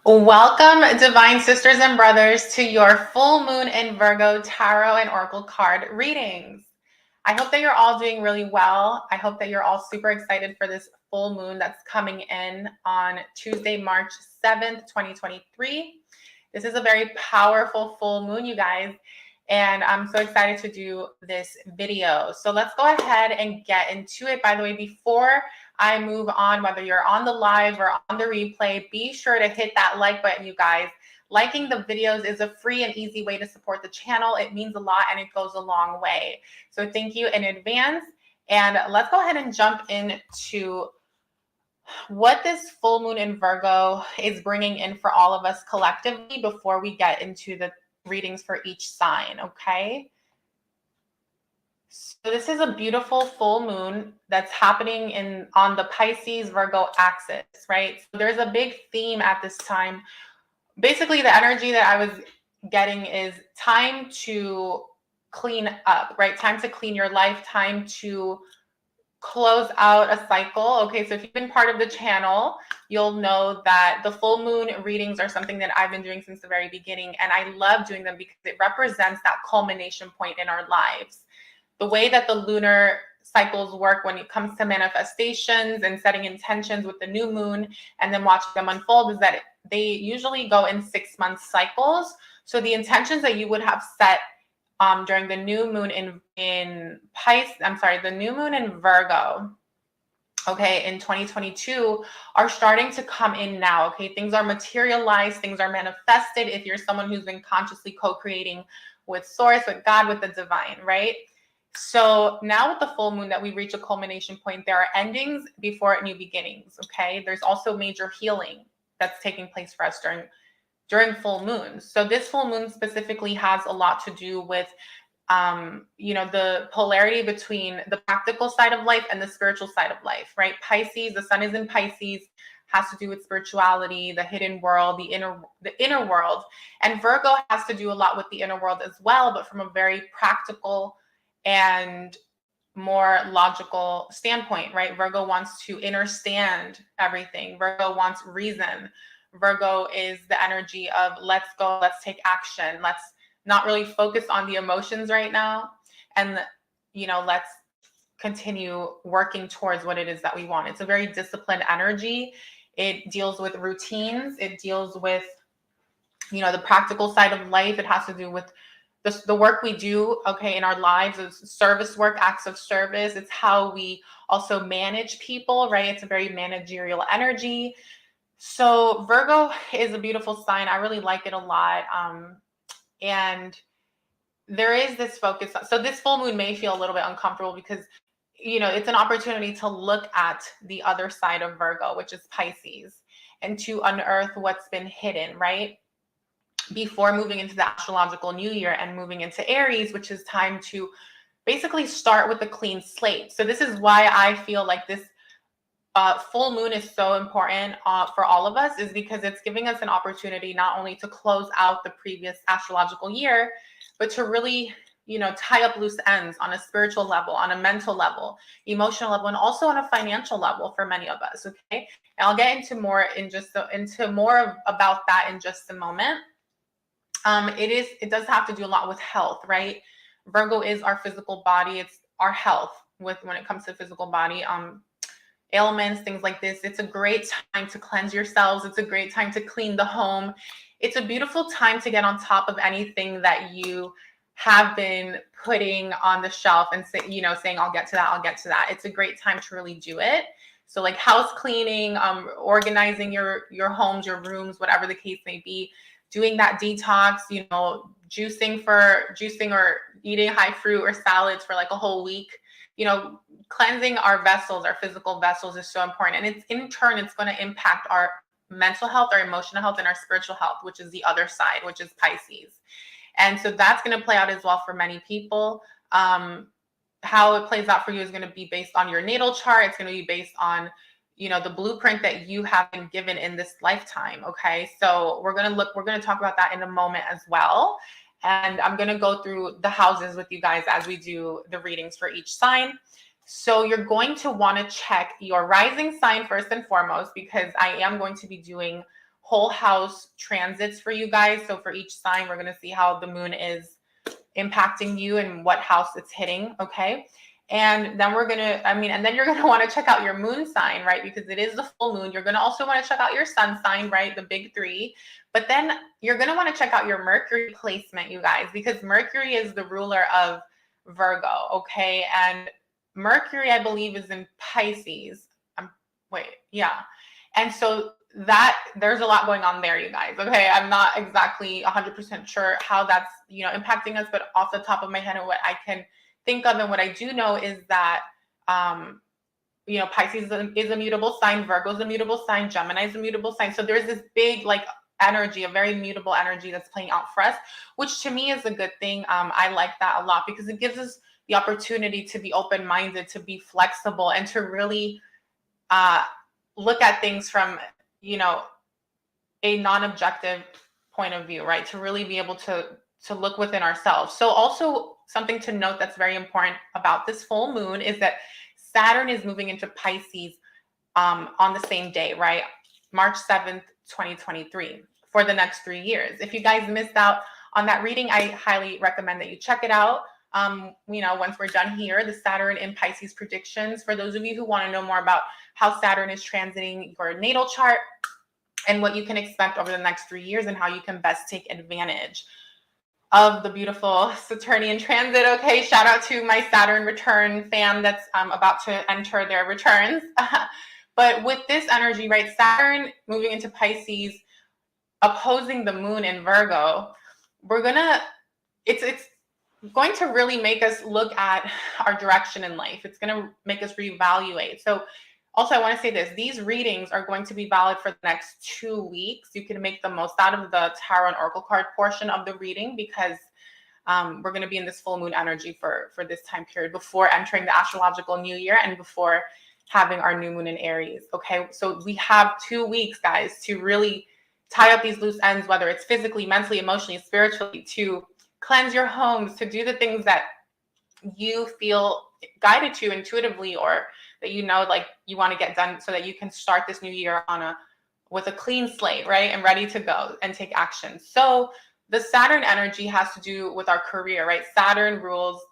Welcome, divine sisters and brothers, to your full moon in Virgo tarot and oracle card readings. I hope that you're all doing really well. I hope that you're all super excited for this full moon that's coming in on Tuesday, March 7th, 2023. This is a very powerful full moon, you guys, and I'm so excited to do this video. So let's go ahead and get into it. By the way, before I move on, whether you're on the live or on the replay, be sure to hit that like button, you guys. Liking the videos is a free and easy way to support the channel. It means a lot and it goes a long way. So thank you in advance. And let's go ahead and jump into what this full moon in Virgo is bringing in for all of us collectively before we get into the readings for each sign, okay? So this is a beautiful full moon that's happening on the Pisces Virgo axis, right? So there's a big theme at this time. Basically, the energy that I was getting is time to clean up, right? Time to clean your life, time to close out a cycle. Okay, so if you've been part of the channel, you'll know that the full moon readings are something that I've been doing since the very beginning, and I love doing them because it represents that culmination point in our lives. The way that the lunar cycles work when it comes to manifestations and setting intentions with the new moon and then watching them unfold is that they usually go in 6-month cycles. So the intentions that you would have set during the new moon in Pisces, the new moon in Virgo, okay, in 2022 are starting to come in now, okay? Things are materialized, things are manifested if you're someone who's been consciously co-creating with source, with God, with the divine, right? So now with the full moon that we reach a culmination point, there are endings before new beginnings, okay? There's also major healing that's taking place for us during full moons. So this full moon specifically has a lot to do with, the polarity between the practical side of life and the spiritual side of life, right? Pisces, the sun is in Pisces, has to do with spirituality, the hidden world, the inner world. And Virgo has to do a lot with the inner world as well, but from a very practical and more logical standpoint, right? Virgo wants to understand everything. Virgo wants reason. Virgo is the energy of let's go, let's take action. Let's not really focus on the emotions right now. And, let's continue working towards what it is that we want. It's a very disciplined energy. It deals with routines. It deals with, the practical side of life. It has to do with the work we do, okay, in our lives is service work, acts of service. It's how we also manage people, right? It's a very managerial energy. So Virgo is a beautiful sign. I really like it a lot. And there is this focus. So this full moon may feel a little bit uncomfortable because, it's an opportunity to look at the other side of Virgo, which is Pisces, and to unearth what's been hidden, right? Before moving into the astrological new year and moving into Aries, which is time to basically start with a clean slate. So this is why I feel like this full moon is so important for all of us, is because it's giving us an opportunity not only to close out the previous astrological year, but to really, tie up loose ends on a spiritual level, on a mental level, emotional level, and also on a financial level for many of us. Okay, and I'll get into more about that in just a moment. It does have to do a lot with health, right? Virgo is our physical body. It's our health when it comes to physical body, ailments, things like this. It's a great time to cleanse yourselves. It's a great time to clean the home. It's a beautiful time to get on top of anything that you have been putting on the shelf and saying, I'll get to that. It's a great time to really do it. So like house cleaning, organizing your homes, your rooms, whatever the case may be, doing that detox, juicing or eating high fruit or salads for like a whole week, cleansing our vessels, our physical vessels is so important. And it's going to impact our mental health, our emotional health, and our spiritual health, which is the other side, which is Pisces. And so that's going to play out as well for many people. How it plays out for you is going to be based on your natal chart. It's going to be based on, the blueprint that you have been given in this lifetime. Okay. So we're going to talk about that in a moment as well. And I'm going to go through the houses with you guys as we do the readings for each sign. So you're going to want to check your rising sign first and foremost, because I am going to be doing whole house transits for you guys. So for each sign, we're going to see how the moon is impacting you and what house it's hitting. Okay. And then we're going to, and then you're going to want to check out your moon sign, right? Because it is the full moon. You're going to also want to check out your sun sign, right? The big three. But then you're going to want to check out your Mercury placement, you guys, because Mercury is the ruler of Virgo. Okay. And Mercury, I believe, is in Pisces. Yeah. And so that there's a lot going on there, you guys. Okay. I'm not exactly 100% sure how that's, impacting us, but off the top of my head and what I can think of and what I do know is that, Pisces is a mutable sign, Virgo is a mutable sign, Gemini is a mutable sign. So there's this big energy, a very mutable energy that's playing out for us, which to me is a good thing. I like that a lot because it gives us the opportunity to be open-minded, to be flexible, and to really look at things from, a non-objective point of view, right? To really be able to look within ourselves. So also something to note that's very important about this full moon is that Saturn is moving into Pisces on the same day, right? March 7th, 2023 for the next 3 years. If you guys missed out on that reading, I highly recommend that you check it out. Once we're done here, the Saturn in Pisces predictions, for those of you who want to know more about how Saturn is transiting your natal chart and what you can expect over the next 3 years and how you can best take advantage of the beautiful Saturnian transit. Okay, shout out to my Saturn return fam that's about to enter their returns. But with this energy, right, Saturn moving into Pisces, opposing the moon in Virgo, it's going to really make us look at our direction in life. It's going to make us reevaluate. So also, I want to say this, these readings are going to be valid for the next 2 weeks. You can make the most out of the tarot and oracle card portion of the reading because we're going to be in this full moon energy for this time period before entering the astrological new year and before having our new moon in Aries. Okay, so we have 2 weeks, guys, to really tie up these loose ends, whether it's physically, mentally, emotionally, spiritually, to cleanse your homes, to do the things that you feel guided to intuitively, or that you want to get done so that you can start this new year with a clean slate, right? And ready to go and take action. So the Saturn energy has to do with our career, right? Saturn rules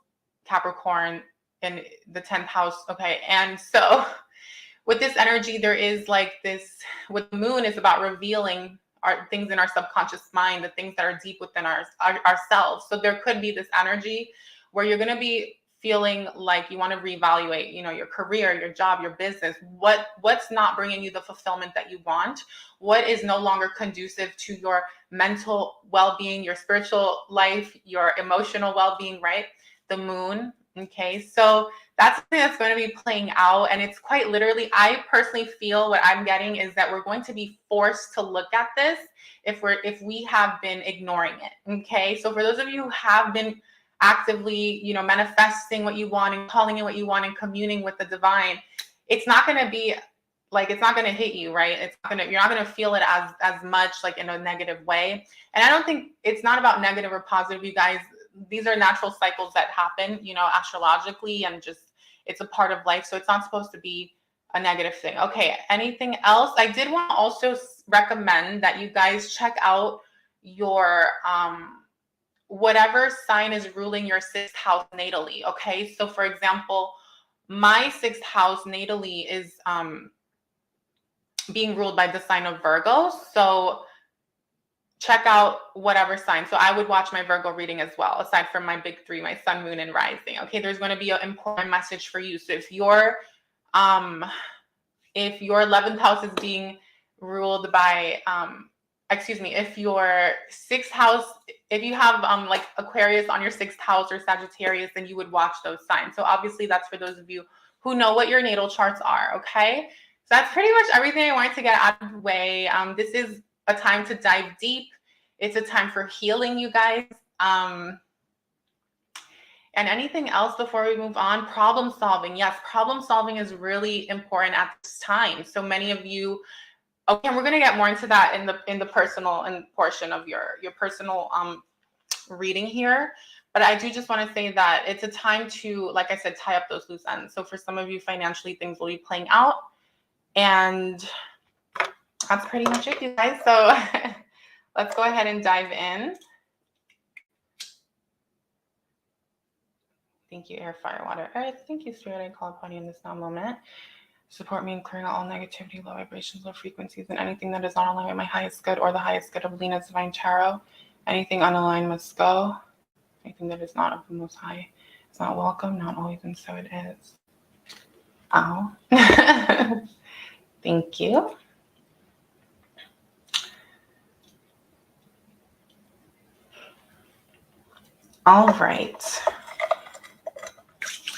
Capricorn in the 10th house. Okay. And so with this energy, there is with the moon is about revealing our things in our subconscious mind, the things that are deep within ourselves. So there could be this energy where you're going to be feeling like you want to reevaluate, your career, your job, your business, what's not bringing you the fulfillment that you want, what is no longer conducive to your mental well-being, your spiritual life, your emotional well-being, right? The moon. Okay. So that's something that's going to be playing out. And it's quite literally, I personally feel what I'm getting is that we're going to be forced to look at this if we have been ignoring it. Okay. So for those of you who have been actively, manifesting what you want and calling in what you want and communing with the divine, it's not going to be it's not going to hit you, right? You're not going to feel it as much in a negative way. And I don't think it's not about negative or positive, you guys. These are natural cycles that happen, astrologically, and just, it's a part of life. So it's not supposed to be a negative thing. Okay. Anything else? I did want to also recommend that you guys check out your, whatever sign is ruling your 6th house natally. Okay. So for example, my 6th house natally is being ruled by the sign of Virgo. So check out whatever sign. So I would watch my Virgo reading as well, aside from my big three, my sun, moon, and rising. Okay. There's going to be an important message for you. So if your 11th house is being ruled by, if your 6th house, if you have Aquarius on your 6th house or Sagittarius, then you would watch those signs. So obviously that's for those of you who know what your natal charts are. Okay. So that's pretty much everything I wanted to get out of the way. This is a time to dive deep. It's a time for healing, you guys. And anything else before we move on? Problem solving. Yes, problem solving is really important at this time. So many of you, okay, and we're going to get more into that in the personal and portion of your personal reading here. But I do just want to say that it's a time to, like I said, tie up those loose ends. So for some of you, financially, things will be playing out. And that's pretty much it, you guys. So let's go ahead and dive in. Thank you, air, fire, water, earth. Thank you, spirit. I call upon you in this now moment. Support me in clearing out all negativity, low vibrations, low frequencies, and anything that is not aligned with my highest good or the highest good of Lena's Divine Tarot. Anything unaligned must go. Anything that is not of the Most High is not welcome, not always, and so it is. Ow. Thank you. All right.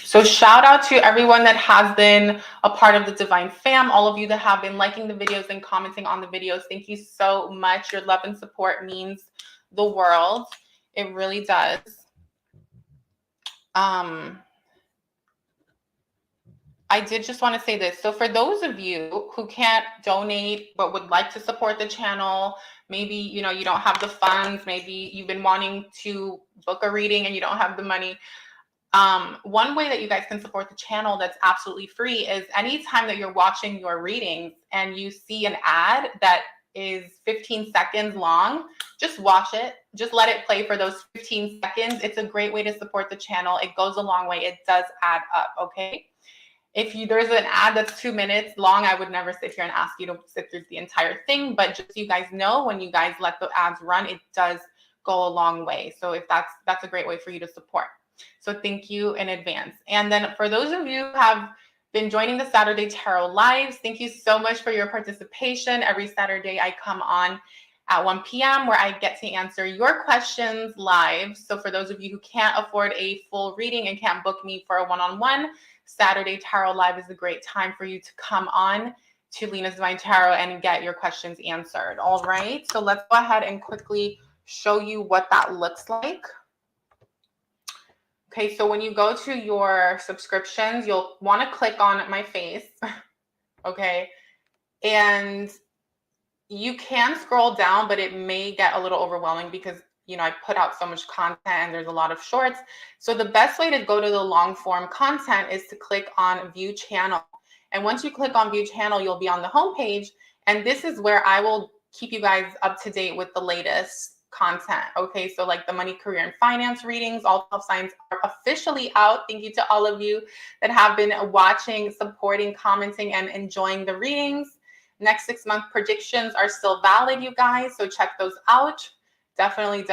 So shout out to everyone that has been a part of the Divine Fam, all of you that have been liking the videos and commenting on the videos. Thank you so much. Your love and support means the world. It really does. I did just want to say this. So for those of you who can't donate but would like to support the channel, maybe you don't have the funds, maybe you've been wanting to book a reading and you don't have the money. One way that you guys can support the channel that's absolutely free is anytime that you're watching your readings and you see an ad that is 15 seconds long, just watch it. Just let it play for those 15 seconds. It's a great way to support the channel. It goes a long way. It does add up, okay? If there's an ad that's 2 minutes long, I would never sit here and ask you to sit through the entire thing. But just so you guys know, when you guys let the ads run, it does go a long way. So if that's a great way for you to support. So thank you in advance. And then for those of you who have been joining the Saturday Tarot Lives, thank you so much for your participation. Every Saturday I come on at 1 p.m. where I get to answer your questions live. So for those of you who can't afford a full reading and can't book me for a one-on-one, Saturday Tarot Live is a great time for you to come on to Lena's Divine Tarot and get your questions answered. All right, so let's go ahead and quickly show you what that looks like. Okay, so when you go to your subscriptions, you'll want to click on my face, okay? And you can scroll down, but it may get a little overwhelming because, I put out so much content and there's a lot of shorts. So the best way to go to the long form content is to click on View Channel. And once you click on View Channel, you'll be on the homepage. And this is where I will keep you guys up to date with the latest content. Okay, so like the money, career, and finance readings, all 12 signs are officially out. Thank you to all of you that have been watching, supporting, commenting, and enjoying the readings. Next 6 month predictions are still valid, you guys, so check those out. Definitely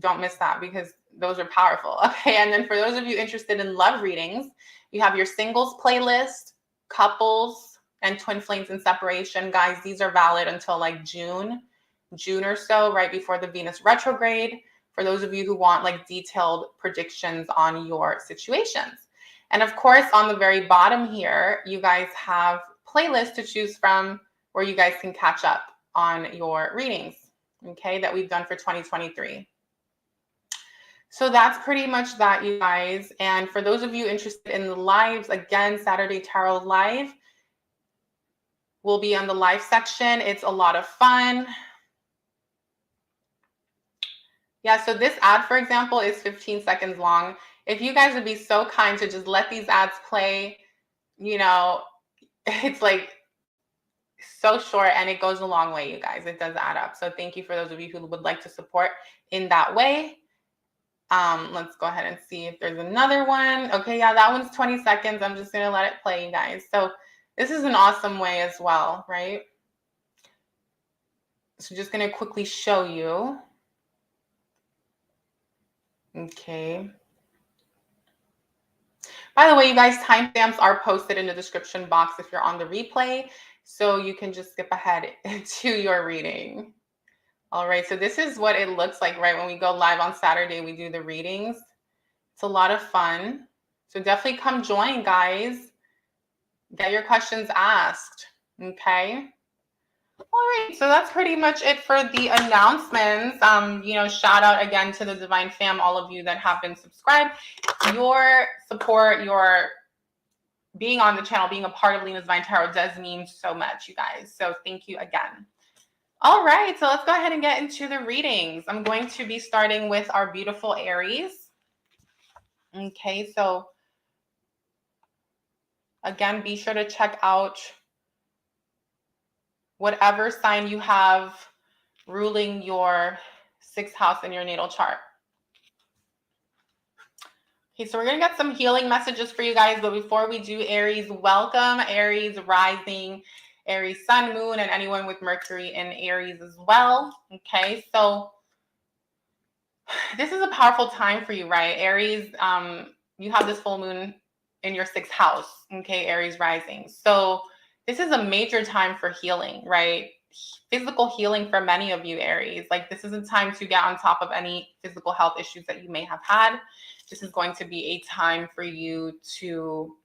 don't miss that because those are powerful. Okay, and then for those of you interested in love readings, you have your singles playlist, couples, and twin flames and separation. Guys, these are valid until like June or so, right before the Venus retrograde, for those of you who want like detailed predictions on your situations. And of course, on the very bottom here, you guys have playlists to choose from where you guys can catch up on your readings, okay, that we've done for 2023. So that's pretty much that, you guys. And for those of you interested in the lives, again, Saturday Tarot Live will be on the live section. It's a lot of fun. Yeah, so this ad, for example, is 15 seconds long. If you guys would be so kind to just let these ads play, it's like so short and it goes a long way, you guys. It does add up. So thank you for those of you who would like to support in that way. Let's go ahead and see if there's another one. Okay, yeah, that one's 20 seconds. I'm just going to let it play, you guys. So this is an awesome way as well, right? So just going to quickly show you. Okay. By the way, you guys, timestamps are posted in the description box if you're on the replay, so you can just skip ahead to your reading. All right, so this is what it looks like, right? When we go live on Saturday, we do the readings. It's a lot of fun. So definitely come join, guys. Get your questions asked, okay? All right, so that's pretty much it for the announcements. Shout out again to the Divine Fam, all of you that have been subscribed. Your support, your being on the channel, being a part of Lena's Divine Tarot does mean so much, you guys. So thank you again. All right, so let's go ahead and get into the readings. I'm going to be starting with our beautiful Aries. Okay, so again, be sure to check out whatever sign you have ruling your 6th house in your natal chart. Okay, so we're going to get some healing messages for you guys. But before we do, Aries, welcome. Aries rising, Aries sun, moon, and anyone with Mercury in Aries as well. Okay, so this is a powerful time for you, right? Aries, you have this full moon in your 6th house. Okay, Aries rising. So this is a major time for healing, right? Physical healing for many of you, Aries. Like, this is a time to get on top of any physical health issues that you may have had. This is going to be a time for you to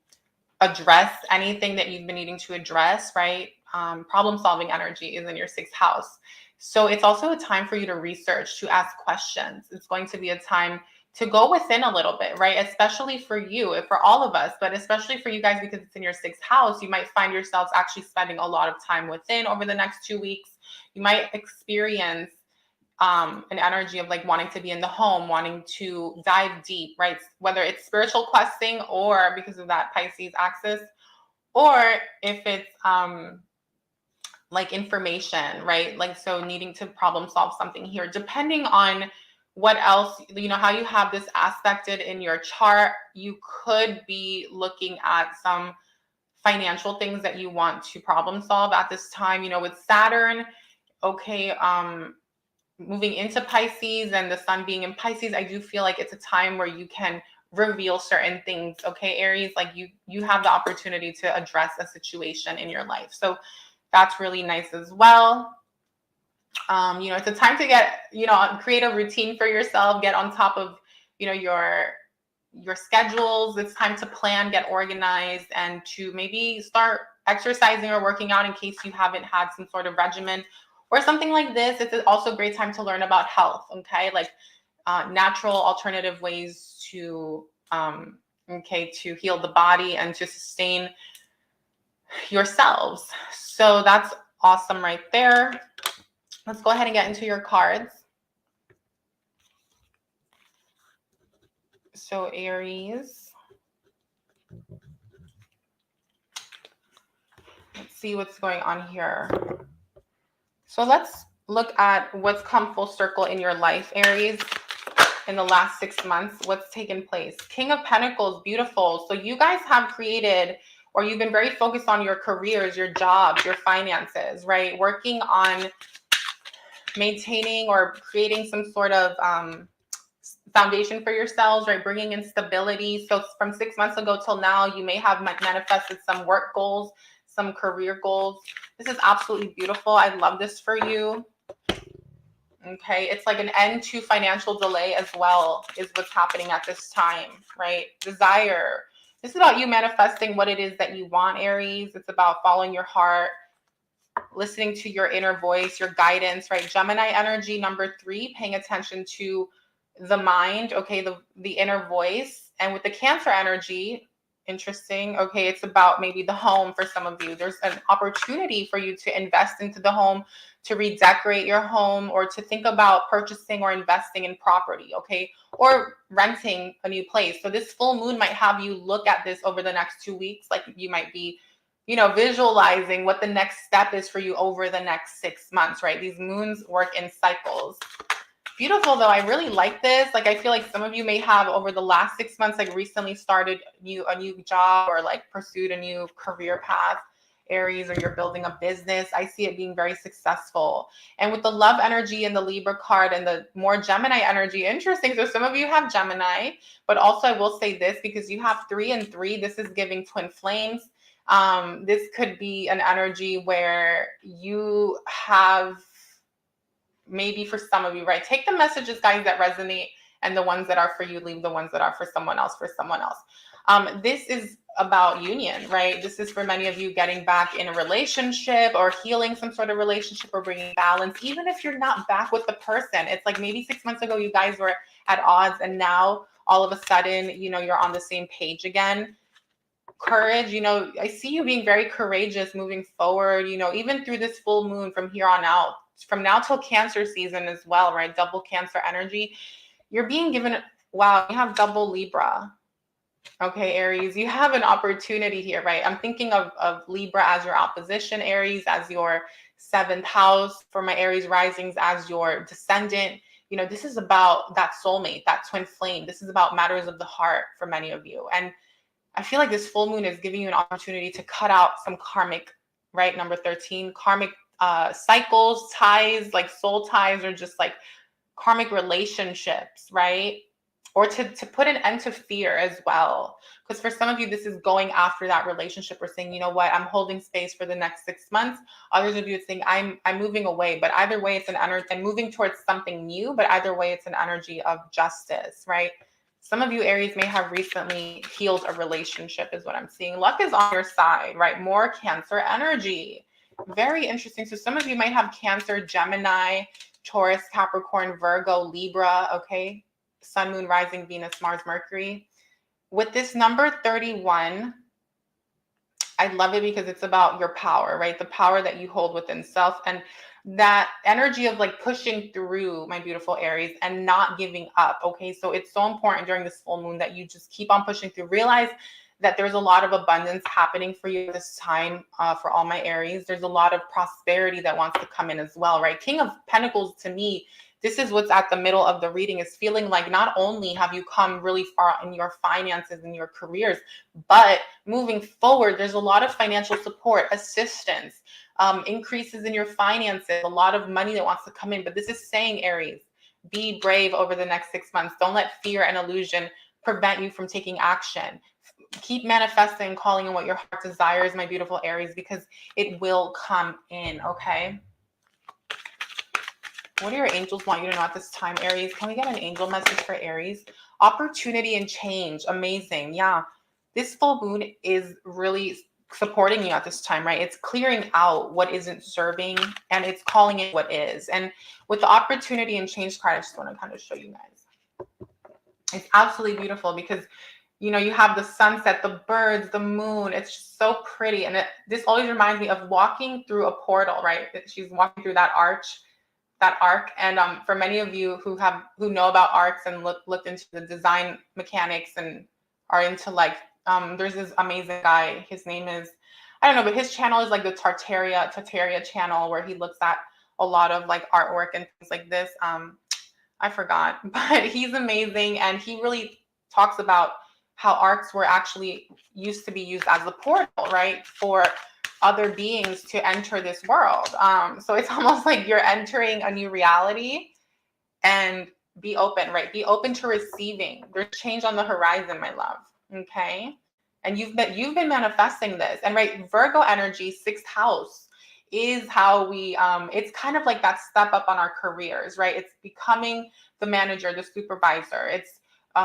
address anything that you've been needing to address, right? Problem solving energy is in your 6th house. So it's also a time for you to research, to ask questions. It's going to be a time to go within a little bit, right? Especially for you, for all of us, but especially for you guys, because it's in your 6th house, you might find yourselves actually spending a lot of time within over the next 2 weeks. You might experience an energy of like wanting to be in the home, wanting to dive deep, right? Whether it's spiritual questing or because of that Pisces axis, or if it's like information, right? Like, so needing to problem solve something here, depending on what else, how you have this aspected in your chart, you could be looking at some financial things that you want to problem solve at this time, with Saturn, okay, moving into Pisces and the sun being in Pisces, I do feel like it's a time where you can reveal certain things, okay, Aries, like you have the opportunity to address a situation in your life. So that's really nice as well. It's a time to get, create a routine for yourself, get on top of, your schedules. It's time to plan, get organized, and to maybe start exercising or working out in case you haven't had some sort of regimen or something like this. It's also a great time to learn about health, okay? Like natural alternative ways to, to heal the body and to sustain yourselves. So that's awesome right there. Let's go ahead and get into your cards. So Aries, let's see what's going on here. So let's look at what's come full circle in your life, Aries, in the last 6 months. What's taken place? King of Pentacles, beautiful. So you guys have created, or you've been very focused on your careers, your jobs, your finances, right? Working on maintaining or creating some sort of foundation for yourselves, right? Bringing in stability. So from 6 months ago till now, you may have manifested some work goals, some career goals. This is absolutely beautiful. I love this for you. Okay, it's like an end to financial delay as well is what's happening at this time, right? Desire. This is about you manifesting what it is that you want, Aries. It's about following your heart, listening to your inner voice, your guidance, right? Gemini energy, number 3, paying attention to the mind, okay, the inner voice. And with the Cancer energy, interesting, okay, it's about maybe the home for some of you. There's an opportunity for you to invest into the home, to redecorate your home, or to think about purchasing or investing in property, okay, or renting a new place. So this full moon might have you look at this over the next 2 weeks. Like, you might be visualizing what the next step is for you over the next 6 months, right? These moons work in cycles. Beautiful, though. I really like this. Like, I feel like some of you may have over the last 6 months, like recently started a new job or like pursued a new career path, Aries, or you're building a business. I see it being very successful. And with the love energy and the Libra card and the more Gemini energy, interesting. So some of you have Gemini, but also I will say this, because you have 3 and 3, this is giving twin flames. This could be an energy where you have, maybe for some of you, right? Take the messages, guys, that resonate, and the ones that are for you, leave the ones that are for someone else, This is about union, right? This is for many of you getting back in a relationship or healing some sort of relationship or bringing balance, even if you're not back with the person. It's like maybe 6 months ago, you guys were at odds, and now all of a sudden, you're on the same page again. Courage, I see you being very courageous moving forward, even through this full moon from here on out, from now till Cancer season as well, right? Double Cancer energy. You're being given, wow, you have double Libra. Okay, Aries, you have an opportunity here, right? I'm thinking of Libra as your opposition, Aries as your 7th house for my Aries risings as your descendant. You know, this is about that soulmate, that twin flame. This is about matters of the heart for many of you. And I feel like this full moon is giving you an opportunity to cut out some karmic, right? Number 13, karmic cycles, ties, like soul ties, or just like karmic relationships, right? Or to put an end to fear as well. Because for some of you, this is going after that relationship or saying, you know what, I'm holding space for the next 6 months. Others of you, it's saying, I'm moving away. But either way, it's an energy and moving towards something new. But either way, it's an energy of justice, right? Some of you Aries may have recently healed a relationship is what I'm seeing. Luck is on your side, right? More Cancer energy. Very interesting. So some of you might have Cancer, Gemini, Taurus, Capricorn, Virgo, Libra, okay? Sun, Moon, Rising, Venus, Mars, Mercury. With this number 31, I love it because it's about your power, right? The power that you hold within self and that energy of like pushing through, my beautiful Aries, and not giving up, okay? So it's so important during this full moon that you just keep on pushing through. Realize that there's a lot of abundance happening for you this time for all my Aries. There's a lot of prosperity that wants to come in as well, right? King of Pentacles, to me, this is what's at the middle of the reading, is feeling like not only have you come really far in your finances and your careers, but moving forward, there's a lot of financial support, assistance, increases in your finances, a lot of money that wants to come in. But this is saying, Aries, be brave over the next 6 months. Don't let fear and illusion prevent you from taking action. Keep manifesting, calling in what your heart desires, my beautiful Aries, because it will come in, okay? What do your angels want you to know at this time, Aries? Can we get an angel message for Aries? Opportunity and change. Amazing. Yeah. This full moon is really supporting you at this time, right? It's clearing out what isn't serving and it's calling in what is. And with the opportunity and change card, I just want to kind of show you guys. It's absolutely beautiful because, you know, you have the sunset, the birds, the moon. It's just so pretty. And this always reminds me of walking through a portal, right? She's walking through that arch, that arc. And for many of you who know about arcs and looked into the design mechanics and are into like, there's this amazing guy. His name is, I don't know, but his channel is like the Tartaria channel, where he looks at a lot of like artwork and things like this. I forgot, but he's amazing. And he really talks about how arcs were actually used to be used as a portal, right? For other beings to enter this world. So it's almost like you're entering a new reality, and be open, right? Be open to receiving. There's change on the horizon, my love. Okay. And you've been manifesting this. And right, Virgo energy, 6th house, is how we it's kind of like that step up on our careers, right? It's becoming the manager, the supervisor. It's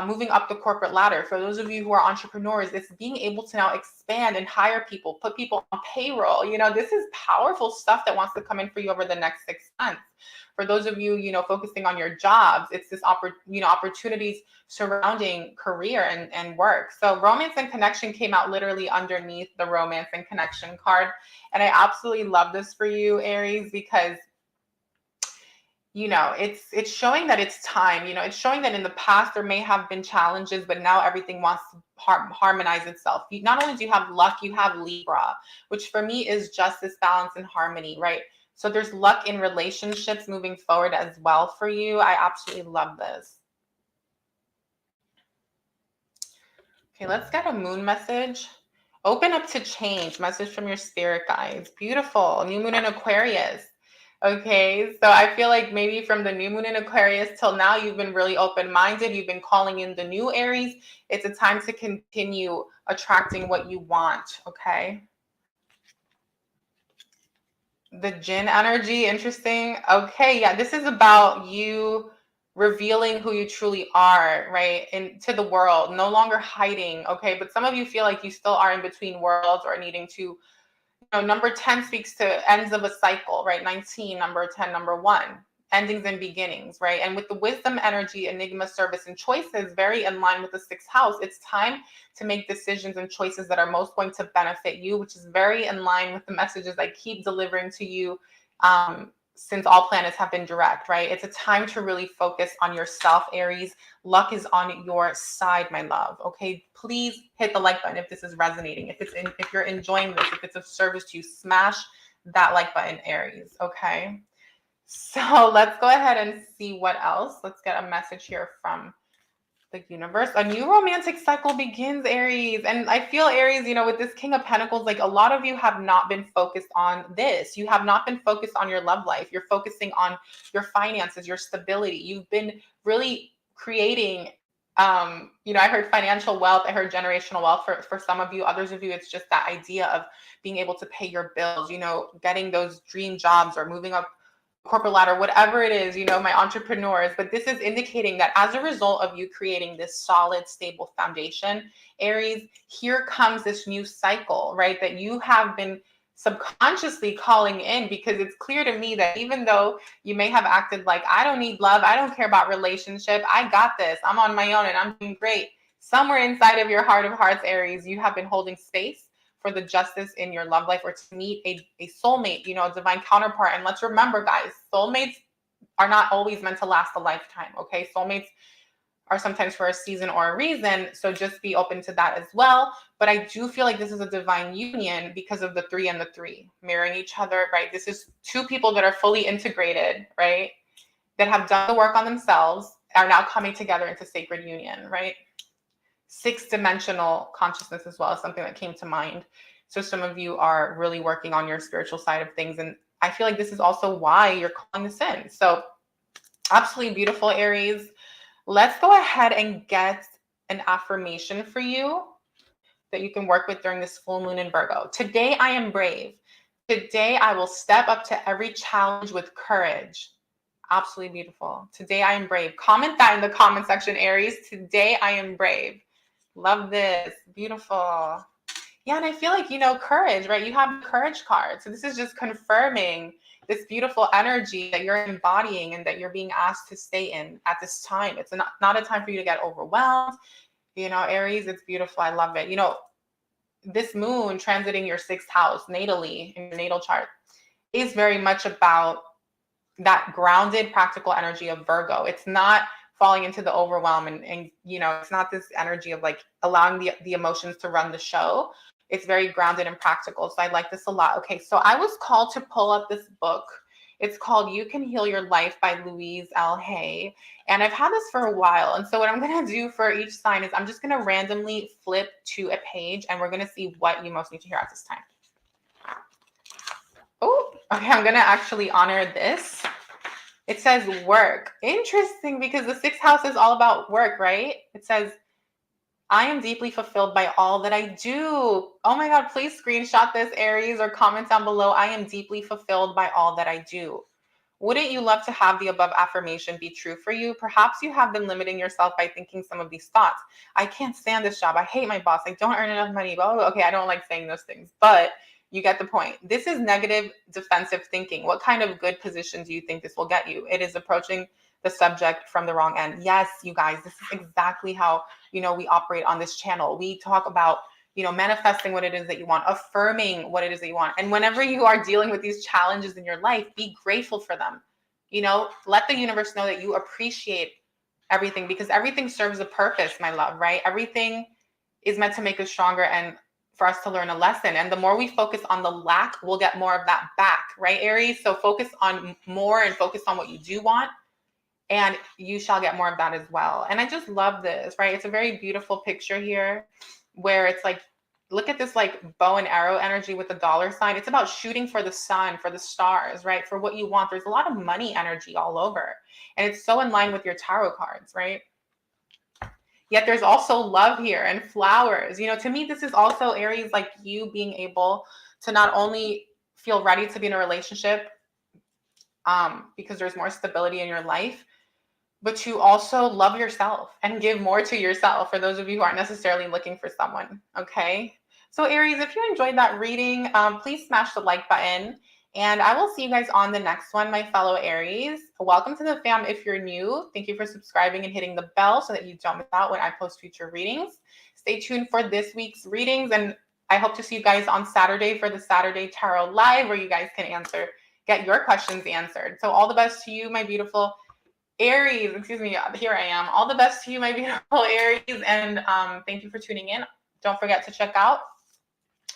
moving up the corporate ladder. For those of you who are entrepreneurs, it's being able to now expand and hire people, put people on payroll. You know, this is powerful stuff that wants to come in for you over the next 6 months. For those of you, you know, focusing on your jobs, it's this opportunities surrounding career and work. So romance and connection came out literally underneath the romance and connection card. And I absolutely love this for you, Aries, because you know, it's showing that it's time. You know, it's showing that in the past there may have been challenges, but now everything wants to harmonize itself. Not only do you have luck, you have Libra, which for me is justice, balance, and harmony, right? So there's luck in relationships moving forward as well for you. I absolutely love this. Okay, let's get a moon message. Open up to change. Message from your spirit guides. Beautiful. New moon in Aquarius. Okay, so I feel like maybe from the new moon in Aquarius till now, you've been really open-minded. You've been calling in the new Aries. It's a time to continue attracting what you want, okay? The Jinn energy, interesting. Okay, yeah, this is about you revealing who you truly are, right? To the world, no longer hiding, okay? But some of you feel like you still are in between worlds or needing to, number 10 speaks to ends of a cycle, right? 19, number 10, number 1, endings and beginnings, right? And with the wisdom energy, enigma, service, and choices, very in line with the 6th house, it's time to make decisions and choices that are most going to benefit you, which is very in line with the messages I keep delivering to you since all planets have been direct, right? It's a time to really focus on yourself, Aries. Luck is on your side, my love. Okay, please hit the like button if this is resonating. If you're enjoying this, if it's of service to you, smash that like button, Aries, okay? So let's go ahead and see what else. Let's get a message here from the universe. A new romantic cycle begins, Aries. And I feel, Aries, with this King of Pentacles, like a lot of you have not been focused on this. You have not been focused on your love life. You're focusing on your finances, your stability. You've been really creating, I heard financial wealth. I heard generational wealth for some of you. Others of you, it's just that idea of being able to pay your bills, getting those dream jobs or moving up corporate ladder, whatever it is, my entrepreneurs. But this is indicating that as a result of you creating this solid, stable foundation, Aries, here comes this new cycle, right? That you have been subconsciously calling in, because it's clear to me that even though you may have acted like, I don't need love, I don't care about relationship, I got this, I'm on my own and I'm doing great. Somewhere inside of your heart of hearts, Aries, you have been holding space for the justice in your love life, or to meet a soulmate, a divine counterpart. And let's remember, guys, soulmates are not always meant to last a lifetime, okay? Soulmates are sometimes for a season or a reason, so just be open to that as well. But I do feel like this is a divine union because of the 3 and the 3 mirroring each other, right? This is two people that are fully integrated, right? That have done the work on themselves, are now coming together into sacred union, right? 6-dimensional consciousness as well is something that came to mind. So some of you are really working on your spiritual side of things. And I feel like this is also why you're calling this in. So absolutely beautiful, Aries. Let's go ahead and get an affirmation for you that you can work with during this full moon in Virgo. Today, I am brave. Today, I will step up to every challenge with courage. Absolutely beautiful. Today, I am brave. Comment that in the comment section, Aries. Today, I am brave. Love this. Beautiful. Yeah, and I feel like, courage, right? You have the courage card. So this is just confirming this beautiful energy that you're embodying and that you're being asked to stay in at this time. It's not a time for you to get overwhelmed. Aries, it's beautiful. I love it. This moon transiting your 6th house natally in your natal chart is very much about that grounded, practical energy of Virgo. It's not falling into the overwhelm and it's not this energy of like allowing the emotions to run the show. It's very grounded and practical. So I like this a lot. Okay, so I was called to pull up this book. It's called You Can Heal Your Life by Louise L. Hay. And I've had this for a while. And so what I'm going to do for each sign is I'm just going to randomly flip to a page and we're going to see what you most need to hear at this time. Oh, okay, I'm going to actually honor this. It says work. Interesting, because the 6th house is all about work, right? It says, I am deeply fulfilled by all that I do. Oh my God, please screenshot this, Aries, or comment down below. I am deeply fulfilled by all that I do. Wouldn't you love to have the above affirmation be true for you? Perhaps you have been limiting yourself by thinking some of these thoughts. I can't stand this job. I hate my boss. I don't earn enough money. Oh, okay, I don't like saying those things, but you get the point. This is negative defensive thinking. What kind of good position do you think this will get you? It is approaching the subject from the wrong end. Yes, you guys, this is exactly how, we operate on this channel. We talk about, manifesting what it is that you want, affirming what it is that you want. And whenever you are dealing with these challenges in your life, be grateful for them. Let the universe know that you appreciate everything, because everything serves a purpose, my love, right? Everything is meant to make us stronger and for us to learn a lesson. And the more we focus on the lack, we'll get more of that back, right, Aries? So focus on more and focus on what you do want, and you shall get more of that as well. And I just love this, right? It's a very beautiful picture here where it's like, look at this like bow and arrow energy with the dollar sign. It's about shooting for the sun, for the stars, right? For what you want. There's a lot of money energy all over. And it's so in line with your tarot cards, right? Yet there's also love here and flowers. To me, this is also, Aries, like you being able to not only feel ready to be in a relationship because there's more stability in your life, but to also love yourself and give more to yourself, for those of you who aren't necessarily looking for someone, okay? So Aries, if you enjoyed that reading, please smash the like button. And I will see you guys on the next one, my fellow Aries. Welcome to the fam if you're new. Thank you for subscribing and hitting the bell so that you don't miss out when I post future readings. Stay tuned for this week's readings, and I hope to see you guys on Saturday for the Saturday Tarot Live, where you guys can get your questions answered. So all the best to you, my beautiful Aries. Excuse me, here I am. All the best to you, my beautiful Aries, and thank you for tuning in. Don't forget to check out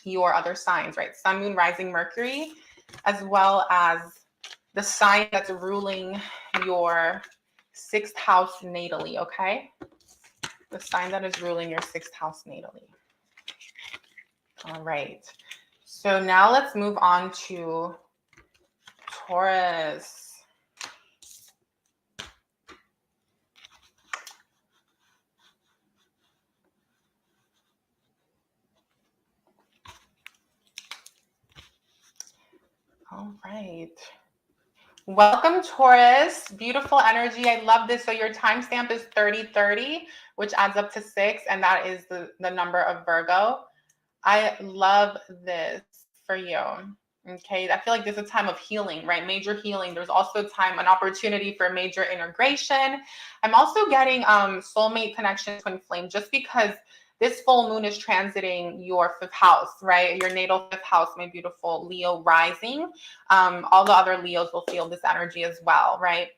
your other signs, right? Sun, Moon, Rising, Mercury. as well as the sign that's ruling your 6th house natally, okay? The sign that is ruling your 6th house natally. All right. So now let's move on to Taurus. All right. Welcome, Taurus. Beautiful energy. I love this. So your timestamp is 3030, which adds up to 6, and that is the number of Virgo. I love this for you. Okay, I feel like there's a time of healing, right? Major healing. There's also time, an opportunity for major integration. I'm also getting soulmate connection, twin flame, just because this full moon is transiting your 5th house, right? Your natal 5th house, my beautiful Leo rising. All the other Leos will feel this energy as well, right?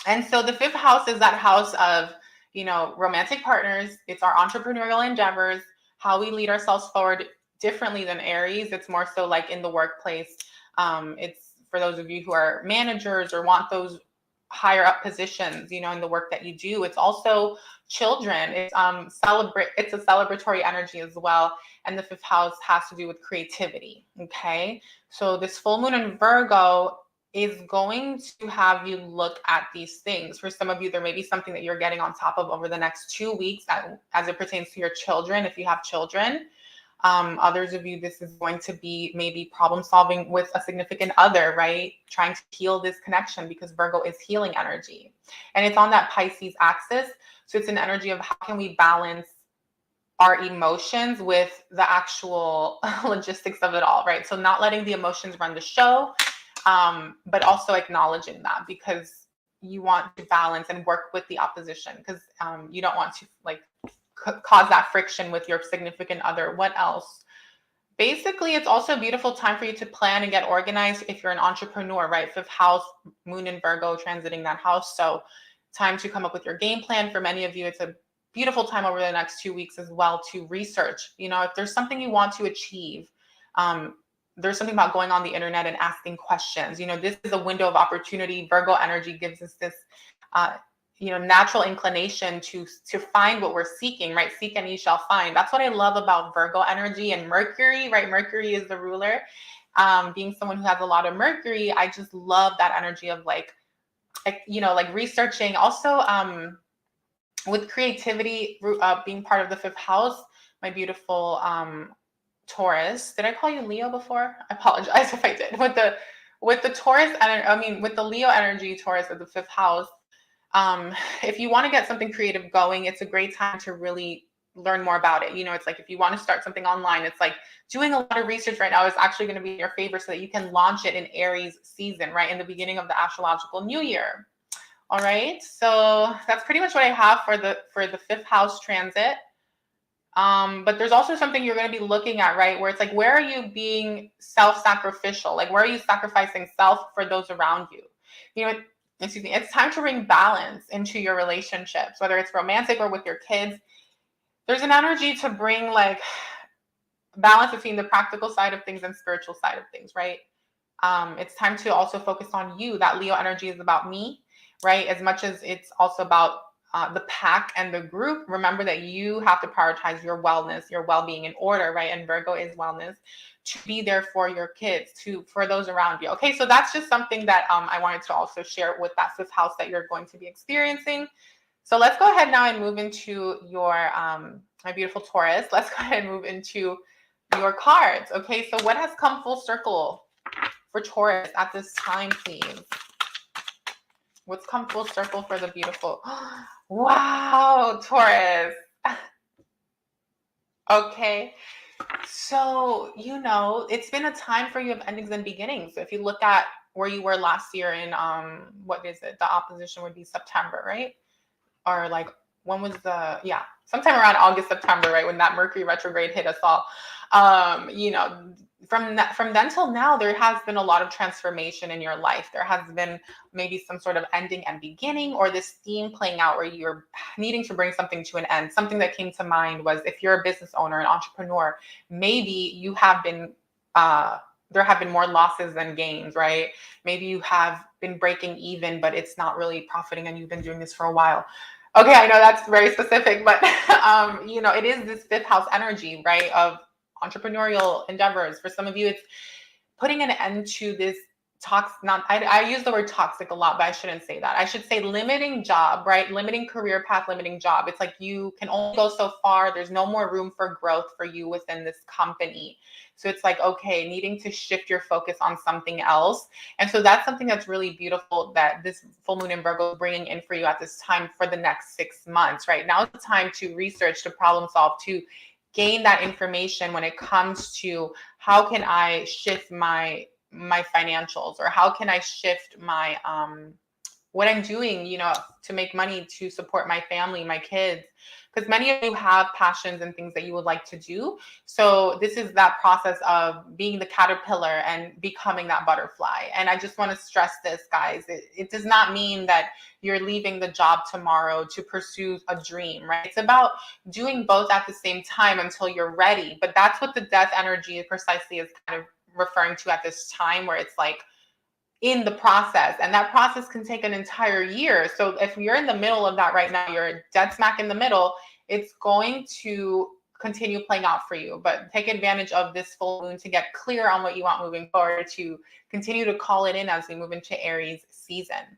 And so the 5th house is that house of, you know, romantic partners. It's our entrepreneurial endeavors, how we lead ourselves forward differently than Aries. It's more so like in the workplace. It's for those of you who are managers or want those higher up positions, you know, in the work that you do. It's also children. It's it's a celebratory energy as well. And the 5th house has to do with creativity. Okay. So this full moon in Virgo is going to have you look at these things. For some of you, there may be something that you're getting on top of over the next 2 weeks as it pertains to your children, if you have children. Others of you, this is going to be maybe problem solving with a significant other, right? Trying to heal this connection, because Virgo is healing energy. And it's on that Pisces axis. So it's an energy of how can we balance our emotions with the actual logistics of it all, right? So not letting the emotions run the show, but also acknowledging that, because you want to balance and work with the opposition, because you don't want to like cause that friction with your significant other. What else? Basically, it's also a beautiful time for you to plan and get organized if you're an entrepreneur, right? 5th house, moon in Virgo transiting that house. So time to come up with your game plan. For many of you, it's a beautiful time over the next 2 weeks as well to research. You know, if there's something you want to achieve, there's something about going on the internet and asking questions. You know, this is a window of opportunity. Virgo energy gives us this, you know, natural inclination to find what we're seeking, right? Seek and ye shall find. That's what I love about Virgo energy and Mercury, right? Mercury is the ruler. Being someone who has a lot of Mercury, I just love that energy of like, you know, like researching. Also, with creativity, being part of the 5th house, my beautiful Taurus. Did I call you Leo before? I apologize if I did. With the Taurus, with the Leo energy, Taurus of the 5th house. If you want to get something creative going, it's a great time to really learn more about it. You know, it's like if you want to start something online, it's like doing a lot of research right now is actually going to be in your favor so that you can launch it in Aries season, right? In the beginning of the astrological new year. All right. So that's pretty much what I have for the 5th house transit. But there's also something you're going to be looking at, right? Where it's like, where are you being self-sacrificial? Like, where are you sacrificing self for those around you? You know, excuse me, it's time to bring balance into your relationships, whether it's romantic or with your kids. There's an energy to bring like balance between the practical side of things and spiritual side of things, right? It's time to also focus on you. That Leo energy is about me, right? As much as it's also about the pack and the group. Remember that you have to prioritize your wellness, your well-being in order, right? And Virgo is wellness, to be there for your kids, for those around you. Okay, so that's just something that I wanted to also share with that 5th house that you're going to be experiencing. So let's go ahead now and move into your, my beautiful Taurus. Let's go ahead and move into your cards. Okay, so what has come full circle for Taurus at this time, please? What's come full circle for the beautiful? Wow, Taurus. Okay. So, you know, it's been a time for you of endings and beginnings. So if you look at where you were last year in, what is it? The opposition would be September, right? Or like, when was sometime around August, September, right? When that Mercury retrograde hit us all. You know, from then till now, there has been a lot of transformation in your life. There has been maybe some sort of ending and beginning, or this theme playing out where you're needing to bring something to an end. Something that came to mind was if you're a business owner, an entrepreneur, maybe you have been there have been more losses than gains, right? Maybe you have been breaking even, but it's not really profiting and you've been doing this for a while. Okay, I know that's very specific, but you know, it is this fifth house energy, right? Of entrepreneurial endeavors. For some of you, it's putting an end to this toxic, not, I use the word toxic a lot, but I shouldn't say that. I should say limiting job, right? Limiting career path, limiting job. It's like you can only go so far. There's no more room for growth for you within this company. So it's like, okay, needing to shift your focus on something else. And so that's something that's really beautiful that this full moon in Virgo is bringing in for you at this time for the next 6 months, right? Now is the time to research, to problem solve, to gain that information when it comes to how can I shift my financials, or how can I shift my what I'm doing, you know, to make money to support my family, my kids, because many of you have passions and things that you would like to do. So this is that process of being the caterpillar and becoming that butterfly. And I just want to stress this, guys. It does not mean that you're leaving the job tomorrow to pursue a dream, right? It's about doing both at the same time until you're ready. But that's what the death energy precisely is kind of referring to at this time, where it's like in the process, and that process can take an entire year. So if you're in the middle of that right now, you're dead smack in the middle, it's going to continue playing out for you. But take advantage of this full moon to get clear on what you want moving forward, to continue to call it in as we move into Aries season.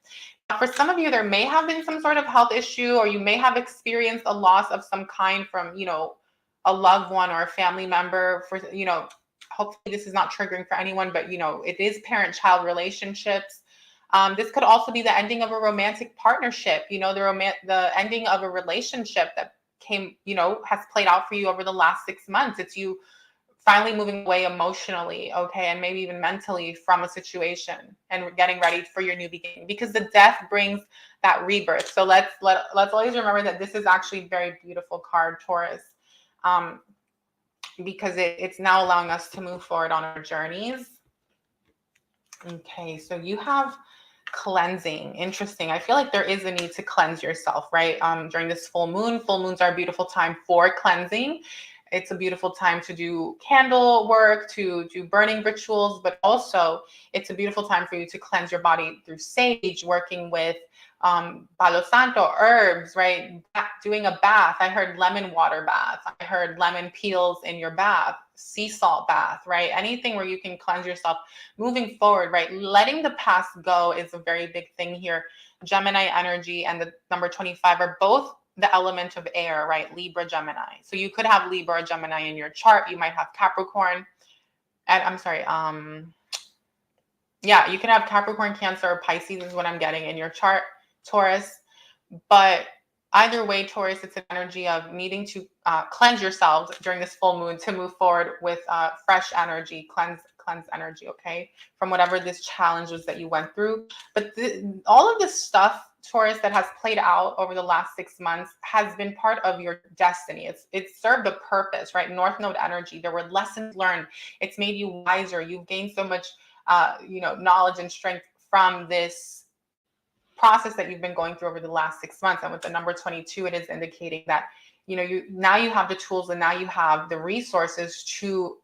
Now, for some of you, there may have been some sort of health issue, or you may have experienced a loss of some kind from, you know, a loved one or a family member. For, you know, hopefully this is not triggering for anyone, but, you know, it is parent-child relationships. This could also be the ending of a romantic partnership, you know, the ending of a relationship that came, you know, has played out for you over the last 6 months. It's you finally moving away emotionally, okay, and maybe even mentally from a situation and getting ready for your new beginning, because the death brings that rebirth. So let's always remember that this is actually a very beautiful card, Taurus. Because it's now allowing us to move forward on our journeys. Okay, so you have cleansing. Interesting. I feel like there is a need to cleanse yourself, right? During this full moon. Full moons are a beautiful time for cleansing. It's a beautiful time to do candle work, to do burning rituals, but also it's a beautiful time for you to cleanse your body through sage, working with Palo Santo, herbs, right? Doing a bath. I heard lemon water bath. I heard lemon peels in your bath, sea salt bath, right? Anything where you can cleanse yourself moving forward, right? Letting the past go is a very big thing here. Gemini energy and the number 25 are both the element of air, right? Libra, Gemini. So you could have Libra or Gemini in your chart. You might have Capricorn. And I'm sorry, yeah, you can have Capricorn, Cancer, or Pisces is what I'm getting in your chart, Taurus. But either way, Taurus, it's an energy of needing to cleanse yourselves during this full moon to move forward with fresh energy, cleanse energy, okay, from whatever this challenge was that you went through. But all of this stuff, Taurus, that has played out over the last 6 months has been part of your destiny. It's served a purpose, right? North Node energy. There were lessons learned. It's made you wiser. You've gained so much, you know, knowledge and strength from this process that you've been going through over the last 6 months. And with the number 22, it is indicating that, you know, now you have the tools and now you have the resources to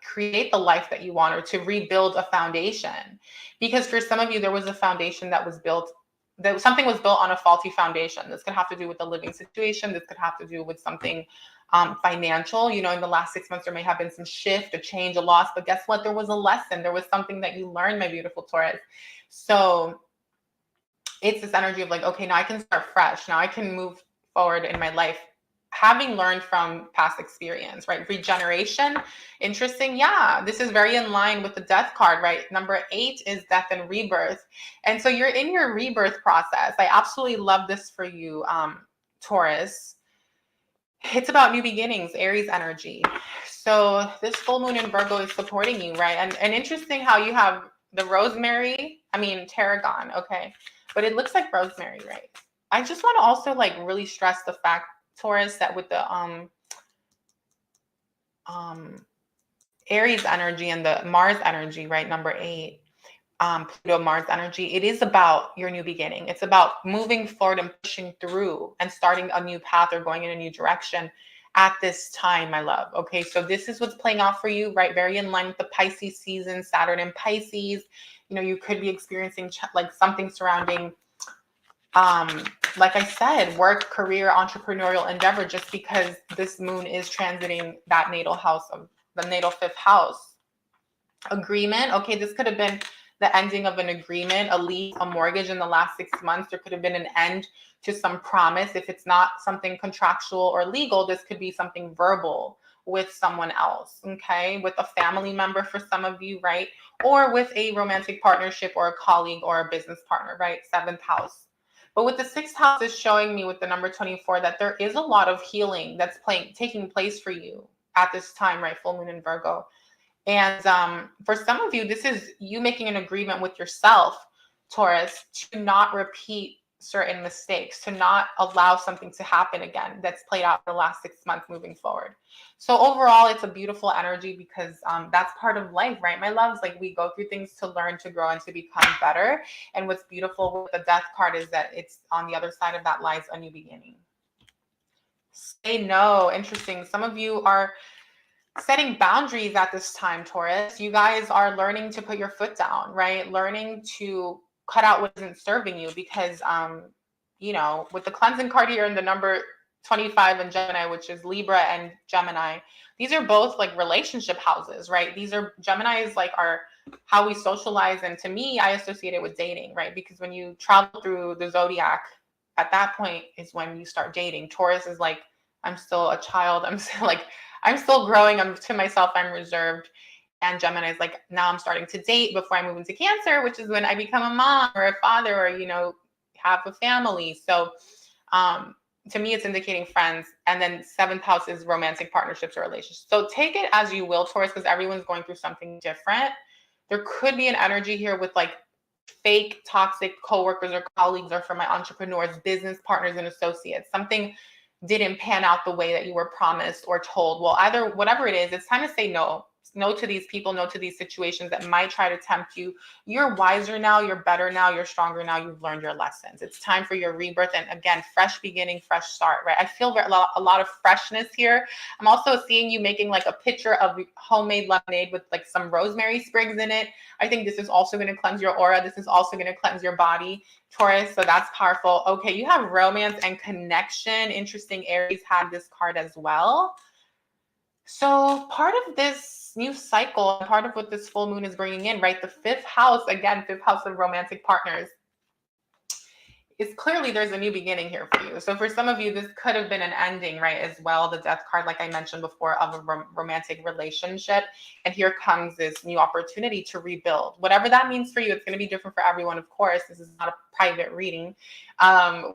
create the life that you want, or to rebuild a foundation. Because for some of you, there was a foundation that was built, that something was built on a faulty foundation. This could have to do with the living situation. This could have to do with something financial. You know, in the last 6 months, there may have been some shift, a change, a loss, but guess what? There was a lesson. There was something that you learned, my beautiful Taurus. So it's this energy of like, okay, now I can start fresh. Now I can move forward in my life, having learned from past experience, right? Regeneration, interesting. Yeah, this is very in line with the death card, right? Number 8 is death and rebirth. And so you're in your rebirth process. I absolutely love this for you, Taurus. It's about new beginnings, Aries energy. So this full moon in Virgo is supporting you, right? And interesting how you have the rosemary, tarragon, okay? But it looks like rosemary, right? I just want to also like really stress the fact, Taurus, that with the Aries energy and the Mars energy, right? Number 8, Pluto, Mars energy, it is about your new beginning. It's about moving forward and pushing through and starting a new path or going in a new direction at this time, my love. Okay, so this is what's playing out for you, right? Very in line with the Pisces season, Saturn and Pisces. You know, you could be experiencing like something surrounding, like I said, work, career, entrepreneurial endeavor, just because this moon is transiting that natal house of the natal 5th house. Agreement. Okay, this could have been the ending of an agreement, a lease, a mortgage in the last 6 months. There could have been an end to some promise. If it's not something contractual or legal, this could be something verbal with someone else, okay? With a family member for some of you, right? Or with a romantic partnership or a colleague or a business partner, right? 7th house. But with the 6th house is showing me with the number 24 that there is a lot of healing that's taking place for you at this time, right? Full moon in Virgo. And for some of you, this is you making an agreement with yourself, Taurus, to not repeat certain mistakes, to not allow something to happen again that's played out the last 6 months moving forward. So overall, it's a beautiful energy because that's part of life, right? My loves, like we go through things to learn, to grow, and to become better. And what's beautiful with the Death card is that it's on the other side of that lies a new beginning. Say no. Interesting. Some of you are setting boundaries at this time, Taurus. You guys are learning to put your foot down, right? Learning to cut out what isn't serving you because, you know, with the cleansing card here and the number 25 in Gemini, which is Libra and Gemini, these are both like relationship houses, right? These are Geminis like are how we socialize. And to me, I associate it with dating, right? Because when you travel through the zodiac, at that point is when you start dating. Taurus is like, I'm still a child. I'm still growing. I'm to myself. I'm reserved. And Gemini is like, now I'm starting to date before I move into Cancer, which is when I become a mom or a father or, you know, have a family. So to me, it's indicating friends. And then 7th house is romantic partnerships or relationships. So take it as you will, Taurus, because everyone's going through something different. There could be an energy here with like fake toxic coworkers or colleagues, or for my entrepreneurs, business partners and associates. Something didn't pan out the way that you were promised or told. Well, either whatever it is, it's time to say no. No to these people, no to these situations that might try to tempt you. You're wiser now, you're better now, you're stronger now, you've learned your lessons. It's time for your rebirth. And again, fresh beginning, fresh start, right? I feel a lot of freshness here. I'm also seeing you making like a pitcher of homemade lemonade with like some rosemary sprigs in it. I think this is also going to cleanse your aura. This is also going to cleanse your body, Taurus. So that's powerful. Okay, you have romance and connection. Interesting. Aries had this card as well. So part of this new cycle, part of what this full moon is bringing in, right? The 5th house, again, 5th house of romantic partners, is clearly there's a new beginning here for you. So for some of you, this could have been an ending, right? As well, the Death card, like I mentioned before, of a romantic relationship. And here comes this new opportunity to rebuild. Whatever that means for you, it's going to be different for everyone, of course. This is not a private reading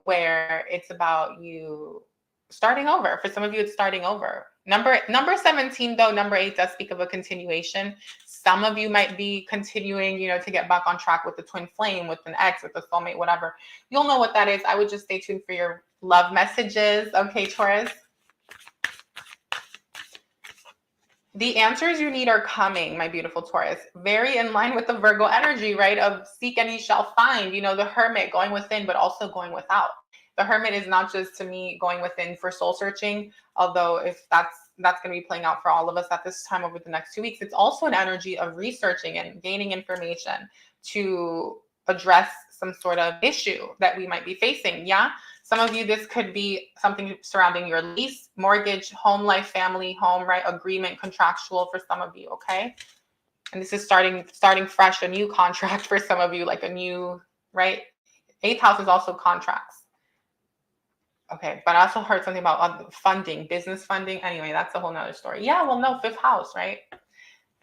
where it's about you starting over. For some of you, it's starting over. Number 17, though, number 8 does speak of a continuation. Some of you might be continuing, you know, to get back on track with the twin flame, with an ex, with a soulmate, whatever. You'll know what that is. I would just stay tuned for your love messages. Okay, Taurus. The answers you need are coming, my beautiful Taurus. Very in line with the Virgo energy, right? Of seek and you shall find, you know, the hermit going within, but also going without. The hermit is not just to me going within for soul searching, although if that's going to be playing out for all of us at this time over the next 2 weeks. It's also an energy of researching and gaining information to address some sort of issue that we might be facing. Yeah. Some of you, this could be something surrounding your lease, mortgage, home life, family, home, right? Agreement, contractual for some of you. Okay. And this is starting fresh, a new contract for some of you, like a new, right? 8th house is also contracts. Okay, but I also heard something about funding, business funding. Anyway, that's a whole nother story. Yeah, well, no, 5th house, right?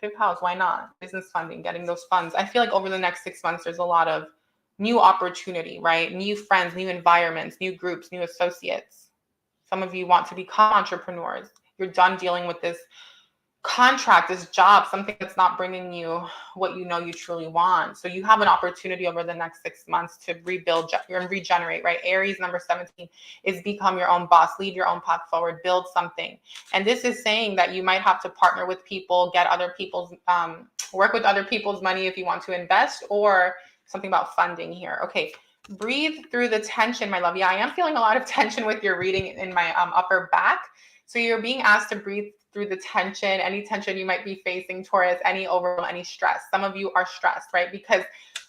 5th house, why not? Business funding, getting those funds. I feel like over the next 6 months, there's a lot of new opportunity, right? New friends, new environments, new groups, new associates. Some of you want to become entrepreneurs. You're done dealing with this contract, this job, something that's not bringing you what you know you truly want. So you have an opportunity over the next 6 months to rebuild and regenerate, right? Aries, number 17, is become your own boss, lead your own path forward, build something. And this is saying that you might have to partner with people, get other people's, work with other people's money if you want to invest, or something about funding here. Okay. Breathe through the tension, my love. Yeah, I am feeling a lot of tension with your reading in my upper back. So you're being asked to breathe through the tension, any tension you might be facing, Taurus, any overwhelm, any stress. Some of you are stressed, right? Because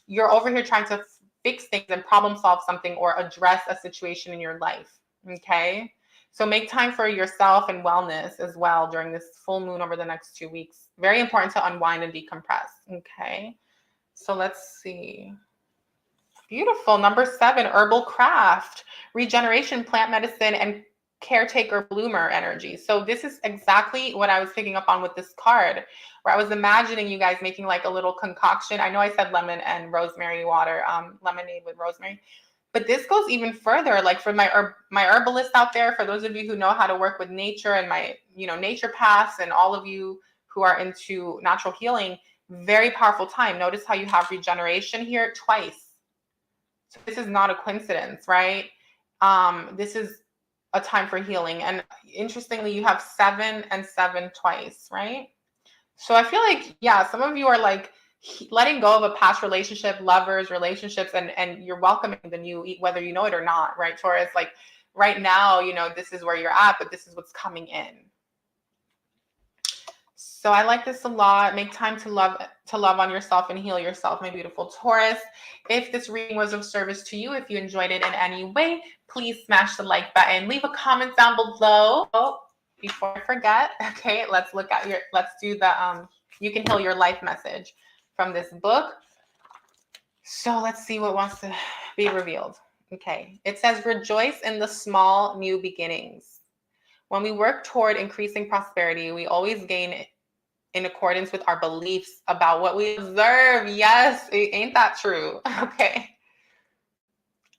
you're over here trying to fix things and problem solve something or address a situation in your life, okay? So make time for yourself and wellness as well during this full moon over the next 2 weeks. Very important to unwind and decompress, okay? So let's see. Beautiful. Number 7, herbal craft, regeneration, plant medicine, and caretaker bloomer energy. So this is exactly what I was picking up on with this card, where I was imagining you guys making like a little concoction. I know I said lemon and rosemary water, lemonade with rosemary, but this goes even further. Like for my herbalists out there, for those of you who know how to work with nature and my, nature paths, and all of you who are into natural healing, very powerful time. Notice how you have regeneration here twice. So this is not a coincidence, right? This is a time for healing. And interestingly, you have 7 and 7 twice, right? So I feel like, yeah, some of you are like letting go of a past relationship, lovers, relationships, and you're welcoming the new, whether you know it or not, right, Taurus? Like right now, this is where you're at, but this is what's coming in. So I like this a lot. Make time to love on yourself and heal yourself, my beautiful Taurus. If this reading was of service to you, if you enjoyed it in any way, please smash the like button. Leave a comment down below. Oh, before I forget, okay, let's do the you can heal your life message from this book. So let's see what wants to be revealed. Okay, it says, rejoice in the small new beginnings. When we work toward increasing prosperity, we always gain in accordance with our beliefs about what we observe. Yes, ain't that true? Okay.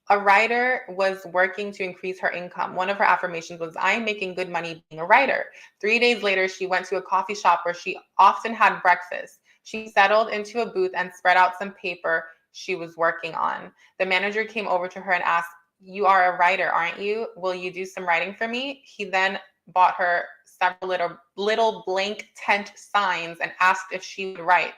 A writer was working to increase her income. One of her affirmations was, I'm making good money being a writer. 3 days later, she went to a coffee shop where she often had breakfast. She settled into a booth and spread out some paper she was working on. The manager came over to her and asked, you are a writer, aren't you? Will you do some writing for me? He then bought her several little blank tent signs and asked if she would write.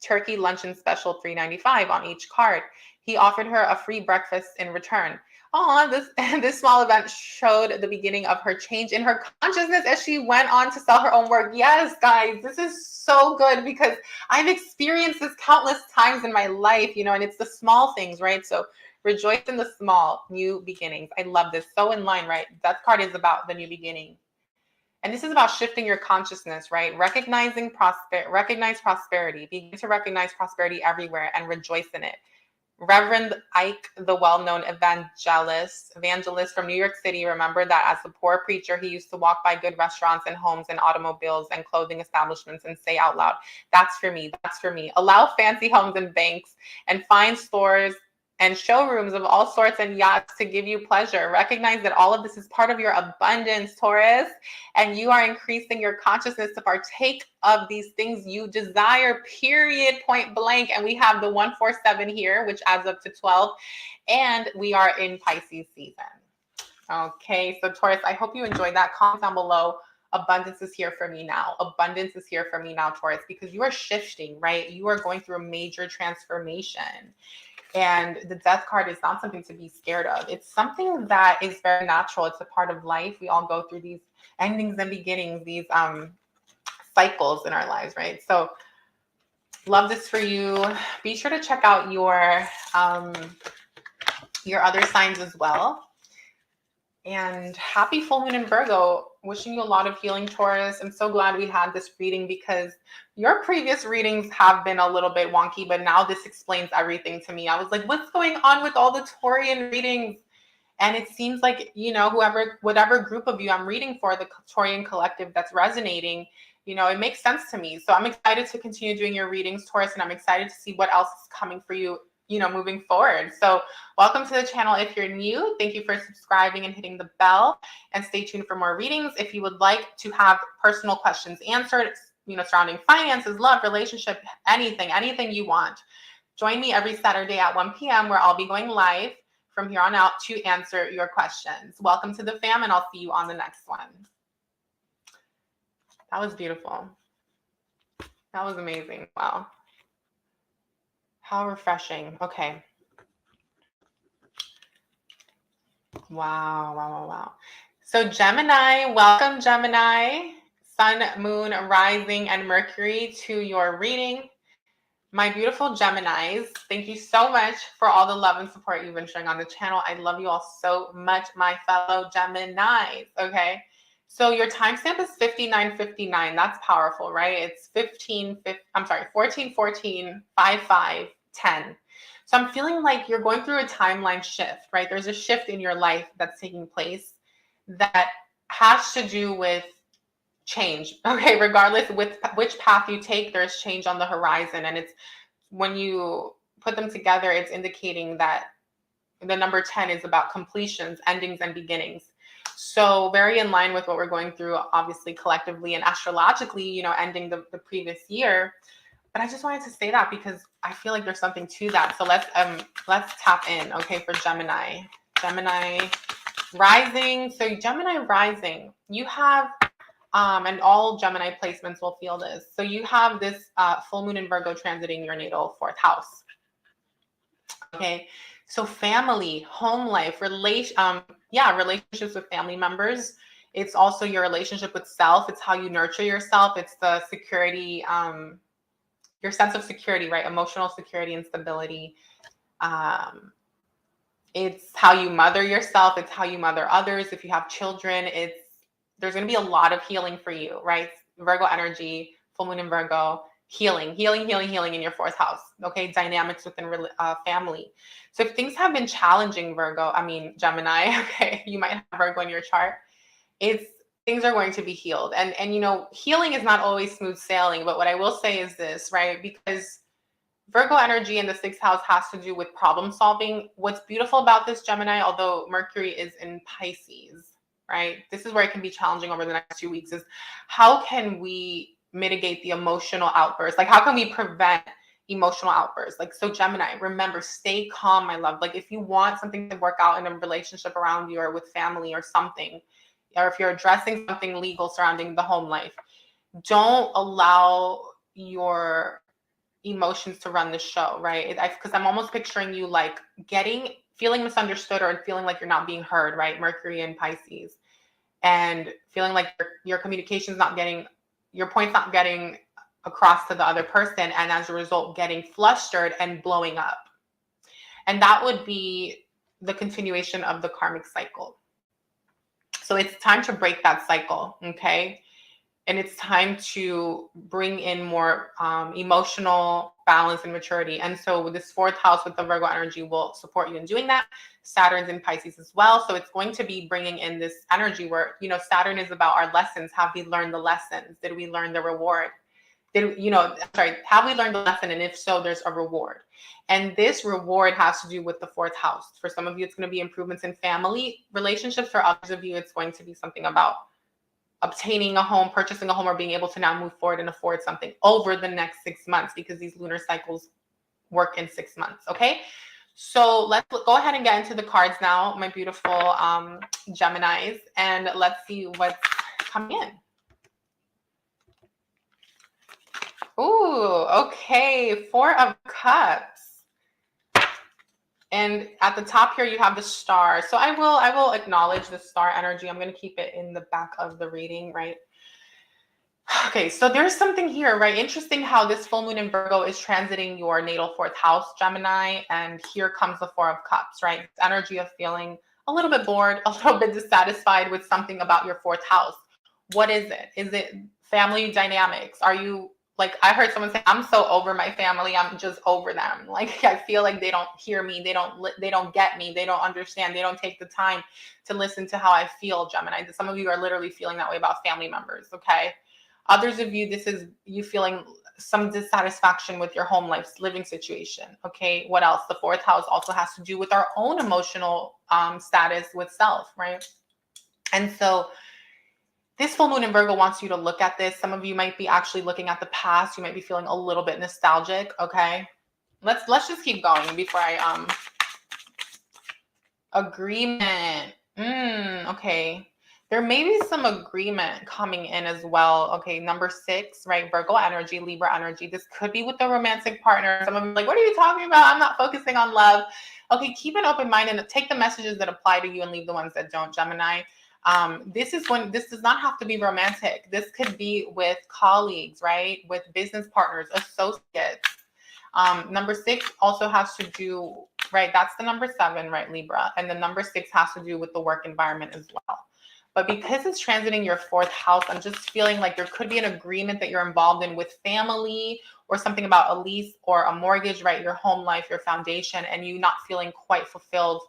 Turkey luncheon special, $3.95 on each card. He offered her a free breakfast in return. This small event showed the beginning of her change in her consciousness as she went on to sell her own work. Yes, guys, this is so good because I've experienced this countless times in my life, and it's the small things, right? So rejoice in the small new beginnings. I love this. So in line, right? That card is about the new beginning. And this is about shifting your consciousness, right? Recognize prosperity. Begin to recognize prosperity everywhere and rejoice in it. Reverend Ike, the well-known evangelist from New York City, remembered that as a poor preacher, he used to walk by good restaurants and homes and automobiles and clothing establishments and say out loud, that's for me, that's for me. Allow fancy homes and banks and fine stores and showrooms of all sorts and yachts to give you pleasure. Recognize that all of this is part of your abundance, Taurus, and you are increasing your consciousness to partake of these things you desire, period, point blank. And we have the 147 here, which adds up to 12, and we are in Pisces season. Okay, so Taurus, I hope you enjoyed that. Comment down below. Abundance is here for me now. Abundance is here for me now, Taurus, because you are shifting, right? You are going through a major transformation. And the death card is not something to be scared of. It's something that is very natural. It's a part of life. We all go through these endings and beginnings, these cycles in our lives, right? So love this for you. Be sure to check out your other signs as well. And happy full moon in Virgo. Wishing you a lot of healing, Taurus. I'm so glad we had this reading because your previous readings have been a little bit wonky, but now this explains everything to me. I was like, what's going on with all the Taurian readings? And it seems like, whatever group of you I'm reading for, the Taurian collective that's resonating, it makes sense to me. So I'm excited to continue doing your readings, Taurus, and I'm excited to see what else is coming for you, moving forward. So welcome to the channel. If you're new, thank you for subscribing and hitting the bell, and stay tuned for more readings. If you would like to have personal questions answered, surrounding finances, love, relationship, anything you want, join me every Saturday at 1 p.m. where I'll be going live from here on out to answer your questions. Welcome to the fam, and I'll see you on the next one. That was beautiful. That was amazing. Wow. How refreshing. Okay. Wow. So Gemini, welcome Gemini, Sun, Moon, Rising, and Mercury to your reading. My beautiful Geminis, thank you so much for all the love and support you've been showing on the channel. I love you all so much, my fellow Geminis, okay? So your timestamp is 59:59. That's powerful, right? It's 14, 14, 5, 5, 10. So I'm feeling like you're going through a timeline shift, right? There's a shift in your life that's taking place that has to do with change. Okay, regardless with which path you take, there's change on the horizon. And it's when you put them together, it's indicating that the number 10 is about completions, endings, and beginnings. So very in line with what we're going through, obviously collectively and astrologically, ending the previous year. But I just wanted to say that because I feel like there's something to that. So let's tap in, okay, for Gemini. Gemini rising. So Gemini rising, you have and all Gemini placements will feel this. So you have this full moon in Virgo transiting your natal fourth house. Okay, so family, home life, relationships with family members. It's also your relationship with self. It's how you nurture yourself. It's the security, your sense of security, right? Emotional security and stability. It's how you mother yourself. It's how you mother others. If you have children, there's going to be a lot of healing for you, right? Virgo energy, full moon in Virgo, healing in your fourth house. Okay, dynamics within family. So if things have been challenging, Gemini, okay, you might have Virgo in your chart. Things are going to be healed, and healing is not always smooth sailing. But what I will say is this, right? Because Virgo energy in the sixth house has to do with problem solving. What's beautiful about this Gemini, although Mercury is in Pisces, right? This is where it can be challenging over the next 2 weeks, is how can we mitigate the emotional outbursts? Like, how can we prevent emotional outbursts? Like, so Gemini, remember, stay calm, my love. Like, if you want something to work out in a relationship around you or with family or something, or if you're addressing something legal surrounding the home life, don't allow your emotions to run the show, right? Because I'm almost picturing you like feeling misunderstood or feeling like you're not being heard, right? Mercury and Pisces, and feeling like your communication's not getting, your point's not getting across to the other person, and as a result, getting flustered and blowing up. And that would be the continuation of the karmic cycle. So it's time to break that cycle, okay? And it's time to bring in more emotional balance and maturity. And so this fourth house with the Virgo energy will support you in doing that. Saturn's in Pisces as well. So it's going to be bringing in this energy where, Saturn is about our lessons. Have we learned the lessons? Did we learn the reward? Have we learned the lesson? And if so, there's a reward. And this reward has to do with the fourth house. For some of you, it's going to be improvements in family relationships. For others of you, it's going to be something about obtaining a home, purchasing a home, or being able to now move forward and afford something over the next 6 months, because these lunar cycles work in 6 months. Okay, so let's go ahead and get into the cards now, my beautiful Geminis, and let's see what's coming in. Ooh, okay, 4 of Cups. And at the top here, you have the star. So I will acknowledge the star energy. I'm going to keep it in the back of the reading, right? Okay, so there's something here, right? Interesting how this full moon in Virgo is transiting your natal fourth house, Gemini. And here comes the 4 of Cups, right? This energy of feeling a little bit bored, a little bit dissatisfied with something about your fourth house. What is it? Is it family dynamics? Are you, like, I heard someone say, I'm so over my family. I'm just over them. Like, I feel like they don't hear me. They don't get me. They don't understand. They don't take the time to listen to how I feel, Gemini. Some of you are literally feeling that way about family members, okay? Others of you, this is you feeling some dissatisfaction with your home life, living situation, okay? What else? The fourth house also has to do with our own emotional status with self, right? And so this full moon in Virgo wants you to look at this. Some of you might be actually looking at the past. You might be feeling a little bit nostalgic. Okay, let's just keep going before I agreement. Okay, there may be some agreement coming in as well. Okay, number 6, right? Virgo energy, Libra energy. This could be with the romantic partner. Some of you are like, what are you talking about? I'm not focusing on love. Okay, keep an open mind and take the messages that apply to you and leave the ones that don't, Gemini. This does not have to be romantic. This could be with colleagues, right? With business partners, associates. Number 6 also has to do, right? That's the number 7, right, Libra? And the number 6 has to do with the work environment as well. But because it's transiting your 4th house, I'm just feeling like there could be an agreement that you're involved in with family, or something about a lease or a mortgage, right? Your home life, your foundation, and you not feeling quite fulfilled.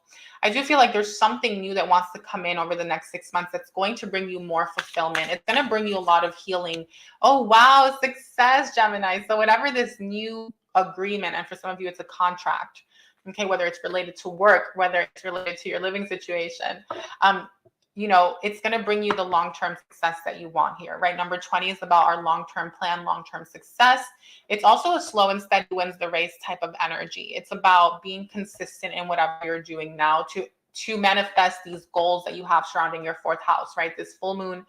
I do feel like there's something new that wants to come in over the next 6 months that's going to bring you more fulfillment. It's going to bring you a lot of healing. Oh, wow, success, Gemini. So whatever this new agreement, and for some of you, it's a contract, okay, whether it's related to work, whether it's related to your living situation, you know, it's going to bring you the long-term success that you want here, right? Number 20 is about our long-term plan, long-term success. It's also a slow and steady wins the race type of energy. It's about being consistent in whatever you're doing now to manifest these goals that you have surrounding your 4th house, right? This full moon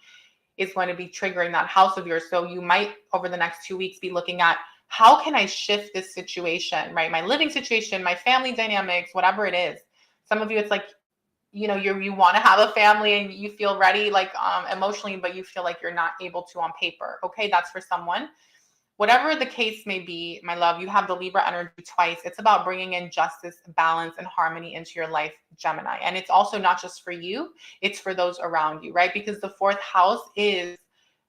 is going to be triggering that house of yours. So you might, over the next 2 weeks, be looking at, how can I shift this situation, right? My living situation, my family dynamics, whatever it is. Some of you, it's like, you know, you want to have a family and you feel ready, like emotionally, but you feel like you're not able to on paper. Okay, that's for someone. Whatever the case may be, my love, you have the Libra energy twice. It's about bringing in justice, balance, and harmony into your life, Gemini. And it's also not just for you, it's for those around you, right? Because the 4th house is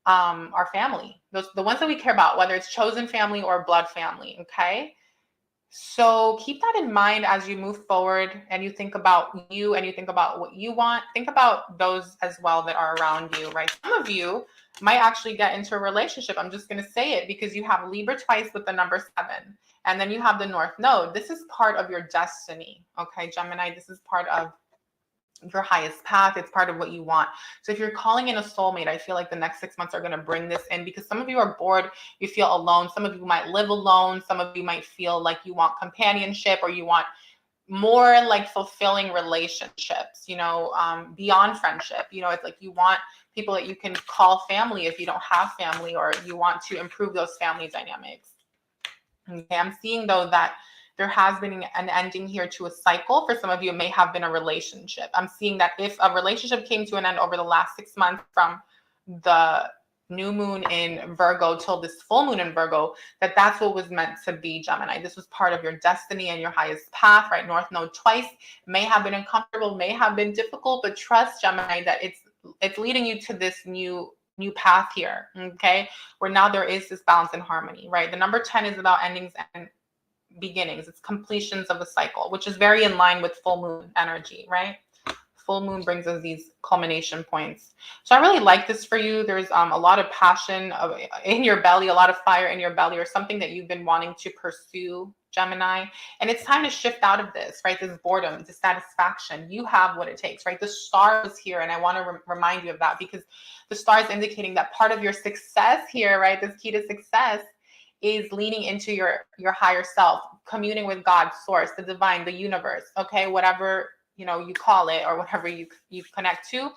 our family, the ones that we care about, whether it's chosen family or blood family, okay? So keep that in mind as you move forward and you think about you and you think about what you want. Think about those as well that are around you, right? Some of you might actually get into a relationship. I'm just going to say it because you have Libra twice with the number 7. And then you have the North Node. This is part of your destiny, okay, Gemini? This is part of your highest path. It's part of what you want. So if you're calling in a soulmate, I feel like the next 6 months are going to bring this in, because some of you are bored, you feel alone, some of you might live alone, some of you might feel like you want companionship, or you want more like fulfilling relationships, you know, beyond friendship. You know, it's like you want people that you can call family if you don't have family, or you want to improve those family dynamics. Okay, I'm seeing though that there has been an ending here to a cycle. For some of you, it may have been a relationship. I'm seeing that if a relationship came to an end over the last 6 months, from the new moon in Virgo till this full moon in Virgo, that's what was meant to be, Gemini. This was part of your destiny and your highest path, right? North Node twice may have been uncomfortable, may have been difficult, but trust, Gemini, that it's leading you to this new path here, okay? Where now there is this balance and harmony, right? The number 10 is about endings and beginnings. It's completions of a cycle, which is very in line with full moon energy, right? Full moon brings us these culmination points. So I really like this for you. There's a lot of passion in your belly, a lot of fire in your belly, or something that you've been wanting to pursue, Gemini. And it's time to shift out of this, right? This boredom, dissatisfaction. You have what it takes, right? The star is here. And I want to remind you of that, because the star is indicating that part of your success here, right? This key to success is leaning into your higher self, communing with God, source, the divine, the universe, okay? Whatever, you know, you call it, or whatever you connect to.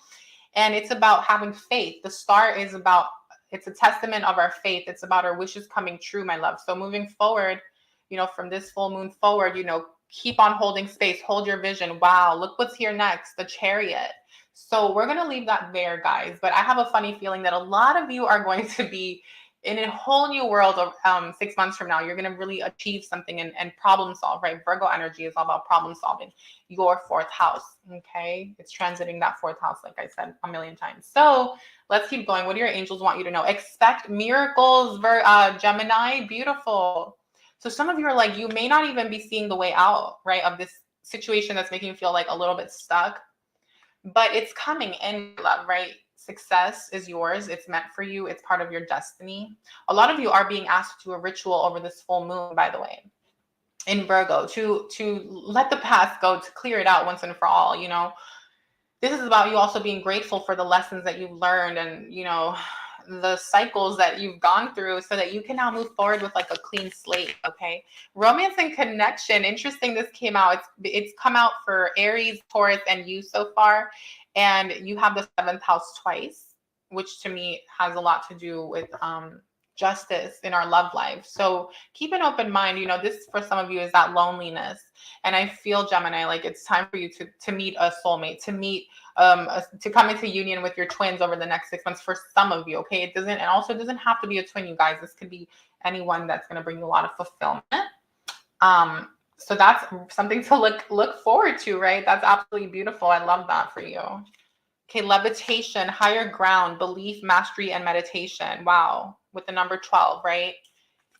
And it's about having faith. The star is about, it's a testament of our faith. It's about our wishes coming true, my love. So moving forward, you know, from this full moon forward, you know, keep on holding space, hold your vision. Wow, look what's here next, the Chariot. So we're going to leave that there, guys. But I have a funny feeling that a lot of you are going to be in a whole new world of 6 months from now. You're going to really achieve something and problem solve, right? Virgo energy is all about problem solving. Your 4th house, okay? It's transiting that 4th house, like I said a million times. So let's keep going. What do your angels want you to know? Expect miracles, Gemini. Beautiful. So some of you are like, you may not even be seeing the way out, right, of this situation that's making you feel like a little bit stuck, but it's coming in, love, right? Success is yours. It's meant for you. It's part of your destiny. A lot of you are being asked to do a ritual over this full moon, by the way, in Virgo, to let the past go, to clear it out once and for all. You know, this is about you also being grateful for the lessons that you've learned, and, you know, the cycles that you've gone through, so that you can now move forward with like a clean slate. Okay. Romance and connection. Interesting. This came out. It's come out for Aries, Taurus, and you so far. And you have the 7th house twice, which to me has a lot to do with justice in our love life. So keep an open mind. You know, this for some of you is that loneliness. And I feel, Gemini, like it's time for you to meet a soulmate, to meet to come into union with your twins over the next 6 months for some of you. Okay. It also doesn't have to be a twin, you guys. This could be anyone that's going to bring you a lot of fulfillment. So that's something to look forward to, right? That's absolutely beautiful. I love that for you. Okay, levitation, higher ground, belief, mastery, and meditation. Wow, with the number 12, right?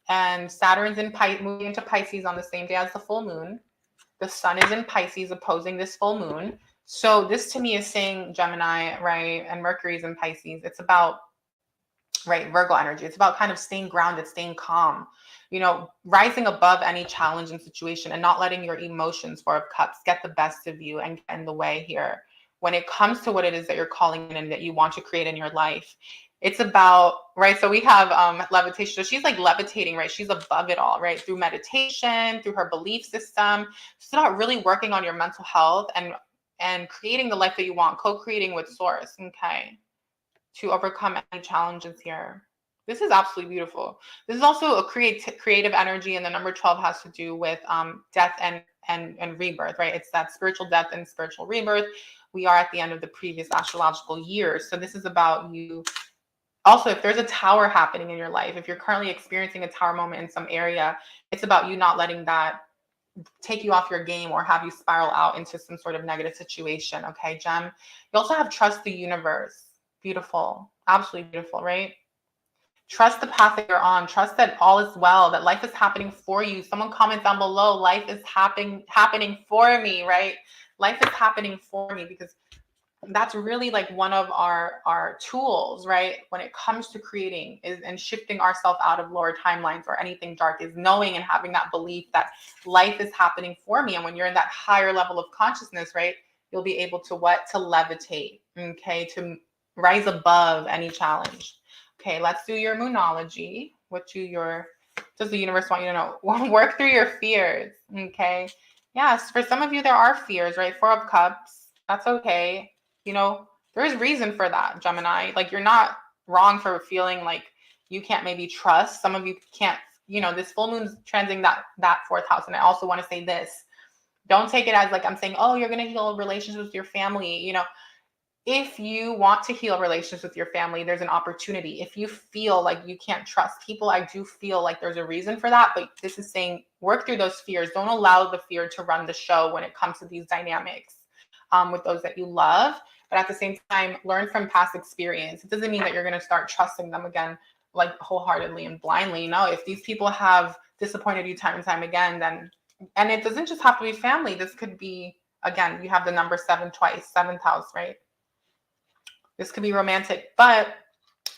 And Saturn's in moving into Pisces on the same day as the full moon. The sun is in Pisces opposing this full moon. So this to me is saying, Gemini, right? And Mercury's in Pisces. It's about, right, Virgo energy. It's about kind of staying grounded, staying calm, you know, rising above any challenge and situation and not letting your emotions, Four of Cups, get the best of you and get in the way here. When it comes to what it is that you're calling in and that you want to create in your life, it's about, right? So we have levitation. So she's like levitating, right? She's above it all, right? Through meditation, through her belief system. It's about really working on your mental health and creating the life that you want, co-creating with Source, okay? To overcome any challenges here. This is absolutely beautiful. This is also a creative energy, and the number 12 has to do with death and rebirth, right? It's that spiritual death and spiritual rebirth. We are at the end of the previous astrological year. So this is about you. Also, if there's a tower happening in your life, if you're currently experiencing a tower moment in some area, it's about you not letting that take you off your game or have you spiral out into some sort of negative situation. Okay, Gem. You also have trust the universe. Beautiful. Absolutely beautiful, right? Trust the path that you're on. Trust that all is well, that life is happening for you. Someone comment down below, life is happening for me, right? Life is happening for me, because that's really like one of our tools, right? When it comes to creating and shifting ourselves out of lower timelines or anything dark, is knowing and having that belief that life is happening for me. And when you're in that higher level of consciousness, right, you'll be able to to levitate, okay, to rise above any challenge. Okay, let's do your moonology. Does the universe want you to know? Work through your fears, okay? Yes, for some of you, there are fears, right? Four of Cups, that's okay. You know, there's reason for that, Gemini. Like, you're not wrong for feeling like you can't maybe trust. Some of you can't, you know, this full moon's transiting that fourth house. And I also want to say this. Don't take it as like I'm saying, oh, you're going to heal relationships with your family. You know, if you want to heal relationships with your family, there's an opportunity. If you feel like you can't trust people, I do feel like there's a reason for that. But this is saying work through those fears. Don't allow the fear to run the show when it comes to these dynamics with those that you love. But at the same time, learn from past experience. It doesn't mean that you're going to start trusting them again, like wholeheartedly and blindly. No, if these people have disappointed you time and time again, then, and it doesn't just have to be family. This could be, again, you have the number 7 twice, 7th house, right? This could be romantic, but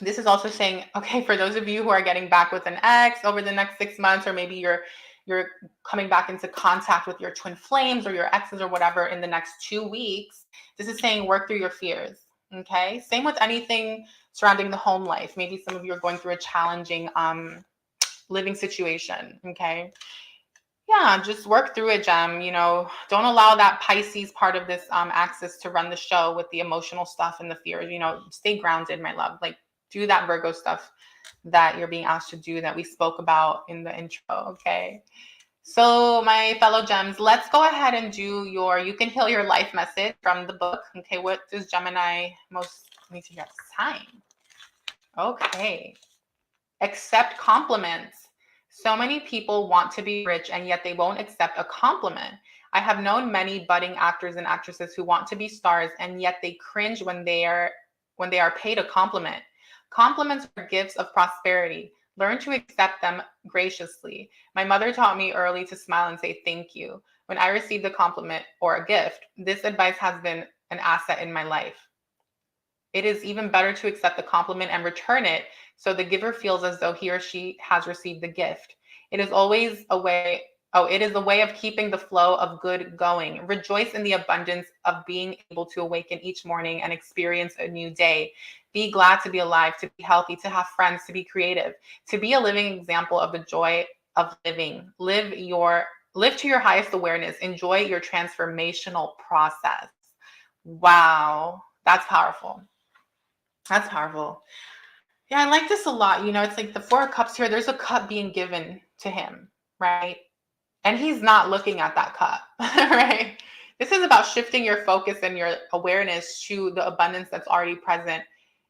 this is also saying, okay, for those of you who are getting back with an ex over the next 6 months, or maybe you're coming back into contact with your twin flames or your exes or whatever in the next 2 weeks, this is saying work through your fears, okay? Same with anything surrounding the home life. Maybe some of you are going through a challenging living situation, okay? Yeah, just work through it, Gem. You know, don't allow that Pisces part of this axis to run the show with the emotional stuff and the fears. You know, stay grounded, my love. Like, do that Virgo stuff that you're being asked to do that we spoke about in the intro, okay? So my fellow gems, let's go ahead and do You Can Heal Your Life message from the book. Okay, what does Gemini most need to hear at this time? Okay. Accept compliments. So many people want to be rich and yet they won't accept a compliment. I have known many budding actors and actresses who want to be stars and yet they cringe when they are paid a compliment. Compliments are gifts of prosperity. Learn to accept them graciously. My mother taught me early to smile and say thank you. When I received a compliment or a gift, this advice has been an asset in my life. It is even better to accept the compliment and return it so the giver feels as though he or she has received the gift. It is always a way. It is a way of keeping the flow of good going. Rejoice in the abundance of being able to awaken each morning and experience a new day. Be glad to be alive, to be healthy, to have friends, to be creative, to be a living example of the joy of living. Live to your highest awareness. Enjoy your transformational process. Wow, that's powerful. That's powerful. Yeah, I like this a lot. You know, it's like the Four of Cups here. There's a cup being given to him, right? And he's not looking at that cup, right? This is about shifting your focus and your awareness to the abundance that's already present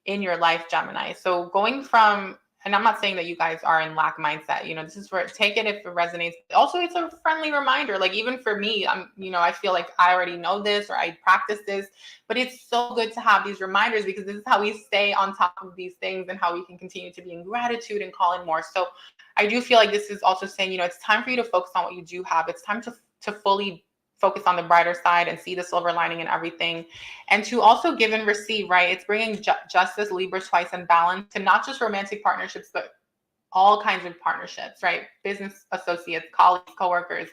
in your life, Gemini. So going from, and I'm not saying that you guys are in lack mindset, you know, this is for, take it if it resonates. Also, it's a friendly reminder. Like even for me, I feel like I already know this or I practice this, but it's so good to have these reminders because this is how we stay on top of these things and how we can continue to be in gratitude and call in more. So I do feel like this is also saying, you know, it's time for you to focus on what you do have. It's time to fully focus on the brighter side and see the silver lining in everything, and to also give and receive, right? It's bringing justice, Libra twice, and balance to not just romantic partnerships, but all kinds of partnerships, right? Business associates, colleagues, coworkers,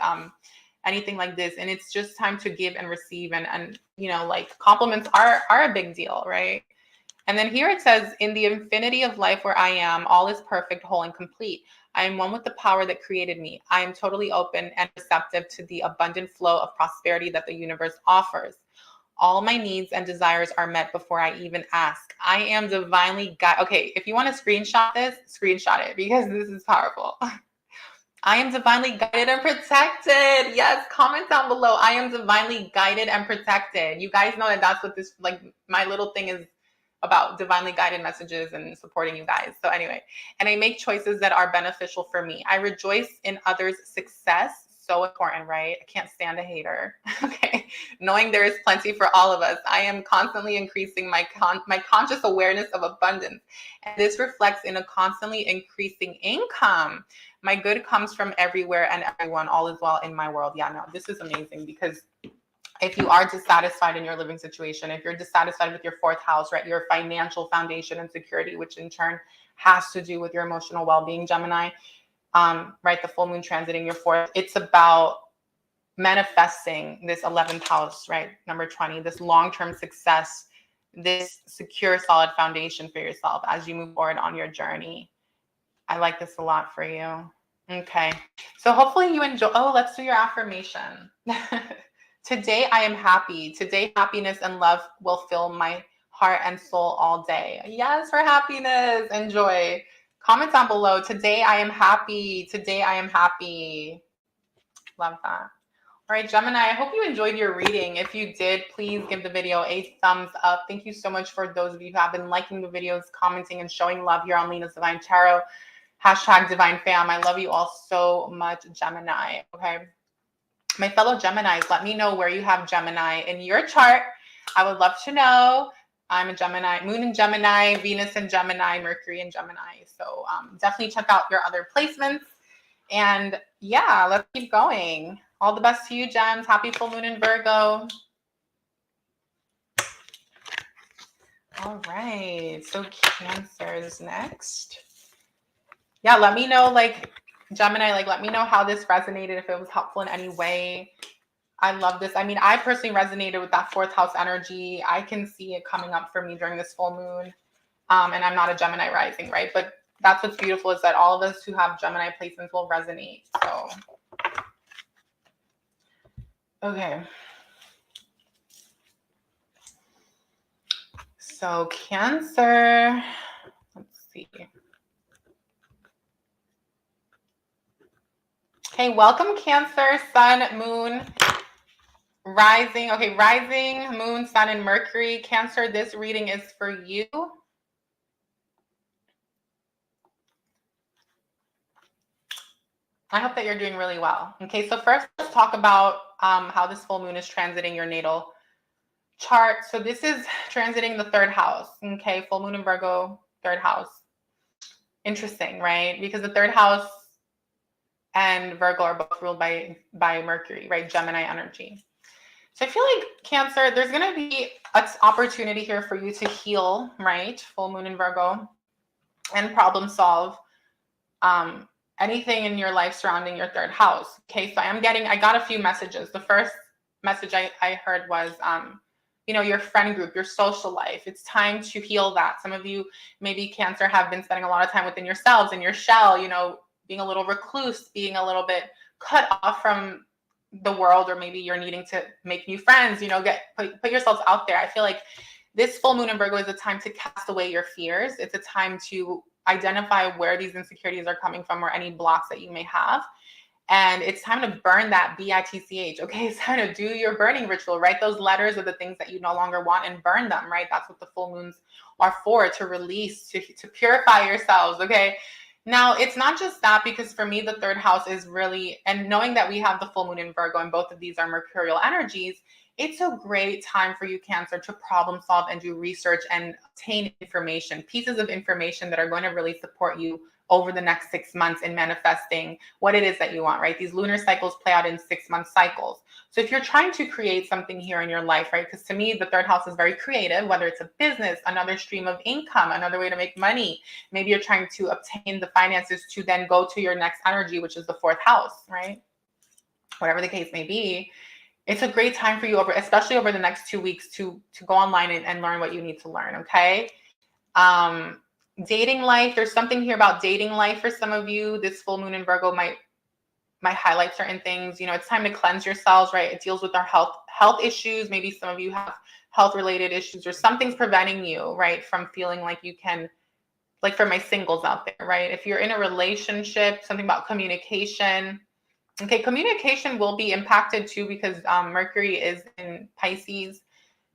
anything like this. And it's just time to give and receive, and you know, like compliments are a big deal, right? And then here it says, in the infinity of life where I am, all is perfect, whole, and complete. I am one with the power that created me. I am totally open and receptive to the abundant flow of prosperity that the universe offers. All my needs and desires are met before I even ask. I am divinely guided. Okay, if you want to screenshot this, screenshot it because this is powerful. I am divinely guided and protected. Yes, comment down below. I am divinely guided and protected. You guys know that that's what this, like, my little thing is about, divinely guided messages and supporting you guys. So anyway, and I make choices that are beneficial for me. I rejoice in others' success. So important, right? I can't stand a hater. Okay. Knowing there is plenty for all of us. I am constantly increasing my conscious awareness of abundance. And this reflects in a constantly increasing income. My good comes from everywhere and everyone. All is well in my world. Yeah, no, this is amazing because if you are dissatisfied in your living situation, if you're dissatisfied with your fourth house, right, your financial foundation and security, which in turn has to do with your emotional well-being, Gemini, right, the full moon transiting your fourth, it's about manifesting this 11th house, right, number 20, this long-term success, this secure, solid foundation for yourself as you move forward on your journey. I like this a lot for you. Okay, so hopefully you enjoy. Oh, let's do your affirmation. Today I am happy. Today happiness and love will fill my heart and soul all day. Yes, for happiness and joy. Comment down below. Today I am happy. Today I am happy. Love that. All right, Gemini, I hope you enjoyed your reading. If you did, please give the video a thumbs up. Thank you so much for those of you who have been liking the videos, commenting, and showing love here on Lena's Divine Tarot. Hashtag Divine Fam. I love you all so much, Gemini. Okay. My fellow Geminis, let me know where you have Gemini in your chart. I would love to know. I'm a Gemini, Moon in Gemini, Venus in Gemini, Mercury in Gemini. So definitely check out your other placements. And yeah, let's keep going. All the best to you, Gems. Happy full moon in Virgo. All right. So Cancer is next. Yeah, let me know, like, Gemini, like, let me know how this resonated, if it was helpful in any way. I love this. I mean, I personally resonated with that fourth house energy. I can see it coming up for me during this full moon. And I'm not a Gemini rising, right? But that's what's beautiful, is that all of us who have Gemini placements will resonate. So, okay. So Cancer, let's see. Okay, welcome Cancer, Sun, Moon, Rising. Okay, Rising, Moon, Sun, and Mercury. Cancer, this reading is for you. I hope that you're doing really well. Okay, so first let's talk about how this full moon is transiting your natal chart. So this is transiting the third house. Okay, full moon in Virgo, third house. Interesting, right? Because the third house and Virgo are both ruled by Mercury, right? Gemini energy. So I feel like Cancer, there's going to be an opportunity here for you to heal, right? Full moon in Virgo, and problem solve anything in your life surrounding your third house. Okay, so I got a few messages. The first message I heard was, you know, your friend group, your social life. It's time to heal that. Some of you, maybe Cancer, have been spending a lot of time within yourselves, in your shell, you know, being a little recluse, being a little bit cut off from the world, or maybe you're needing to make new friends, you know, put yourselves out there. I feel like This full moon in Virgo is a time to cast away your fears. It's a time to identify where these insecurities are coming from or any blocks that you may have. And it's time to burn that bitch. Okay, it's time to do your burning ritual. Write those letters of the things that you no longer want and burn them, right? That's what the full moons are for, to release, to purify yourselves. Okay. Now, it's not just that, because for me, the third house is really, and knowing that we have the full moon in Virgo and both of these are mercurial energies, it's a great time for you, Cancer, to problem solve and do research and obtain information, pieces of information that are going to really support you over the next 6 months in manifesting what it is that you want, right? These lunar cycles play out in 6-month cycles. So if you're trying to create something here in your life, right? Because to me, the third house is very creative, whether it's a business, another stream of income, another way to make money. Maybe you're trying to obtain the finances to then go to your next energy, which is the fourth house, right? Whatever the case may be, it's a great time for you, especially over the next 2 weeks, to go online and learn what you need to learn, okay? Dating life, there's something here about dating life for some of you. This full moon in Virgo might highlight certain things. You know, it's time to cleanse yourselves, right? It deals with our health issues. Maybe some of you have health related issues, or something's preventing you, right, from feeling like you can, like for my singles out there, right? If you're in a relationship, something about communication. Okay, communication will be impacted too, because Mercury is in Pisces,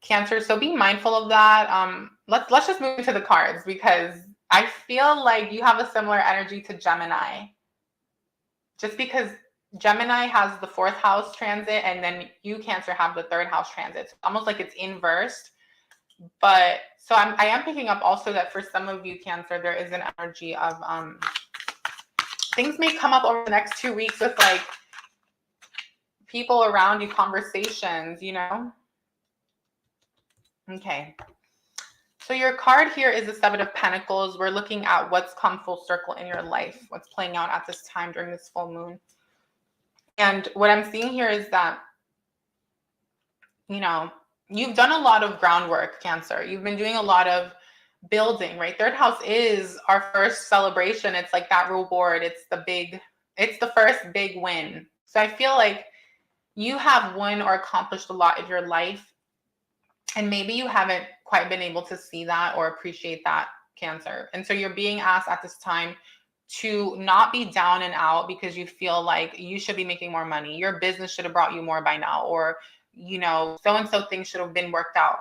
Cancer. So be mindful of that. Let's just move to the cards, because I feel like you have a similar energy to Gemini. Just because Gemini has the fourth house transit, and then you, Cancer, have the third house transit. It's almost like it's inversed. But so I am picking up also that for some of you, Cancer, there is an energy of things may come up over the next 2 weeks with like people around you, conversations, you know? Okay. So your card here is the Seven of Pentacles. We're looking at what's come full circle in your life, what's playing out at this time during this full moon. And what I'm seeing here is that, you know, you've done a lot of groundwork, Cancer. You've been doing a lot of building, right? Third house is our first celebration. It's like that reward. It's the first big win. So I feel like you have won or accomplished a lot in your life. And maybe you haven't quite been able to see that or appreciate that, Cancer. And so you're being asked at this time to not be down and out because you feel like you should be making more money. Your business should have brought you more by now, or, you know, so-and-so things should have been worked out.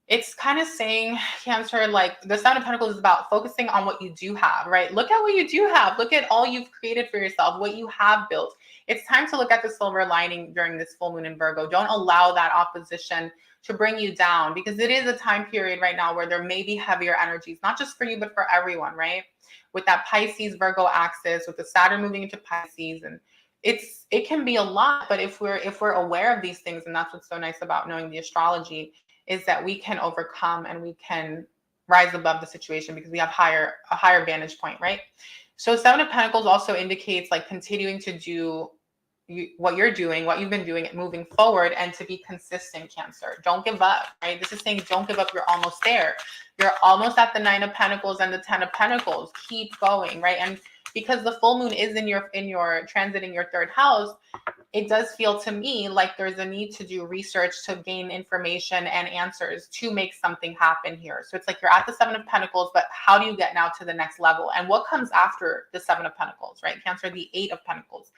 It's kind of saying, Cancer, like the Seven of Pentacles is about focusing on what you do have, right? Look at what you do have. Look at all you've created for yourself, what you have built. It's time to look at the silver lining during this full moon in Virgo. Don't allow that opposition to bring you down, because it is a time period right now where there may be heavier energies, not just for you, but for everyone, right? With that Pisces Virgo axis, with the Saturn moving into Pisces, and it can be a lot. But if we're aware of these things, and that's what's so nice about knowing the astrology, is that we can overcome and we can rise above the situation because we have a higher vantage point, right? So Seven of Pentacles also indicates like continuing to do what you're doing, what you've been doing, moving forward, and to be consistent, Cancer. Don't give up, right? This is saying don't give up. You're almost there. You're almost at the Nine of Pentacles and the Ten of Pentacles. Keep going, right? And because the full moon is in your transit in your third house, it does feel to me like there's a need to do research to gain information and answers to make something happen here. So it's like you're at the Seven of Pentacles, but how do you get now to the next level? And what comes after the Seven of Pentacles, right? Cancer, the Eight of Pentacles.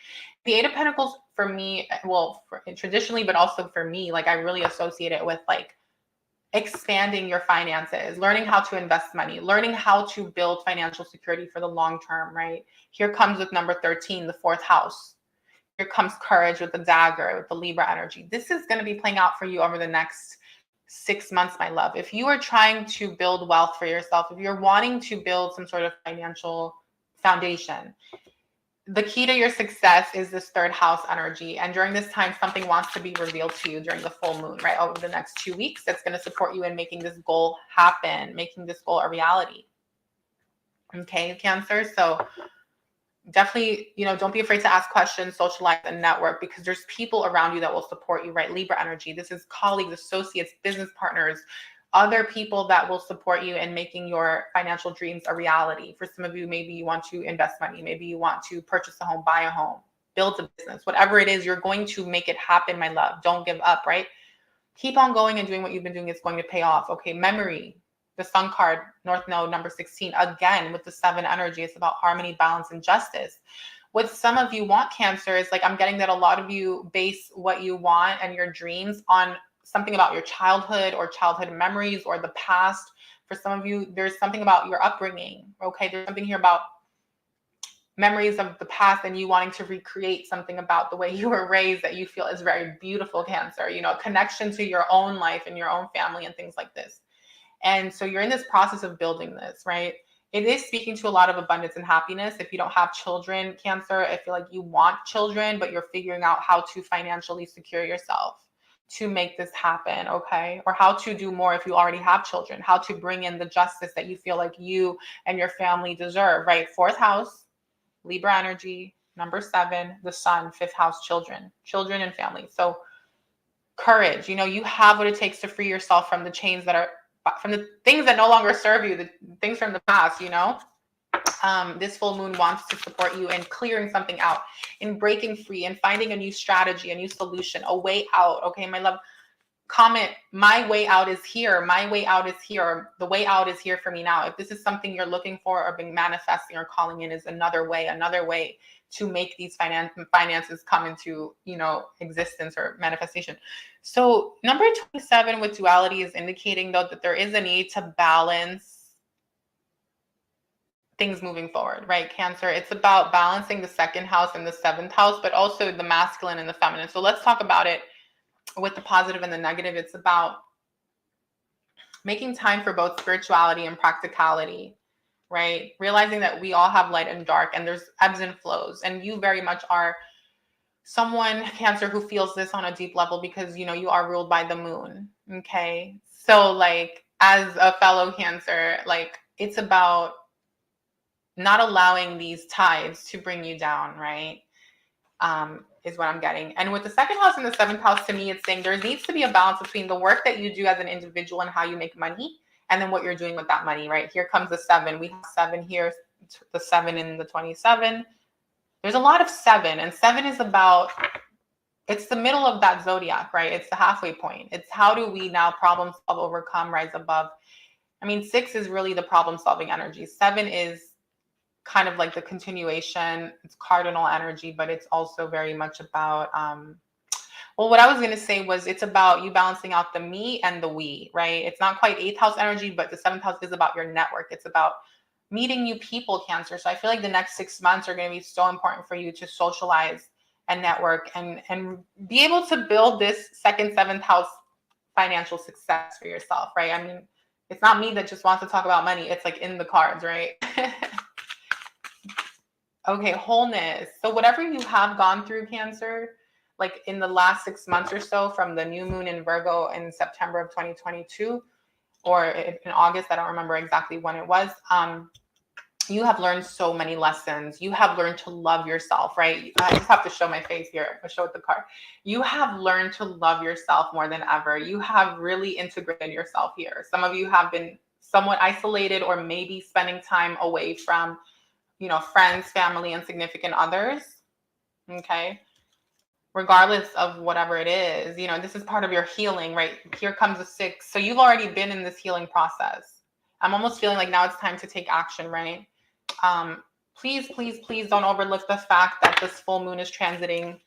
The Eight of Pentacles for me, well, traditionally, but also for me, like I really associate it with like expanding your finances, learning how to invest money, learning how to build financial security for the long term, right? Here comes with number 13, the fourth house. Here comes courage with the dagger, with the Libra energy. This is going to be playing out for you over the next 6 months, my love. If you are trying to build wealth for yourself, if you're wanting to build some sort of financial foundation, the key to your success is this third house energy. And during this time, something wants to be revealed to you during the full moon, right? Over the next 2 weeks, that's going to support you in making this goal happen, making this goal a reality. Okay, Cancer. So definitely, you know, don't be afraid to ask questions, socialize, and network, because there's people around you that will support you, right? Libra energy. This is colleagues, associates, business partners, other people that will support you in making your financial dreams a reality. For some of you, maybe you want to invest money. Maybe you want to purchase a home, buy a home, build a business, whatever it is, you're going to make it happen, my love. Don't give up, right? Keep on going and doing what you've been doing. It's going to pay off. Okay, memory, the sun card, North Node, number 16. Again, with the 7 energy, it's about harmony, balance, and justice. What some of you want, Cancer, is like, I'm getting that a lot of you base what you want and your dreams on something about your childhood or childhood memories or the past. For some of you, there's something about your upbringing. Okay, there's something here about memories of the past and you wanting to recreate something about the way you were raised that you feel is very beautiful, Cancer, you know, a connection to your own life and your own family and things like this. And so you're in this process of building this, right? It is speaking to a lot of abundance and happiness. If you don't have children, Cancer, I feel like you want children, but you're figuring out how to financially secure yourself to make this happen, okay? Or how to do more if you already have children, how to bring in the justice that you feel like you and your family deserve, right? 4th house, Libra energy, number 7, the sun, 5th house, children and family. So courage, you know, you have what it takes to free yourself from the chains that are, from the things that no longer serve you, the things from the past, you know. This full moon wants to support you in clearing something out, in breaking free, and finding a new strategy, a new solution, a way out. Okay, my love, comment, my way out is here. My way out is here. The way out is here for me now. If this is something you're looking for or being manifesting or calling in, is another way to make these finances come into, you know, existence or manifestation. So number 27 with duality is indicating, though, that there is a need to balance things moving forward, right? Cancer, it's about balancing the 2nd house and the 7th house, but also the masculine and the feminine. So let's talk about it with the positive and the negative. It's about making time for both spirituality and practicality, right? Realizing that we all have light and dark and there's ebbs and flows. And you very much are someone, Cancer, who feels this on a deep level because, you know, you are ruled by the moon. Okay. So like, as a fellow Cancer, like, it's about not allowing these tides to bring you down, right? Is what I'm getting. And with the 2nd house and the 7th house, to me, it's saying there needs to be a balance between the work that you do as an individual and how you make money, and then what you're doing with that money, right? Here comes the 7. We have 7 here, the 7 in the 27. There's a lot of 7, and 7 is about, it's the middle of that zodiac, right? It's the halfway point. It's how do we now problem solve, overcome, rise above. I mean, 6 is really the problem solving energy. 7 is kind of like the continuation. It's cardinal energy, but it's also very much about, well, what I was going to say was it's about you balancing out the me and the we, right? It's not quite 8th house energy, but the 7th house is about your network. It's about meeting new people, Cancer. So I feel like the next 6 months are going to be so important for you to socialize and network and be able to build this 2nd, 7th house financial success for yourself, right? I mean, it's not me that just wants to talk about money. It's like in the cards, right? Okay, wholeness. So whatever you have gone through, Cancer, like in the last 6 months or so, from the new moon in Virgo in September of 2022, or in August, I don't remember exactly when it was, you have learned so many lessons. You have learned to love yourself, right? I just have to show my face here. I'll show it the card. You have learned to love yourself more than ever. You have really integrated yourself here. Some of you have been somewhat isolated or maybe spending time away from, you know, friends, family, and significant others. Okay. Regardless of whatever it is, you know, this is part of your healing, right? Here comes the 6. So you've already been in this healing process. I'm almost feeling like now it's time to take action, right? Please, please, please don't overlook the fact that this full moon is transiting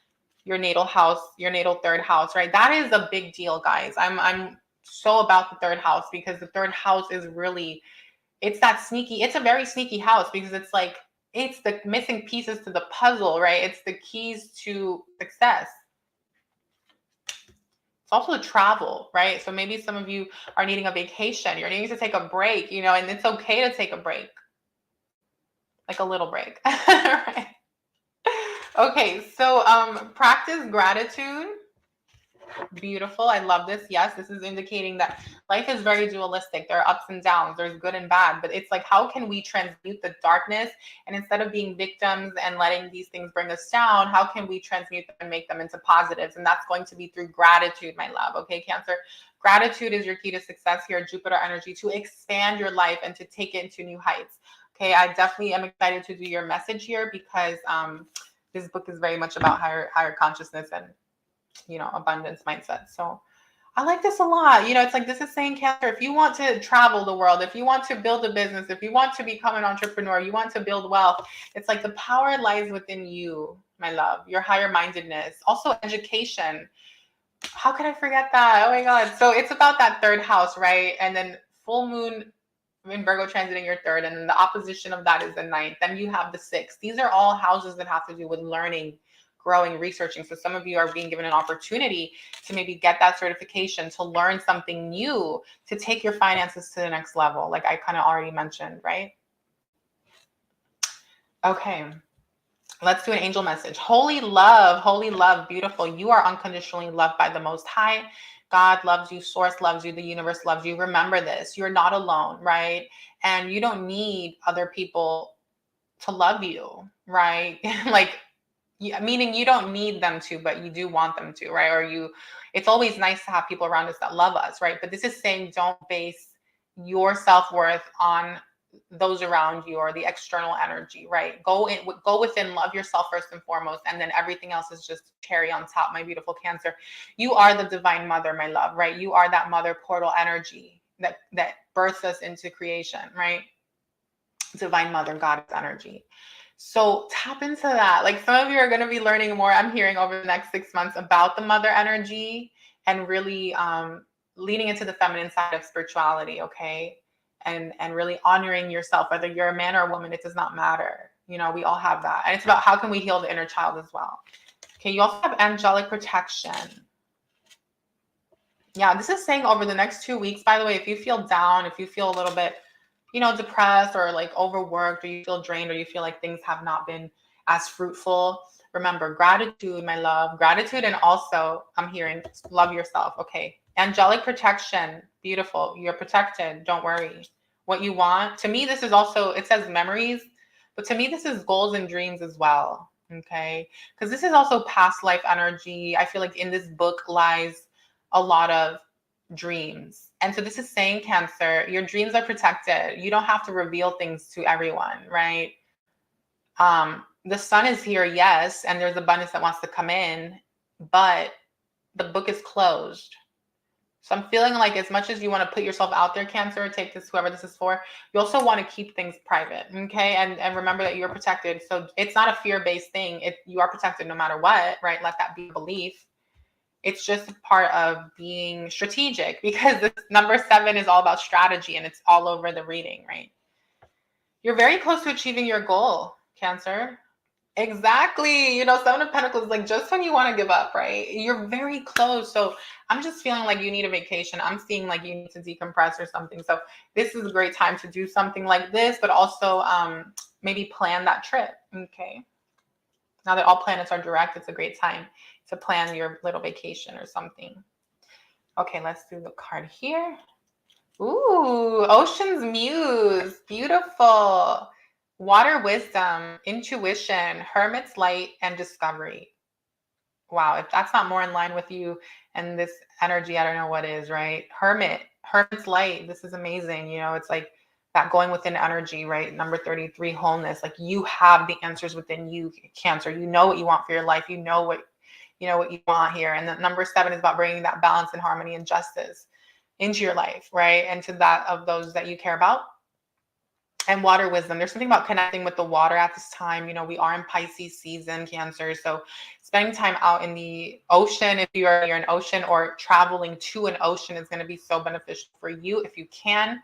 your natal house, your natal 3rd house, right? That is a big deal, guys. I'm so about the 3rd house because the 3rd house is really, it's that sneaky, it's a very sneaky house because it's like, it's the missing pieces to the puzzle, right? It's the keys to success. It's also the travel, right? So maybe some of you are needing a vacation. You're needing to take a break, you know, and it's okay to take a break. Like a little break, right? Okay, so practice gratitude. Beautiful. I love this. Yes, this is indicating that life is very dualistic. There are ups and downs. There's good and bad. But it's like, how can we transmute the darkness? And instead of being victims and letting these things bring us down, how can we transmute them and make them into positives? And that's going to be through gratitude, my love. Okay, Cancer. Gratitude is your key to success here, Jupiter energy, to expand your life and to take it into new heights. Okay, I definitely am excited to do your message here because this book is very much about higher consciousness and, you know, abundance mindset. So I like this a lot. It's like this is saying, Cancer, if you want to travel the world, if you want to build a business, if you want to become an entrepreneur, you want to build wealth, it's like the power lies within you, my love, your higher mindedness. Also, education. How could I forget that? Oh my God. So it's about that third house, right? And then full moon in Virgo transiting your third, and then the opposition of that is the ninth. Then you have the sixth. These are all houses that have to do with learning, growing, researching. So some of you are being given an opportunity to maybe get that certification, to learn something new, to take your finances to the next level, like I kind of already mentioned, right? Okay. Let's do an angel message. Holy love, beautiful. You are unconditionally loved by the Most High. God loves you, Source loves you, the universe loves you. Remember this. You're not alone, right? And you don't need other people to love you, right? Like, yeah, meaning you don't need them to, but you do want them to, right? It's always nice to have people around us that love us, right? But this is saying don't base your self-worth on those around you or the external energy, right? Go within, love yourself first and foremost, and then everything else is just cherry on top, my beautiful Cancer. You are the divine mother, my love, right? You are that mother portal energy that births us into creation, right? Divine mother, goddess energy. So tap into that. Like some of you are going to be learning more, I'm hearing, over the next 6 months about the mother energy and really leaning into the feminine side of spirituality, okay? And really honoring yourself, whether you're a man or a woman, it does not matter. We all have that. And it's about how can we heal the inner child as well. Okay, you also have angelic protection. Yeah, this is saying over the next 2 weeks, by the way, if you feel down, if you feel a little bit depressed or like overworked, or you feel drained, or you feel like things have not been as fruitful, remember gratitude, my love, gratitude. And also I'm hearing love yourself. Okay. Angelic protection. Beautiful. You're protected. Don't worry. What you want. To me, this is also, it says memories, but to me, this is goals and dreams as well. Okay. Because this is also past life energy. I feel like in this book lies a lot of dreams. And so this is saying, Cancer, your dreams are protected. You don't have to reveal things to everyone, right? The sun is here, yes, and there's abundance that wants to come in, but the book is closed. So I'm feeling like as much as you want to put yourself out there, Cancer, take this, whoever this is for, you also want to keep things private, okay? And remember that you're protected. So it's not a fear-based thing. You are protected no matter what, right? Let that be a belief. It's just a part of being strategic, because this number 7 is all about strategy, and it's all over the reading, right? You're very close to achieving your goal, Cancer. Exactly. 7 of Pentacles, like just when you want to give up, right? You're very close. So I'm just feeling like you need a vacation. I'm seeing like you need to decompress or something. So this is a great time to do something like this, but also maybe plan that trip. Okay. Now that all planets are direct, it's a great time to plan your little vacation or something. Okay, let's do the card here. Ooh, Ocean's Muse. Beautiful. Water wisdom, intuition, hermit's light, and discovery. Wow, if that's not more in line with you and this energy, I don't know what is, right? Hermit's light. This is amazing. It's like that going within energy, right? Number 33, wholeness. Like you have the answers within you, Cancer. You know what you want for your life. You know what you want here. And then number 7 is about bringing that balance and harmony and justice into your life, right? And to that of those that you care about. And water wisdom. There's something about connecting with the water at this time. We are in Pisces season, Cancer. So spending time out in the ocean, if you're near an ocean, or traveling to an ocean, is going to be so beneficial for you if you can.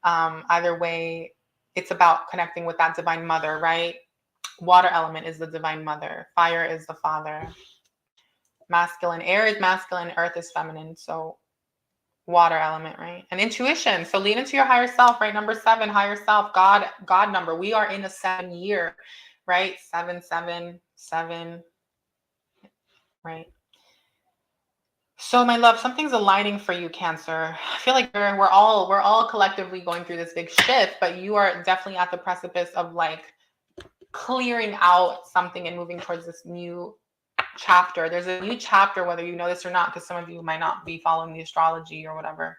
Either way, it's about connecting with that divine mother, right? Water element is the divine mother. Fire is the father. Masculine. Air is masculine. Earth is feminine. So water element, right? And intuition. So lean into your higher self, right? Number 7, higher self, God number. We are in a 7 year, right? 7, 7, 7, right? So my love, something's aligning for you, Cancer. I feel like we're all collectively going through this big shift, but you are definitely at the precipice of like clearing out something and moving towards this new chapter. There's a new chapter, whether you know this or not, because some of you might not be following the astrology or whatever.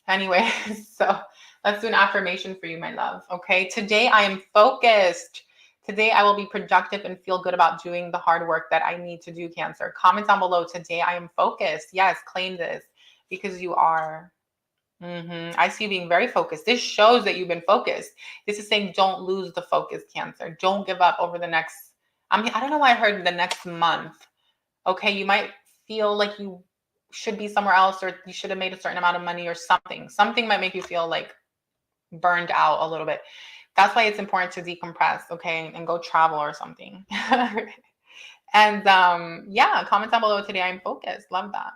Anyway, so let's do an affirmation for you, my love. Okay, today I am focused. Today I will be productive and feel good about doing the hard work that I need to do, Cancer. Comment down below. Today I am focused. Yes, claim this. because you are. I see you being very focused. This shows that you've been focused. This is saying don't lose the focus, Cancer. Don't give up over the next, I don't know why I heard the next month. Okay, you might feel like you should be somewhere else, or you should have made a certain amount of money or something. Something might make you feel like burned out a little bit. That's why it's important to decompress, okay, and go travel or something. And yeah, comment down below today. I'm focused. Love that.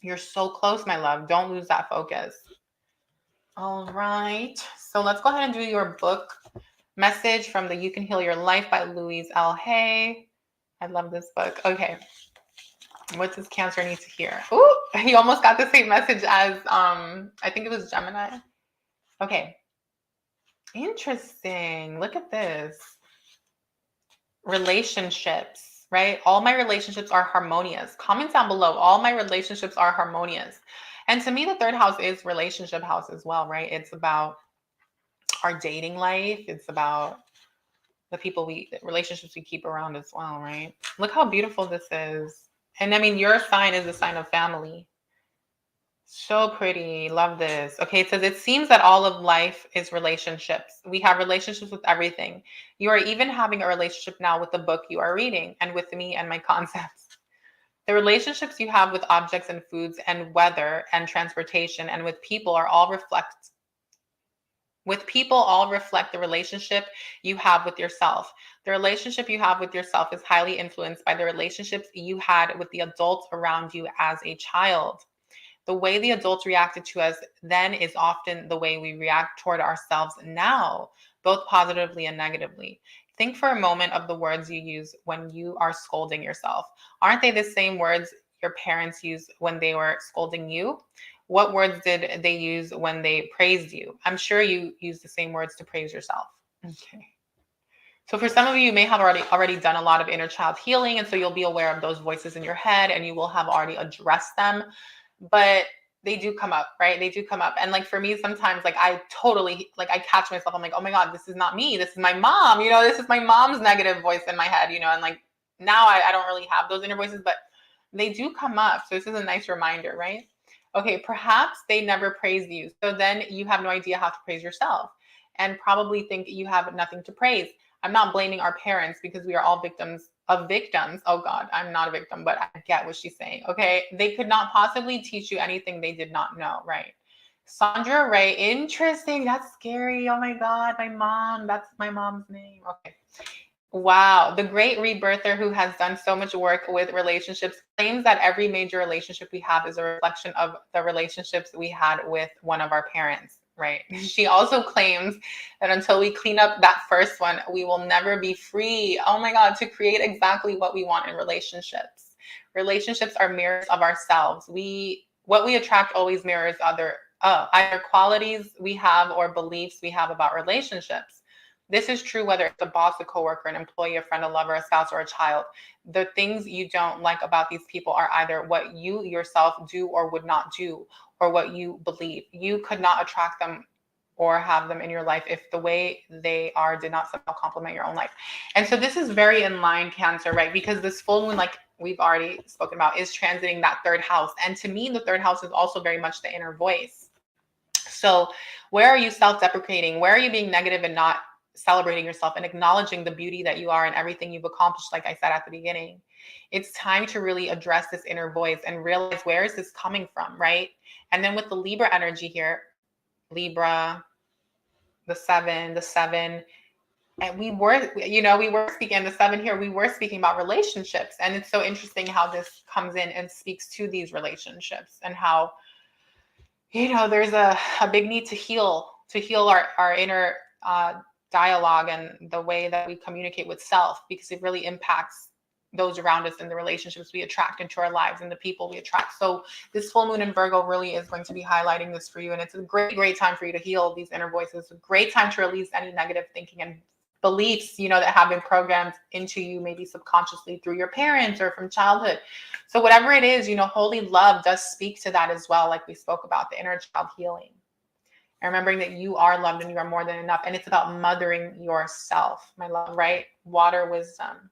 You're so close, my love. Don't lose that focus. All right. So let's go ahead and do your book message from the You Can Heal Your Life by Louise L. Hay. I love this book. Okay. What does Cancer need to hear? Ooh, he almost got the same message as I think it was Gemini. Okay. Interesting. Look at this. Relationships, right? All my relationships are harmonious. Comment down below. All my relationships are harmonious. And to me, the third house is relationship house as well, right? It's about our dating life. It's about the relationships we keep around as well, right? Look how beautiful this is. And I mean, your sign is a sign of family. So pretty. Love this. Okay, it says it seems that all of life is relationships. We have relationships with everything. You are even having a relationship now with the book you are reading and with me and my concepts. The relationships you have with objects and foods and weather and transportation and with people all reflect the relationship you have with yourself. The relationship you have with yourself is highly influenced by the relationships you had with the adults around you as a child. The way the adults reacted to us then is often the way we react toward ourselves now, both positively and negatively. Think for a moment of the words you use when you are scolding yourself. Aren't they the same words your parents used when they were scolding you? What words did they use when they praised you? I'm sure you use the same words to praise yourself. Okay. So for some of you, you may have already done a lot of inner child healing, and so you'll be aware of those voices in your head and you will have already addressed them. But they do come up, right? They do come up. And like for me, sometimes like I catch myself. I'm like, oh my God, this is not me. This is my mom. This is my mom's negative voice in my head, and like now I don't really have those inner voices, but they do come up. So this is a nice reminder, right? Okay, perhaps they never praised you. So then you have no idea how to praise yourself and probably think you have nothing to praise. I'm not blaming our parents because we are all victims of victims. Oh God, I'm not a victim, but I get what she's saying. Okay. They could not possibly teach you anything they did not know. Right. Sandra Ray. Interesting. That's scary. Oh my God. My mom. That's my mom's name. Okay. Wow. The great rebirther who has done so much work with relationships claims that every major relationship we have is a reflection of the relationships we had with one of our parents. Right. She also claims that until we clean up that first one, we will never be free. Oh my God, to create exactly what we want in relationships. Relationships are mirrors of ourselves. What we attract always mirrors either qualities we have or beliefs we have about relationships. This is true whether it's a boss, a coworker, an employee, a friend, a lover, a spouse, or a child. The things you don't like about these people are either what you yourself do or would not do, or what you believe. You could not attract them or have them in your life if the way they are did not somehow complement your own life. And so this is very in line, Cancer, right? Because this full moon, like we've already spoken about, is transiting that third house. And to me, the third house is also very much the inner voice. So where are you self-deprecating? Where are you being negative and not celebrating yourself and acknowledging the beauty that you are and everything you've accomplished, like I said at the beginning? It's time to really address this inner voice and realize, where is this coming from, right? And then with the Libra energy here, Libra, the seven, and we were speaking the seven here, we were speaking about relationships. And it's so interesting how this comes in and speaks to these relationships and how, there's a big need to heal our inner dialogue and the way that we communicate with self, because it really impacts those around us and the relationships we attract into our lives and the people we attract. So this full moon in Virgo really is going to be highlighting this for you. And it's a great time for you to heal these inner voices. A great time to release any negative thinking and beliefs, that have been programmed into you, maybe subconsciously through your parents or from childhood. So whatever it is, holy love does speak to that as well. Like we spoke about the inner child healing and remembering that you are loved and you are more than enough. And it's about mothering yourself, my love, right? Water wisdom.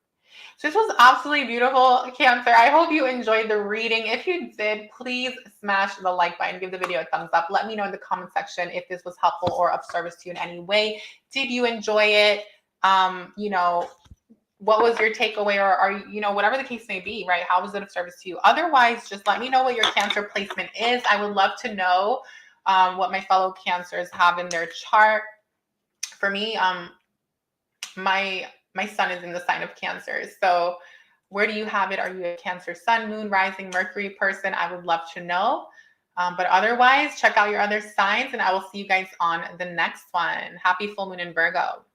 So this was absolutely beautiful, Cancer. I hope you enjoyed the reading. If you did, please smash the like button, give the video a thumbs up. Let me know in the comment section if this was helpful or of service to you in any way. Did you enjoy it? You know, what was your takeaway, or are you, you know, whatever the case may be, right? How was it of service to you? Otherwise, just let me know what your Cancer placement is. I would love to know what my fellow Cancers have in their chart. For me, my sun is in the sign of Cancer. So where do you have it? Are you a Cancer sun, moon, rising, Mercury person? I would love to know. But otherwise, check out your other signs, and I will see you guys on the next one. Happy full moon in Virgo.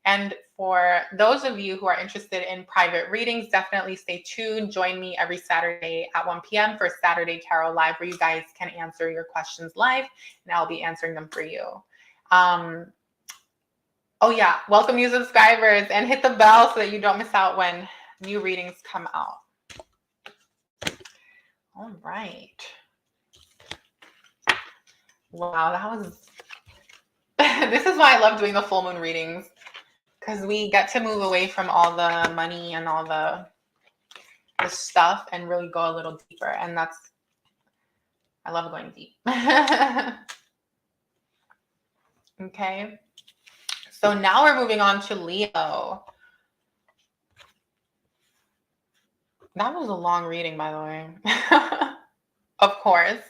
And for those of you who are interested in private readings, definitely stay tuned. Join me every Saturday at 1 p.m. for Saturday Tarot Live, where you guys can answer your questions live, and I'll be answering them for you. Oh yeah, welcome new subscribers, and hit the bell so that you don't miss out when new readings come out. All right. Wow, that was... This is why I love doing the full moon readings, because we get to move away from all the money and all the stuff and really go a little deeper. And that's, I love going deep. Okay. So now we're moving on to Leo. That was a long reading, by the way. Of course.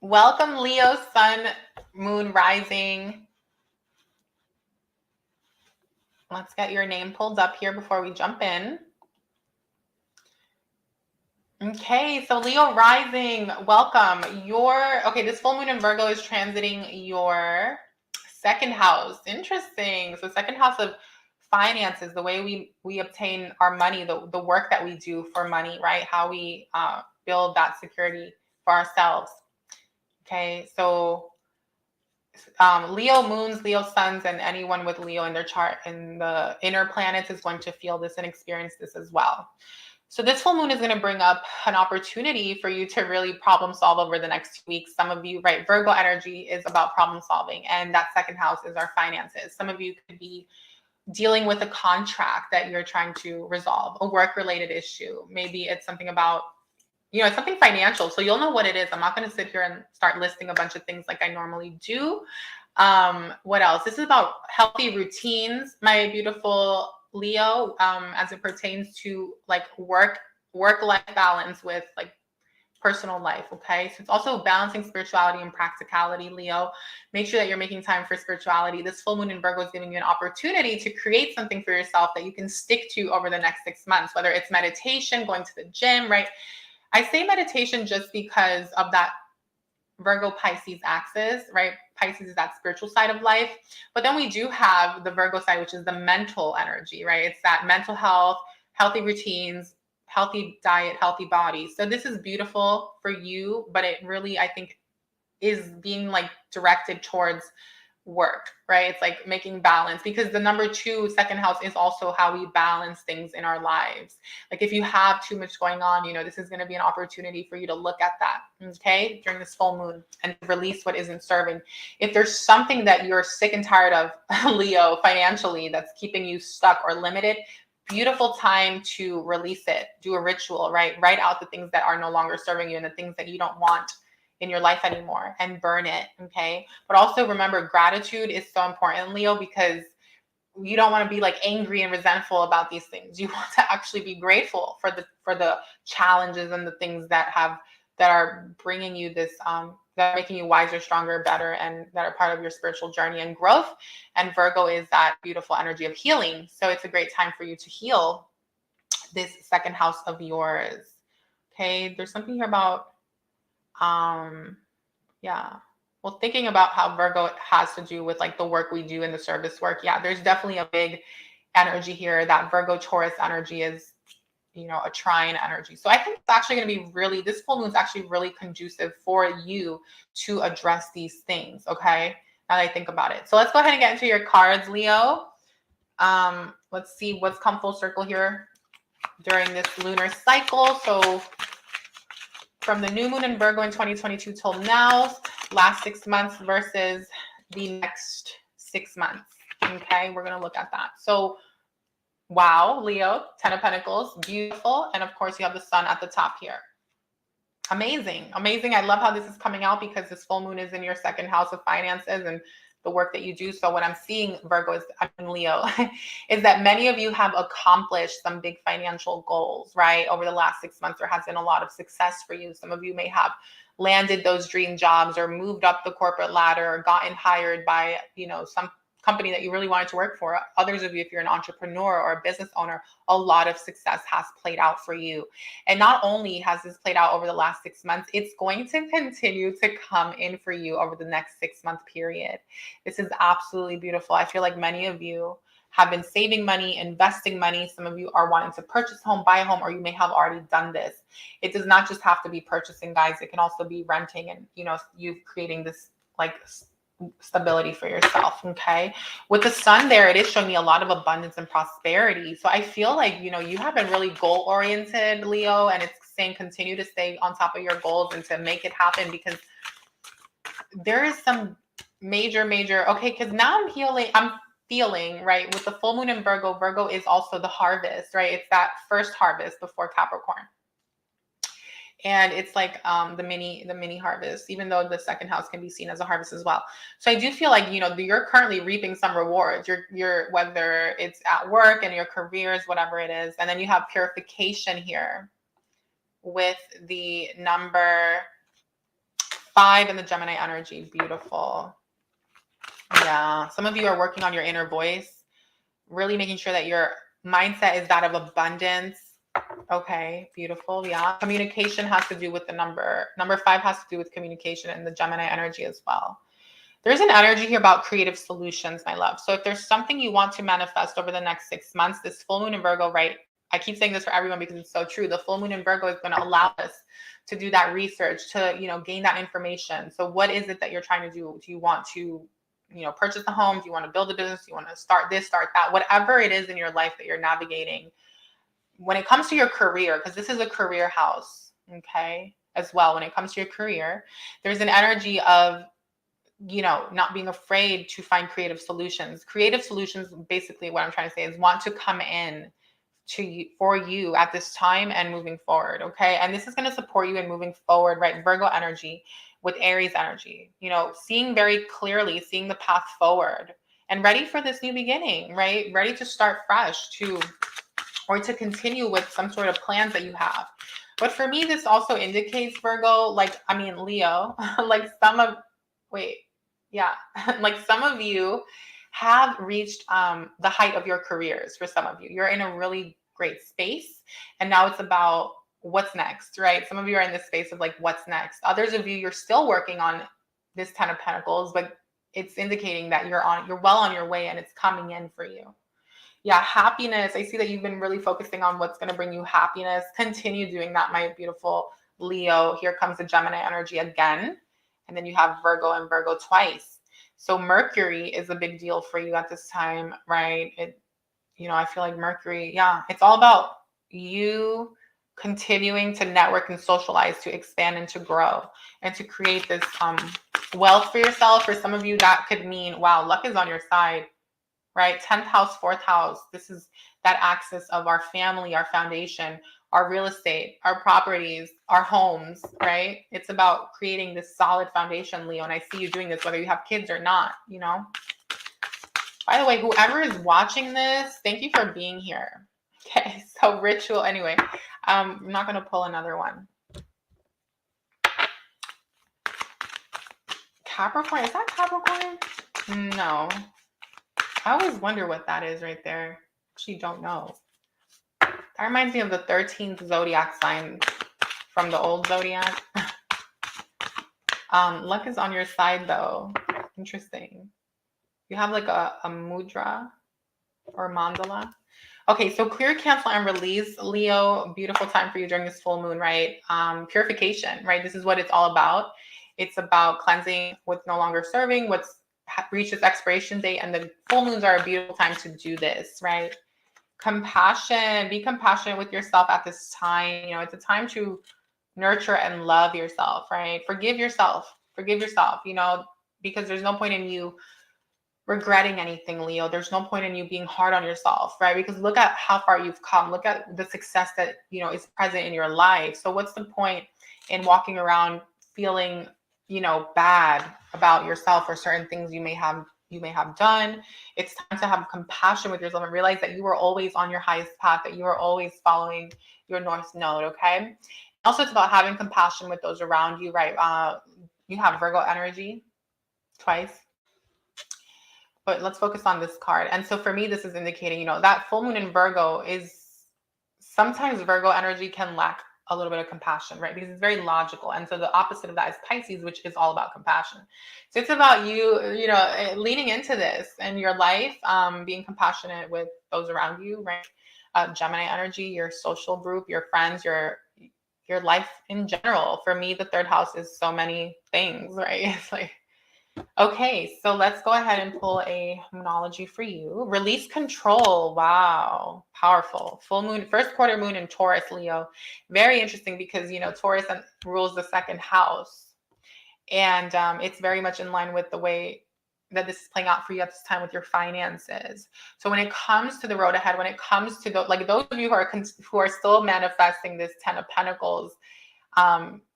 Welcome, Leo, sun, moon, rising. Let's get your name pulled up here before we jump in. Okay, so Leo rising, welcome. Okay, this full moon in Virgo is transiting your second house. Interesting. So second house of finances, the way we obtain our money, the work that we do for money, right? How we build that security for ourselves. Okay, so Leo moons, Leo suns, and anyone with Leo in their chart in the inner planets is going to feel this and experience this as well. So this full moon is going to bring up an opportunity for you to really problem solve over the next 2 weeks. Some of you, right, Virgo energy is about problem solving, and that second house is our finances. Some of you could be dealing with a contract that you're trying to resolve, a work-related issue. Maybe it's something about, you know, it's something financial. So you'll know what it is. I'm not going to sit here and start listing a bunch of things like I normally do. What else? This is about healthy routines, my beautiful Leo, as it pertains to like work-life balance with like personal life. Okay. So it's also balancing spirituality and practicality, Leo. Make sure that you're making time for spirituality. This full moon in Virgo is giving you an opportunity to create something for yourself that you can stick to over the next 6 months, whether it's meditation, going to the gym, right? I say meditation just because of that Virgo Pisces axis, right? Pisces is that spiritual side of life. But then we do have the Virgo side, which is the mental energy, right? It's that mental health, healthy routines, healthy diet, healthy body. So this is beautiful for you, but it really, I think, is being like directed towards work, right? It's like making balance, because the number 2 second house is also how we balance things in our lives. Like if you have too much going on, you know, this is going to be an opportunity for you to look at that, okay, during this full moon, and release what isn't serving. If there's something that you're sick and tired of, Leo, financially, that's keeping you stuck or limited, beautiful time to release it. Do a ritual, right? Write out the things that are no longer serving you and the things that you don't want in your life anymore, and burn it. Okay. But also remember, gratitude is so important, Leo, because you don't want to be like angry and resentful about these things. You want to actually be grateful for the challenges and the things that are bringing you this, that are making you wiser, stronger, better, and that are part of your spiritual journey and growth. And Virgo is that beautiful energy of healing. So it's a great time for you to heal this second house of yours. Okay. There's something here about, yeah. Well, thinking about how Virgo has to do with like the work we do in the service work. Yeah, there's definitely a big energy here. That Virgo Taurus energy is, you know, a trine energy. So I think it's actually going to be really, this full moon is actually really conducive for you to address these things. Okay. Now that I think about it. So let's go ahead and get into your cards, Leo. Let's see what's come full circle here during this lunar cycle. So from the new moon in Virgo in 2022 till now, last 6 months versus the next 6 months. Okay, we're going to look at that. So Wow, Leo, 10 of Pentacles, beautiful. And of course, you have the sun at the top here. Amazing, amazing. I love how this is coming out because this full moon is in your second house of finances and the work that you do. So what I'm seeing, Virgo, is, I'm in Leo, is that many of you have accomplished some big financial goals, right? Over the last 6 months, there has been a lot of success for you. Some of you may have landed those dream jobs or moved up the corporate ladder or gotten hired by, some company that you really wanted to work for. Others of you, if you're an entrepreneur or a business owner, a lot of success has played out for you. And not only has this played out over the last 6 months, it's going to continue to come in for you over the next 6-month period. This is absolutely beautiful. I feel like many of you have been saving money, investing money. Some of you are wanting to purchase a home, buy a home, or you may have already done this. It does not just have to be purchasing, guys. It can also be renting and, you creating this like stability for yourself. Okay. With the sun there, it is showing me a lot of abundance and prosperity. So I feel like, you have been really goal oriented, Leo, and it's saying continue to stay on top of your goals and to make it happen, because there is some major, okay. Cause now I'm feeling right with the full moon in Virgo. Virgo is also the harvest, right? It's that first harvest before Capricorn. And it's like the mini harvest, even though the second house can be seen as a harvest as well. So I do feel like, you're currently reaping some rewards. You're whether it's at work and your careers, whatever it is. And then you have purification here with the number 5 and the Gemini energy. Beautiful. Yeah. Some of you are working on your inner voice, really making sure that your mindset is that of abundance. Okay, beautiful. Yeah. Communication has to do with the number 5 has to do with communication and the Gemini energy as well. There's an energy here about creative solutions, my love. So if there's something you want to manifest over the next 6 months, this full moon in Virgo, right? I keep saying this for everyone because it's so true. The full moon in Virgo is going to allow us to do that research, to, gain that information. So what is it that you're trying to do? Do you want to, purchase a home? Do you want to build a business? Do you want to start this, start that? Whatever it is in your life that you're navigating. When it comes to your career, because this is a career house, okay, as well. When it comes to your career, there's an energy of, not being afraid to find creative solutions. Creative solutions, basically what I'm trying to say is want to come in to you, for you at this time and moving forward, okay? And this is going to support you in moving forward, right? Virgo energy with Aries energy, seeing very clearly, seeing the path forward and ready for this new beginning, right? Ready to start fresh, or to continue with some sort of plans that you have. But for me, this also indicates, Virgo, Leo, like some of you have reached the height of your careers. For some of you, you're in a really great space. And now it's about what's next, right? Some of you are in this space of like, what's next? Others of you, you're still working on this 10 of Pentacles, but it's indicating that you're well on your way and it's coming in for you. Yeah, happiness. I see that you've been really focusing on what's going to bring you happiness. Continue doing that, my beautiful Leo. Here comes the Gemini energy again. And then you have Virgo and Virgo twice. So Mercury is a big deal for you at this time, right? I feel like Mercury, it's all about you continuing to network and socialize, to expand and to grow and to create this wealth for yourself. For some of you, that could mean, wow, luck is on your side. Right? 10th house, 4th house. This is that axis of our family, our foundation, our real estate, our properties, our homes, right? It's about creating this solid foundation, Leo. And I see you doing this, whether you have kids or not, By the way, whoever is watching this, thank you for being here. Okay. So ritual. Anyway, I'm not going to pull another one. Capricorn. Is that Capricorn? No. I always wonder what that is right there. Actually, don't know. That reminds me of the 13th zodiac sign from the old zodiac. Luck is on your side, though. Interesting. You have like a mudra or mandala. Okay, so clear, cancel, and release, Leo. Beautiful time for you during this full moon, right? Purification, right? This is what it's all about. It's about cleansing what's no longer serving, what's reached its expiration date, and the full moons are a beautiful time to do this, right? Compassion. Be compassionate with yourself at this time. It's a time to nurture and love yourself, right? Forgive yourself, because there's no point in you regretting anything, Leo. There's no point in you being hard on yourself, right? Because look at how far you've come. Look at the success that, you know, is present in your life. So what's the point in walking around feeling, you know, bad about yourself or certain things you may have done? It's time to have compassion with yourself and realize that you are always on your highest path, that you are always following your north node, okay? Also, it's about having compassion with those around you, right? You have Virgo energy twice. But let's focus on this card. And so for me, this is indicating, you know, that full moon in Virgo is sometimes Virgo energy can lack a little bit of compassion, right? Because it's very logical. And so the opposite of that is Pisces, which is all about compassion. So it's about you, you know, leaning into this in your life, being compassionate with those around you, right? Gemini energy, your social group, your friends, your life in general. For me, the third house is so many things, right? It's like, okay, so let's go ahead and pull a moonology for you. Release control. Wow, powerful. Full moon, first quarter moon in Taurus, Leo. Very interesting because, you know, Taurus rules the second house. And it's very much in line with the way that this is playing out for you at this time with your finances. So when it comes to the road ahead, when it comes to like those of you who are still manifesting this 10 of Pentacles,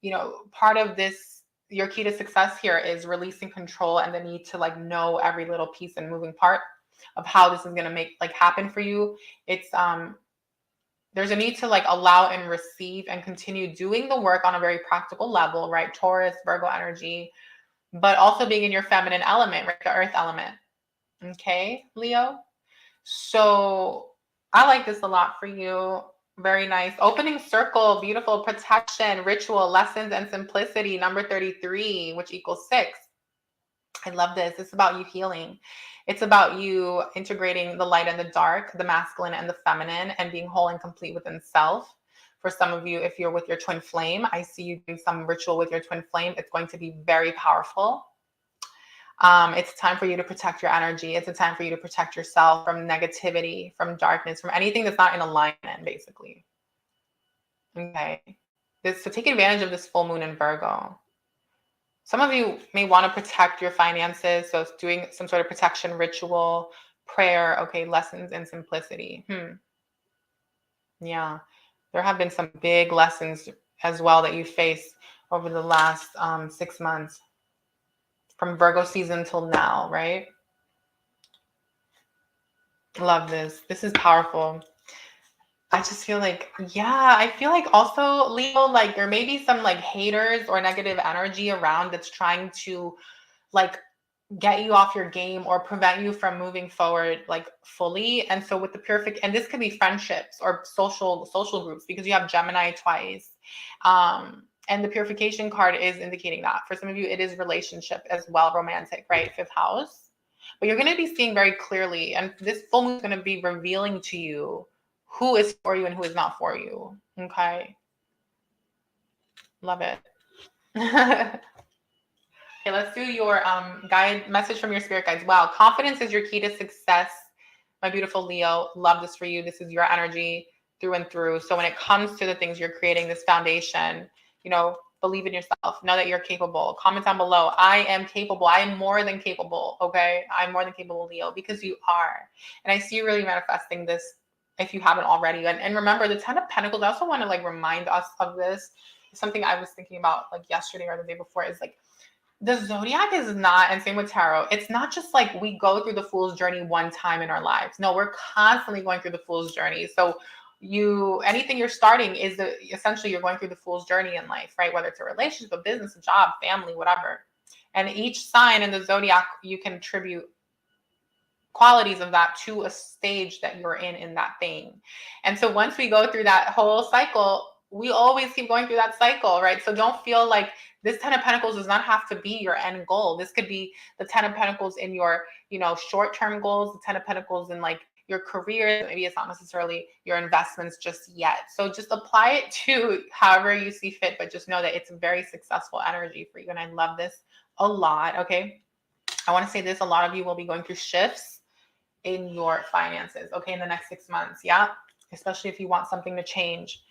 you know, part of this, your key to success here is releasing control and the need to like know every little piece and moving part of how this is going to make like happen for you. It's there's a need to like allow and receive and continue doing the work on a very practical level, right? Taurus, Virgo energy, but also being in your feminine element, right? The earth element. Okay, Leo. So I like this a lot for you. Very nice. Opening circle, beautiful, protection, ritual, lessons, and simplicity, number 33, which equals 6. I love this. It's about you healing. It's about you integrating the light and the dark, the masculine and the feminine, and being whole and complete within self. For some of you, if you're with your twin flame, I see you doing some ritual with your twin flame. It's going to be very powerful. It's time for you to protect your energy. It's a time for you to protect yourself from negativity, from darkness, from anything that's not in alignment, basically. Okay. So take advantage of this full moon in Virgo. Some of you may want to protect your finances. So it's doing some sort of protection ritual, prayer, okay, lessons and simplicity. Yeah. There have been some big lessons as well that you faced over the last 6 months. From Virgo season till now, right? Love this. This is powerful. I just feel like, yeah, I feel like also, Leo, like there may be some like haters or negative energy around that's trying to like get you off your game or prevent you from moving forward like fully. And so with the perfect, and this could be friendships or social groups because you have Gemini twice. And the purification card is indicating that. For some of you, it is relationship as well, romantic, right? 5th house. But you're going to be seeing very clearly, and this full moon is going to be revealing to you who is for you and who is not for you. Okay. Love it. Okay, let's do your guide message from your spirit guides. Wow. Confidence is your key to success. My beautiful Leo. Love this for you. This is your energy through and through. So when it comes to the things you're creating, this foundation, you know, believe in yourself. Know that you're capable. Comment down below. I am capable. I am more than capable. Okay. I'm more than capable, Leo, because you are. And I see you really manifesting this if you haven't already. And remember the 10 of Pentacles. I also want to like remind us of this. Something I was thinking about like yesterday or the day before is like, the zodiac is not, and same with tarot, it's not just like we go through the fool's journey one time in our lives. No, we're constantly going through the fool's journey. So anything you're starting is essentially you're going through the fool's journey in life, right? Whether it's a relationship, a business, a job, family, whatever. And each sign in the zodiac, you can attribute qualities of that to a stage that you're in that thing. And so once we go through that whole cycle, we always keep going through that cycle, right? So don't feel like this 10 of Pentacles does not have to be your end goal. This could be the 10 of Pentacles in your, you know, short-term goals, the 10 of Pentacles in like your career. Maybe it's not necessarily your investments just yet. So just apply it to however you see fit, but just know that it's a very successful energy for you. And I love this a lot. Okay. I want to say this. A lot of you will be going through shifts in your finances. Okay. In the next 6 months. Yeah. Especially if you want something to change.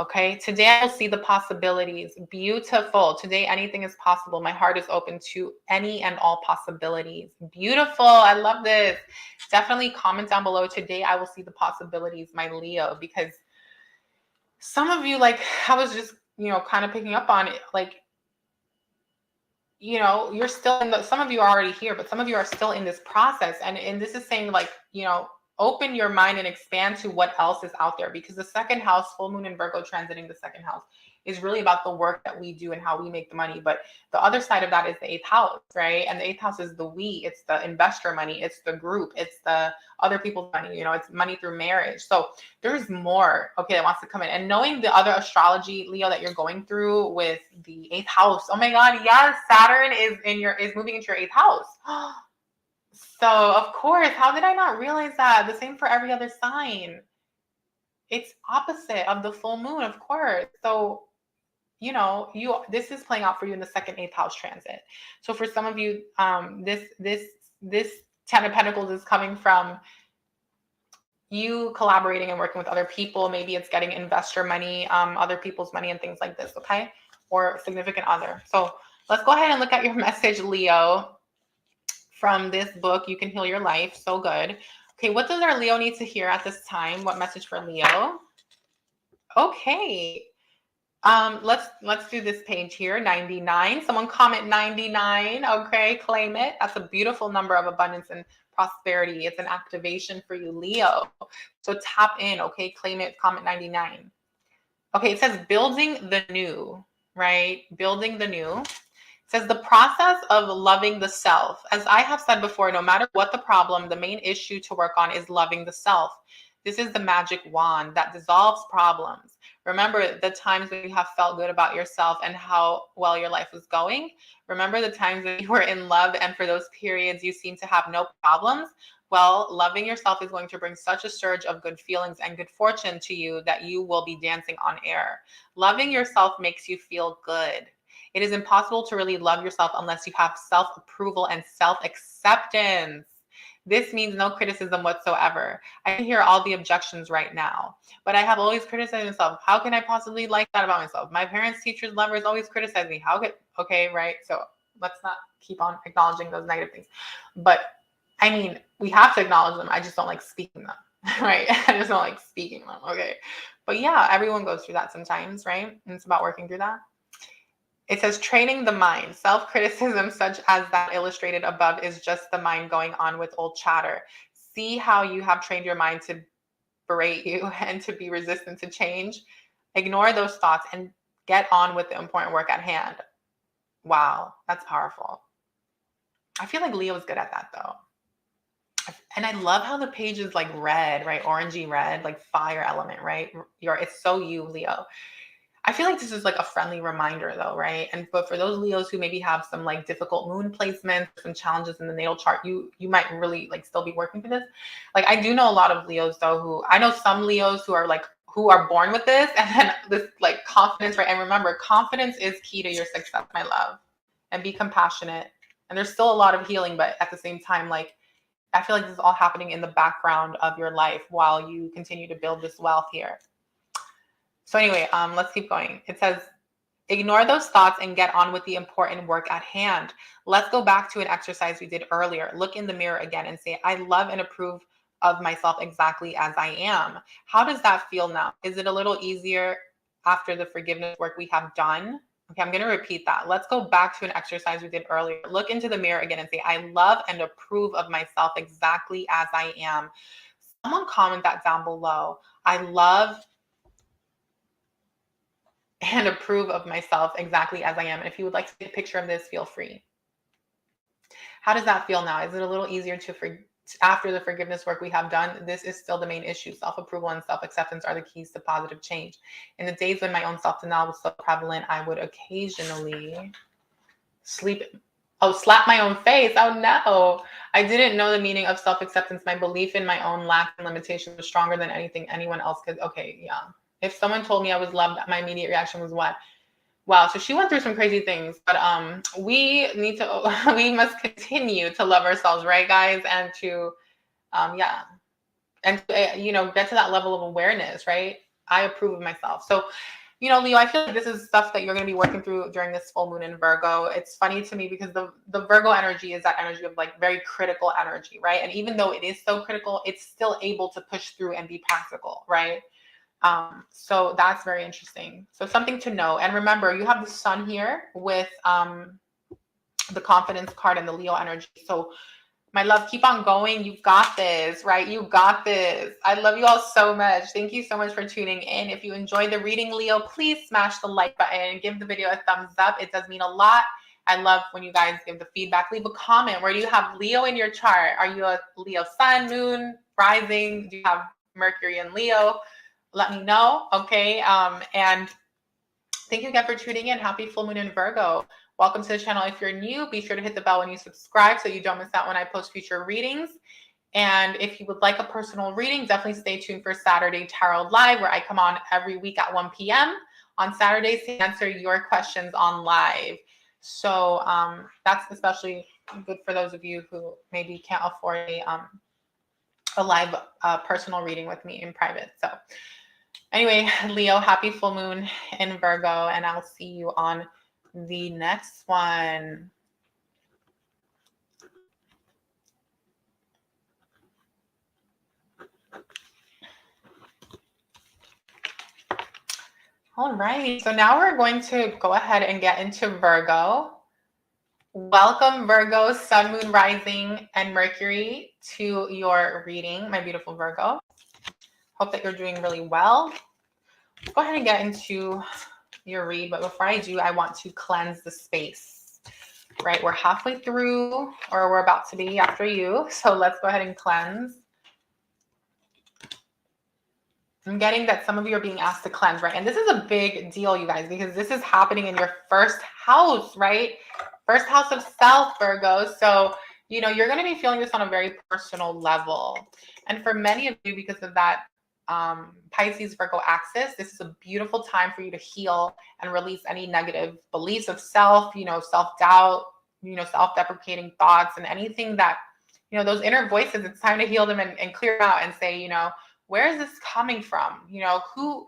Okay, today I will see the possibilities. Beautiful. Today anything is possible. My heart is open to any and all possibilities. Beautiful. I love this. Definitely comment down below. Today I will see the possibilities, my Leo, because some of you, like, I was just, kind of picking up on it. Like, you're still in some of you are already here, but some of you are still in this process. And this is saying, like, open your mind and expand to what else is out there, because the second house, full moon in Virgo transiting the second house, is really about the work that we do and how we make the money. But the other side of that is the eighth house, right? And the eighth house is the we, it's the investor money, it's the group, it's the other people's money, it's money through marriage. So there's more, okay, that wants to come in. And knowing the other astrology, Leo, that you're going through with the eighth house. Oh my God, yes, Saturn is moving into your eighth house. So of course, how did I not realize that? The same for every other sign. It's opposite of the full moon, of course. So, this is playing out for you in the second eighth house transit. So for some of you, this 10 of Pentacles is coming from you collaborating and working with other people. Maybe it's getting investor money, other people's money and things like this, okay? Or significant other. So let's go ahead and look at your message, Leo, from this book, You Can Heal Your Life. So good. Okay, what does our Leo need to hear at this time? What message for Leo? Okay. Let's do this page here, 99. Someone comment 99. Okay, claim it. That's a beautiful number of abundance and prosperity. It's an activation for you, Leo. So tap in, okay? Claim it, comment 99. Okay, it says building the new, right? Building the new. It says the process of loving the self. As I have said before, no matter what the problem, the main issue to work on is loving the self. This is the magic wand that dissolves problems. Remember the times when you have felt good about yourself and how well your life was going. Remember the times that you were in love and for those periods you seem to have no problems. Well, loving yourself is going to bring such a surge of good feelings and good fortune to you that you will be dancing on air. Loving yourself makes you feel good. It is impossible to really love yourself unless you have self-approval and self-acceptance. This means no criticism whatsoever. I can hear all the objections right now, but I have always criticized myself. How can I possibly like that about myself? My parents, teachers, lovers always criticize me. Okay, right? So let's not keep on acknowledging those negative things. But I mean, we have to acknowledge them. I just don't like speaking them, right? I just don't like speaking them, okay? But yeah, everyone goes through that sometimes, right? And it's about working through that. It says training the mind. Self-criticism such as that illustrated above is just the mind going on with old chatter. See how you have trained your mind to berate you and to be resistant to change. Ignore those thoughts and get on with the important work at hand. Wow, that's powerful. I feel like Leo's good at that though. And I love how the page is like red, right? Orangey red, like fire element, right? It's so you, Leo. I feel like this is like a friendly reminder though, right? But for those Leos who maybe have some like difficult moon placements, some challenges in the natal chart, you might really like still be working for this. Like I do know a lot of Leos though I know some Leos who are born with this and then this like confidence, right? And remember, confidence is key to your success, my love. And be compassionate. And there's still a lot of healing, but at the same time, like I feel like this is all happening in the background of your life while you continue to build this wealth here. So anyway, let's keep going. It says, ignore those thoughts and get on with the important work at hand. Let's go back to an exercise we did earlier. Look in the mirror again and say, I love and approve of myself exactly as I am. How does that feel now? Is it a little easier after the forgiveness work we have done? Okay, I'm going to repeat that. Let's go back to an exercise we did earlier. Look into the mirror again and say, I love and approve of myself exactly as I am. Someone comment that down below. I love and approve of myself exactly as I am. And if you would like to take a picture of this, feel free. How does that feel now? Is it a little easier after the forgiveness work we have done? This is still the main issue. Self-approval and self-acceptance are the keys to positive change. In the days when my own self-denial was so prevalent, I would occasionally slap my own face. Oh no. I didn't know the meaning of self-acceptance. My belief in my own lack and limitation was stronger than anything anyone else could. Okay, yeah. If someone told me I was loved, my immediate reaction was what? Wow. So she went through some crazy things, but we must continue to love ourselves, right, guys? And to, and to, get to that level of awareness, right? I approve of myself. So, you know, Leo, I feel like this is stuff that you're going to be working through during this full moon in Virgo. It's funny to me because the Virgo energy is that energy of like very critical energy, right? And even though it is so critical, it's still able to push through and be practical, right? So that's very interesting. So something to know. And remember, you have the sun here with the confidence card and the Leo energy. So my love, keep on going. You got this, right? You got this. I love you all so much. Thank you so much for tuning in. If you enjoyed the reading, Leo, please smash the like button and give the video a thumbs up. It does mean a lot. I love when you guys give the feedback. Leave a comment. Where do you have Leo in your chart? Are you a Leo sun, moon, rising? Do you have Mercury and Leo? Let me know, okay? And thank you again for tuning in. Happy full moon in Virgo. Welcome to the channel. If you're new, be sure to hit the bell when you subscribe so you don't miss out when I post future readings. And if you would like a personal reading, definitely stay tuned for Saturday Tarot Live, where I come on every week at 1 p.m. on Saturdays to answer your questions on live. So that's especially good for those of you who maybe can't afford a live personal reading with me in private. So anyway, Leo, happy full moon in Virgo, and I'll see you on the next one. All right, so now we're going to go ahead and get into Virgo. Welcome, Virgo, Sun, Moon, Rising, and Mercury to your reading, my beautiful Virgo. Hope that you're doing really well. Let's go ahead and get into your read, but before I do, I want to cleanse the space, right? We're halfway through, or we're about to be after you, so let's go ahead and cleanse. I'm getting that some of you are being asked to cleanse, right? And this is a big deal, you guys, because this is happening in your first house, right? First house of self, Virgo. So, you know, you're going to be feeling this on a very personal level. And for many of you, because of that Pisces Virgo axis, this is a beautiful time for you to heal and release any negative beliefs of self, you know, self-doubt, you know, self-deprecating thoughts, and anything that, you know, those inner voices, it's time to heal them and clear them out and say, you know, where is this coming from? You know, who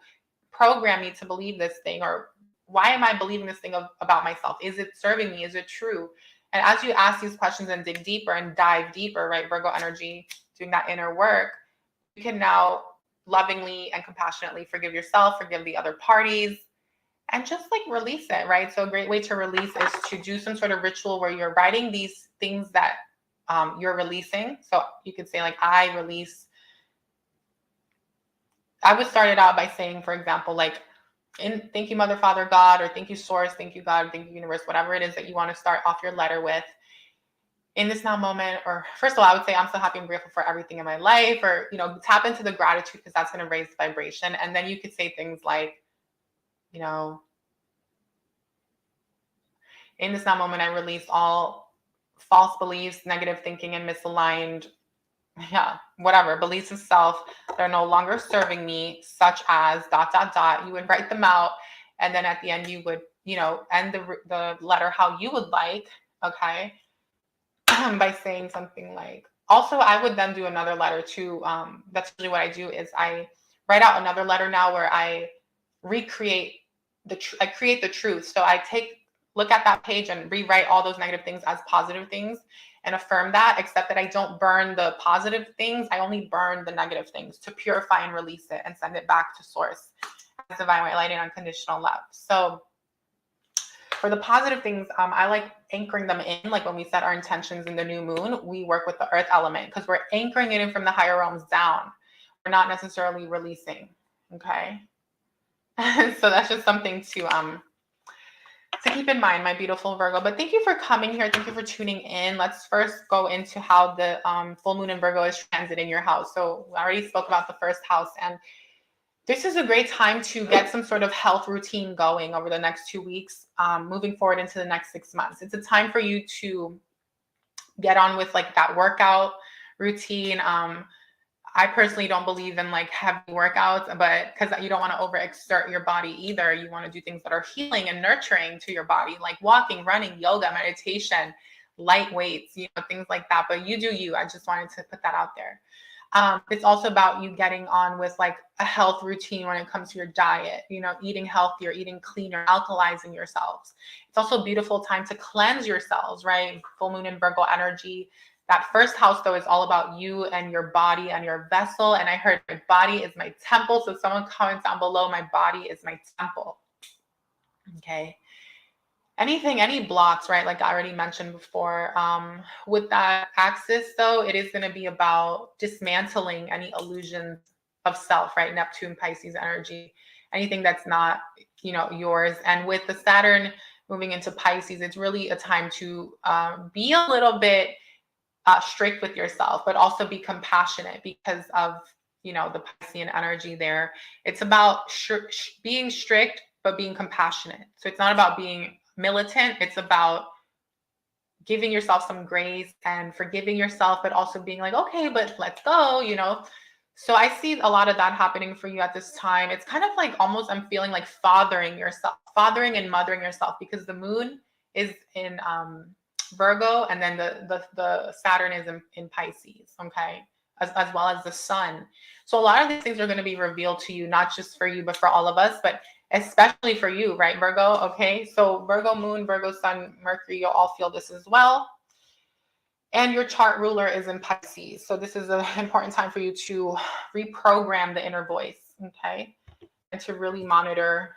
programmed me to believe this thing? Or why am I believing this thing about myself? Is it serving me? Is it true? And as you ask these questions and dig deeper and dive deeper, right, Virgo energy, doing that inner work, you can now lovingly and compassionately forgive yourself, forgive the other parties, and just like release it, right? So a great way to release is to do some sort of ritual where you're writing these things that you're releasing. So you could say like, I would start it out by saying, for example, like, thank you, Mother, Father, God, or thank you, Source, thank you, God, thank you, Universe, whatever it is that you want to start off your letter with. In this now moment, or first of all, I would say I'm so happy and grateful for everything in my life, or, you know, tap into the gratitude because that's going to raise the vibration. And then you could say things like, you know, in this now moment, I release all false beliefs, negative thinking, and misaligned, whatever, beliefs of self that are no longer serving me, such as ... You would write them out. And then at the end, you would, you know, end the letter how you would like, okay? By saying something like, also, I would then do another letter too. That's usually what I do is I write out another letter now where I recreate I create the truth. So I look at that page and rewrite all those negative things as positive things and affirm that, except that I don't burn the positive things. I only burn the negative things to purify and release it and send it back to source as divine white light and unconditional love. So for the positive things, I like anchoring them in, like when we set our intentions in the new moon, we work with the earth element because we're anchoring it in from the higher realms down. We're not necessarily releasing, okay? So that's just something to keep in mind, my beautiful Virgo. But thank you for coming here. Thank you for tuning in. Let's first go into how the full moon in Virgo is transiting your house. So I already spoke about the first house, and this is a great time to get some sort of health routine going over the next 2 weeks, moving forward into the next 6 months. It's a time for you to get on with like that workout routine. I personally don't believe in like heavy workouts, but because you don't want to overexert your body either. You want to do things that are healing and nurturing to your body, like walking, running, yoga, meditation, light weights, you know, things like that. But you do you. I just wanted to put that out there. It's also about you getting on with like a health routine when it comes to your diet, you know, eating healthier, eating cleaner, alkalizing yourselves. It's also a beautiful time to cleanse yourselves, right? Full moon in Virgo energy. That first house, though, is all about you and your body and your vessel. And I heard my body is my temple. So someone comments down below, my body is my temple. Okay. Any blocks, right? Like I already mentioned before, with that axis though, it is going to be about dismantling any illusions of self, right? Neptune, Pisces energy, anything that's not, you know, yours. And with the Saturn moving into Pisces, it's really a time to be a little bit strict with yourself, but also be compassionate because of, you know, the Piscean energy there. It's about being strict, but being compassionate. So it's not about being militant. It's about giving yourself some grace and forgiving yourself, but also being like, okay, but let's go, you know? So I see a lot of that happening for you at this time. It's kind of like almost, I'm feeling like fathering yourself, fathering and mothering yourself, because the moon is in Virgo, and then the Saturn is in Pisces, okay? As well as the sun. So a lot of these things are going to be revealed to you, not just for you, but for all of us, but especially for you, right, Virgo? Okay, so Virgo moon, Virgo sun, Mercury, you'll all feel this as well. And your chart ruler is in Pisces. So this is an important time for you to reprogram the inner voice, okay? And to really monitor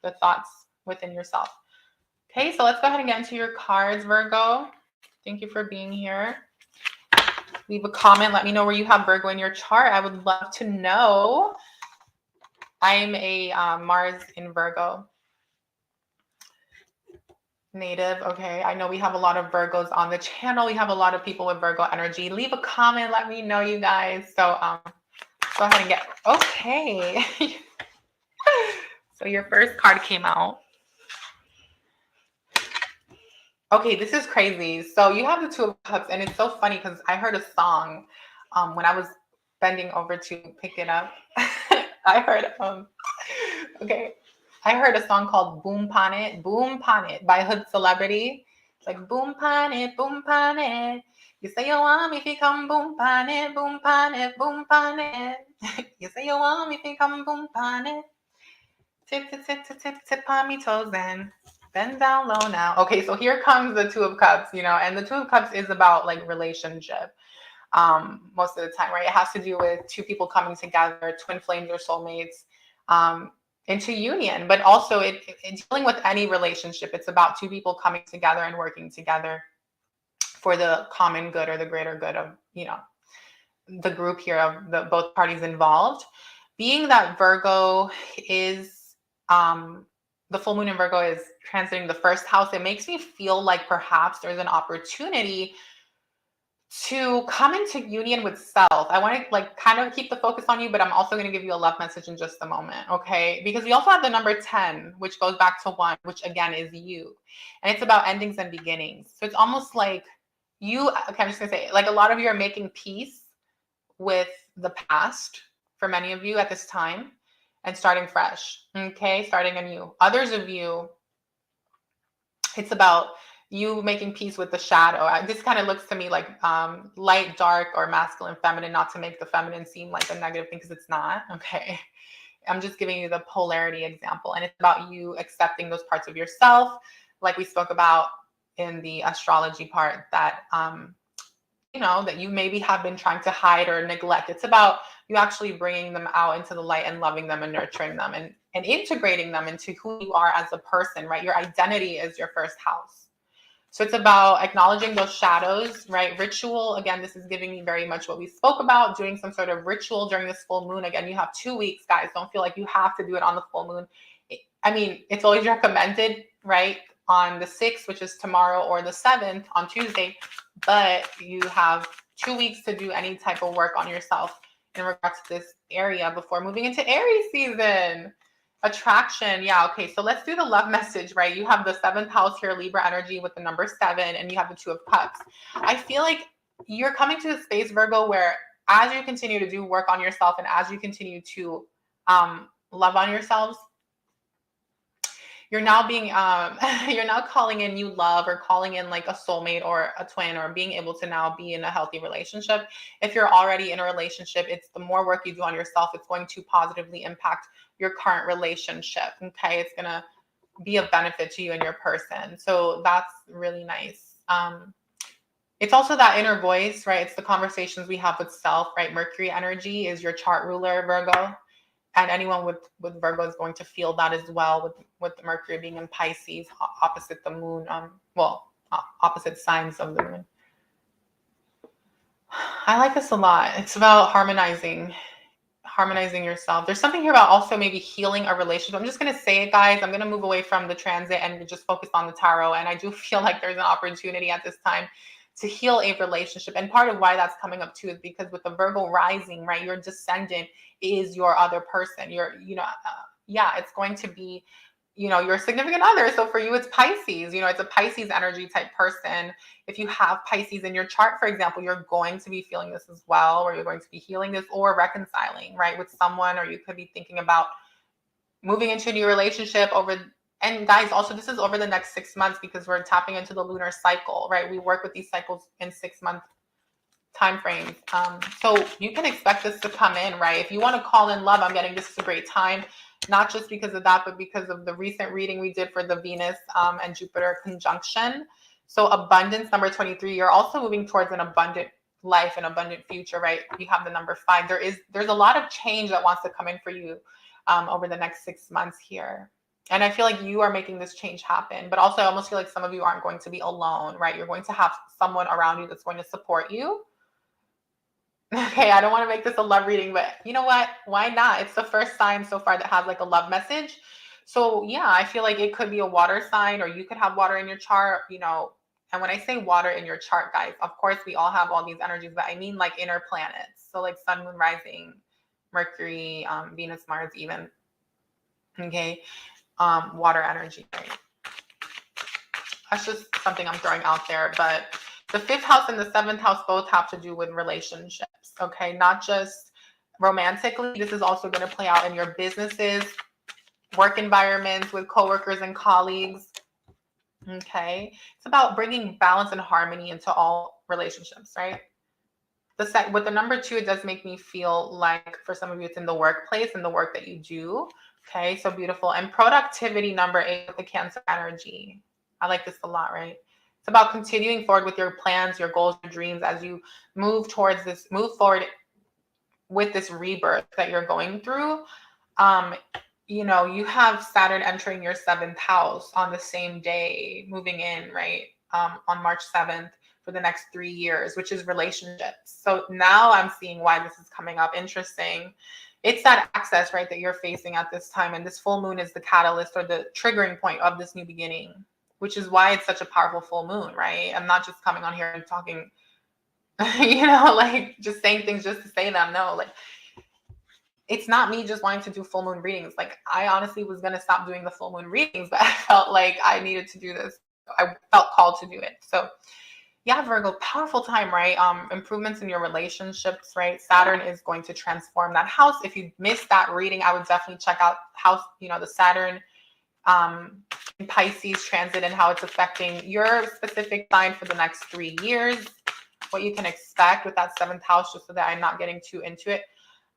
the thoughts within yourself. Okay, so let's go ahead and get into your cards, Virgo. Thank you for being here. Leave a comment. Let me know where you have Virgo in your chart. I would love to know. I'm a Mars in Virgo native. Okay, I know we have a lot of Virgos on the channel. We have a lot of people with Virgo energy. Leave a comment. Let me know, you guys. So go ahead and get, okay. So your first card came out. Okay, this is crazy. So you have the Two of Cups, and it's so funny because I heard a song when I was bending over to pick it up. I heard okay, I heard a song called Boom Pan It by Hood Celebrity. It's like boom pan it, boom pan it. You say you want me if you come boom pan it, boom pan it, boom pan it. You say you want me if you come boom pan it. Tip, tip, tip, tip, tip, tip on me toes then. Bend down low now. Okay, so here comes the Two of Cups, you know, and the Two of Cups is about like relationship most of the time, right? It has to do with two people coming together, twin flames or soulmates, into union, but also it dealing with any relationship. It's about two people coming together and working together for the common good or the greater good of, you know, the group here of the both parties involved. Being that Virgo is the full moon in Virgo is transiting the first house, it makes me feel like perhaps there's an opportunity to come into union with self. I want to like kind of keep the focus on you, but I'm also going to give you a love message in just a moment, okay? Because we also have the number 10, which goes back to 1, which again is you. And it's about endings and beginnings. So it's almost like you, okay, I'm just going to say, like a lot of you are making peace with the past for many of you at this time and starting fresh, okay? Starting anew. Others of you, it's about you making peace with the shadow. This kind of looks to me like light, dark, or masculine, feminine, not to make the feminine seem like a negative thing because it's not, okay? I'm just giving you the polarity example. And it's about you accepting those parts of yourself, like we spoke about in the astrology part, that, you know, that you maybe have been trying to hide or neglect. It's about you actually bringing them out into the light and loving them and nurturing them and integrating them into who you are as a person, right? Your identity is your first house. So it's about acknowledging those shadows, right? Ritual, again, this is giving me very much what we spoke about, doing some sort of ritual during this full moon. Again, you have 2 weeks, guys. Don't feel like you have to do it on the full moon. I mean, it's always recommended, right? On the 6th, which is tomorrow, or the 7th on Tuesday, but you have 2 weeks to do any type of work on yourself in regards to this area before moving into Aries season. Attraction. Yeah. Okay. So let's do the love message, right? You have the 7th house here, Libra energy with the number 7, and you have the 2 of Cups. I feel like you're coming to a space, Virgo, where as you continue to do work on yourself and as you continue to love on yourselves, you're now being you're now calling in new love, or calling in like a soulmate or a twin, or being able to now be in a healthy relationship. If you're already in a relationship, it's the more work you do on yourself, it's going to positively impact your current relationship. Okay, it's gonna be of benefit to you and your person. So that's really nice. It's also that inner voice, right? It's the conversations we have with self, right? Mercury energy is your chart ruler, Virgo. And anyone with Virgo is going to feel that as well, with the Mercury being in Pisces, opposite the moon, opposite signs of the moon. I like this a lot. It's about harmonizing yourself. There's something here about also maybe healing a relationship. I'm just going to say it, guys. I'm going to move away from the transit and just focus on the tarot. And I do feel like there's an opportunity at this time to heal a relationship. And part of why that's coming up too is because with the Virgo rising, right, your descendant is your other person. It's going to be, your significant other. So for you, it's Pisces. It's a Pisces energy type person. If you have Pisces in your chart, for example, you're going to be feeling this as well, or you're going to be healing this or reconciling, right, with someone, or you could be thinking about moving into a new relationship and guys, also this is over the next 6 months, because we're tapping into the lunar cycle, right? We work with these cycles in 6-month time frames. So you can expect this to come in, right? If you want to call in love, I'm getting this is a great time, not just because of that, but because of the recent reading we did for the Venus and Jupiter conjunction. So abundance, number 23, you're also moving towards an abundant life and abundant future, right? You have the number 5. There's a lot of change that wants to come in for you over the next 6 months here. And I feel like you are making this change happen, but also I almost feel like some of you aren't going to be alone, right? You're going to have someone around you that's going to support you. Okay, I don't want to make this a love reading, but you know what? Why not? It's the first sign so far that has like a love message. So yeah, I feel like it could be a water sign, or you could have water in your chart, And when I say water in your chart, guys, of course we all have all these energies, but I mean like inner planets. So like sun, moon, rising, Mercury, Venus, Mars, even. Okay. Water energy, right? That's just something I'm throwing out there. But the 5th house and the 7th house both have to do with relationships, okay? Not just romantically. This is also going to play out in your businesses, work environments, with coworkers and colleagues, okay? It's about bringing balance and harmony into all relationships, right? With the number 2, it does make me feel like for some of you, it's in the workplace and the work that you do. Okay, so beautiful. And productivity, number 8, with the Cancer energy. I like this a lot, right? It's about continuing forward with your plans, your goals, your dreams as you move forward with this rebirth that you're going through. You have Saturn entering your 7th house on the same day, moving in, right? On March 7th for the next 3 years, which is relationships. So now I'm seeing why this is coming up. Interesting. It's that access, right, that you're facing at this time. And this full moon is the catalyst or the triggering point of this new beginning, which is why it's such a powerful full moon, right? I'm not just coming on here and talking, like just saying things just to say them. No, like it's not me just wanting to do full moon readings. Like I honestly was going to stop doing the full moon readings, but I felt like I needed to do this. I felt called to do it. So yeah, Virgo, powerful time, right? Improvements in your relationships, right? Saturn is going to transform that house. If you missed that reading, I would definitely check out house, the Saturn in Pisces transit and how it's affecting your specific sign for the next 3 years, what you can expect with that 7th house, just so that I'm not getting too into it.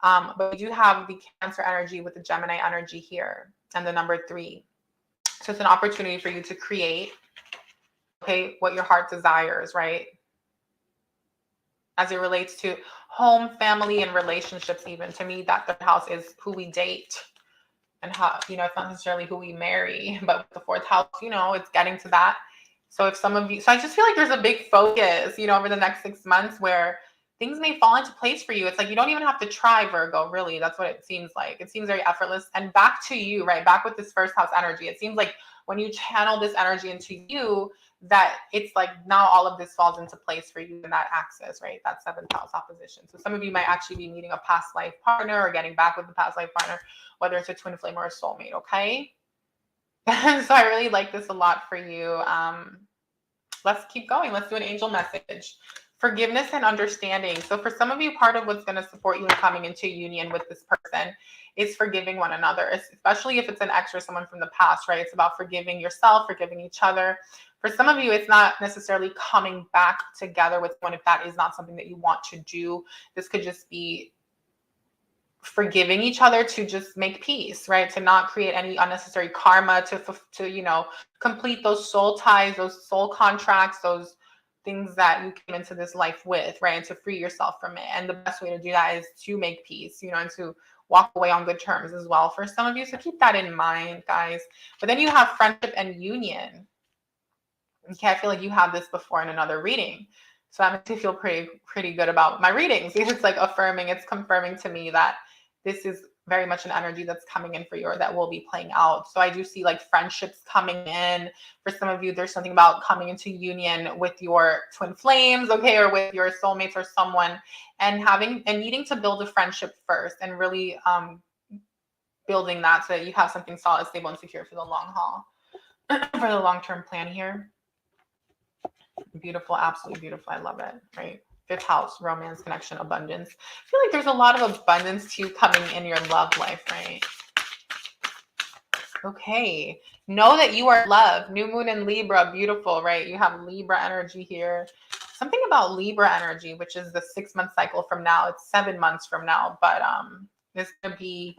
But we do have the Cancer energy with the Gemini energy here and the number 3. So it's an opportunity for you to create, okay, what your heart desires, right? As it relates to home, family, and relationships, even to me, that 3rd house is who we date and how, it's not necessarily who we marry, but with the 4th house, it's getting to that. So if some of you, so I just feel like there's a big focus, over the next 6 months where things may fall into place for you. It's like, you don't even have to try, Virgo, really. That's what it seems like. It seems very effortless. And back to you, right? Back with this 1st house energy. It seems like when you channel this energy into you, that it's like now all of this falls into place for you in that axis, right? That 7th house opposition. So some of you might actually be meeting a past life partner or getting back with the past life partner, whether it's a twin flame or a soulmate, okay? So I really like this a lot for you. Let's keep going. Let's do an angel message. Forgiveness and understanding. So for some of you, part of what's going to support you in coming into union with this person is forgiving one another, especially if it's an ex or someone from the past, right? It's about forgiving yourself, forgiving each other. For some of you, it's not necessarily coming back together with one if that is not something that you want to do. This could just be forgiving each other to just make peace, right? To not create any unnecessary karma, to you know, complete those soul ties, those soul contracts, those things that you came into this life with, right? And to free yourself from it. And the best way to do that is to make peace, you know, and to walk away on good terms as well for some of you. So keep that in mind, guys. But then you have friendship and union. Okay, I feel like you have this before in another reading. So that makes me feel pretty good about my readings. It's like affirming, it's confirming to me that this is very much an energy that's coming in for you or that will be playing out. So I do see like friendships coming in. For some of you, there's something about coming into union with your twin flames, okay, or with your soulmates or someone, and having and needing to build a friendship first and really building that so that you have something solid, stable, and secure for the long haul, for the long-term plan here. Beautiful, absolutely beautiful. I love it, right? Fifth house, romance, connection, abundance. I feel like there's a lot of abundance to you coming in your love life, right? Okay. Know that you are loved. New moon in Libra, beautiful, right? You have Libra energy here. Something about Libra energy, which is the 6-month cycle from now. It's 7 months from now, but there's going to be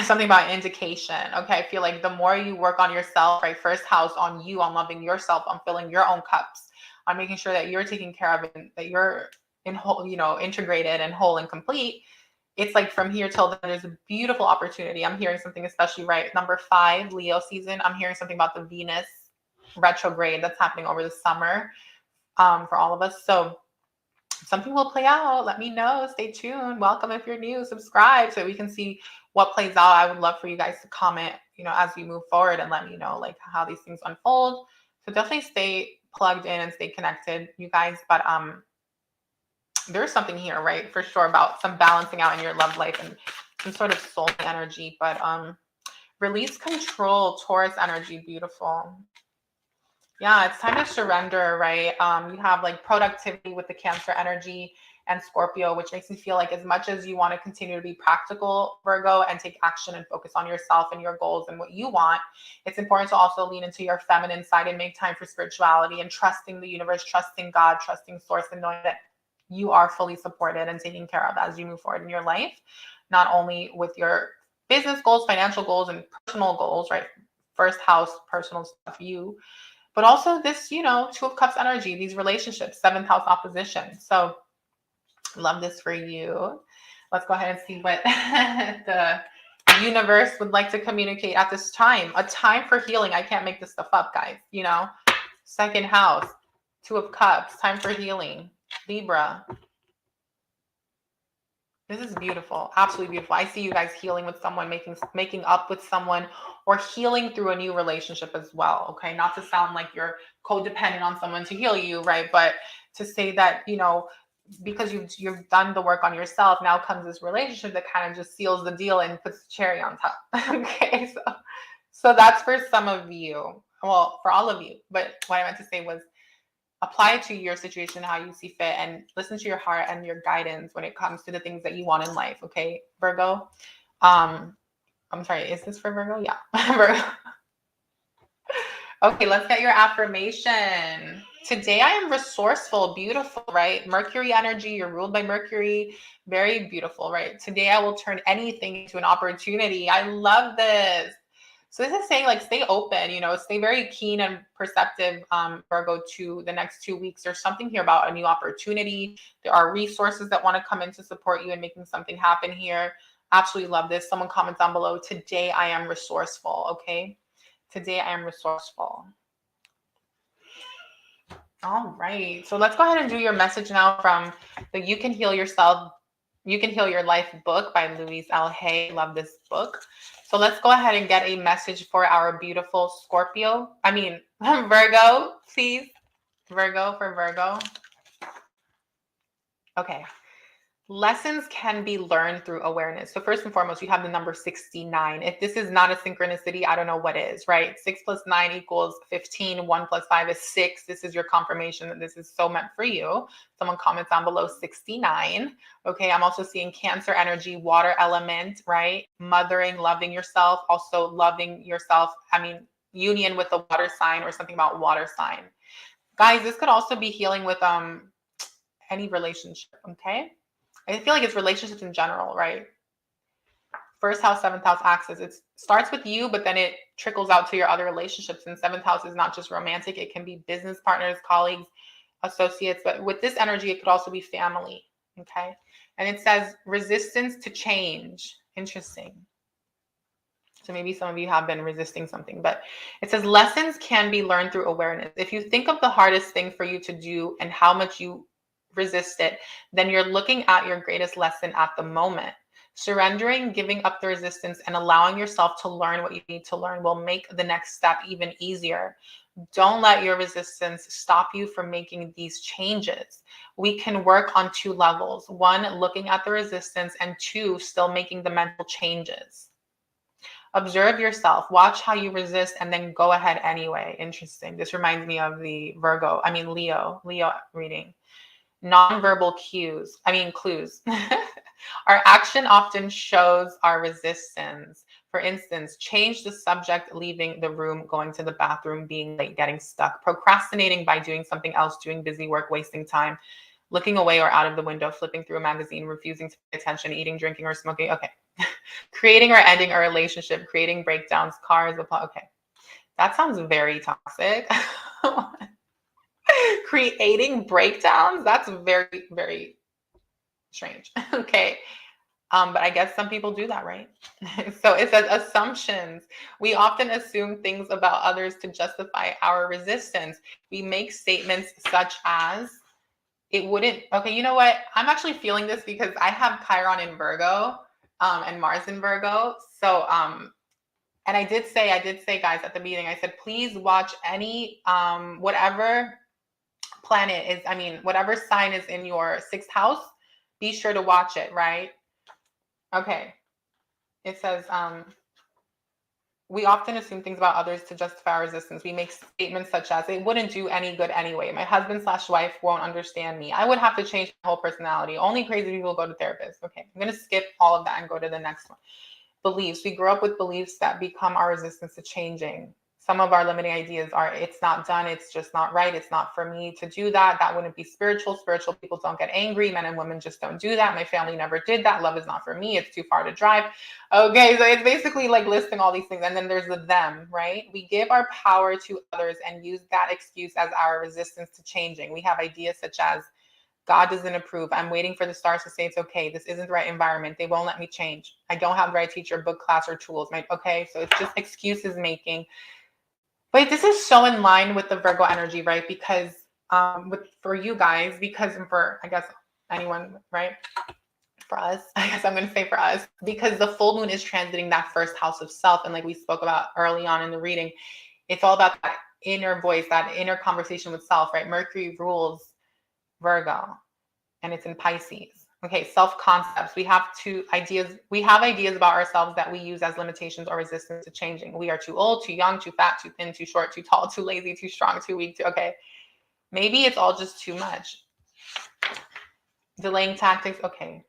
something about indication. Okay. I feel like the more you work on yourself, right? First house on you, on loving yourself, on filling your own cups, on making sure that you're taken care of and that you're in whole, you know, integrated and whole and complete. It's like from here till then, there's a beautiful opportunity. I'm hearing something, especially right, number 5, Leo season. I'm hearing something about the Venus retrograde that's happening over the summer for all of us. So something will play out. Let me know. Stay tuned. Welcome if you're new. Subscribe so we can see what plays out. I would love for you guys to comment, you know, as we move forward and let me know like how these things unfold. So definitely stay plugged in and stay connected, you guys. But there's something here, right? For sure about some balancing out in your love life and some sort of soul energy. But release control, Taurus energy, beautiful. Yeah, it's time to surrender, right? You have like productivity with the Cancer energy and Scorpio, which makes me feel like as much as you want to continue to be practical, Virgo, and take action and focus on yourself and your goals and what you want, it's important to also lean into your feminine side and make time for spirituality and trusting the universe, trusting God, trusting source, and knowing that you are fully supported and taken care of as you move forward in your life, not only with your business goals, financial goals, and personal goals, right? First house, personal stuff, you, but also this, you know, 2 of Cups energy, these relationships, 7th house opposition. So love this for you. Let's go ahead and see what the universe would like to communicate at this time. A time for healing. I can't make this stuff up, guys. You know, 2nd house, 2 of Cups, time for healing. Libra. This is beautiful. Absolutely beautiful. I see you guys healing with someone, making up with someone, or healing through a new relationship as well. Okay. Not to sound like you're codependent on someone to heal you, right? But to say that, you know, because you've done the work on yourself, now comes this relationship that kind of just seals the deal and puts the cherry on top. Okay. So that's for some of you. Well, for all of you. But what I meant to say was, apply it to your situation how you see fit and listen to your heart and your guidance when it comes to the things that you want in life. Okay, Virgo. I'm sorry, is this for Virgo? Yeah. Virgo. Okay, let's get your affirmation. Today I am resourceful, beautiful, right? Mercury energy, you're ruled by Mercury. Very beautiful, right? Today I will turn anything into an opportunity. I love this. So this is saying like stay open, you know, stay very keen and perceptive, Virgo, to the next 2 weeks. There's something here about a new opportunity. There are resources that want to come in to support you in making something happen here. Absolutely love this. Someone comments down below, today I am resourceful, okay? Today I am resourceful. All right. So let's go ahead and do your message now from the You Can Heal Yourself, You Can Heal Your Life book by Louise L. Hay. Love this book. So let's go ahead and get a message for our beautiful Virgo, please. Virgo for Virgo. Okay. Lessons can be learned through awareness. So first and foremost, you have the number 69. If this is not a synchronicity, I don't know what is, right? 6 plus 9 equals 15. 1 plus 5 is 6. This is your confirmation that this is so meant for you. Someone comments down below 69. Okay, I'm also seeing Cancer energy, water element, right? Mothering, loving yourself, also loving yourself. I mean, union with a water sign or something about water sign. Guys, this could also be healing with any relationship, okay? I feel like it's relationships in general, right? First house, seventh house axis. It starts with you, but then it trickles out to your other relationships. And seventh house is not just romantic. It can be business partners, colleagues, associates. But with this energy, it could also be family. Okay. And it says resistance to change. Interesting. So maybe some of you have been resisting something, but it says lessons can be learned through awareness. If you think of the hardest thing for you to do and how much you resist it, then you're looking at your greatest lesson at the moment. Surrendering, giving up the resistance, and allowing yourself to learn what you need to learn will make the next step even easier. Don't let your resistance stop you from making these changes. We can work on two levels. One, looking at the resistance, and two, still making the mental changes. Observe yourself, watch how you resist, and then go ahead anyway. Interesting. This reminds me of the Leo reading. Nonverbal clues. Our action often shows our resistance. For instance, change the subject, leaving the room, going to the bathroom, being late, getting stuck, procrastinating by doing something else, doing busy work, wasting time, looking away or out of the window, flipping through a magazine, refusing to pay attention, eating, drinking, or smoking. Okay. Creating or ending a relationship, creating breakdowns, cars. Okay. That sounds very toxic. Creating breakdowns, that's very, very strange. Okay. But I guess some people do that, right? So it says assumptions. We often assume things about others to justify our resistance. We make statements such as, it wouldn't, okay, you know what? I'm actually feeling this because I have Chiron in Virgo and Mars in Virgo. So, and I did say, guys, at the beginning, I said, please watch any, whatever planet is, whatever sign is in your sixth house, be sure to watch it, right? Okay. It says, we often assume things about others to justify our resistance. We make statements such as, it wouldn't do any good anyway. My husband/wife won't understand me. I would have to change my whole personality. Only crazy people go to therapists. Okay, I'm going to skip all of that and go to the next one. Beliefs. We grow up with beliefs that become our resistance to changing. Some of our limiting ideas are, it's not done, it's just not right, it's not for me to do that. That wouldn't be spiritual. Spiritual people don't get angry. Men and women just don't do that. My family never did that. Love is not for me. It's too far to drive. Okay, so it's basically like listing all these things. And then there's the them, right? We give our power to others and use that excuse as our resistance to changing. We have ideas such as, God doesn't approve. I'm waiting for the stars to say it's okay. This isn't the right environment. They won't let me change. I don't have the right teacher, book, class, or tools. Okay, so it's just excuses making. But this is so in line with the Virgo energy, right? Because for you guys, because for, I guess, anyone, right? For us, I guess I'm going to say for us, because the full moon is transiting that first house of self. And like we spoke about early on in the reading, it's all about that inner voice, that inner conversation with self, right? Mercury rules Virgo and it's in Pisces. Okay, self-concepts. We have ideas about ourselves that we use as limitations or resistance to changing. We are too old, too young, too fat, too thin, too short, too tall, too lazy, too strong, too weak. Okay, maybe it's all just too much. Delaying tactics. Okay.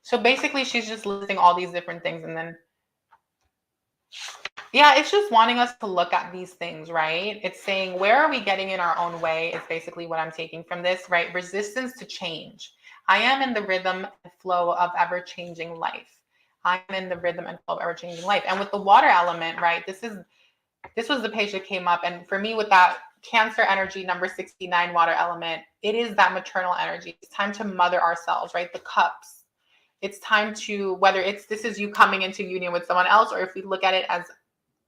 So basically she's just listing all these different things and then, yeah, it's just wanting us to look at these things, right? It's saying, where are we getting in our own way is basically what I'm taking from this, right? Resistance to change. I am in the rhythm and flow of ever-changing life. I'm in the rhythm and flow of ever-changing life. And with the water element, right, this was the page that came up. And for me, with that Cancer energy, number 69, water element, it is that maternal energy. It's time to mother ourselves, right? The cups. It's time to, whether this is you coming into union with someone else, or if we look at it as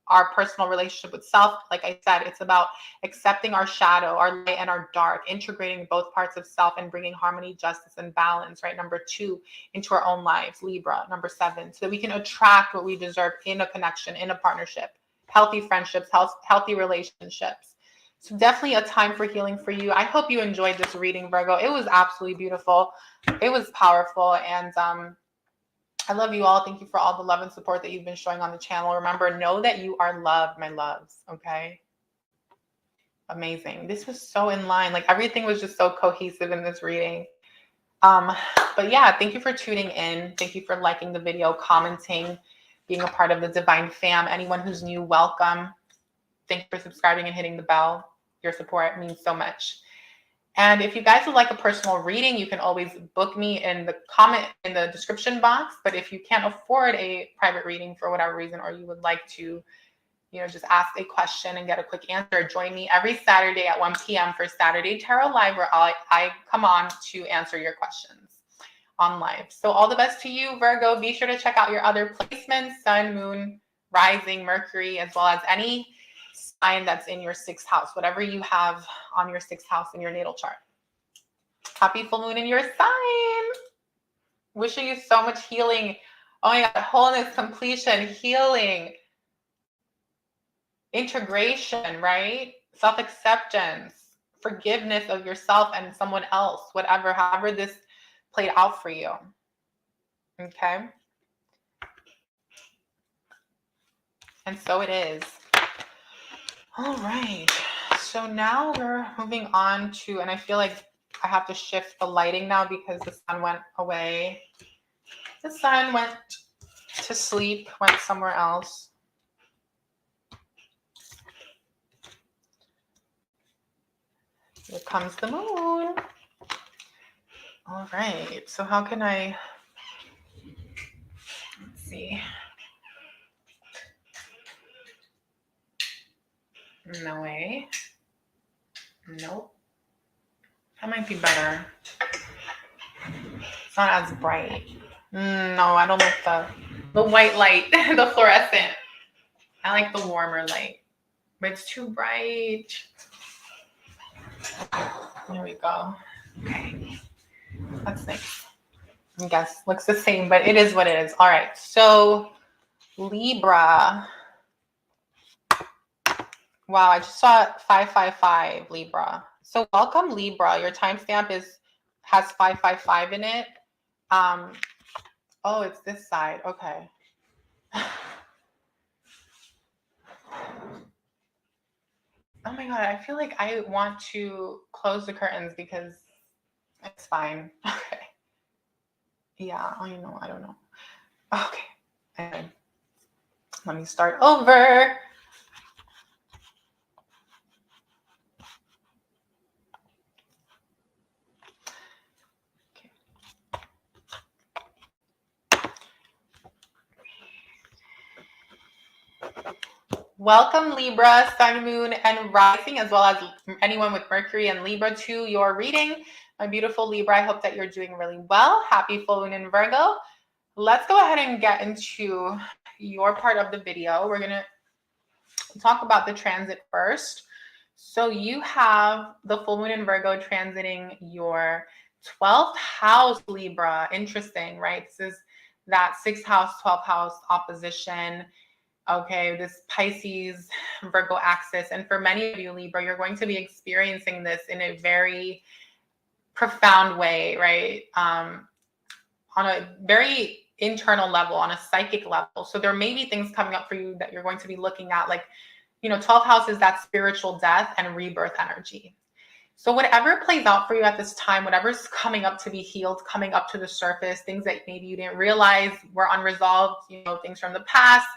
our personal relationship with self, like I said, it's about accepting our shadow, our light and our dark, integrating both parts of self and bringing harmony, justice, and balance, right? Number 2, into our own lives, Libra, number 7, so that we can attract what we deserve in a connection, in a partnership, healthy friendships, healthy relationships. So definitely a time for healing for you. I hope you enjoyed this reading, Virgo. It was absolutely beautiful. It was powerful. And I love you all. Thank you for all the love and support that you've been showing on the channel. Remember, know that you are loved, my loves. Okay. Amazing. This was so in line. Like everything was just so cohesive in this reading. But yeah, thank you for tuning in. Thank you for liking the video, commenting, being a part of the Divine Fam. Anyone who's new, welcome. Thank you for subscribing and hitting the bell. Your support means so much. And if you guys would like a personal reading, you can always book me in the description box. But if you can't afford a private reading for whatever reason, or you would like to, just ask a question and get a quick answer, join me every Saturday at 1 p.m. for Saturday Tarot Live, where I come on to answer your questions on live. So all the best to you, Virgo. Be sure to check out your other placements, Sun, Moon, Rising, Mercury, as well as any sign that's in your 6th house, whatever you have on your 6th house in your natal chart. Happy full moon in your sign. Wishing you so much healing. Oh my God, wholeness, completion, healing, integration, right? Self-acceptance, forgiveness of yourself and someone else, however this played out for you. Okay. And so it is. All right. So now we're moving on to, and I feel like I have to shift the lighting now because the sun went away. The sun went to sleep, went somewhere else. Here comes the moon. All right. So how can let's see. No way. Nope. That might be better. It's not as bright. No, I don't like the white light, the fluorescent. I like the warmer light, but it's too bright. There we go. Okay. That's nice. I guess looks the same, but it is what it is. All right. So Libra. Wow, I just saw 555 Libra. So welcome, Libra. Your timestamp has 555 in it. Oh, it's this side. Okay. Oh my God, I feel like I want to close the curtains because it's fine. Okay. Yeah, I don't know. Okay. Anyway, let me start over. Welcome, Libra, Sun, Moon, and Rising, as well as anyone with Mercury and Libra to your reading. My beautiful Libra, I hope that you're doing really well. Happy full moon in Virgo. Let's go ahead and get into your part of the video. We're going to talk about the transit first. So you have the full moon in Virgo transiting your 12th house, Libra. Interesting, right? This is that 6th house, 12th house opposition. Okay, this Pisces Virgo axis. And for many of you, Libra, you're going to be experiencing this in a very profound way, right? On a very internal level, on a psychic level. So there may be things coming up for you that you're going to be looking at, like, 12th house is that spiritual death and rebirth energy. So whatever plays out for you at this time, whatever's coming up to be healed, coming up to the surface, things that maybe you didn't realize were unresolved, things from the past,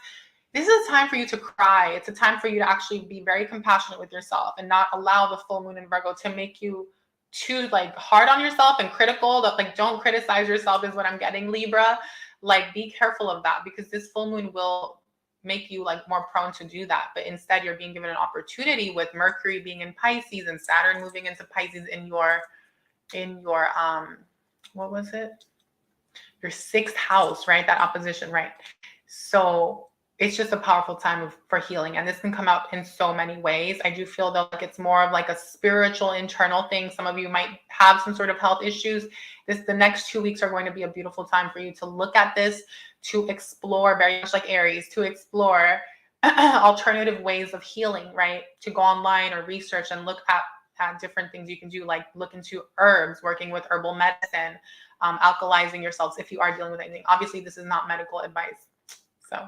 this is a time for you to cry. It's a time for you to actually be very compassionate with yourself and not allow the full moon in Virgo to make you too hard on yourself and critical. That don't criticize yourself is what I'm getting, Libra. Be careful of that, because this full moon will make you more prone to do that. But instead, you're being given an opportunity with Mercury being in Pisces and Saturn moving into Pisces in your what was it? Your 6th house, right? That opposition, right? So it's just a powerful time for healing. And this can come out in so many ways. I do feel though it's more of a spiritual internal thing. Some of you might have some sort of health issues. The next 2 weeks are going to be a beautiful time for you to look at this, to explore, very much like Aries, to explore alternative ways of healing, right? To go online or research and look at different things you can do, like look into herbs, working with herbal medicine, alkalizing yourselves if you are dealing with anything. Obviously, this is not medical advice. So,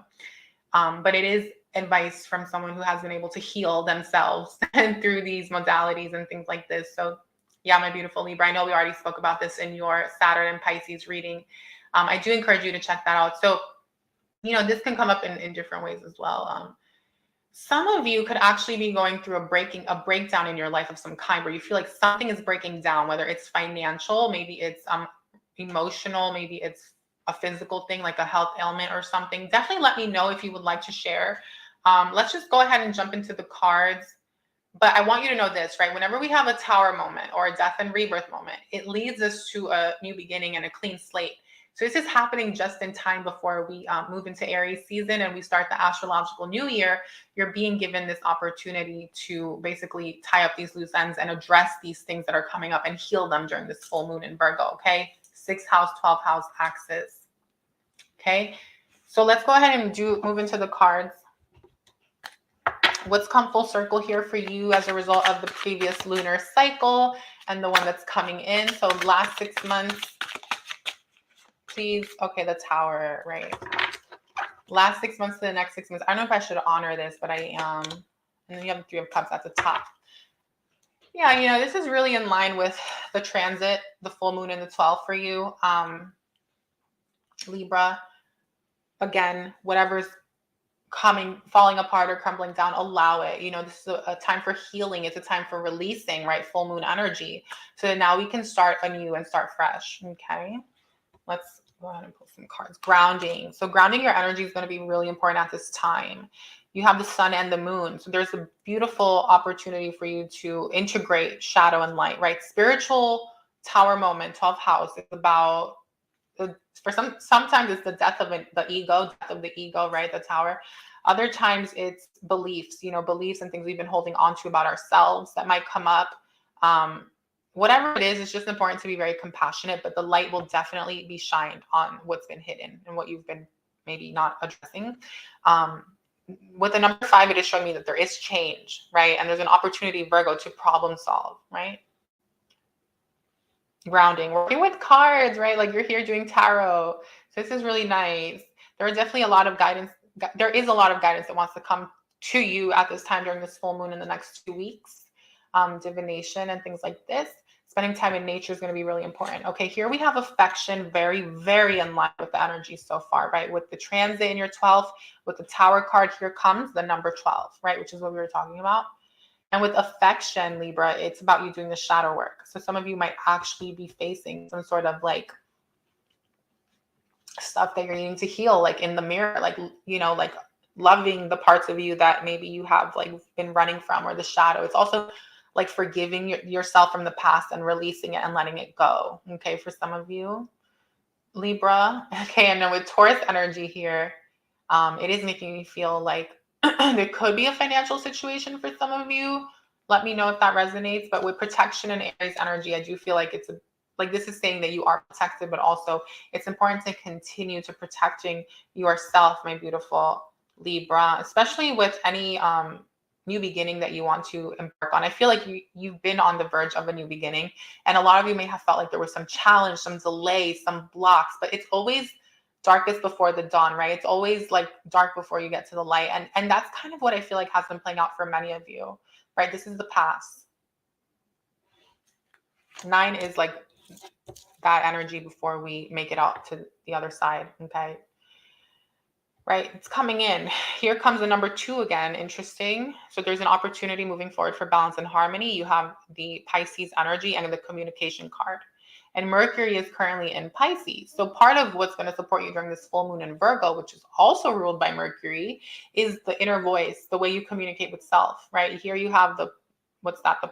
but it is advice from someone who has been able to heal themselves and through these modalities and things like this. So yeah, my beautiful Libra, I know we already spoke about this in your Saturn and Pisces reading. I do encourage you to check that out. So, this can come up in different ways as well. Some of you could actually be going through a breakdown in your life of some kind, where you feel like something is breaking down, whether it's financial, maybe it's emotional, maybe it's a physical thing like a health ailment or something. Definitely let me know if you would like to share. Let's just go ahead and jump into the cards. But I want you to know this, right? Whenever we have a tower moment or a death and rebirth moment, it leads us to a new beginning and a clean slate. So this is happening just in time before we move into Aries season and we start the astrological new year. You're being given this opportunity to basically tie up these loose ends and address these things that are coming up and heal them during this full moon in Virgo, okay? 6th house, 12th house axis, okay? So let's go ahead and move into the cards. What's come full circle here for you as a result of the previous lunar cycle and the one that's coming in? So last 6 months, please. Okay, the tower, right? Last 6 months to the next 6 months. I don't know if I should honor this, but I am. And then you have the 3 of Cups at the top. Yeah, this is really in line with the transit, the full moon in the 12th for you, Libra. Again, whatever's falling apart or crumbling down, allow it. This is a time for healing. It's a time for releasing, right? Full moon energy. So that now we can start anew and start fresh. Okay. Let's go ahead and pull some cards. Grounding. So grounding your energy is going to be really important at this time. You have the sun and the moon. So there's a beautiful opportunity for you to integrate shadow and light, right? Spiritual tower moment, 12th house, is about sometimes it's the death of the ego, right? The tower. Other times it's beliefs, beliefs and things we've been holding on to about ourselves that might come up. Whatever it is, it's just important to be very compassionate, but the light will definitely be shined on what's been hidden and what you've been maybe not addressing. With the number 5, it is showing me that there is change, right? And there's an opportunity, Virgo, to problem solve, right? Grounding, working with cards, right? Like you're here doing tarot. So this is really nice. There are definitely a lot of guidance. There is a lot of guidance that wants to come to you at this time during this full moon in the next 2 weeks. Divination and things like this. Spending time in nature is going to be really important. Okay, here we have affection, very, very in line with the energy so far, right? With the transit in your 12th, with the tower card, here comes the number 12, right? Which is what we were talking about. And with affection, Libra, it's about you doing the shadow work. So some of you might actually be facing some sort of like stuff that you're needing to heal, like in the mirror, like, like loving the parts of you that maybe you have like been running from, or the shadow. It's also like forgiving yourself from the past and releasing it and letting it go. Okay, for some of you, Libra. Okay, and then with Taurus energy here, it is making me feel like there could be a financial situation for some of you. Let me know if that resonates. But with protection and Aries energy, I do feel like this is saying that you are protected, but also it's important to continue to protecting yourself, my beautiful Libra, especially with any new beginning that you want to embark on. I feel like you've been on the verge of a new beginning, and a lot of you may have felt like there was some challenge, some delay, some blocks, but it's always darkest before the dawn, right? It's always like dark before you get to the light. And that's kind of what I feel like has been playing out for many of you, right? This is the past. 9 is like that energy before we make it out to the other side, okay? Right, it's coming in. Here comes the number 2 again. Interesting. So there's an opportunity moving forward for balance and harmony. You have the Pisces energy and the communication card. And Mercury is currently in Pisces. So part of what's going to support you during this full moon in Virgo, which is also ruled by Mercury, is the inner voice, the way you communicate with self, right? Here you have the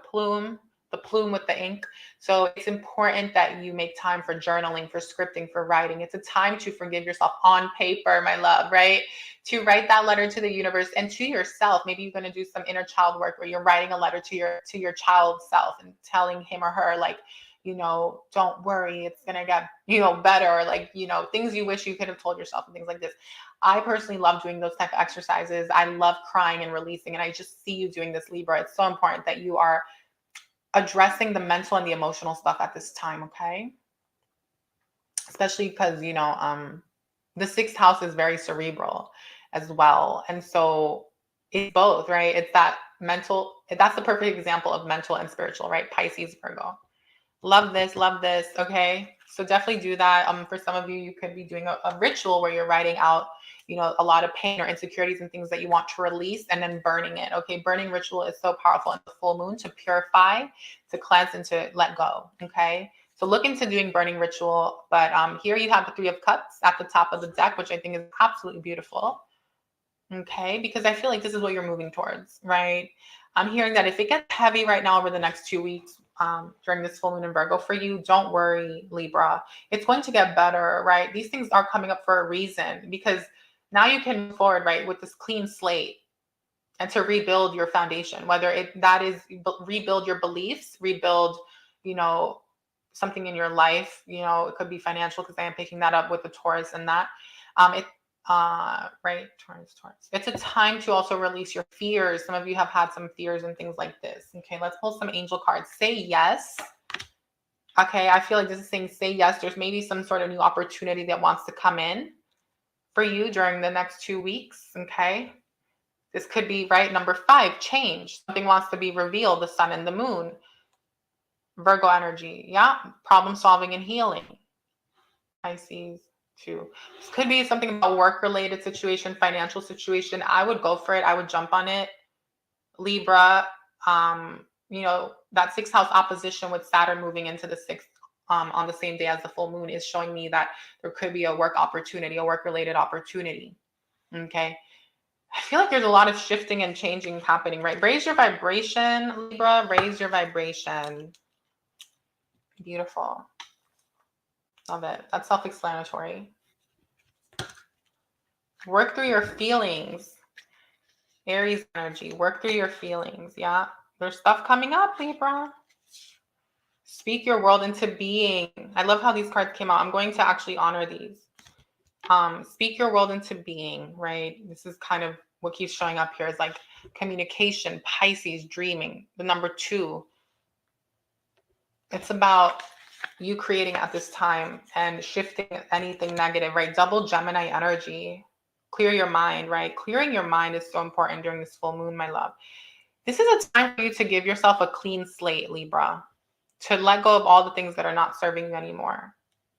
plume, the plume with the ink. So it's important that you make time for journaling, for scripting, for writing. It's a time to forgive yourself on paper, my love, right? To write that letter to the universe and to yourself. Maybe you're going to do some inner child work where you're writing a letter to your child self and telling him or her, like, you know, don't worry, it's going to get, you know, better, or like, you know, things you wish you could have told yourself and things like this. I personally love doing those type of exercises. I love crying and releasing, and I just see you doing this, Libra. It's so important that you are addressing the mental and the emotional stuff at this time, okay? Especially because, you know, the sixth house is very cerebral as well. And so it's both, right? It's that mental, that's the perfect example of mental and spiritual, right? Pisces, Virgo. Love this, okay? So definitely do that. For some of you, you could be doing a ritual where you're writing out, you know, a lot of pain or insecurities and things that you want to release, and then burning it, okay? Burning ritual is so powerful in the full moon to purify, to cleanse, and to let go, okay? So look into doing burning ritual. But here you have the Three of Cups at the top of the deck, which I think is absolutely beautiful, okay? Because I feel like this is what you're moving towards, right? I'm hearing that if it gets heavy right now over the next 2 weeks, during this full moon in Virgo for you, don't worry, Libra. It's going to get better, right? These things are coming up for a reason, because now you can move forward, right, with this clean slate and to rebuild your foundation, whether that is rebuild your beliefs, rebuild, you know, something in your life. You know, it could be financial, because I am picking that up with the Taurus and that. Right, Taurus. It's a time to also release your fears. Some of you have had some fears and things like this. Okay, let's pull some angel cards. Say yes. Okay, I feel like this is saying say yes. There's maybe some sort of new opportunity that wants to come in for you during the next 2 weeks. Okay, this could be, right, number 5, change. Something wants to be revealed, the sun and the moon. Virgo energy, yeah, problem solving and healing. Pisces. Too. This could be something about work-related situation, financial situation. I would go for it. I would jump on it. Libra, you know, that sixth house opposition with Saturn moving into the sixth on the same day as the full moon is showing me that there could be a work opportunity, a work-related opportunity. Okay. I feel like there's a lot of shifting and changing happening, right? Raise your vibration, Libra. Raise your vibration. Beautiful. Love it. That's self-explanatory. Work through your feelings. Aries energy. Work through your feelings. Yeah. There's stuff coming up, Libra. Speak your world into being. I love how these cards came out. I'm going to actually honor these. Speak your world into being, right? This is kind of what keeps showing up here is like communication, Pisces, dreaming. The number 2. It's about you creating at this time and shifting anything negative, right? Double Gemini energy. Clear your mind, right? Clearing your mind is so important during this full moon, my love. This is a time for you to give yourself a clean slate, Libra, to let go of all the things that are not serving you anymore,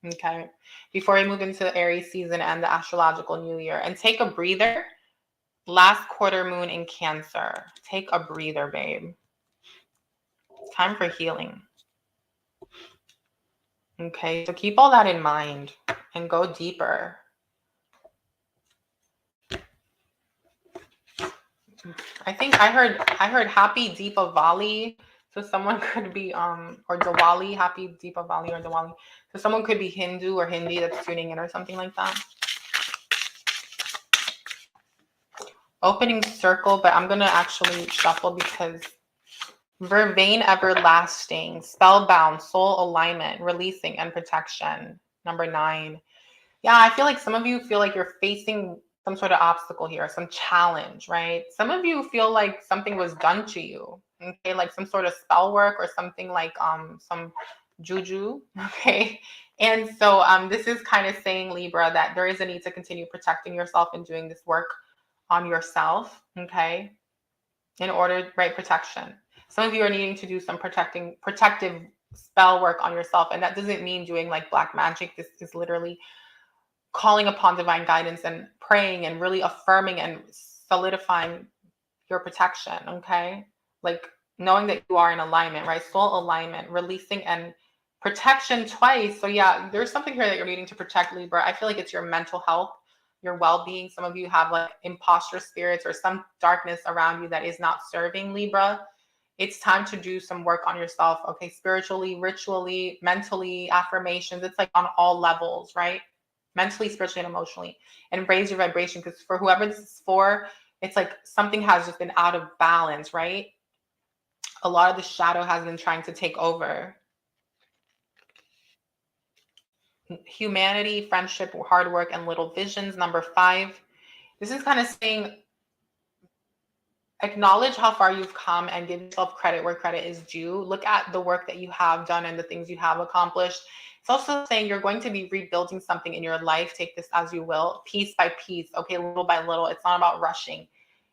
okay? Before we move into Aries season and the astrological new year, and take a breather. Last quarter moon in Cancer. Take a breather, babe. Time for healing. Okay, so keep all that in mind and go deeper. I think I heard happy Deepavali. So someone could be or Diwali, happy Deepavali or Diwali. So someone could be Hindu or Hindi that's tuning in or something like that. Opening circle, but I'm gonna actually shuffle because Vervain, everlasting, spellbound, soul alignment, releasing and protection. Number 9. Yeah, I feel like some of you feel like you're facing some sort of obstacle here, some challenge, right? Some of you feel like something was done to you, okay? Like some sort of spell work or something like some juju, okay? And so this is kind of saying, Libra, that there is a need to continue protecting yourself and doing this work on yourself, okay? In order, right, protection. Some of you are needing to do some protective spell work on yourself, and that doesn't mean doing like black magic. This is literally calling upon divine guidance and praying and really affirming and solidifying your protection, okay? Like knowing that you are in alignment, right? Soul alignment, releasing and protection twice. So yeah, there's something here that you're needing to protect, Libra. I feel like it's your mental health, your well-being. Some of you have like imposter spirits or some darkness around you that is not serving, Libra. it's time to do some work on yourself, okay? Spiritually, ritually, mentally, affirmations. It's like on all levels, right? Mentally, spiritually, and emotionally. And raise your vibration, because for whoever this is for, it's like something has just been out of balance, right? A lot of the shadow has been trying to take over. Humanity, friendship, hard work, and little visions. Number 5. This is kind of saying, acknowledge how far you've come and give yourself credit where credit is due. Look at the work that you have done and the things you have accomplished. It's also saying you're going to be rebuilding something in your life. Take this as you will, piece by piece, okay, little by little. It's not about rushing.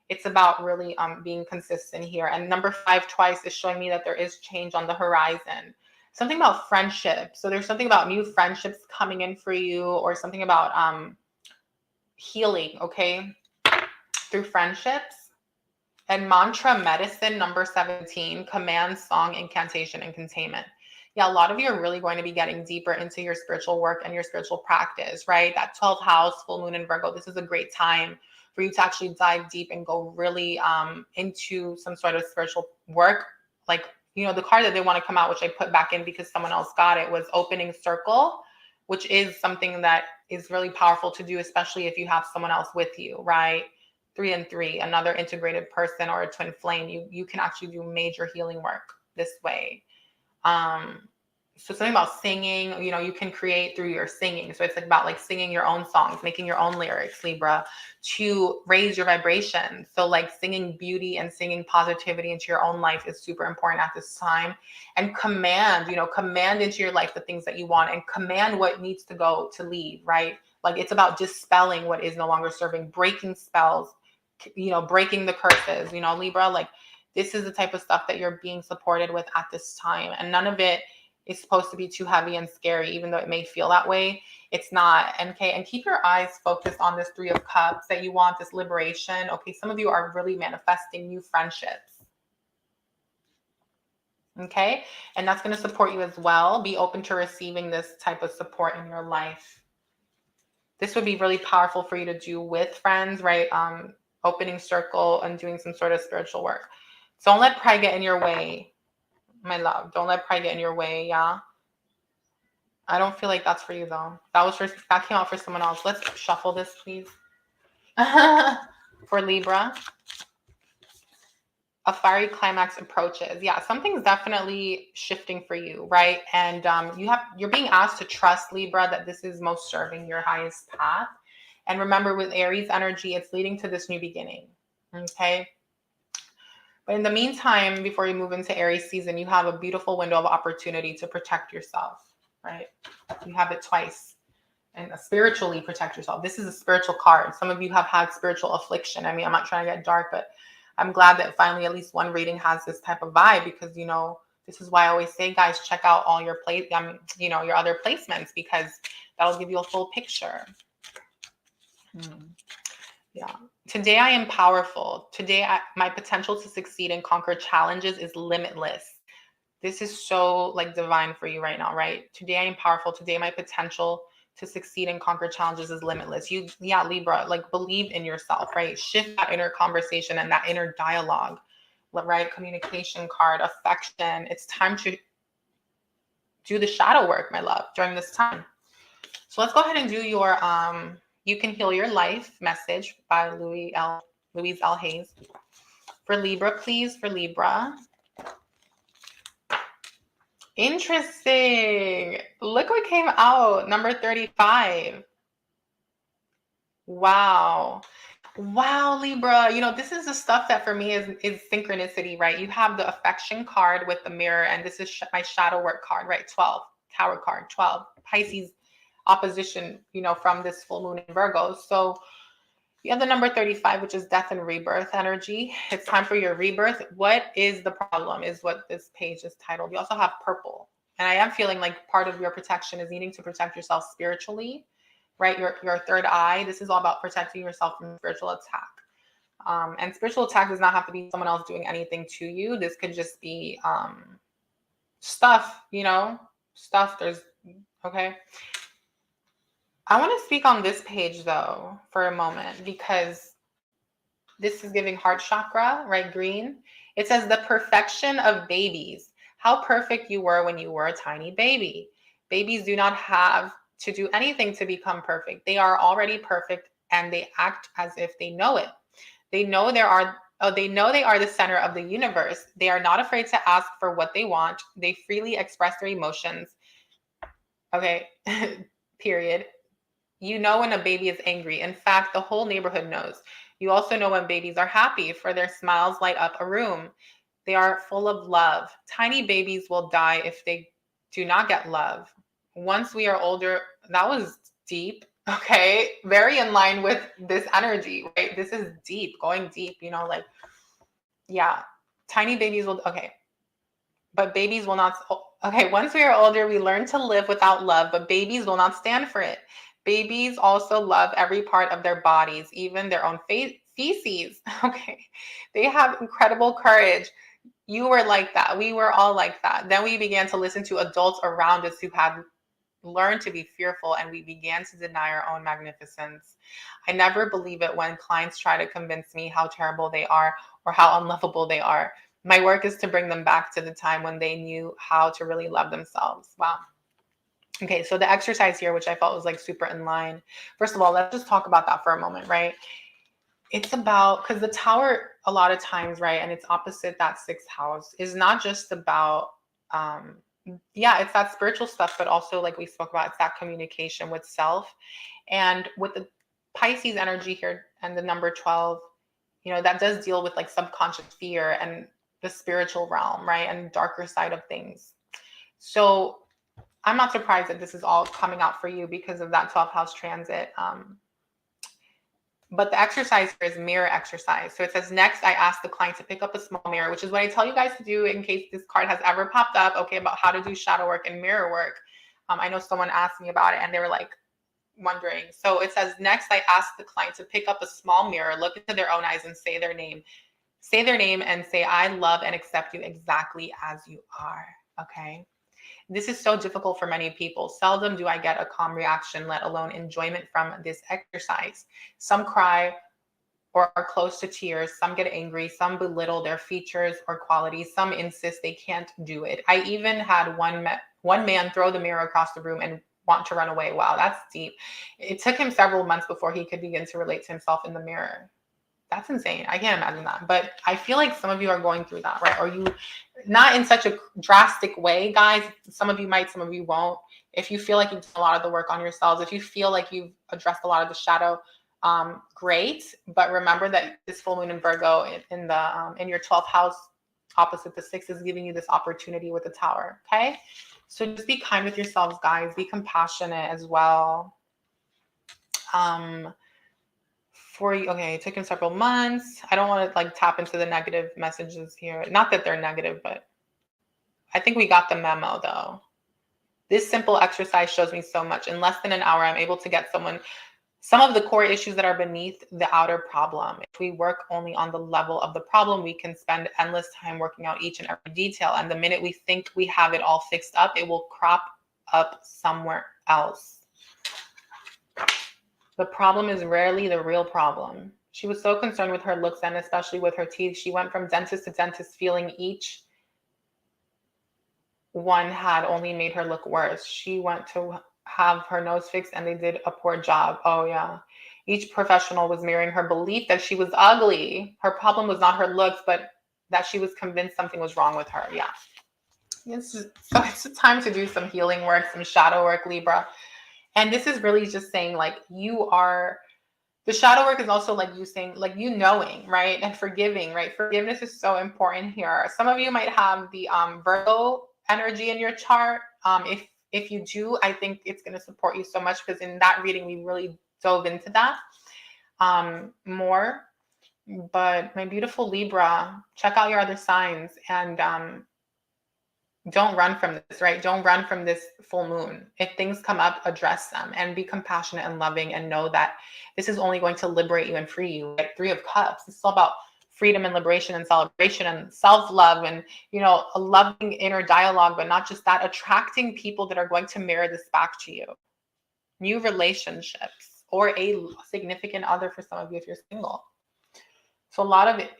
It's about really being consistent here. And number 5 twice is showing me that there is change on the horizon. Something about friendship. So there's something about new friendships coming in for you, or something about healing, okay, through friendships. And mantra medicine, number 17, command, song, incantation, and containment. Yeah, a lot of you are really going to be getting deeper into your spiritual work and your spiritual practice, right? That 12th house, full moon in Virgo, this is a great time for you to actually dive deep and go really into some sort of spiritual work. Like, you know, the card that they want to come out, which I put back in because someone else got it, was opening circle, which is something that is really powerful to do, especially if you have someone else with you, right? 3 and 3, another integrated person or a twin flame. You can actually do major healing work this way. So something about singing, you know, you can create through your singing. So it's like about like singing your own songs, making your own lyrics, Libra, to raise your vibration. So like singing beauty and singing positivity into your own life is super important at this time. And command, you know, command into your life the things that you want, and command what needs to go to leave, right? Like it's about dispelling what is no longer serving, breaking spells, you know, breaking the curses, you know, Libra. Like this is the type of stuff that you're being supported with at this time. And none of it is supposed to be too heavy and scary, even though it may feel that way. It's not. Okay. And keep your eyes focused on this 3 of Cups that you want, this liberation. Okay. Some of you are really manifesting new friendships. Okay. And that's going to support you as well. Be open to receiving this type of support in your life. This would be really powerful for you to do with friends, right? Opening circle and doing some sort of spiritual work. Don't let pride get in your way, my love. Don't let pride get in your way. Yeah. I don't feel like that's for you though. That came out for someone else. Let's shuffle this, please. For Libra. A fiery climax approaches. Yeah, something's definitely shifting for you, right? And you're being asked to trust, Libra, that this is most serving your highest path. And remember, with Aries energy, it's leading to this new beginning. Okay. But in the meantime, before you move into Aries season, you have a beautiful window of opportunity to protect yourself, right? You have it twice. And spiritually protect yourself. This is a spiritual card. Some of you have had spiritual affliction. I mean, I'm not trying to get dark, but I'm glad that finally at least one reading has this type of vibe, because, you know, this is why I always say, guys, check out all your your other placements, because that'll give you a full picture. Yeah. Today I am powerful. Today my potential to succeed and conquer challenges is limitless. This is so like divine for you right now, right? Today I am powerful. Today my potential to succeed and conquer challenges is limitless. Yeah, Libra, like believe in yourself, right? Shift that inner conversation and that inner dialogue, right? Communication card, affection. It's time to do the shadow work, my love, during this time. So let's go ahead and do your You Can Heal Your Life message by Louise L. Hayes. For Libra, please, for Libra. Interesting. Look what came out. Number 35. Wow. Wow, Libra. You know, this is the stuff that for me is synchronicity, right? You have the affection card with the mirror, and this is my shadow work card, right? 12, Tower card, 12, Pisces opposition, you know, from this full moon in Virgo. So you have the number 35, which is death and rebirth energy. It's time for your rebirth. What is the problem is what this page is titled. You also have purple. And I am feeling like part of your protection is needing to protect yourself spiritually, right? Your third eye. This is all about protecting yourself from spiritual attack. And spiritual attack does not have to be someone else doing anything to you. This could just be stuff, you know, okay. I want to speak on this page though for a moment, because this is giving heart chakra, right? Green. It says the perfection of babies. How perfect you were when you were a tiny baby. Babies do not have to do anything to become perfect. They are already perfect and they act as if they know it. They know they know they are the center of the universe. They are not afraid to ask for what they want. They freely express their emotions. Okay. Period. You know when a baby is angry. In fact, the whole neighborhood knows. You also know when babies are happy, for their smiles light up a room. They are full of love. Tiny babies will die if they do not get love. Once we are older, that was deep. Okay. Very in line with this energy, right? This is deep, going deep, like, yeah. Tiny babies will, okay. But babies will not, okay, once we are older, we learn to live without love, but babies will not stand for it. Babies also love every part of their bodies, even their own feces. Okay. They have incredible courage. You were like that. We were all like that. Then we began to listen to adults around us who had learned to be fearful, and we began to deny our own magnificence. I never believe it when clients try to convince me how terrible they are or how unlovable they are. My work is to bring them back to the time when they knew how to really love themselves. Wow. Okay, so the exercise here, which I felt was like super in line. First of all, let's just talk about that for a moment, right? It's about, because the tower a lot of times, right, and it's opposite that sixth house, is not just about, yeah, it's that spiritual stuff, but also like we spoke about, it's that communication with self. And with the Pisces energy here and the number 12, that does deal with like subconscious fear and the spiritual realm, right, and darker side of things. So I'm not surprised that this is all coming out for you because of that 12th house transit. But the exercise here is mirror exercise. So it says, next, I ask the client to pick up a small mirror, which is what I tell you guys to do in case this card has ever popped up, okay, about how to do shadow work and mirror work. I know someone asked me about it and they were like wondering. So it says, next, I ask the client to pick up a small mirror, look into their own eyes and say their name. Say their name and say, I love and accept you exactly as you are, okay? This is so difficult for many people. Seldom do I get a calm reaction, let alone enjoyment from this exercise. Some cry or are close to tears. Some get angry. Some belittle their features or qualities. Some insist they can't do it. I even had one man throw the mirror across the room and want to run away. Wow, that's deep. It took him several months before he could begin to relate to himself in the mirror. That's insane. I can't imagine that. But I feel like some of you are going through that, right? Or you, not in such a drastic way, guys. Some of you might, some of you won't. If you feel like you've done a lot of the work on yourselves, if you feel like you've addressed a lot of the shadow, great. But remember that this full moon in Virgo in your 12th house, opposite the 6, is giving you this opportunity with the tower. Okay. So just be kind with yourselves, guys. Be compassionate as well. Okay, it took him several months. I don't want to like tap into the negative messages here. Not that they're negative, but I think we got the memo though. This simple exercise shows me so much. In less than an hour, I'm able to get some of the core issues that are beneath the outer problem. If we work only on the level of the problem, we can spend endless time working out each and every detail. And the minute we think we have it all fixed up, it will crop up somewhere else. The problem is rarely the real problem. She was so concerned with her looks and especially with her teeth. She went from dentist to dentist, feeling each one had only made her look worse. She went to have her nose fixed and they did a poor job. Oh yeah. Each professional was mirroring her belief that she was ugly. Her problem was not her looks, but that she was convinced something was wrong with her. Yeah. So it's time to do some healing work, some shadow work, Libra. And this is really just saying like the shadow work is also like you saying, like you knowing, right? And forgiving, right? Forgiveness is so important here. Some of you might have the Virgo energy in your chart. If you do, I think it's going to support you so much because in that reading, we really dove into that more. But my beautiful Libra, check out your other signs and don't run from this, right? Don't run from this full moon. If things come up, address them and be compassionate and loving and know that this is only going to liberate you and free you. Like 3 of Cups. It's all about freedom and liberation and celebration and self-love and, a loving inner dialogue, but not just that, attracting people that are going to mirror this back to you. New relationships or a significant other for some of you if you're single. So a lot of it,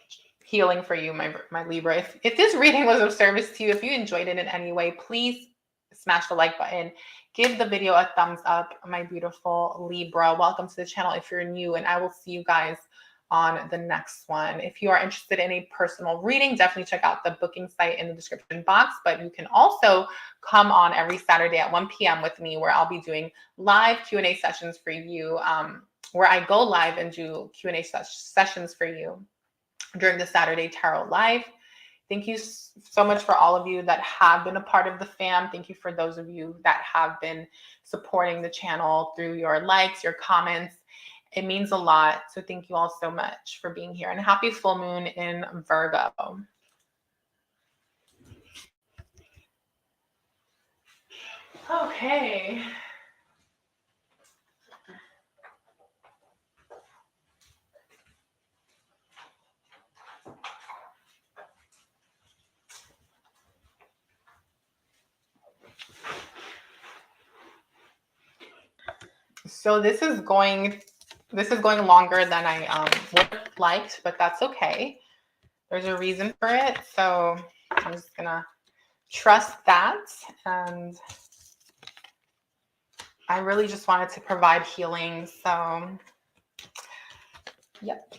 healing for you, my Libra. If this reading was of service to you, if you enjoyed it in any way, please smash the like button. Give the video a thumbs up, my beautiful Libra. Welcome to the channel if you're new, and I will see you guys on the next one. If you are interested in a personal reading, definitely check out the booking site in the description box, but you can also come on every Saturday at 1 p.m. with me, where I'll be doing live Q&A sessions for you, where I go live and do Q&A sessions for you during the Saturday Tarot Live. Thank you so much for all of you that have been a part of the fam. Thank you for those of you that have been supporting the channel through your likes, your comments. It means a lot. So thank you all so much for being here. And happy full moon in Virgo. Okay. So this is going longer than I would have liked, but that's okay. There's a reason for it. So I'm just gonna trust that. And I really just wanted to provide healing. So yep.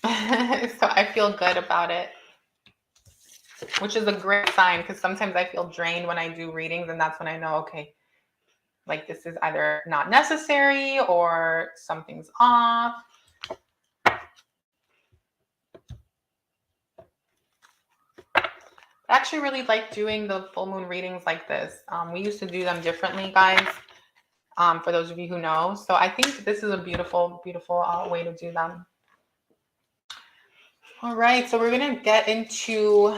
So I feel good about it, which is a great sign, because sometimes I feel drained when I do readings, and that's when I know, okay, like this is either not necessary or something's off. I actually really like doing the full moon readings like this. We used to do them differently, guys, for those of you who know. So I think this is a beautiful, beautiful way to do them. All right, so we're going to get into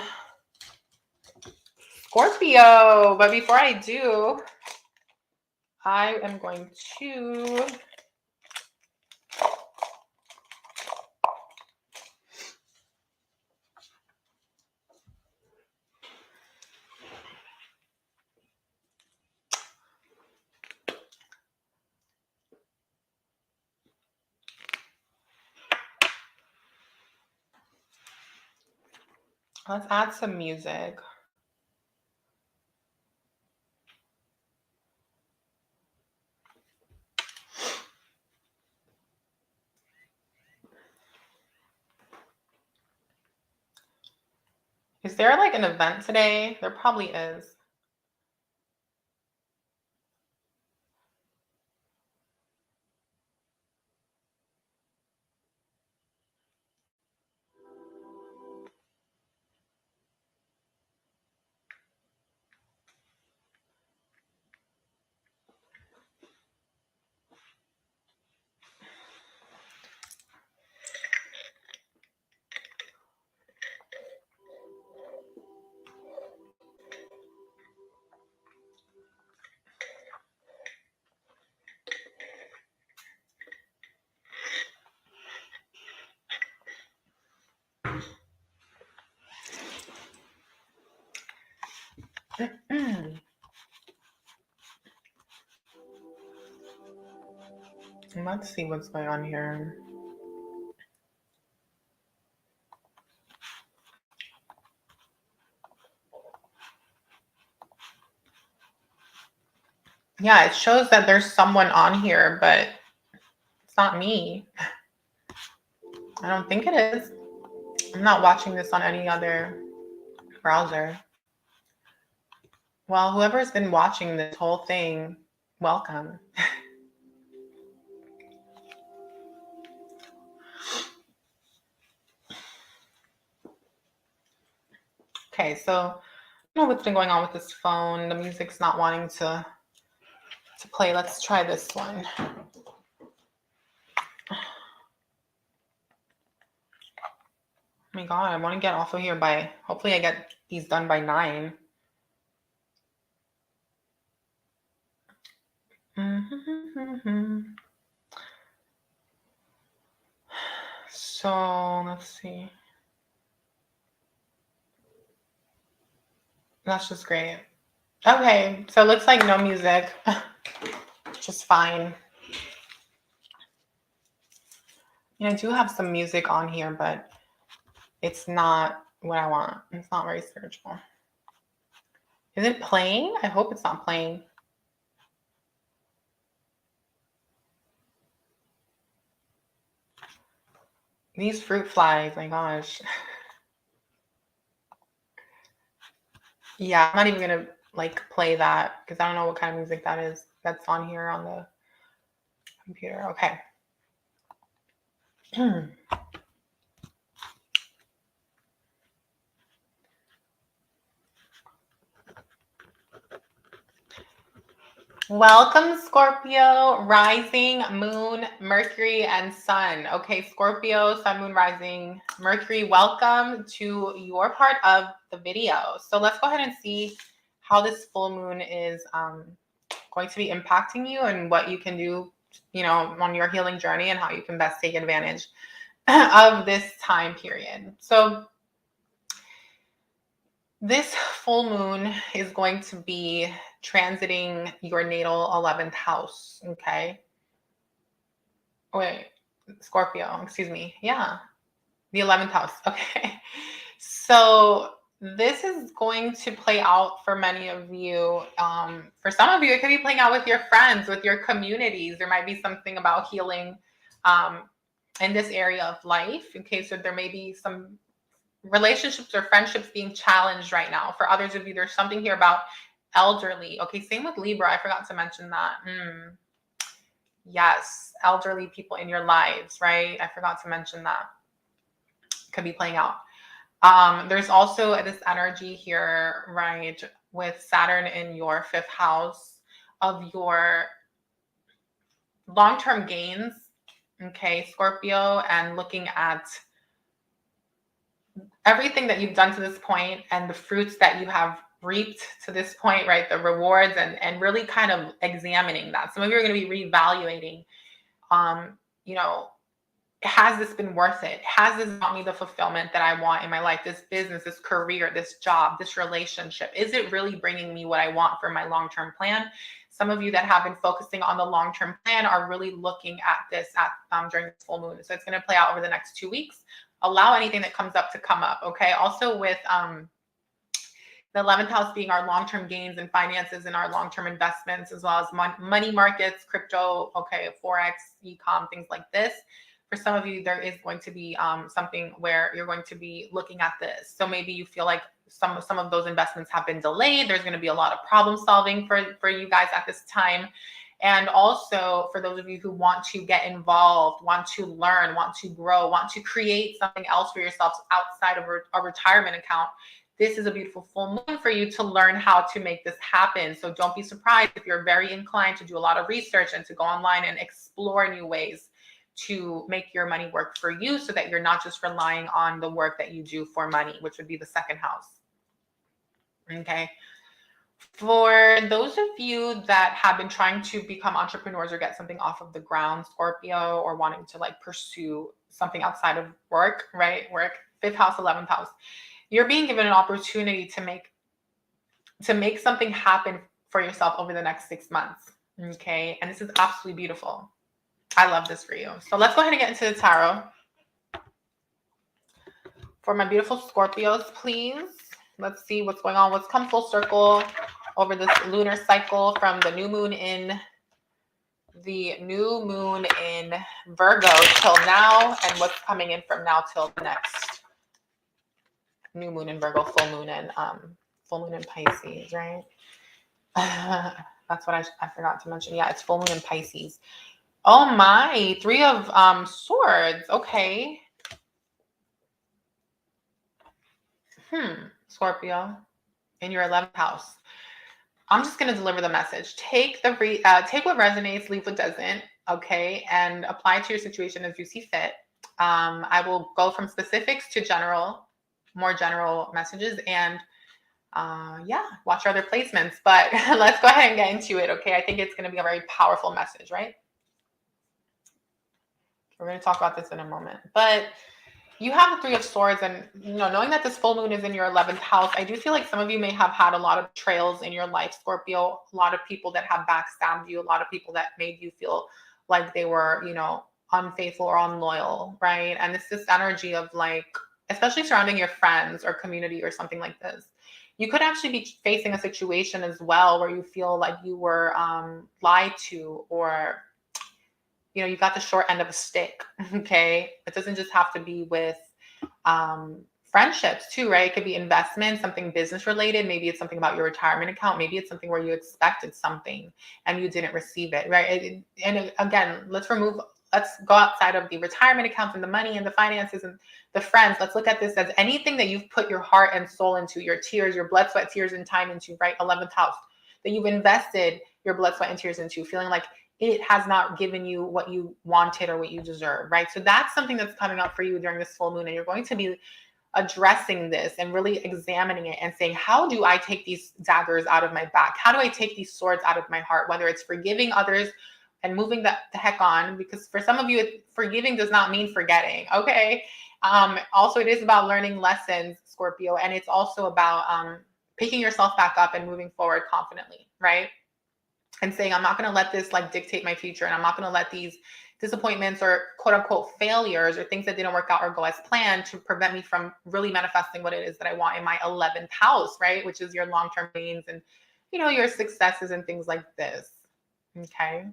Scorpio. But before I do, I am going to let's add some music. Is there like an event today? There probably is. Let's see what's going on here. Yeah, it shows that there's someone on here, but it's not me. I don't think it is. I'm not watching this on any other browser. Well, whoever's been watching this whole thing, welcome. Okay, so I don't know what's been going on with this phone. The music's not wanting to play. Let's try this one. Oh my God, I want to get off of here by, hopefully I get these done by 9. So let's see. That's just great. Okay, so it looks like no music, just fine. I do have some music on here, but It's not what I want. It's not very spiritual. Is it playing? I hope it's not playing. These fruit flies, my gosh. Yeah, I'm not even gonna like play that because I don't know what kind of music that is that's on here on the computer. Okay. Welcome, Scorpio, rising, moon, Mercury, and sun. Okay, Scorpio, sun, moon, rising, Mercury, welcome to your part of the video. So let's go ahead and see how this full moon is going to be impacting you and what you can do, on your healing journey and how you can best take advantage of this time period. So this full moon is going to be transiting your natal 11th house. Okay. Wait, Scorpio, excuse me. Yeah, the 11th house. Okay. So this is going to play out for many of you. For some of you, it could be playing out with your friends, with your communities. There might be something about healing in this area of life. Okay. So there may be some relationships or friendships being challenged right now. For others of you, there's something here about elderly. Okay, same with Libra. I forgot to mention that. Yes, elderly people in your lives, right? I forgot to mention that. Could be playing out. There's also this energy here, right, with Saturn in your 5th house of your long-term gains. Okay, Scorpio, and looking at everything that you've done to this point and the fruits that you have reaped to this point, right? The rewards and really kind of examining that. Some of you are going to be reevaluating, you know, has this been worth it? Has this brought me the fulfillment that I want in my life? This business, this career, this job, this relationship, is it really bringing me what I want for my long-term plan? Some of you that have been focusing on the long-term plan are really looking at this during this full moon. So it's going to play out over the next 2 weeks. Allow anything that comes up to come up. Okay. Also with the 11th house being our long-term gains and finances and our long-term investments, as well as money markets, crypto, okay, Forex, e-com, things like this. For some of you, there is going to be something where you're going to be looking at this. So maybe you feel like some of those investments have been delayed. There's going to be a lot of problem solving for you guys at this time. And also for those of you who want to get involved, want to learn, want to grow, want to create something else for yourselves outside of a retirement account, this is a beautiful full moon for you to learn how to make this happen. So don't be surprised if you're very inclined to do a lot of research and to go online and explore new ways to make your money work for you, so that you're not just relying on the work that you do for money, which would be the 2nd house. Okay. For those of you that have been trying to become entrepreneurs or get something off of the ground, Scorpio, or wanting to like pursue something outside of work, right? Work, 5th house, 11th house. You're being given an opportunity to make something happen for yourself over the next 6 months. Okay. And this is absolutely beautiful. I love this for you. So let's go ahead and get into the tarot. For my beautiful Scorpios, please. Let's see what's going on. What's come full circle over this lunar cycle from the new moon in Virgo till now, and what's coming in from now till the next new moon in Virgo, full moon in Pisces, right? That's what I forgot to mention. Yeah, it's full moon in Pisces. Oh my, 3 of swords. Okay. Scorpio, in your 11th house. I'm just going to deliver the message. Take what resonates, leave what doesn't, okay, and apply it to your situation as you see fit. I will go from specifics to more general messages, and watch your other placements. But let's go ahead and get into it, okay? I think it's going to be a very powerful message, right? We're going to talk about this in a moment, but you have the 3 of swords, and knowing that this full moon is in your 11th house, I do feel like some of you may have had a lot of betrayals in your life, Scorpio. A lot of people that have backstabbed you, a lot of people that made you feel like they were, unfaithful or unloyal, right? And it's this energy of like especially surrounding your friends or community or something like this. You could actually be facing a situation as well where you feel like you were lied to, or you got the short end of a stick. Okay, it doesn't just have to be with friendships too, right? It could be investment, something business related. Maybe it's something about your retirement account. Maybe it's something where you expected something and you didn't receive it, right? And again, let's go outside of the retirement accounts and the money and the finances and the friends. Let's look at this as anything that you've put your heart and soul into, your tears, your blood, sweat, tears, and time into, right? 11th house, that you've invested your blood, sweat, and tears into, feeling like it has not given you what you wanted or what you deserve, right? So that's something that's coming up for you during this full moon, and you're going to be addressing this and really examining it and saying, how do I take these daggers out of my back? How do I take these swords out of my heart? Whether it's forgiving others and moving the heck on, because for some of you, forgiving does not mean forgetting, okay? Also, it is about learning lessons, Scorpio, and it's also about picking yourself back up and moving forward confidently, right? And saying, I'm not going to let this dictate my future, and I'm not going to let these disappointments or quote unquote failures or things that didn't work out or go as planned to prevent me from really manifesting what it is that I want in my 11th house, right? Which is your long-term gains and, your successes and things like this. Okay.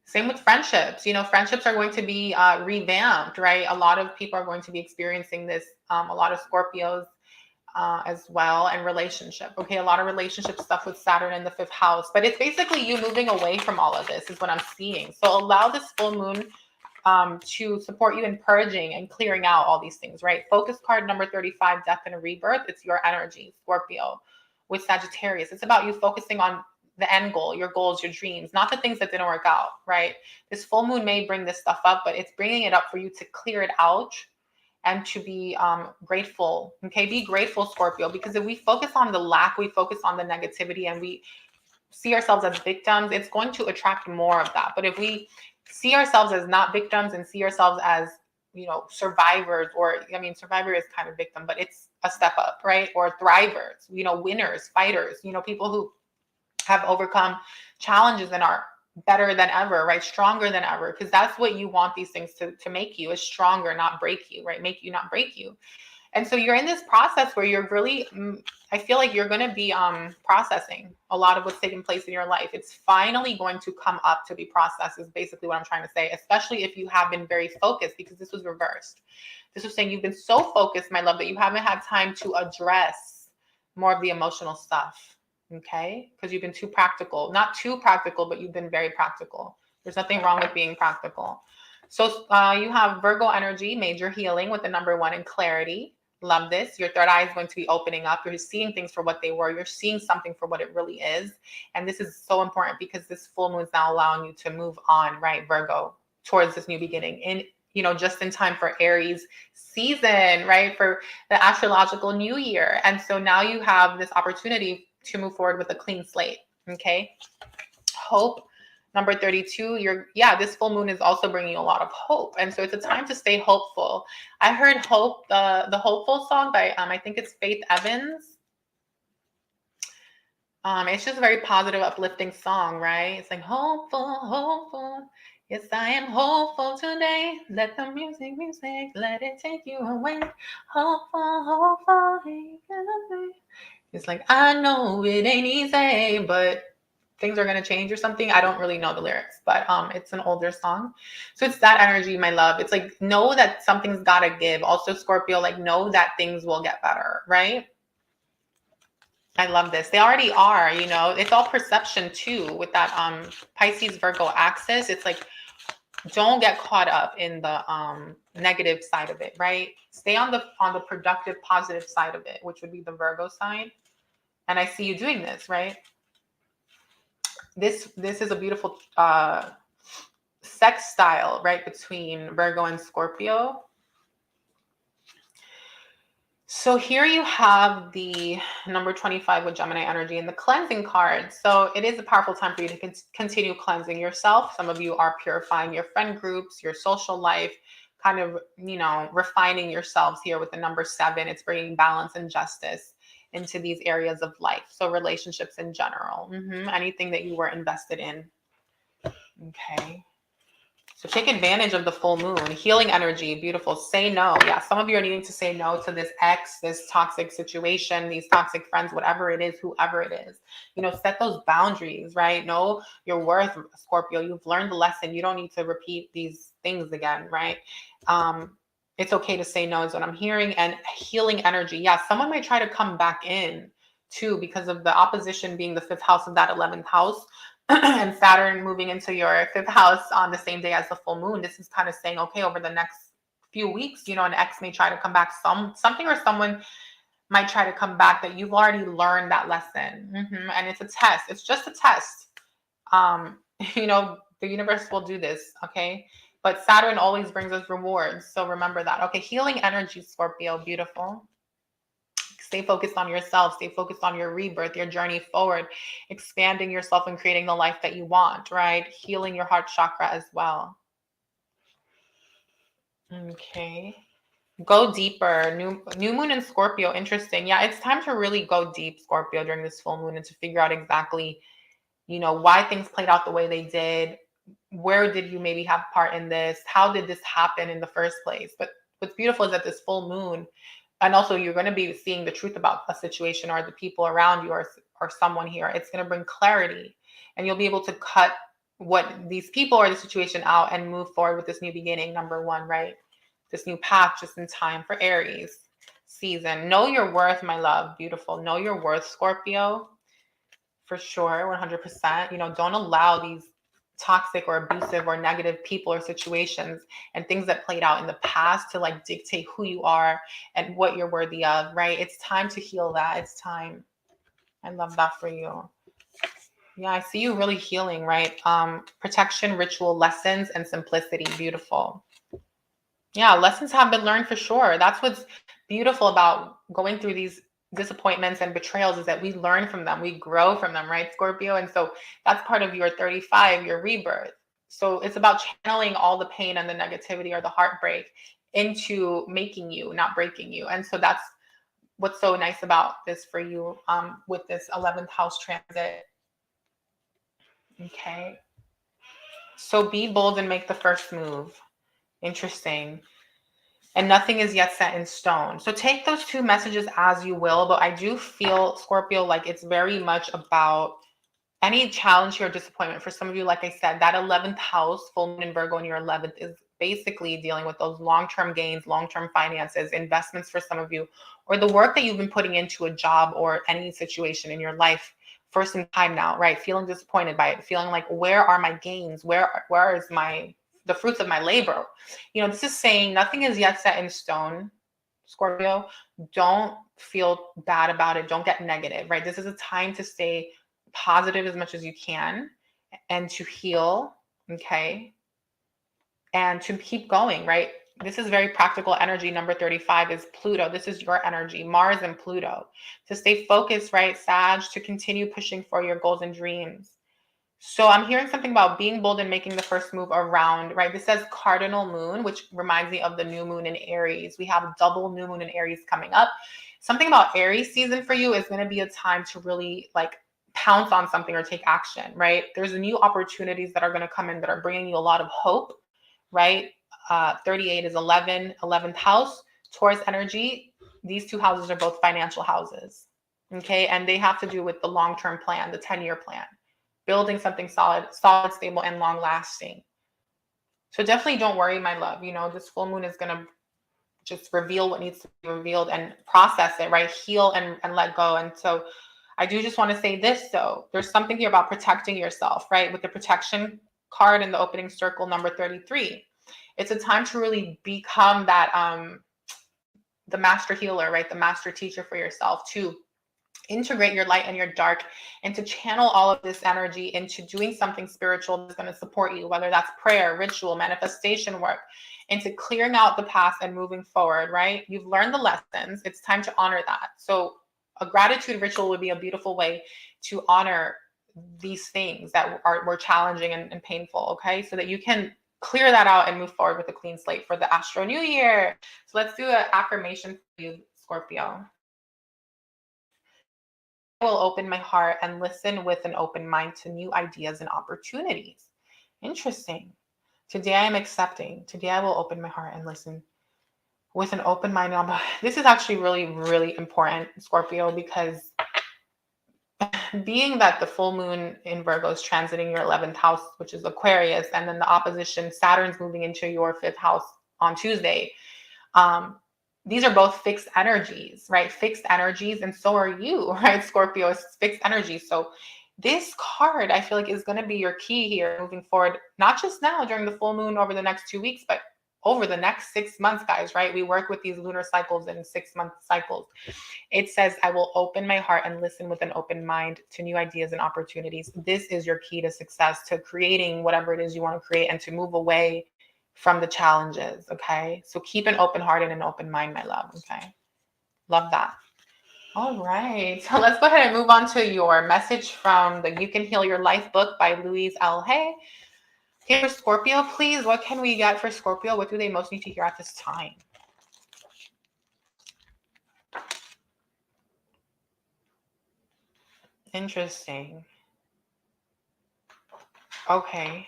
Same with friendships. Friendships are going to be revamped, right? A lot of people are going to be experiencing this. A lot of Scorpios as well, and relationship. Okay, a lot of relationship stuff with Saturn in the 5th house, but it's basically you moving away from all of this is what I'm seeing. So allow this full moon to support you in purging and clearing out all these things, right? Focus card number 35, death and rebirth. It's your energy, Scorpio, with Sagittarius. It's about you focusing on the end goal, your goals, your dreams, not the things that didn't work out, right? This full moon may bring this stuff up, but it's bringing it up for you to clear it out and to be grateful. Okay, be grateful, Scorpio, because if we focus on the lack, we focus on the negativity, and we see ourselves as victims, it's going to attract more of that. But if we see ourselves as not victims and see ourselves as, survivors, or, survivor is kind of victim, but it's a step up, right? Or thrivers, winners, fighters, people who have overcome challenges and are better than ever, right? Stronger than ever, because that's what you want these things to make you, is stronger, not break you, right? Make you, not break you. And so you're in this process where you're really, I feel like you're going to be processing a lot of what's taking place in your life. It's finally going to come up to be processed, is basically what I'm trying to say, especially if you have been very focused, because this was reversed. This was saying you've been so focused, my love, that you haven't had time to address more of the emotional stuff. Okay, because you've been too practical, not too practical, but you've been very practical. There's nothing wrong with being practical. So you have Virgo energy, major healing with the number 1 in clarity. Love this. Your third eye is going to be opening up. You're seeing things for what they were. You're seeing something for what it really is. And this is so important because this full moon is now allowing you to move on, right, Virgo, towards this new beginning. In just in time for Aries season, right, for the astrological new year. And so now you have this opportunity to move forward with a clean slate. Okay. Hope number 32. This full moon is also bringing you a lot of hope. And so it's a time to stay hopeful. I heard Hope, the Hopeful song by, I think it's Faith Evans. It's just a very positive, uplifting song, right? It's like, hopeful, hopeful. Yes, I am hopeful today. Let the music, let it take you away. Hopeful, hopeful. It's like, I know it ain't easy, but things are going to change or something. I don't really know the lyrics, but it's an older song. So it's that energy, my love. It's like, know that something's got to give. Also, Scorpio, know that things will get better, right? I love this. They already are, it's all perception too with that Pisces Virgo axis. It's like, don't get caught up in the negative side of it, right? Stay on the productive, positive side of it, which would be the Virgo side. And I see you doing this, right? This is a beautiful sex style, right, between Virgo and Scorpio. So here you have the number 25 with Gemini energy and the cleansing card. So it is a powerful time for you to continue cleansing yourself. Some of you are purifying your friend groups, your social life, kind of, refining yourselves here with the number 7. It's bringing balance and justice into these areas of life. So relationships in general, anything that you were invested in. Okay. So take advantage of the full moon, healing energy, beautiful. Say no. Yeah, some of you are needing to say no to this ex, this toxic situation, these toxic friends, whatever it is, whoever it is. You know, set those boundaries, right? Know your worth, Scorpio. You've learned the lesson. You don't need to repeat these things again, right? It's okay to say no is what I'm hearing. And healing energy. Yeah, someone might try to come back in too because of the opposition being the fifth house of that 11th house. And Saturn moving into your fifth house on the same day as the full moon. This is kind of saying, okay, over the next few weeks, you know, an ex may try to come back, something or someone might try to come back that you've already learned that lesson. And it's a test. It's just a test. You know, the universe will do this, okay? But Saturn always brings us rewards. So remember that. Okay, healing energy, Scorpio, beautiful. Stay focused on yourself. Stay focused on your rebirth, your journey forward, expanding yourself and creating the life that you want, right? Healing your heart chakra as well. Okay. Go deeper. New moon in Scorpio. Interesting. Yeah, it's time to really go deep, Scorpio, during this full moon and to figure out exactly, you know, why things played out the way they did. Where did you maybe have part in this? How did this happen in the first place? But what's beautiful is that this full moon, and also you're going to be seeing the truth about a situation or the people around you or someone here. It's going to bring clarity and you'll be able to cut what these people or the situation out and move forward with this new beginning. Number one, right? This new path just in time for Aries season. Know your worth, my love. Beautiful. Know your worth, Scorpio. For sure, 100%. You know, don't allow these toxic or abusive or negative people or situations and things that played out in the past to like dictate who you are and what you're worthy of, right? It's time to heal that. It's time. I love that for you. Yeah, I see you really healing, right? Protection, ritual, lessons, and simplicity. Beautiful. Yeah, lessons have been learned for sure. That's what's beautiful about going through these disappointments and betrayals is that we learn from them, we grow from them, right, Scorpio? And so that's part of your 35, your rebirth. So it's about channeling all the pain and the negativity or the heartbreak into making you, not breaking you. And so that's what's so nice about this for you with this 11th house transit. Okay. So be bold and make the first move. Interesting. And nothing is yet set in stone. So take those two messages as you will, but I do feel, Scorpio, like it's very much about any challenge or disappointment. For some of you, like I said, that 11th house, full moon in Virgo in your 11th, is basically dealing with those long-term gains, long-term finances, investments for some of you, or the work that you've been putting into a job or any situation in your life for some time now, right? Feeling disappointed by it, feeling like, where are my gains? Where is the fruits of my labor? You know, this is saying nothing is yet set in stone, Scorpio. Don't feel bad about it. Don't get negative, right? This is a time to stay positive as much as you can and to heal, okay? And to keep going, right? This is very practical energy. Number 35 is Pluto. This is your energy, Mars and Pluto. To stay focused, right, Sag, to continue pushing for your goals and dreams. So I'm hearing something about being bold and making the first move around, right? This says cardinal moon, which reminds me of the new moon in Aries. We have double new moon in Aries coming up. Something about Aries season for you is going to be a time to really like pounce on something or take action, right? There's new opportunities that are going to come in that are bringing you a lot of hope, right? 38 is 11th house, Taurus energy. These two houses are both financial houses, okay? And they have to do with the long-term plan, the 10-year plan, building something solid, stable, and long-lasting. So definitely don't worry, my love. You know, this full moon is going to just reveal what needs to be revealed and process it, right? Heal and let go. And so I do just want to say this, though. There's something here about protecting yourself, right? With the protection card in the opening circle, number 33. It's a time to really become that, the master healer, right? The master teacher for yourself, to integrate your light and your dark and to channel all of this energy into doing something spiritual that's going to support you, whether that's prayer, ritual, manifestation work, into clearing out the past and moving forward, right? You've learned the lessons. It's time to honor that. So a gratitude ritual would be a beautiful way to honor these things that were challenging and painful, okay? So that you can clear that out and move forward with a clean slate for the Astro New Year. So let's do an affirmation for you, Scorpio. I will open my heart and listen with an open mind to new ideas and opportunities. Interesting. Today I am accepting. Today I will open my heart and listen with an open mind. This is actually really, really important, Scorpio, because being that the full moon in Virgo is transiting your 11th house, which is Aquarius, and then the opposition, Saturn's moving into your 5th house on Tuesday. These are both fixed energies, right? Fixed energies, and so are you, right? Scorpio is fixed energy. So this card, I feel like, is going to be your key here moving forward, not just now during the full moon over the next 2 weeks, but over the next 6 months, guys, right? We work with these lunar cycles in 6-month cycles. It says, I will open my heart and listen with an open mind to new ideas and opportunities. This is your key to success, to creating whatever it is you want to create and to move away from the challenges. Okay. So keep an open heart and an open mind, my love. Okay. Love that. All right. So let's go ahead and move on to your message from the You Can Heal Your Life book by Louise L. Hay. Okay, for Scorpio, please, what can we get for Scorpio? What do they most need to hear at this time? Interesting. Okay.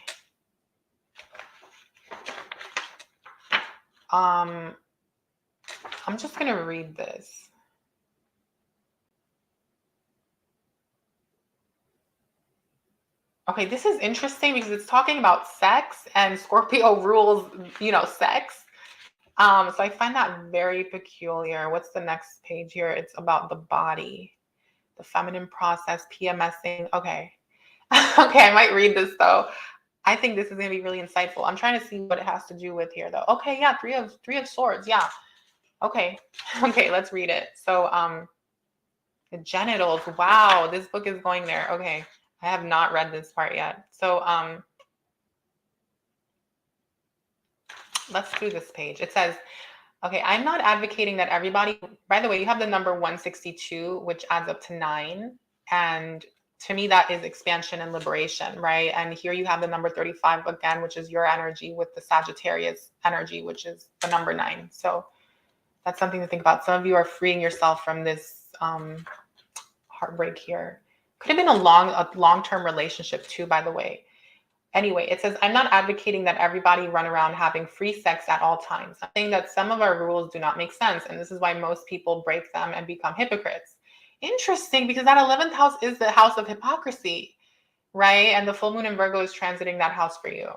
I'm just going to read this. Okay, this is interesting because it's talking about sex, and Scorpio rules, sex. So I find that very peculiar. What's the next page here? It's about the body, the feminine process, PMSing. Okay. Okay, I might read this though. I think this is going to be really insightful. I'm trying to see what it has to do with here though. Okay, yeah, three of swords. Yeah. Okay. Okay, let's read it. So the genitals. Wow, this book is going there. Okay. I have not read this part yet. So let's do this page. It says, okay, I'm not advocating that everybody, by the way, you have the number 162, which adds up to 9. And to me, that is expansion and liberation, right? And here you have the number 35 again, which is your energy with the Sagittarius energy, which is the number 9. So that's something to think about. Some of you are freeing yourself from this heartbreak here. Could have been a long-term relationship too, by the way. Anyway, it says, I'm not advocating that everybody run around having free sex at all times. I'm saying that some of our rules do not make sense, and this is why most people break them and become hypocrites. Interesting, because that 11th house is the house of hypocrisy, right? And the full moon in Virgo is transiting that house for you,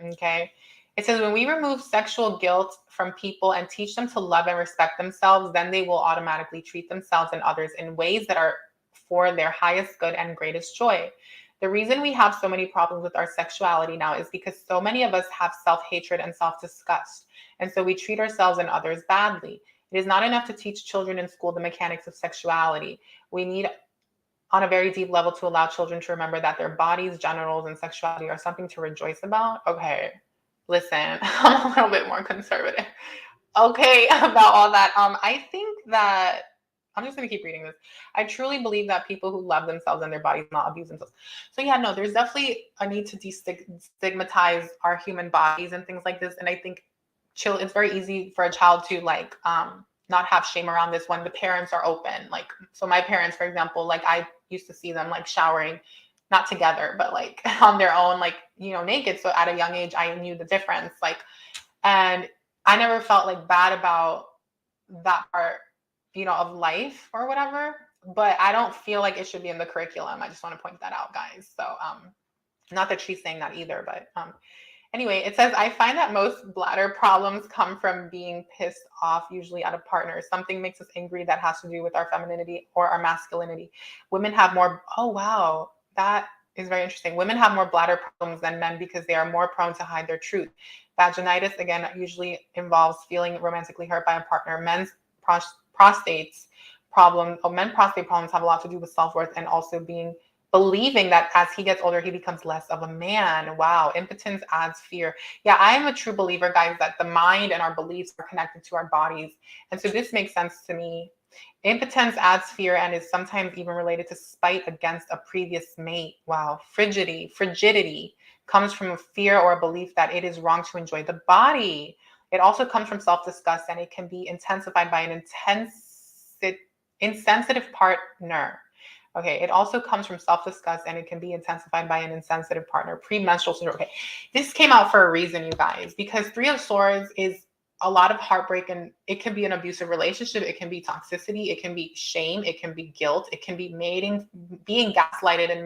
okay? It says, when we remove sexual guilt from people and teach them to love and respect themselves, then they will automatically treat themselves and others in ways that are for their highest good and greatest joy. The reason we have so many problems with our sexuality now is because so many of us have self-hatred and self-disgust. And so we treat ourselves and others badly. It is not enough to teach children in school the mechanics of sexuality. We need, on a very deep level, to allow children to remember that their bodies, genitals, and sexuality are something to rejoice about. Okay, listen, I'm a little bit more conservative. Okay, about all that. I think that I'm just going to keep reading this. I truly believe that people who love themselves and their bodies not abuse themselves. So yeah, no, there's definitely a need to destigmatize our human bodies and things like this. And I think it's very easy for a child to not have shame around this when the parents are open. Like, so my parents, for example, like I used to see them like showering, not together, but like on their own, like, naked. So at a young age, I knew the difference. And I never felt like bad about that part, of life or whatever, but I don't feel like it should be in the curriculum. I just want to point that out, guys. So, not that she's saying that either, but, anyway, it says, I find that most bladder problems come from being pissed off, usually at a partner. Something makes us angry that has to do with our femininity or our masculinity. Women have more, oh, wow, that is very interesting. Women have more bladder problems than men because they are more prone to hide their truth. Vaginitis, again, usually involves feeling romantically hurt by a partner. Men's prostate problems have a lot to do with self-worth and also believing that as he gets older, he becomes less of a man. Wow. Impotence adds fear. Yeah, I am a true believer, guys, that the mind and our beliefs are connected to our bodies. And so this makes sense to me. Impotence adds fear and is sometimes even related to spite against a previous mate. Wow. Frigidity comes from a fear or a belief that it is wrong to enjoy the body. It also comes from self-disgust, and it can be intensified by an insensitive partner. Okay, it also comes from self-disgust and it can be intensified by an insensitive partner. Premenstrual syndrome. Okay, this came out for a reason, you guys, because Three of Swords is a lot of heartbreak, and it can be an abusive relationship. It can be toxicity. It can be shame. It can be guilt. It can be being gaslighted and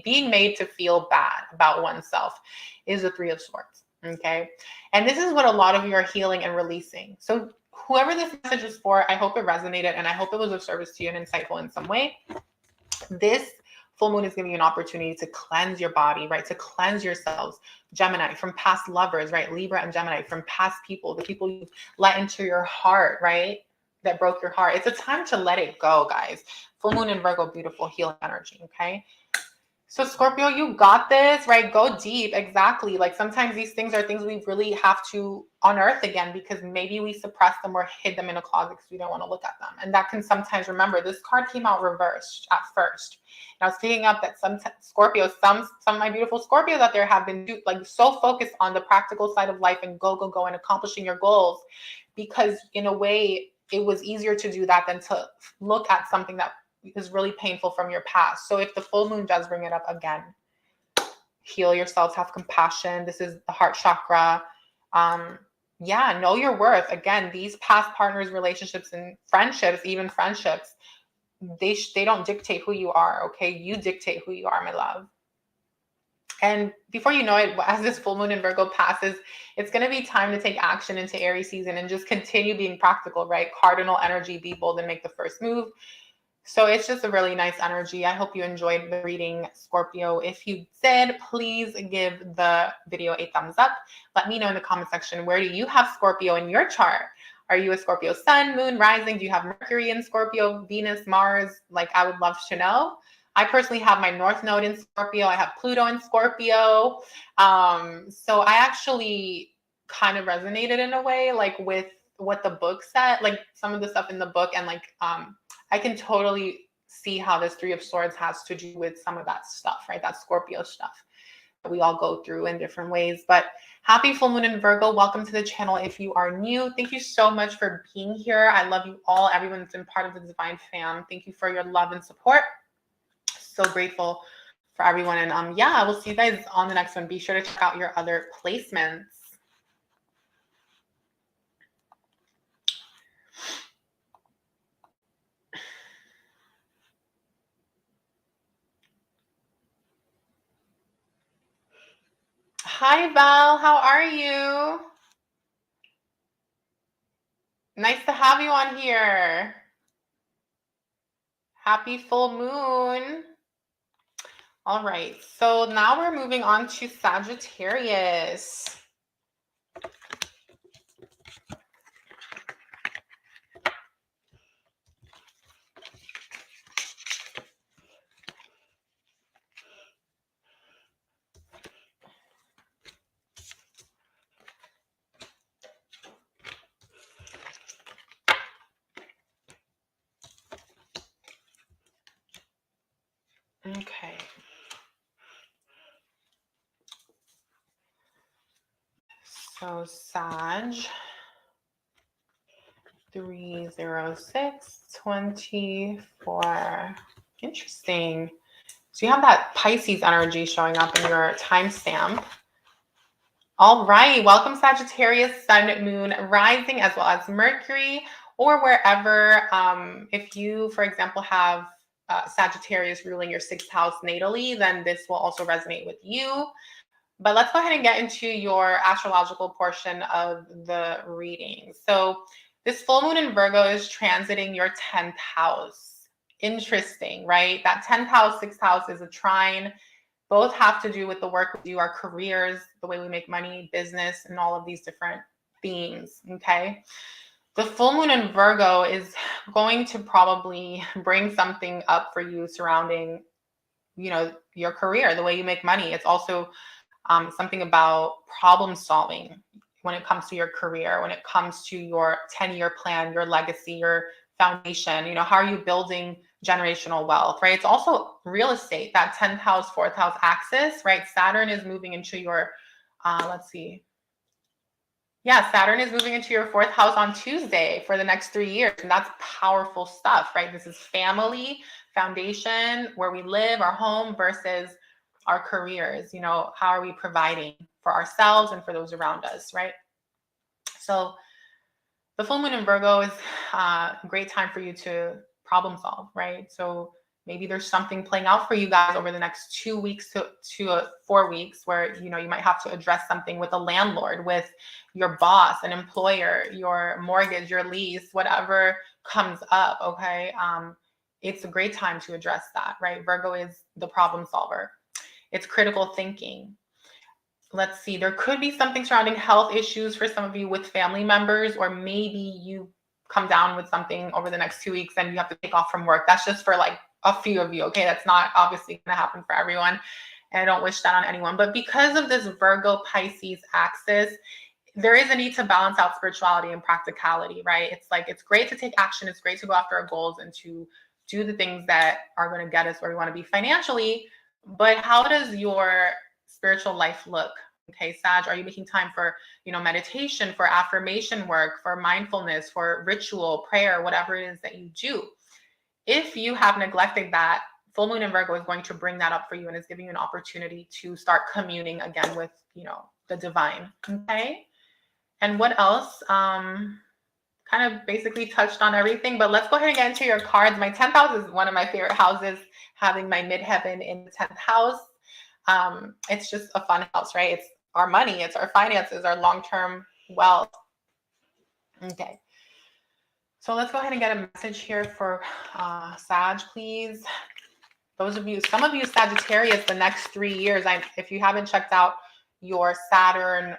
being made to feel bad about oneself is the Three of Swords. Okay, and this is what a lot of you are healing and releasing. So whoever this message is for, I hope it resonated and I hope it was of service to you and insightful in some way. This full moon is giving you an opportunity to cleanse your body, right? To cleanse yourselves. Gemini, from past lovers, right? Libra and Gemini, from past people, the people you let into your heart, right? That broke your heart. It's a time to let it go, guys. Full moon in Virgo, beautiful healing energy, okay? So Scorpio, you got this, right? Go deep. Exactly. Like sometimes these things are things we really have to unearth again because maybe we suppressed them or hid them in a closet because we don't want to look at them. And that can sometimes, remember, this card came out reversed at first. And I was picking up that some Scorpios, some of my beautiful Scorpios out there have been like so focused on the practical side of life and go and accomplishing your goals because in a way it was easier to do that than to look at something that is really painful from your past. So if the full moon does bring it up again, heal yourselves, have compassion. This is the heart chakra. Yeah, know your worth. Again, these past partners, relationships, and friendships, even friendships, they don't dictate who you are, okay? You dictate who you are, my love. And before you know it, as this full moon in Virgo passes, it's going to be time to take action into Aries season and just continue being practical, right? Cardinal energy, be bold and make the first move. So it's just a really nice energy. I hope you enjoyed the reading, Scorpio. If you did, please give the video a thumbs up. Let me know in the comment section, where do you have Scorpio in your chart? Are you a Scorpio sun, moon, rising? Do you have Mercury in Scorpio, Venus, Mars? Like, I would love to know. I personally have my North Node in Scorpio. I have Pluto in Scorpio. So I actually kind of resonated in a way, like with what the book said, like some of the stuff in the book, and like I can totally see how this Three of Swords has to do with some of that stuff, right? That Scorpio stuff that we all go through in different ways. But happy full moon in Virgo. Welcome to the channel if you are new. Thank you so much for being here. I love you all. Everyone that's been part of the Divine Fam. Thank you for your love and support. So grateful for everyone. And yeah, I will see you guys on the next one. Be sure to check out your other placements. Hi, Val. How are you? Nice to have you on here. Happy full moon. All right. So now we're moving on to Sagittarius. Okay. So Sag 30624. Interesting. So you have that Pisces energy showing up in your timestamp. All right. Welcome, Sagittarius, Sun, Moon, Rising, as well as Mercury, or wherever. If you, for example, have Sagittarius ruling your 6th house natally, then this will also resonate with you. But let's go ahead and get into your astrological portion of the reading. So this full moon in Virgo is transiting your 10th house. Interesting, right? That 10th house, 6th house is a trine. Both have to do with the work we do, our careers, the way we make money, business, and all of these different themes, okay? The full moon in Virgo is going to probably bring something up for you surrounding, you know, your career, the way you make money. It's also something about problem solving when it comes to your career, when it comes to your 10-year plan, your legacy, your foundation. You know, how are you building generational wealth, right? It's also real estate, that 10th house, 4th house axis, right? Saturn is moving into your, let's see. Yeah, Saturn is moving into your 4th house on Tuesday for the next 3 years. And that's powerful stuff, right? This is family, foundation, where we live, our home, versus our careers. You know, how are we providing for ourselves and for those around us, right? So the full moon in Virgo is a great time for you to problem solve, right? So maybe there's something playing out for you guys over the next 2 weeks to 4 weeks where, you know, you might have to address something with a landlord, with your boss, an employer, your mortgage, your lease, whatever comes up, okay? It's a great time to address that, right? Virgo is the problem solver. It's critical thinking. Let's see, there could be something surrounding health issues for some of you with family members, or maybe you come down with something over the next 2 weeks and you have to take off from work. That's just for like a few of you, okay? That's not obviously going to happen for everyone, and I don't wish that on anyone. But because of this Virgo Pisces axis, there is a need to balance out spirituality and practicality, right? It's like, it's great to take action. It's great to go after our goals and to do the things that are going to get us where we want to be financially. But how does your spiritual life look? Okay, Sag, are you making time for, you know, meditation, for affirmation work, for mindfulness, for ritual, prayer, whatever it is that you do? If you have neglected that, full moon in Virgo is going to bring that up for you and is giving you an opportunity to start communing again with, you know, the divine. Okay. And what else? Kind of basically touched on everything, but let's go ahead and get into your cards. My 10th house is one of my favorite houses, having my midheaven in the 10th house. It's just a fun house, right? It's our money, it's our finances, our long-term wealth. Okay. So let's go ahead and get a message here for Sag, please. Those of you, some of you Sagittarius, the next 3 years, if you haven't checked out your Saturn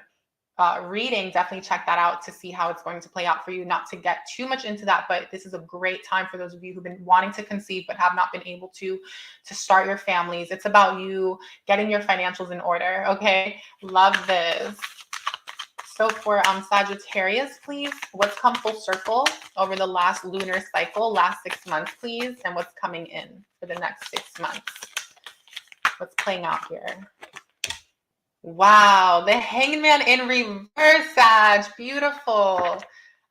reading, definitely check that out to see how it's going to play out for you. Not to get too much into that, but this is a great time for those of you who've been wanting to conceive but have not been able to start your families. It's about you getting your financials in order. Okay, love this. So for Sagittarius, please, what's come full circle over the last lunar cycle, last 6 months, please, and what's coming in for the next 6 months? What's playing out here? Wow, the Hangman in reverse, Sag. Beautiful.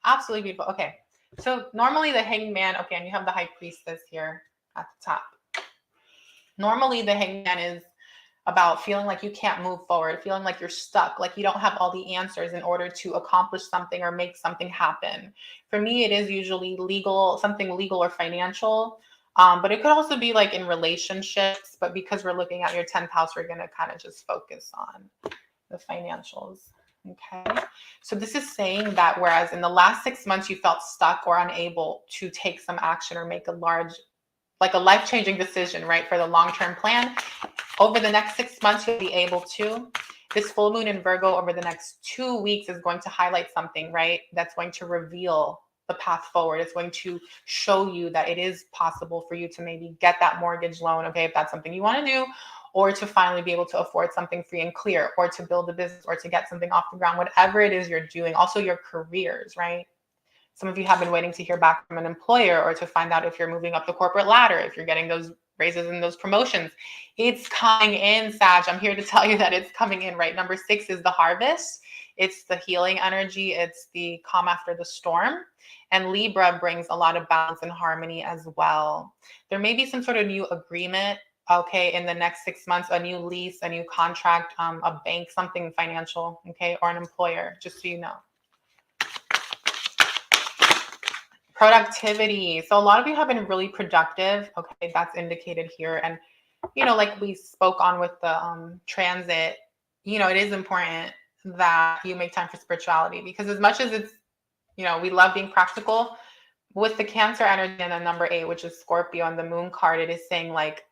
Absolutely beautiful. Okay, so normally the Hangman, okay, and you have the High Priestess here at the top. Normally the Hangman is about feeling like you can't move forward, feeling like you're stuck, like you don't have all the answers in order to accomplish something or make something happen. For me, it is usually legal, something legal or financial. But it could also be like in relationships, but because we're looking at your 10th house, we're going to kind of just focus on the financials. Okay. So this is saying that whereas in the last 6 months, you felt stuck or unable to take some action or make a large, like a life-changing decision, right? For the long-term plan, over the next 6 months, you'll be able to. This full moon in Virgo over the next 2 weeks is going to highlight something, right? That's going to reveal the path forward. It's going to show you that it is possible for you to maybe get that mortgage loan, okay, if that's something you want to do, or to finally be able to afford something free and clear, or to build a business, or to get something off the ground, whatever it is you're doing. Also your careers, right? Some of you have been waiting to hear back from an employer, or to find out if you're moving up the corporate ladder, if you're getting those raises and those promotions. It's coming in, Sag. I'm here to tell you that it's coming in, right? Number 6 is the harvest. It's the healing energy. It's the calm after the storm. And Libra brings a lot of balance and harmony as well. There may be some sort of new agreement, okay, in the next 6 months, a new lease, a new contract, a bank, something financial, okay, or an employer, just so you know. Productivity. So a lot of you have been really productive. Okay, that's indicated here. And, you know, like we spoke on with the transit, you know, it is important that you make time for spirituality, because as much as it's, you know, we love being practical, with the Cancer energy and the number 8, which is Scorpio, and the moon card, it is saying like,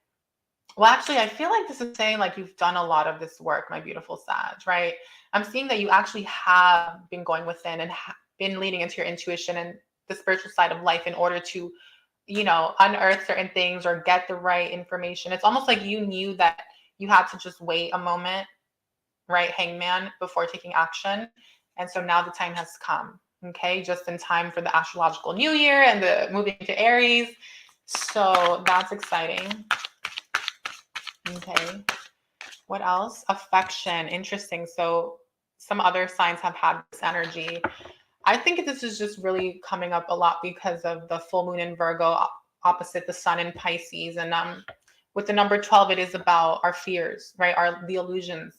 well, actually, I feel like this is saying like you've done a lot of this work, my beautiful Sag, right? I'm seeing that you actually have been going within and been leading into your intuition and the spiritual side of life in order to, you know, unearth certain things or get the right information. It's almost like you knew that you had to just wait a moment, right, Hangman, before taking action. And so now the time has come, okay, just in time for the astrological new year and the moving into Aries. So that's exciting. Okay. What else? Affection. Interesting. So some other signs have had this energy. I think this is just really coming up a lot because of the full moon in Virgo. opposite the sun in Pisces. And with the number 12, it is about our fears, right? The illusions,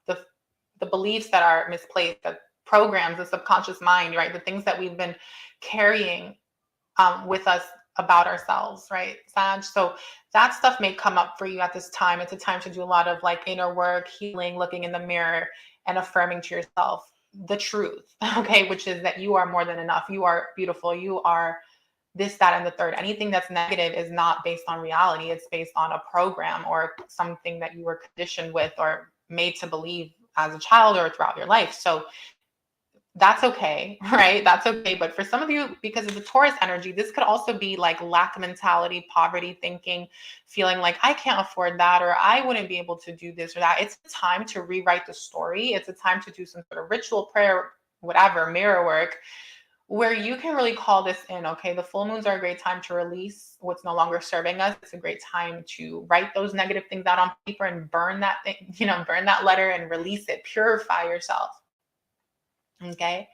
the beliefs that are misplaced, the programs, the subconscious mind, right? The things that we've been carrying with us about ourselves, right, Sag? So that stuff may come up for you at this time. It's a time to do a lot of like inner work, healing, looking in the mirror, and affirming to yourself the truth, okay, which is that you are more than enough. You are beautiful. You are this, that, and the third. Anything that's negative is not based on reality. It's based on a program or something that you were conditioned with or made to believe as a child or throughout your life. So that's okay, right? That's okay. But for some of you, because of the Taurus energy, this could also be like lack mentality, poverty thinking, feeling like I can't afford that, or I wouldn't be able to do this or that. It's a time to rewrite the story. It's a time to do some sort of ritual, prayer, whatever, mirror work, where you can really call this in. Okay, the full moons are a great time to release what's no longer serving us. It's a great time to write those negative things out on paper and burn that thing, burn that letter and release it, purify yourself. Okay.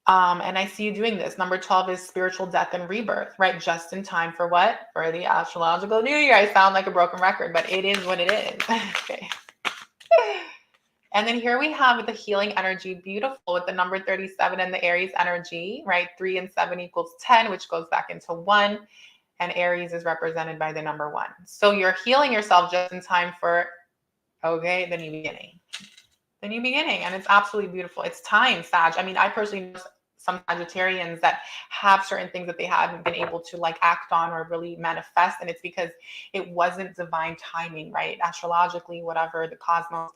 And I see you doing this. Number 12 is spiritual death and rebirth, right? Just in time for what? For the astrological new year. I sound like a broken record, but it is what it is. Okay. And then here we have the healing energy, beautiful, with the number 37 and the Aries energy, right? 3 and 7 equals 10, which goes back into 1. And Aries is represented by the number 1. So you're healing yourself just in time for, okay, the new beginning. The new beginning. And it's absolutely beautiful. It's time, Sag. I mean, I personally know some Sagittarians that have certain things that they haven't been able to like act on or really manifest. And it's because it wasn't divine timing, right? Astrologically, whatever, the cosmos.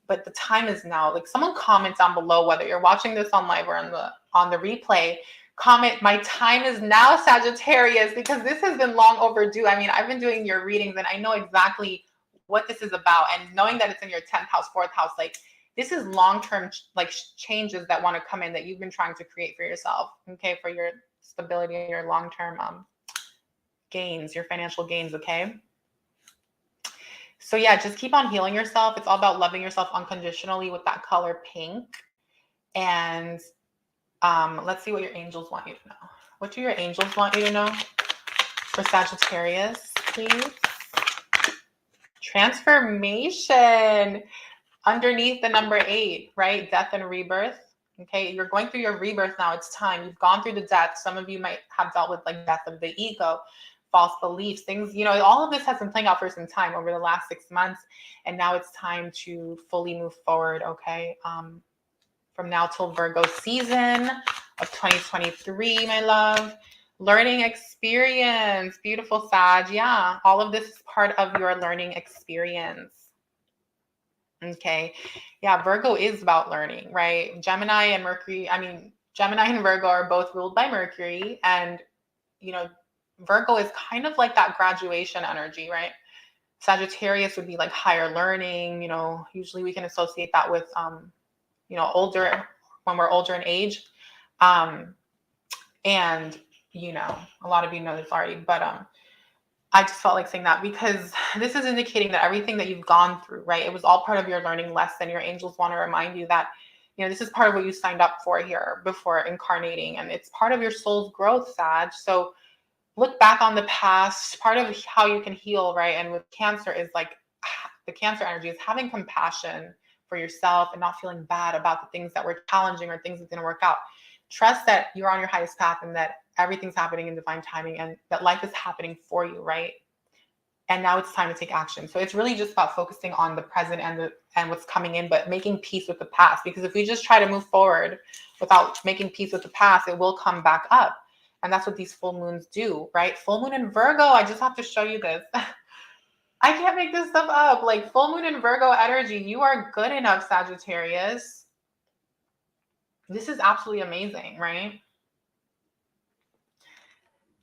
But the time is now. Like, someone comment down below, whether you're watching this on live or on the replay, comment, my time is now, Sagittarius, because this has been long overdue. I mean, I've been doing your readings and I know exactly what this is about, and knowing that it's in your 10th house, 4th house, like this is long-term like changes that want to come in that you've been trying to create for yourself, okay, for your stability and your long-term gains, your financial gains, okay? So yeah, just keep on healing yourself. It's all about loving yourself unconditionally with that color pink. And let's see what your angels want you to know. What do your angels want you to know for Sagittarius, please? Transformation underneath the number 8, right? Death and rebirth. Okay, you're going through your rebirth now. It's time. You've gone through the death. Some of you might have dealt with like death of the ego, false beliefs, things, all of this has been playing out for some time over the last 6 months. And now it's time to fully move forward. Okay. From now till Virgo season of 2023, my love. Learning experience. Beautiful, Sag. Yeah, all of this is part of your learning experience. Okay. Yeah, Virgo is about learning, right? Gemini and Virgo are both ruled by Mercury. And, Virgo is kind of like that graduation energy, right? Sagittarius would be like higher learning. Usually we can associate that with, older, when we're older in age. And, a lot of you know this already, but I just felt like saying that because this is indicating that everything that you've gone through, right? It was all part of your learning lesson. Your angels want to remind you that, this is part of what you signed up for here before incarnating. And it's part of your soul's growth, Sag. So look back on the past. Part of how you can heal, right? And with Cancer is like the Cancer energy is having compassion for yourself and not feeling bad about the things that were challenging or things that didn't work out. Trust that you're on your highest path and that everything's happening in divine timing and that life is happening for you, right? And now it's time to take action. So it's really just about focusing on the present and what's coming in, but making peace with the past. Because if we just try to move forward without making peace with the past, it will come back up. And that's what these full moons do, right? Full moon in Virgo, I just have to show you this. I can't make this stuff up. Like full moon in Virgo energy, you are good enough, Sagittarius. This is absolutely amazing, right?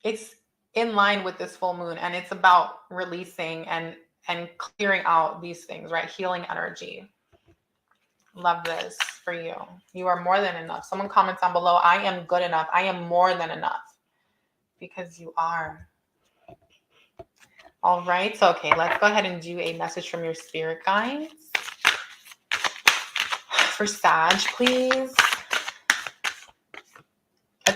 It's in line with this full moon, and it's about releasing and clearing out these things, right? Healing energy. Love this for you. You are more than enough. Someone comments down below, I am good enough. I am more than enough. Because you are. All right. So, okay, let's go ahead and do a message from your spirit guides. For Sag, please. A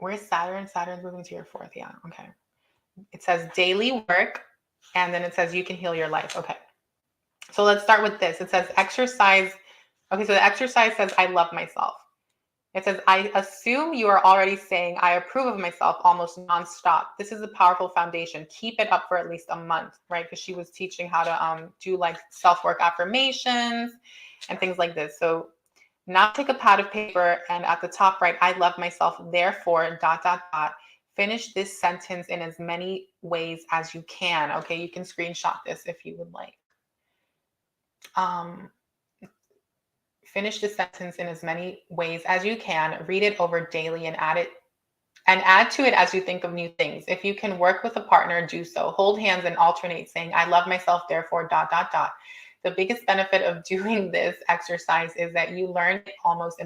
Where's Saturn? Saturn's moving to your fourth. Yeah. Okay. It says daily work. And then it says you can heal your life. Okay. So let's start with this. It says exercise. Okay. So the exercise says, I love myself. It says, I assume you are already saying, I approve of myself almost nonstop. This is a powerful foundation. Keep it up for at least a month, right? Because she was teaching how to do like self-work affirmations and things like this. So now take a pad of paper and at the top write, I love myself, therefore, ... Finish this sentence in as many ways as you can. Okay, you can screenshot this if you would like. Finish the sentence in as many ways as you can. Read it over daily and add to it as you think of new things. If you can work with a partner, do so. Hold hands and alternate saying, I love myself, therefore, ... The biggest benefit of doing this exercise is that you learn it is almost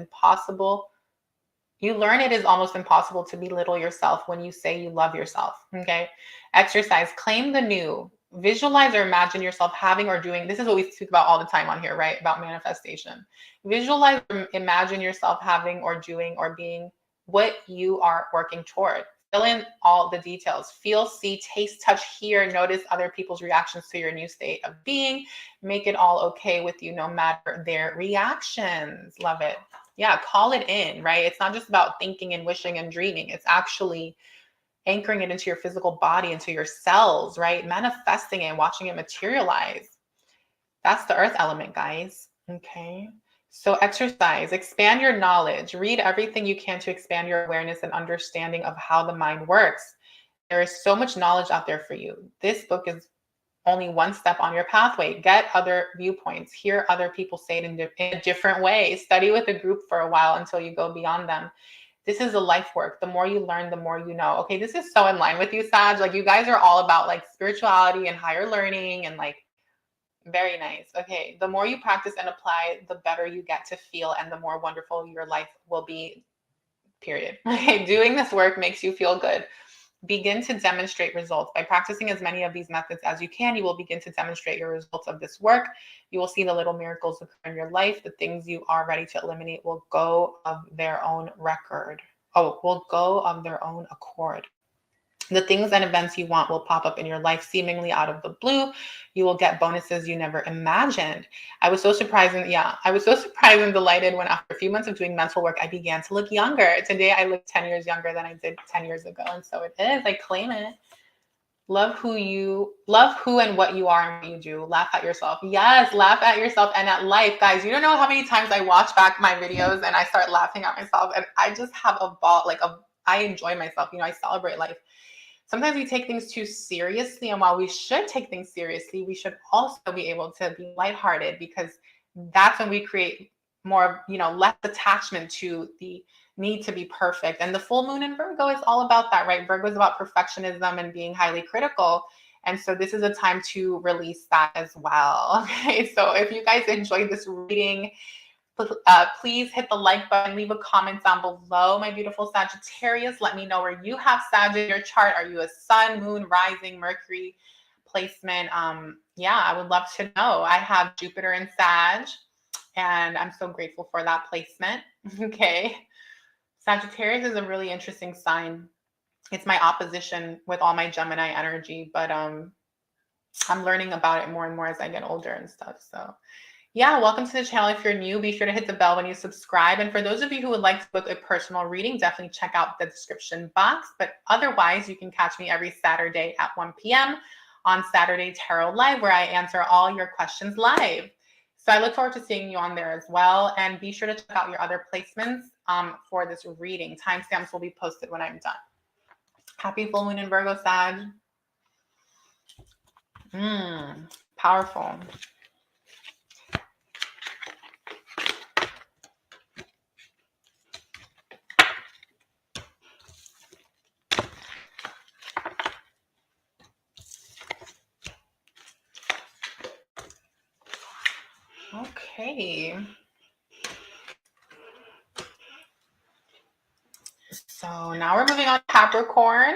impossible to belittle yourself when you say you love yourself. Okay. Exercise, claim the new. Visualize or imagine yourself having or doing. This is what we speak about all the time on here, right? About manifestation. Visualize or imagine yourself having or doing or being what you are working toward. Fill in all the details. Feel, see, taste, touch, hear, notice other people's reactions to your new state of being. Make it all okay with you no matter their reactions. Love it. Yeah, call it in, right? It's not just about thinking and wishing and dreaming. It's actually anchoring it into your physical body, into your cells, right? Manifesting it and watching it materialize. That's the earth element, guys. Okay. So exercise, expand your knowledge, read everything you can to expand your awareness and understanding of how the mind works. There is so much knowledge out there for you. This book is only one step on your pathway. Get other viewpoints, hear other people say it in a different way. Study with a group for a while until you go beyond them. This is a life work. The more you learn, the more you know. Okay, this is so in line with you, Sag. Like you guys are all about like spirituality and higher learning and like very nice. Okay, the more you practice and apply, the better you get to feel and the more wonderful your life will be, period. Okay, doing this work makes you feel good. Begin to demonstrate results. By practicing as many of these methods as you can, you will begin to demonstrate your results of this work. You will see the little miracles occur in your life. The things you are ready to eliminate will go of their own record. Will go of their own accord. The things and events you want will pop up in your life seemingly out of the blue. You will get bonuses you never imagined. I was so surprised and delighted when after a few months of doing mental work, I began to look younger. Today, I look 10 years younger than I did 10 years ago. And so it is. I claim it. Love who and what you are and what you do. Laugh at yourself. Yes, laugh at yourself and at life. Guys, you don't know how many times I watch back my videos and I start laughing at myself and I just have a ball, I enjoy myself. I celebrate life. Sometimes we take things too seriously, and while we should take things seriously, we should also be able to be lighthearted because that's when we create more, less attachment to the need to be perfect. And the full moon in Virgo is all about that, right? Virgo is about perfectionism and being highly critical. And so this is a time to release that as well. Okay, so if you guys enjoyed this reading, please hit the like button, leave a comment down below, my beautiful Sagittarius. Let me know where you have Sag in your chart. Are you a sun, moon, rising, Mercury placement? Yeah, I would love to know. I have Jupiter in Sag, and I'm so grateful for that placement. Okay. Sagittarius is a really interesting sign. It's my opposition with all my Gemini energy, but I'm learning about it more and more as I get older and stuff. So yeah, welcome to the channel. If you're new, be sure to hit the bell when you subscribe. And for those of you who would like to book a personal reading, definitely check out the description box. But otherwise, you can catch me every Saturday at 1 p.m. on Saturday Tarot Live, where I answer all your questions live. So I look forward to seeing you on there as well. And be sure to check out your other placements for this reading. Timestamps will be posted when I'm done. Happy full moon in Virgo, Sag. Powerful. Okay. So now we're moving on to Capricorn.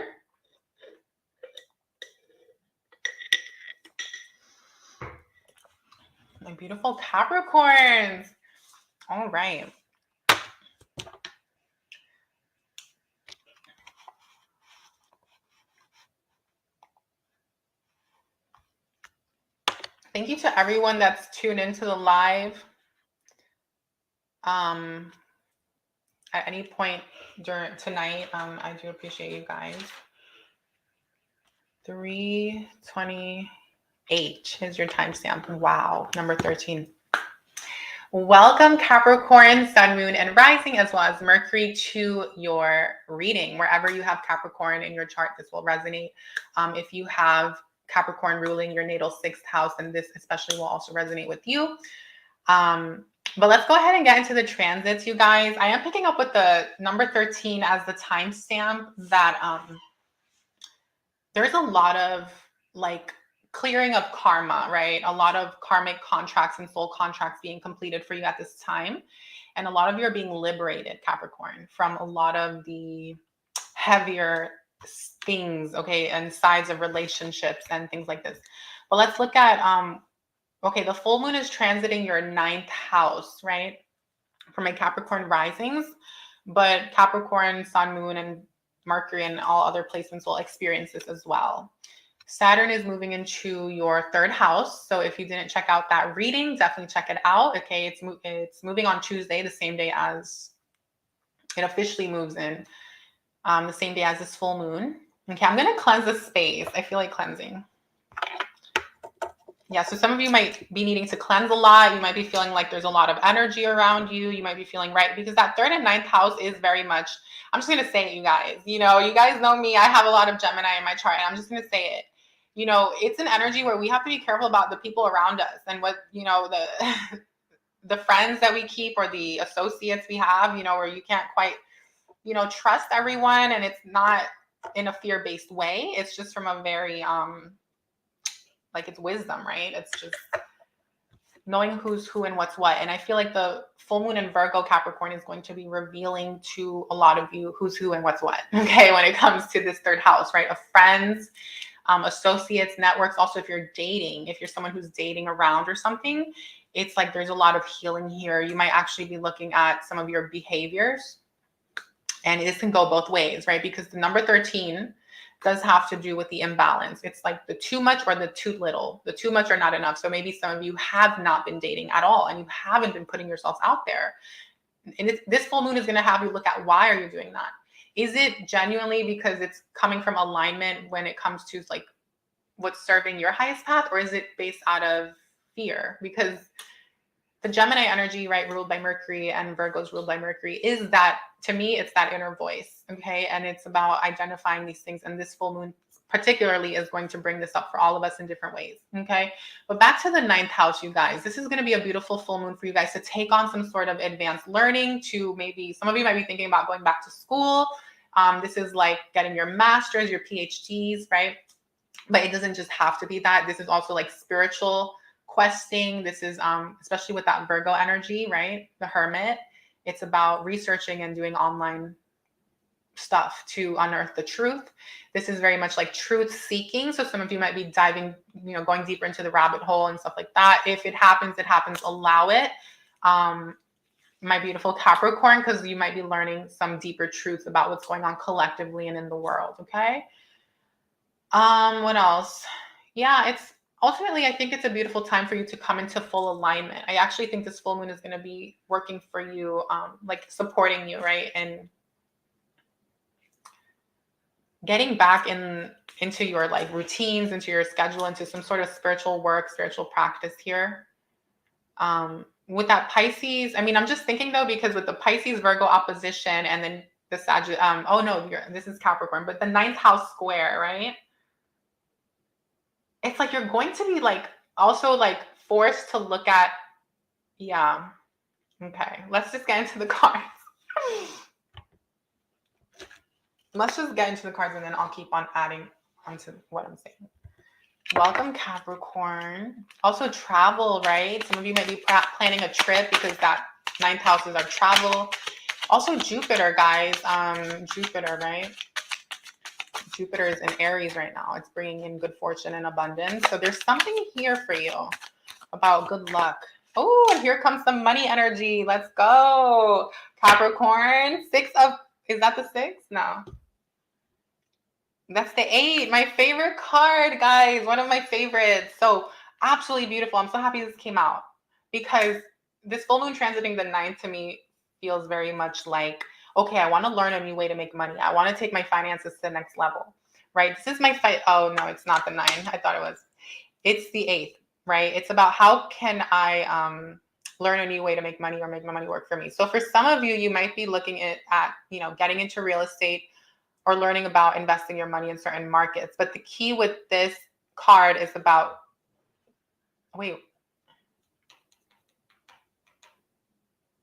My beautiful Capricorns. All right. Thank you to everyone that's tuned into the live. At any point during tonight, I do appreciate you guys. 3:28 is your timestamp. Wow, number 13. Welcome Capricorn, Sun, Moon, and Rising, as well as Mercury, to your reading. Wherever you have Capricorn in your chart, this will resonate. If you have Capricorn ruling your natal 6th house, then this especially will also resonate with you. But let's go ahead and get into the transits, you guys. I am picking up with the number 13 as the timestamp that there's a lot of like clearing of karma, right? A lot of karmic contracts and soul contracts being completed for you at this time. And a lot of you are being liberated, Capricorn, from a lot of the heavier things, okay, and sides of relationships and things like this. But let's look at okay, the full moon is transiting your 9th house, right? For my Capricorn risings, but Capricorn, Sun, Moon, and Mercury and all other placements will experience this as well. Saturn is moving into your 3rd house. So if you didn't check out that reading, definitely check it out. Okay, it's moving on Tuesday, the same day as it officially moves in, the same day as this full moon. Okay, I'm going to cleanse the space. I feel like cleansing. Yeah, so some of you might be needing to cleanse a lot. You might be feeling like there's a lot of energy around you. You might be feeling right because that 3rd and 9th house is very much, I'm just going to say it, you guys. You guys know me. I have a lot of Gemini in my chart, and I'm just going to say it. It's an energy where we have to be careful about the people around us and what, the the friends that we keep or the associates we have, where you can't quite, trust everyone, and it's not in a fear-based way. It's just from a very, like it's wisdom, right? It's just knowing who's who and what's what. And I feel like the full moon in Virgo Capricorn is going to be revealing to a lot of you who's who and what's what, okay, when it comes to this 3rd house, right? Of friends, associates, networks. Also, if you're dating, if you're someone who's dating around or something, it's like there's a lot of healing here. You might actually be looking at some of your behaviors, and this can go both ways, right? Because the number 13 does have to do with the imbalance. It's like the too much or the too little. The too much or not enough. So maybe some of you have not been dating at all, and you haven't been putting yourselves out there. And this full moon is going to have you look at, why are you doing that? Is it genuinely because it's coming from alignment when it comes to like what's serving your highest path, or is it based out of fear? Because the Gemini energy, right, ruled by Mercury, and Virgo's ruled by Mercury, is that, to me, it's that inner voice, okay? And it's about identifying these things. And this full moon particularly is going to bring this up for all of us in different ways, okay? But back to the 9th house, you guys. This is going to be a beautiful full moon for you guys to take on some sort of advanced learning, to maybe, some of you might be thinking about going back to school. This is like getting your master's, your PhDs, right? But it doesn't just have to be that. This is also like spiritual questing. This is especially with that Virgo energy, right? The Hermit. It's about researching and doing online stuff to unearth the truth. This is very much like truth seeking. So some of you might be diving, going deeper into the rabbit hole and stuff like that. If it happens, it happens. Allow it. My beautiful Capricorn, because you might be learning some deeper truths about what's going on collectively and in the world. Okay. What else? Yeah, it's ultimately, I think it's a beautiful time for you to come into full alignment. I actually think this full moon is going to be working for you, like supporting you, right? And getting back into your like routines, into your schedule, into some sort of spiritual work, spiritual practice here. With that Pisces, I mean, I'm just thinking though, because with the Pisces Virgo opposition and then the Sagittarius, oh no, this is Capricorn, but the 9th house square, right? It's like you're going to be like also like forced to look at, yeah. Okay, let's just get into the cards. Let's just get into the cards, and then I'll keep on adding onto what I'm saying. Welcome, Capricorn. Also travel, right? Some of you might be planning a trip because that 9th house is our travel. Also Jupiter, guys. Jupiter, right? Jupiter is in Aries right now. It's bringing in good fortune and abundance. So there's something here for you about good luck. Oh, and here comes some money energy. Let's go. Capricorn, is that the 6? No. That's the 8, my favorite card, guys. One of my favorites. So Absolutely beautiful. I'm so happy this came out because this full moon transiting the ninth to me feels very much like, okay, I want to learn a new way to make money. I want to take my finances to the next level, right? This is my fight. Oh, no, it's not the nine. I thought it was. It's the eighth, right? It's about how can I learn a new way to make money or make my money work for me. So for some of you, you might be looking at getting into real estate or learning about investing your money in certain markets. But the key with this card is about, wait,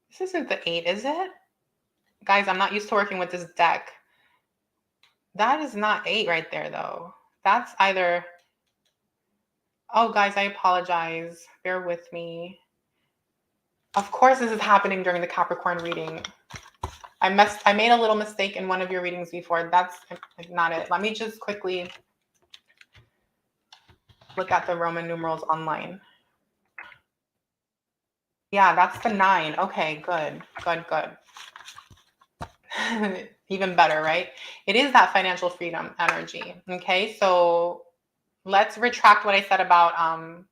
this isn't the eight, is it? Guys, I'm not used to working with this deck. That is not eight right there, though. That's either, oh, guys, I apologize. Bear with me. Of course, this is happening during the Capricorn reading. I made a little mistake in one of your readings before. That's not it. Let me just quickly look at the Roman numerals online. Yeah, that's the 9. Okay, good. Even better, right? It is that financial freedom energy. Okay, so let's retract what I said about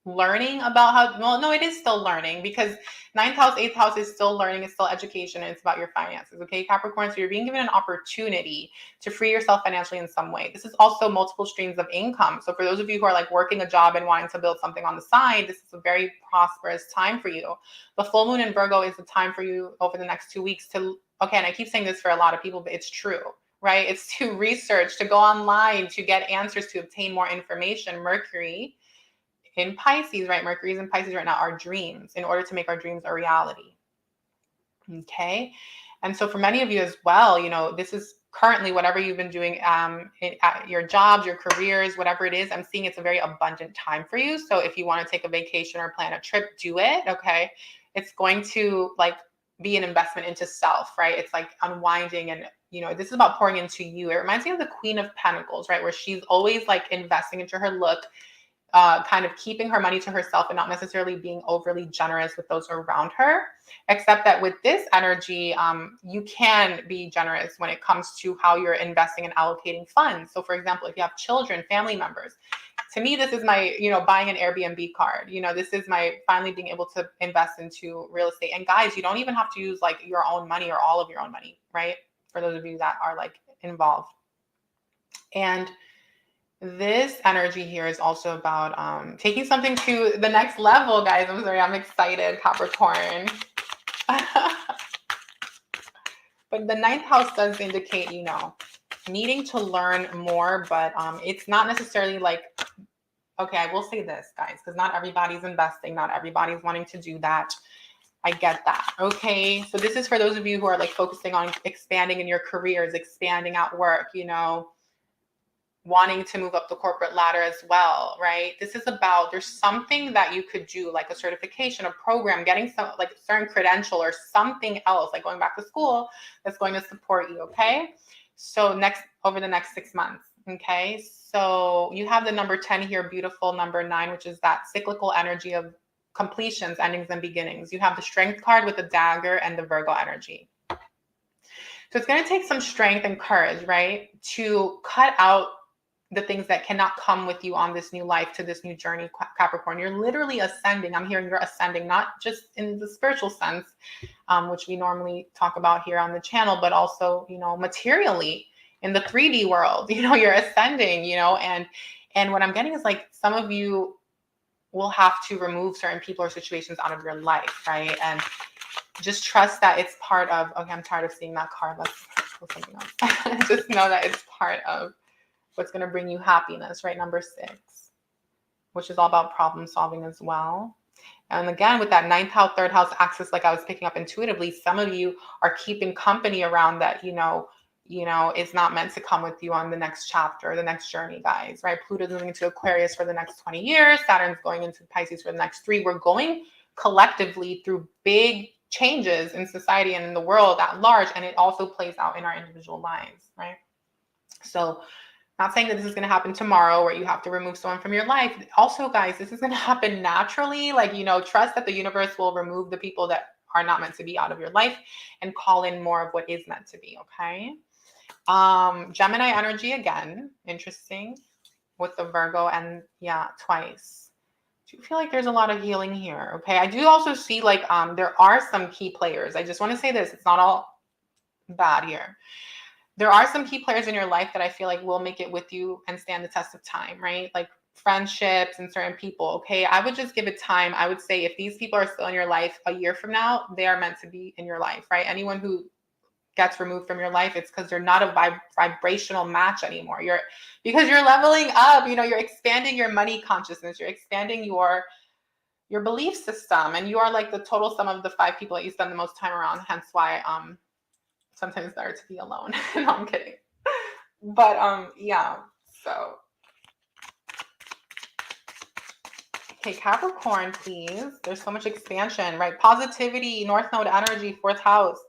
learning about how, well, no, it is still learning because ninth house, eighth house is still learning, it's still education, and it's about your finances. Okay, Capricorn, so you're being given an opportunity to free yourself financially in some way. This is also multiple streams of income. So for those of you who are like working a job and wanting to build something on the side, this is a very prosperous time for you. The full moon in Virgo is the time for you over the next 2 weeks to, okay, and I keep saying this for a lot of people, but it's true, right? It's to research, to go online, to get answers, to obtain more information. Mercury in Pisces, right? Mercury is in Pisces right now, our dreams, in order to make our dreams a reality. Okay. And so for many of you as well, this is currently whatever you've been doing at your jobs, your careers, whatever it is, I'm seeing it's a very abundant time for you. So if you want to take a vacation or plan a trip, do it. Okay. It's going to like be an investment into self, right? It's like unwinding and this is about pouring into you. It reminds me of the Queen of Pentacles, right? Where she's always like investing into her look, kind of keeping her money to herself and not necessarily being overly generous with those around her. Except that with this energy, you can be generous when it comes to how you're investing and allocating funds. So for example, if you have children, family members, to me, this is my, buying an Airbnb card. This is my finally being able to invest into real estate. And guys, you don't even have to use like your own money or all of your own money, right? For those of you that are like involved. And this energy here is also about taking something to the next level, guys. I'm sorry, I'm excited, Capricorn. But the ninth house does indicate, needing to learn more, but it's not necessarily like, okay, I will say this, guys, because not everybody's investing, not everybody's wanting to do that. I get that. Okay. So this is for those of you who are like focusing on expanding in your careers, expanding at work, wanting to move up the corporate ladder as well, right? This is about, there's something that you could do, like a certification, a program, getting some like a certain credential or something else, like going back to school that's going to support you. Okay. So over the next 6 months. Okay. So you have the number 10 here, beautiful number 9, which is that cyclical energy of completions, endings, and beginnings. You have the strength card with the dagger and the Virgo energy. So it's going to take some strength and courage, right? To cut out the things that cannot come with you on this new life, to this new journey, Capricorn. You're literally ascending. I'm hearing you're ascending, not just in the spiritual sense, which we normally talk about here on the channel, but also, materially in the 3D world, you're ascending, and what I'm getting is like some of you will have to remove certain people or situations out of your life, right? And just trust that it's part of, okay, I'm tired of seeing that card. Let's go something else. Just know that it's part of what's going to bring you happiness, right? Number 6, which is all about problem solving as well. And again, with that 9th house, 3rd house axis, like I was picking up intuitively, some of you are keeping company around that, is not meant to come with you on the next chapter, the next journey, guys, right? Pluto's moving into Aquarius for the next 20 years. Saturn's going into Pisces for the next 3. We're going collectively through big changes in society and in the world at large. And it also plays out in our individual lives, right? So not saying that this is going to happen tomorrow where you have to remove someone from your life. Also, guys, this is going to happen naturally. Like, trust that the universe will remove the people that are not meant to be out of your life and call in more of what is meant to be. Okay. Gemini energy again, interesting with the Virgo, and yeah, twice. do feel like there's a lot of healing here. Okay. I do also see like there are some key players. I just want to say this. It's not all bad here. There are some key players in your life that I feel like will make it with you and stand the test of time, right? Like friendships and certain people. Okay. I would just give it time. I would say if these people are still in your life a year from now, they are meant to be in your life, right? Anyone who gets removed from your life, it's because they're not a vibrational match anymore. Because you're leveling up, you're expanding your money consciousness, you're expanding your belief system, and you are like the total sum of the 5 people that you spend the most time around. Hence why sometimes it's better to be alone. No, I'm kidding. But yeah. So okay, Capricorn, please. There's so much expansion, right? Positivity, North Node energy, 4th house.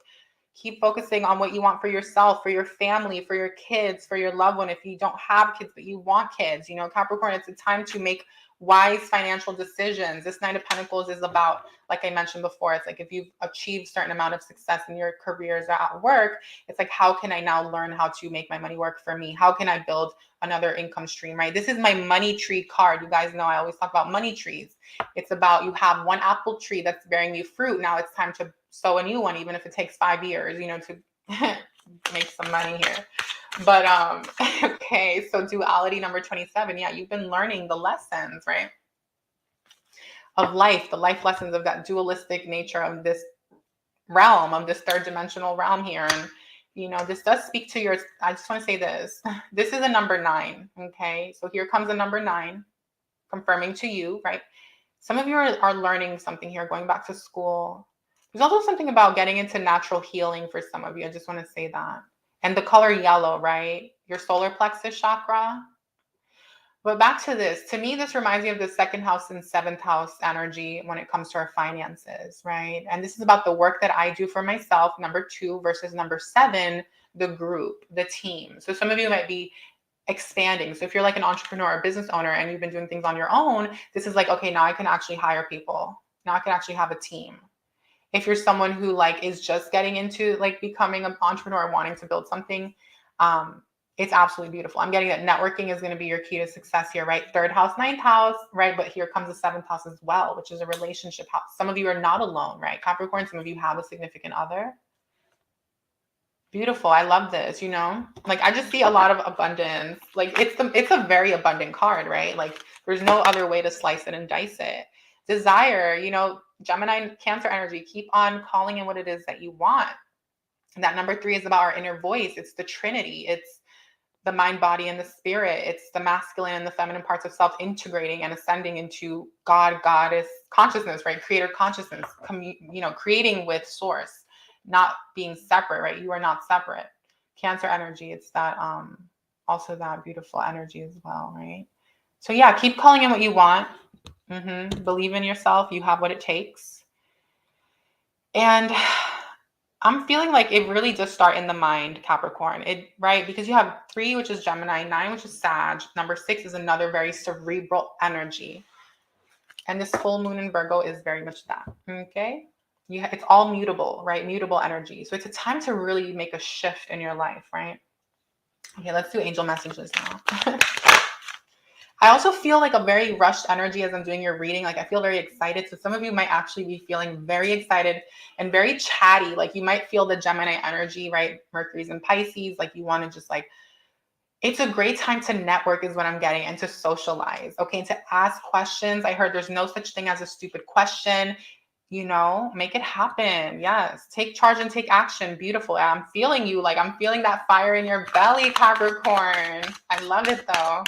Keep focusing on what you want for yourself, for your family, for your kids, for your loved one. If you don't have kids, but you want kids, Capricorn, it's a time to make wise financial decisions. This Knight of Pentacles is about, like I mentioned before, it's like if you've achieved a certain amount of success in your careers or at work, it's like, how can I now learn how to make my money work for me? How can I build another income stream, right? This is my money tree card. You guys know I always talk about money trees. It's about you have one apple tree that's bearing you fruit. Now it's time to sow a new one, even if it takes 5 years, to make some money here. But okay, so duality number 27. Yeah, you've been learning the lessons, right? Of life, the life lessons of that dualistic nature of this realm, of this 3rd dimensional realm here. And this does speak to I just want to say this. This is a number 9. Okay. So here comes a number 9 confirming to you, right? Some of you are learning something here, going back to school. There's also something about getting into natural healing for some of you. I just want to say that. And the color yellow, right? Your solar plexus chakra. But back to this. To me, this reminds me of the 2nd house and 7th house energy when it comes to our finances, right? And this is about the work that I do for myself, number 2, versus number 7, the group, the team. So some of you might be expanding. So if you're like an entrepreneur or business owner and you've been doing things on your own, this is like, okay, now I can actually hire people. Now I can actually have a team. If you're someone who like is just getting into like becoming an entrepreneur, wanting to build something, it's absolutely beautiful. I'm getting that networking is going to be your key to success here, right? 3rd house, 9th house, right? But here comes the 7th house as well, which is a relationship house. Some of you are not alone, right? Capricorn, some of you have a significant other. Beautiful. I love this, like I just see a lot of abundance. Like it's a very abundant card, right? Like there's no other way to slice it and dice it. Desire, Gemini, Cancer energy, keep on calling in what it is that you want. And that number 3 is about our inner voice. It's the Trinity. It's the mind, body, and the spirit. It's the masculine and the feminine parts of self integrating and ascending into God, goddess consciousness, right? Creator consciousness, creating with source, not being separate, right? You are not separate. Cancer energy, it's that also that beautiful energy as well, right? So yeah, keep calling in what you want. Believe in yourself. You have what it takes. And I'm feeling like it really does start in the mind, Capricorn, right? Because you have 3, which is Gemini, 9, which is Sag. Number 6 is another very cerebral energy. And this full moon in Virgo is very much that, okay? It's all mutable, right? Mutable energy. So it's a time to really make a shift in your life, right? Okay, let's do angel messages now. I also feel like a very rushed energy as I'm doing your reading. Like I feel very excited. So some of you might actually be feeling very excited and very chatty. Like you might feel the Gemini energy, right? Mercury's in Pisces. Like you want to just like, it's a great time to network is what I'm getting, and to socialize. Okay, to ask questions. I heard there's no such thing as a stupid question. Make it happen. Yes. Take charge and take action. Beautiful. I'm feeling you. Like I'm feeling that fire in your belly, Capricorn. I love it though.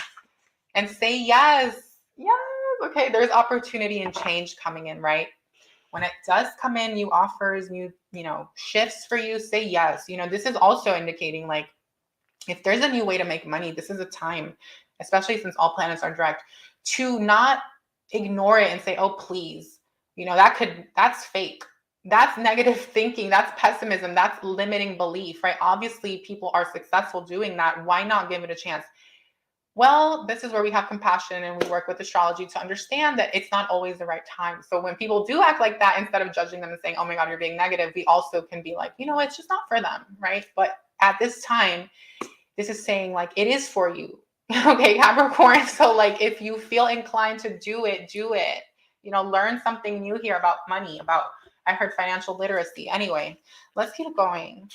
And say yes. Yes. Okay. There's opportunity and change coming in, right? When it does come in, new offers, new, shifts for you, say yes. This is also indicating like, if there's a new way to make money, this is a time, especially since all planets are direct, to not ignore it and say, oh, please, that's fake. That's negative thinking. That's pessimism. That's limiting belief, right? Obviously, people are successful doing that. Why not give it a chance? Well, this is where we have compassion and we work with astrology to understand that it's not always the right time. So when people do act like that, instead of judging them and saying, oh my God, you're being negative, we also can be like, it's just not for them, right? But at this time, this is saying like, it is for you. Okay, Capricorn. So like if you feel inclined to do it, do it. Learn something new here about money, I heard financial literacy. Anyway, let's keep going.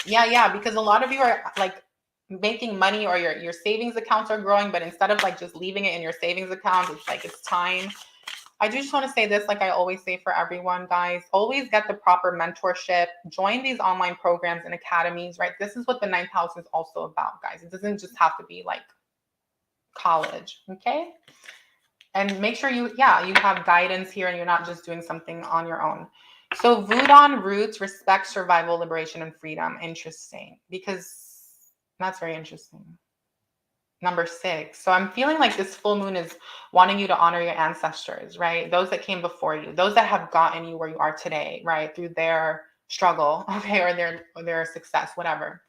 Yeah, because a lot of you are like making money, or your savings accounts are growing, but instead of like just leaving it in your savings account, it's like it's time. I do just want to say this, like I always say for everyone, guys, always get the proper mentorship, join these online programs and academies, right? This is what the ninth house is also about, guys. It doesn't just have to be like college, okay? And make sure you have guidance here and you're not just doing something on your own. So Voodoo roots, respect, survival, liberation, and freedom. Interesting, because that's very interesting. Number 6. So I'm feeling like this full moon is wanting you to honor your ancestors, right? Those that came before you, those that have gotten you where you are today, right? Through their struggle, okay, or their success, whatever.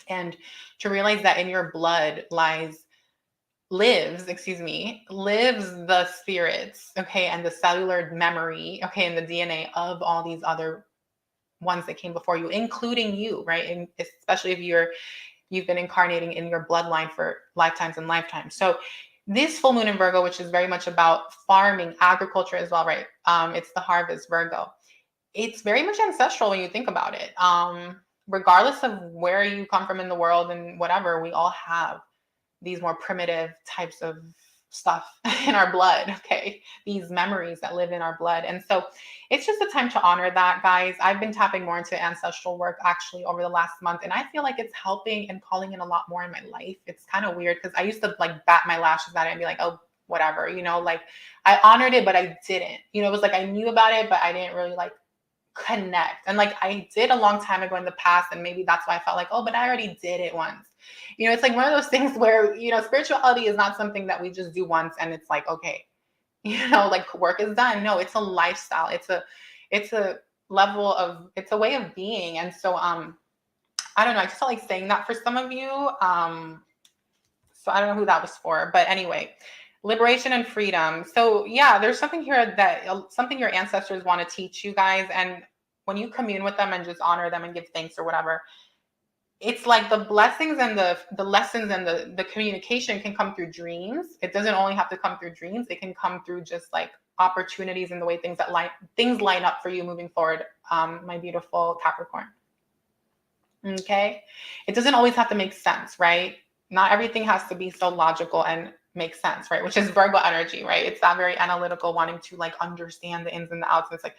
And to realize that in your blood lives the spirits, okay, and the cellular memory, okay, and the DNA of all these other ones that came before you, including you, right? And especially if you've been incarnating in your bloodline for lifetimes and lifetimes. So this full moon in Virgo, which is very much about farming, agriculture as well, right? It's the harvest, Virgo. It's very much ancestral when you think about it. Regardless of where you come from in the world and whatever, we all have these more primitive types of stuff in our blood, okay? These memories that live in our blood. And so it's just a time to honor that, guys. I've been tapping more into ancestral work actually over the last month, and I feel like it's helping and calling in a lot more in my life. It's kind of weird because I used to like bat my lashes at it and be like, oh, whatever, like I honored it, but I didn't. It was like I knew about it, but I didn't really like connect. And like I did a long time ago in the past, and maybe that's why I felt like, oh, but I already did it once. It's like one of those things where spirituality is not something that we just do once and it's like, okay, like work is done. No, it's a lifestyle. It's a level of, it's a way of being. And so I don't know, I just felt like saying that for some of you. So I don't know who that was for, but anyway, liberation and freedom. So yeah, there's something here something your ancestors want to teach you guys. And when you commune with them and just honor them and give thanks or whatever, it's like the blessings and the lessons and the communication can come through dreams. It doesn't only have to come through dreams. It can come through just like opportunities and the way things line up for you moving forward, my beautiful Capricorn. Okay. It doesn't always have to make sense, right? Not everything has to be so logical and make sense, right? Which is Virgo energy, right? It's that very analytical, wanting to like understand the ins and the outs. And it's like,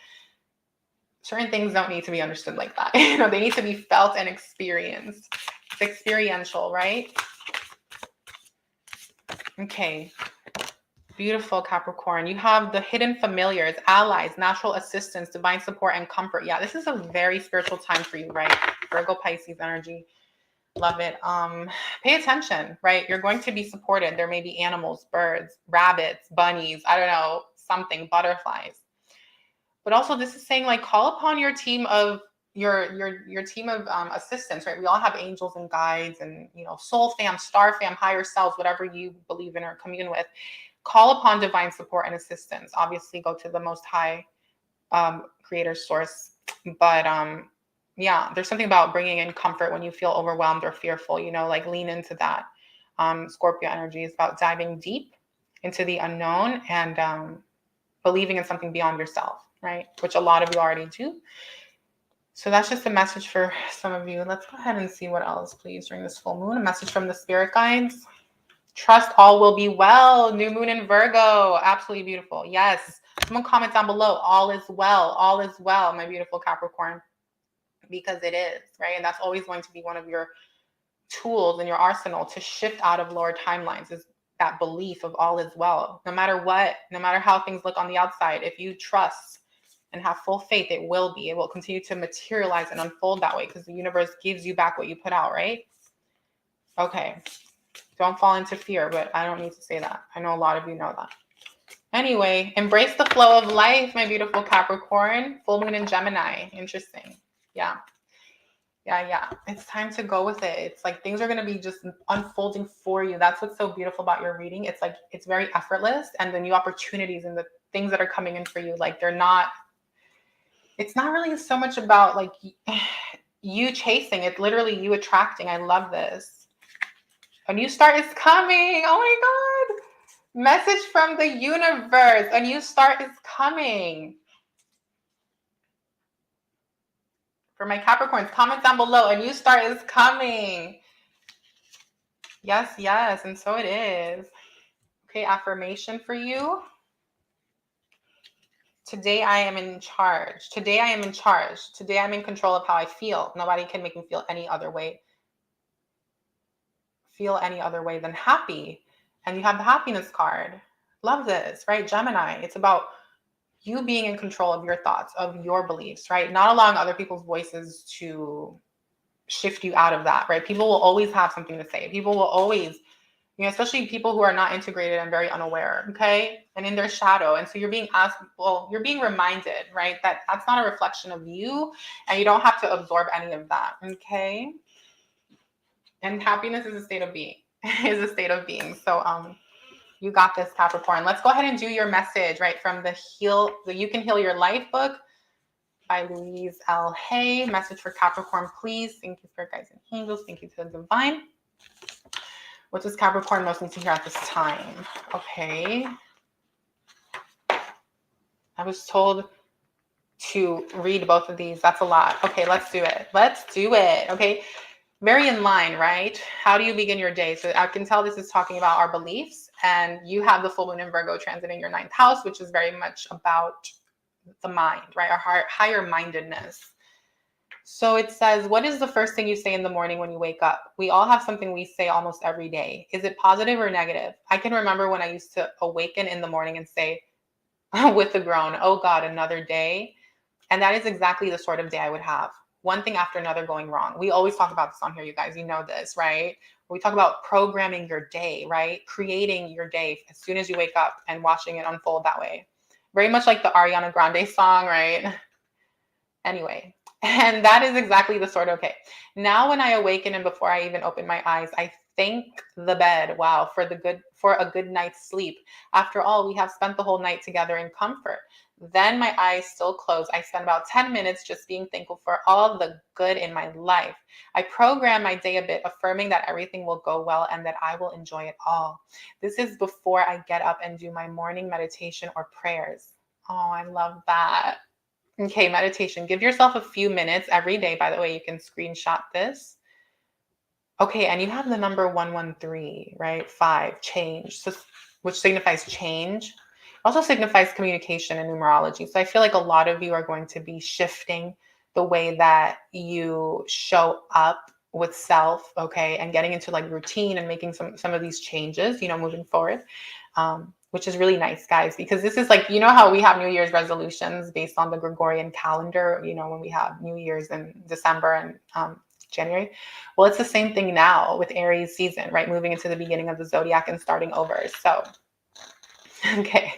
certain things don't need to be understood like that. They need to be felt and experienced. It's experiential, right? Okay. Beautiful Capricorn. You have the hidden familiars, allies, natural assistance, divine support, and comfort. Yeah, this is a very spiritual time for you, right? Virgo Pisces energy. Love it. Pay attention, right? You're going to be supported. There may be animals, birds, rabbits, bunnies, I don't know, something, butterflies. But also this is saying like call upon your team of your team of assistants, right? We all have angels and guides and soul fam, star fam, higher selves, whatever you believe in or commune with. Call upon divine support and assistance. Obviously go to the most high creator source. But yeah, there's something about bringing in comfort when you feel overwhelmed or fearful, like lean into that. Scorpio energy is about diving deep into the unknown and believing in something beyond yourself, right? Which a lot of you already do. So that's just a message for some of you. Let's go ahead and see what else, please, during this full moon. A message from the spirit guides. Trust all will be well. New moon in Virgo. Absolutely beautiful. Yes. Someone comment down below. All is well. All is well, my beautiful Capricorn. Because it is, right? And that's always going to be one of your tools in your arsenal to shift out of lower timelines, is that belief of all is well. No matter what, no matter how things look on the outside, if you trust and have full faith, it will continue to materialize and unfold that way, because the universe gives you back what you put out, right? Okay. Don't fall into fear, but I don't need to say that. I know a lot of you know that. Anyway, embrace the flow of life, my beautiful Capricorn. Full moon in Gemini. Interesting. Yeah. It's time to go with it. It's like things are going to be just unfolding for you. That's what's so beautiful about your reading. It's like it's very effortless, and the new opportunities and the things that are coming in for you, like it's not really so much about like you chasing. It's literally you attracting. I love this. A new start is coming. Oh my God. Message from the universe. A new start is coming. For my Capricorns, comment down below. A new start is coming. Yes, yes. And so it is. Okay, affirmation for you. Today I am in charge. Today I am in charge. Today I'm in control of how I feel. Nobody can make me feel any other way. Feel any other way than happy. And you have the happiness card. Love this, right? Gemini. It's about you being in control of your thoughts, of your beliefs, right? Not allowing other people's voices to shift you out of that, right? People will always have something to say. People will always, especially people who are not integrated and very unaware, okay? And in their shadow. And so you're being asked, well, you're being reminded, right? That that's not a reflection of you and you don't have to absorb any of that, okay? And happiness is a state of being, is a state of being. So, you got this, Capricorn. Let's go ahead and do your message, right? From the You Can Heal Your Life book by Louise L. Hay. Message for Capricorn, please. Thank you, Spirit Guides and Angels. Thank you to the Divine. What does Capricorn most need to hear at this time? Okay. I was told to read both of these. That's a lot. Okay, let's do it. Let's do it. Okay. Very in line, right? How do you begin your day? So I can tell this is talking about our beliefs, and you have the full moon in Virgo transiting your 9th house, which is very much about the mind, right? Our higher mindedness. So it says, what is the first thing you say in the morning when you wake up? We all have something we say almost every day. Is it positive or negative? I can remember when I used to awaken in the morning and say with a groan, oh God, another day. And that is exactly the sort of day I would have. One thing after another going wrong. We always talk about this on here, you guys. You know this, right? We talk about programming your day, right? Creating your day as soon as you wake up and watching it unfold that way. Very much like the Ariana Grande song, right? Anyway, and that is exactly the sort of, okay. Now when I awaken and before I even open my eyes, I thank the bed, wow, for a good night's sleep. After all, we have spent the whole night together in comfort. Then my eyes still closed. I spend about 10 minutes just being thankful for all the good in my life. I program my day a bit, affirming that everything will go well and that I will enjoy it all. This is before I get up and do my morning meditation or prayers. Oh, I love that. Okay, meditation. Give yourself a few minutes every day. By the way, you can screenshot this. Okay, and you have the number 113, right? 5, change, so, which signifies change. Also signifies communication in numerology. So I feel like a lot of you are going to be shifting the way that you show up with self, okay, and getting into like routine and making some of these changes, moving forward, which is really nice, guys, because this is like, how we have New Year's resolutions based on the Gregorian calendar, when we have New Year's in December and January. Well, it's the same thing now with Aries season, right? Moving into the beginning of the zodiac and starting over. So, okay.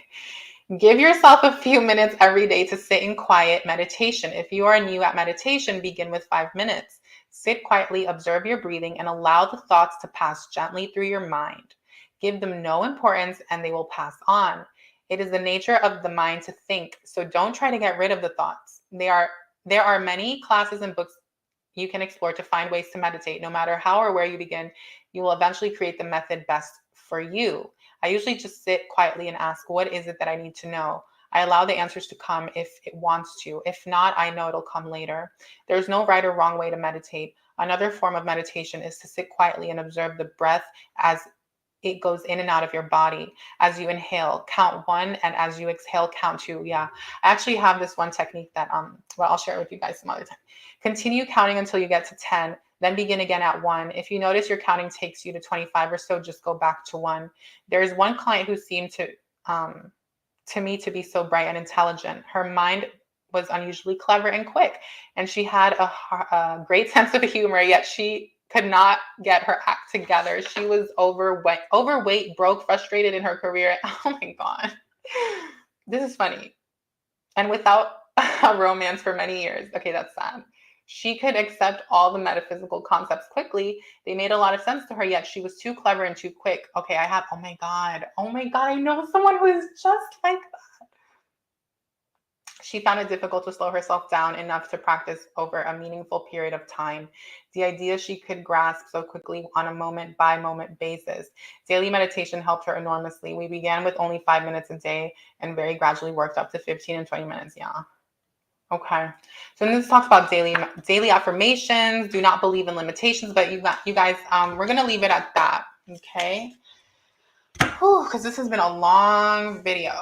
Give yourself a few minutes every day to sit in quiet meditation. If you are new at meditation, begin with 5 minutes. Sit quietly, observe your breathing, and allow the thoughts to pass gently through your mind. Give them no importance and they will pass on. It is the nature of the mind to think, so don't try to get rid of the thoughts. There are many classes and books you can explore to find ways to meditate. No matter how or where you begin, you will eventually create the method best for you. I usually just sit quietly and ask, what is it that I need to know? I allow the answers to come if it wants to. If not, I know it'll come later. There's no right or wrong way to meditate. Another form of meditation is to sit quietly and observe the breath as it goes in and out of your body. As you inhale, count 1, and as you exhale, count 2. Yeah, I actually have this one technique that I'll share it with you guys some other time. Continue counting until you get to 10, then begin again at 1. If you notice your counting takes you to 25 or so, just go back to 1. There's one client who seemed to me to be so bright and intelligent. Her mind was unusually clever and quick, and she had a great sense of humor, yet she could not get her act together. She was overweight, broke, frustrated in her career. Oh my God. This is funny. And without a romance for many years. Okay, that's sad. She could accept all the metaphysical concepts quickly. They made a lot of sense to her, yet she was too clever and too quick. Okay, oh my God, I know someone who is just like that. She found it difficult to slow herself down enough to practice over a meaningful period of time. The idea she could grasp so quickly on a moment by moment basis. Daily meditation helped her enormously. We began with only 5 minutes a day and very gradually worked up to 15 and 20 minutes. Yeah. Okay. So then this talks about daily affirmations. Do not believe in limitations, but you guys, we're gonna leave it at that. Okay. Because this has been a long video.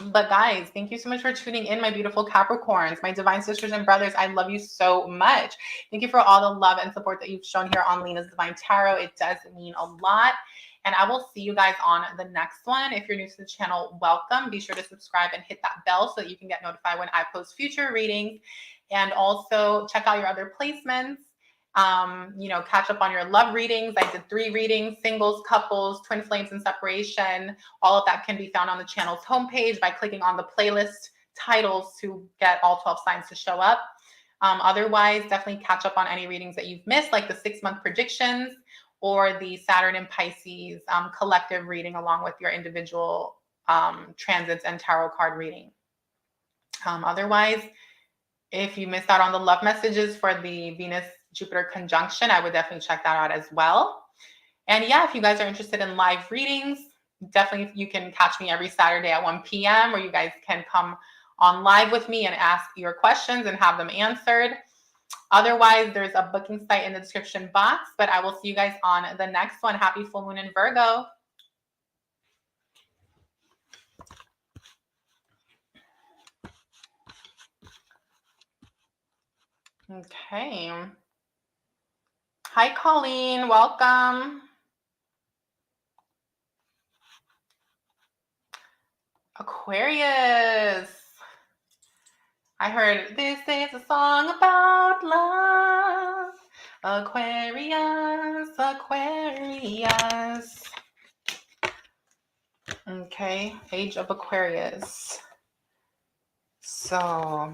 But guys, thank you so much for tuning in, my beautiful Capricorns, my divine sisters and brothers. I love you so much. Thank you for all the love and support that you've shown here on Lena's Divine Tarot. It does mean a lot. And I will see you guys on the next one. If you're new to the channel, welcome. Be sure to subscribe and hit that bell so that you can get notified when I post future readings. And also check out your other placements. Catch up on your love readings. I did 3 readings: singles, couples, twin flames, and separation. All of that can be found on the channel's homepage by clicking on the playlist titles to get all 12 signs to show up. Otherwise, definitely catch up on any readings that you've missed, like the 6-month predictions or the Saturn and Pisces collective reading, along with your individual transits and tarot card reading. Otherwise, if you missed out on the love messages for the Venus-Jupiter conjunction, I would definitely check that out as well. And yeah, if you guys are interested in live readings, definitely you can catch me every Saturday at 1 p.m. where you guys can come on live with me and ask your questions and have them answered. Otherwise, there's a booking site in the description box, but I will see you guys on the next one. Happy full moon in Virgo. Okay. Hi, Colleen. Welcome. Aquarius. I heard this is a song about love. Aquarius, Aquarius. Okay, age of Aquarius. So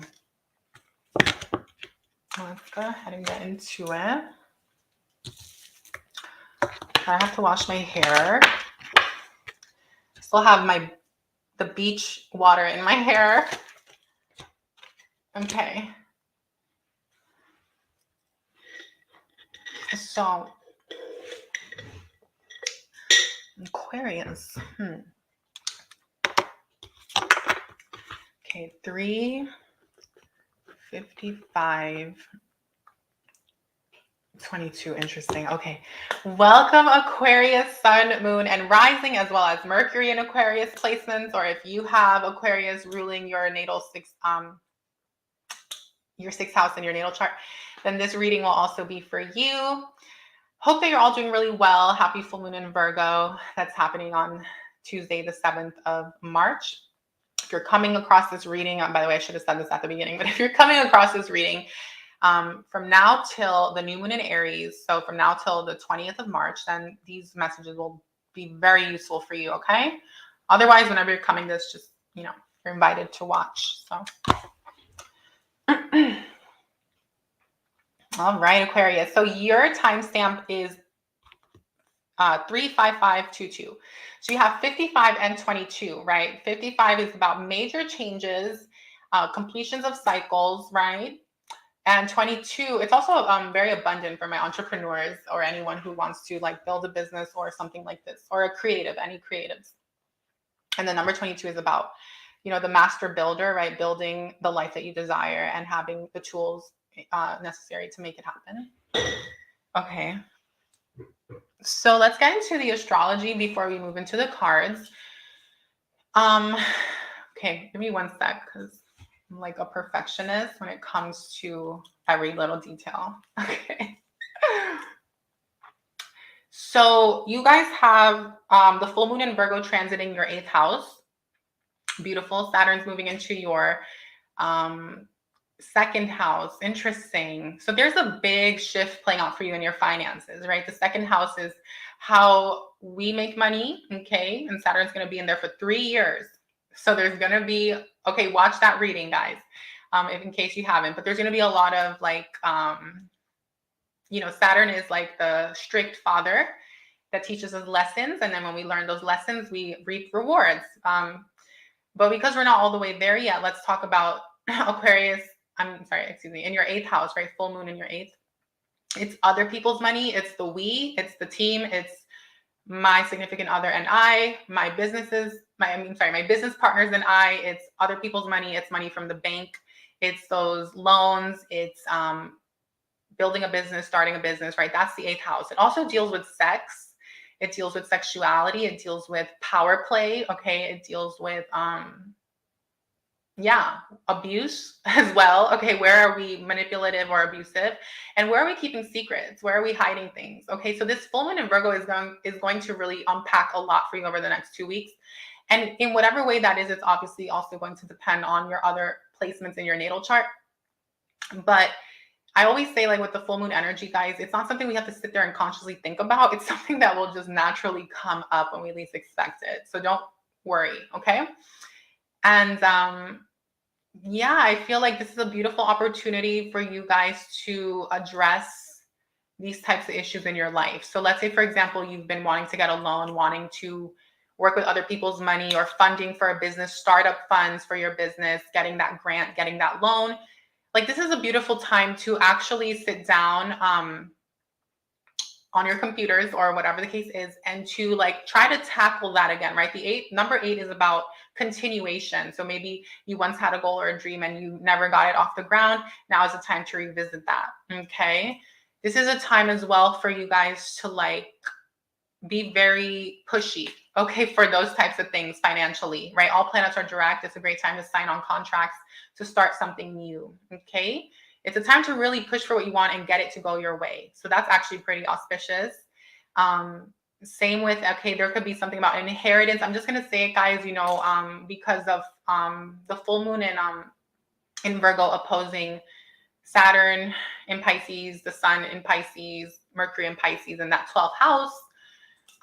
let's go ahead and get into it. I have to wash my hair. I still have the beach water in my hair. Okay. So Aquarius. Okay, 3:55. 22. Interesting. Okay. Welcome, Aquarius, Sun, Moon, and Rising, as well as Mercury in Aquarius placements, or if you have Aquarius ruling your natal your 6th house in your natal chart, then this reading will also be for you. Hope that you're all doing really well. Happy full moon in Virgo. That's happening on Tuesday, the 7th of March. If you're coming across this reading, by the way, I should have said this at the beginning, but if you're coming across this reading, from now till the new moon in Aries, so from now till the 20th of March, then these messages will be very useful for you, okay? Otherwise, whenever you're coming this, just, you're invited to watch. So, all right, Aquarius. So your timestamp is 35522. So you have 55 and 22, right? 55 is about major changes, completions of cycles, right? And 22, it's also very abundant for my entrepreneurs or anyone who wants to build a business or something like this, or a creative, any creatives. And the number 22 is about, the master builder, right? Building the life that you desire and having the tools necessary to make it happen. Okay. So let's get into the astrology before we move into the cards. Okay, give me one sec because I'm like a perfectionist when it comes to every little detail. Okay. So you guys have the full moon in Virgo transiting your 8th house. Beautiful. Saturn's moving into your 2nd house. Interesting. So there's a big shift playing out for you in your finances, right? The 2nd house is how we make money. Okay. And Saturn's going to be in there for 3 years. So there's going to be, okay, watch that reading, guys, if in case you haven't, but there's going to be a lot of Saturn is like the strict father that teaches us lessons. And then when we learn those lessons, we reap rewards. But because we're not all the way there yet, let's talk about Aquarius. I'm sorry, excuse me, in your 8th house, right? Full moon in your 8th. It's other people's money. It's the we, it's the team. It's my significant other and I, my business partners and I. It's other people's money. It's money from the bank. It's those loans. It's building a business, starting a business, right? That's the 8th house. It also deals with sex. It deals with sexuality. It deals with power play. Okay. It deals with, abuse as well. Okay. Where are we manipulative or abusive? And where are we keeping secrets? Where are we hiding things? Okay. So this full moon in Virgo is going to really unpack a lot for you over the next 2 weeks. And in whatever way that is, it's obviously also going to depend on your other placements in your natal chart. But I always say, like with the full moon energy, guys, it's not something we have to sit there and consciously think about. It's something that will just naturally come up when we least expect it. So don't worry, okay? And I feel like this is a beautiful opportunity for you guys to address these types of issues in your life. So let's say, for example, you've been wanting to get a loan, wanting to work with other people's money or funding for a business, startup funds for your business, getting that grant, getting that loan. Like this is a beautiful time to actually sit down on your computers or whatever the case is, and to like try to tackle that again, right? Number 8 is about continuation. So maybe you once had a goal or a dream and you never got it off the ground. Now is the time to revisit that. Okay. This is a time as well for you guys to like be very pushy, okay, for those types of things financially, right? All planets are direct. It's a great time to sign on contracts, to start something new, okay? It's a time to really push for what you want and get it to go your way. So that's actually pretty auspicious. Same with, okay, there could be something about inheritance. I'm just going to say it, guys, because of the full moon in Virgo opposing Saturn in Pisces, the sun in Pisces, Mercury in Pisces, in that 12th house.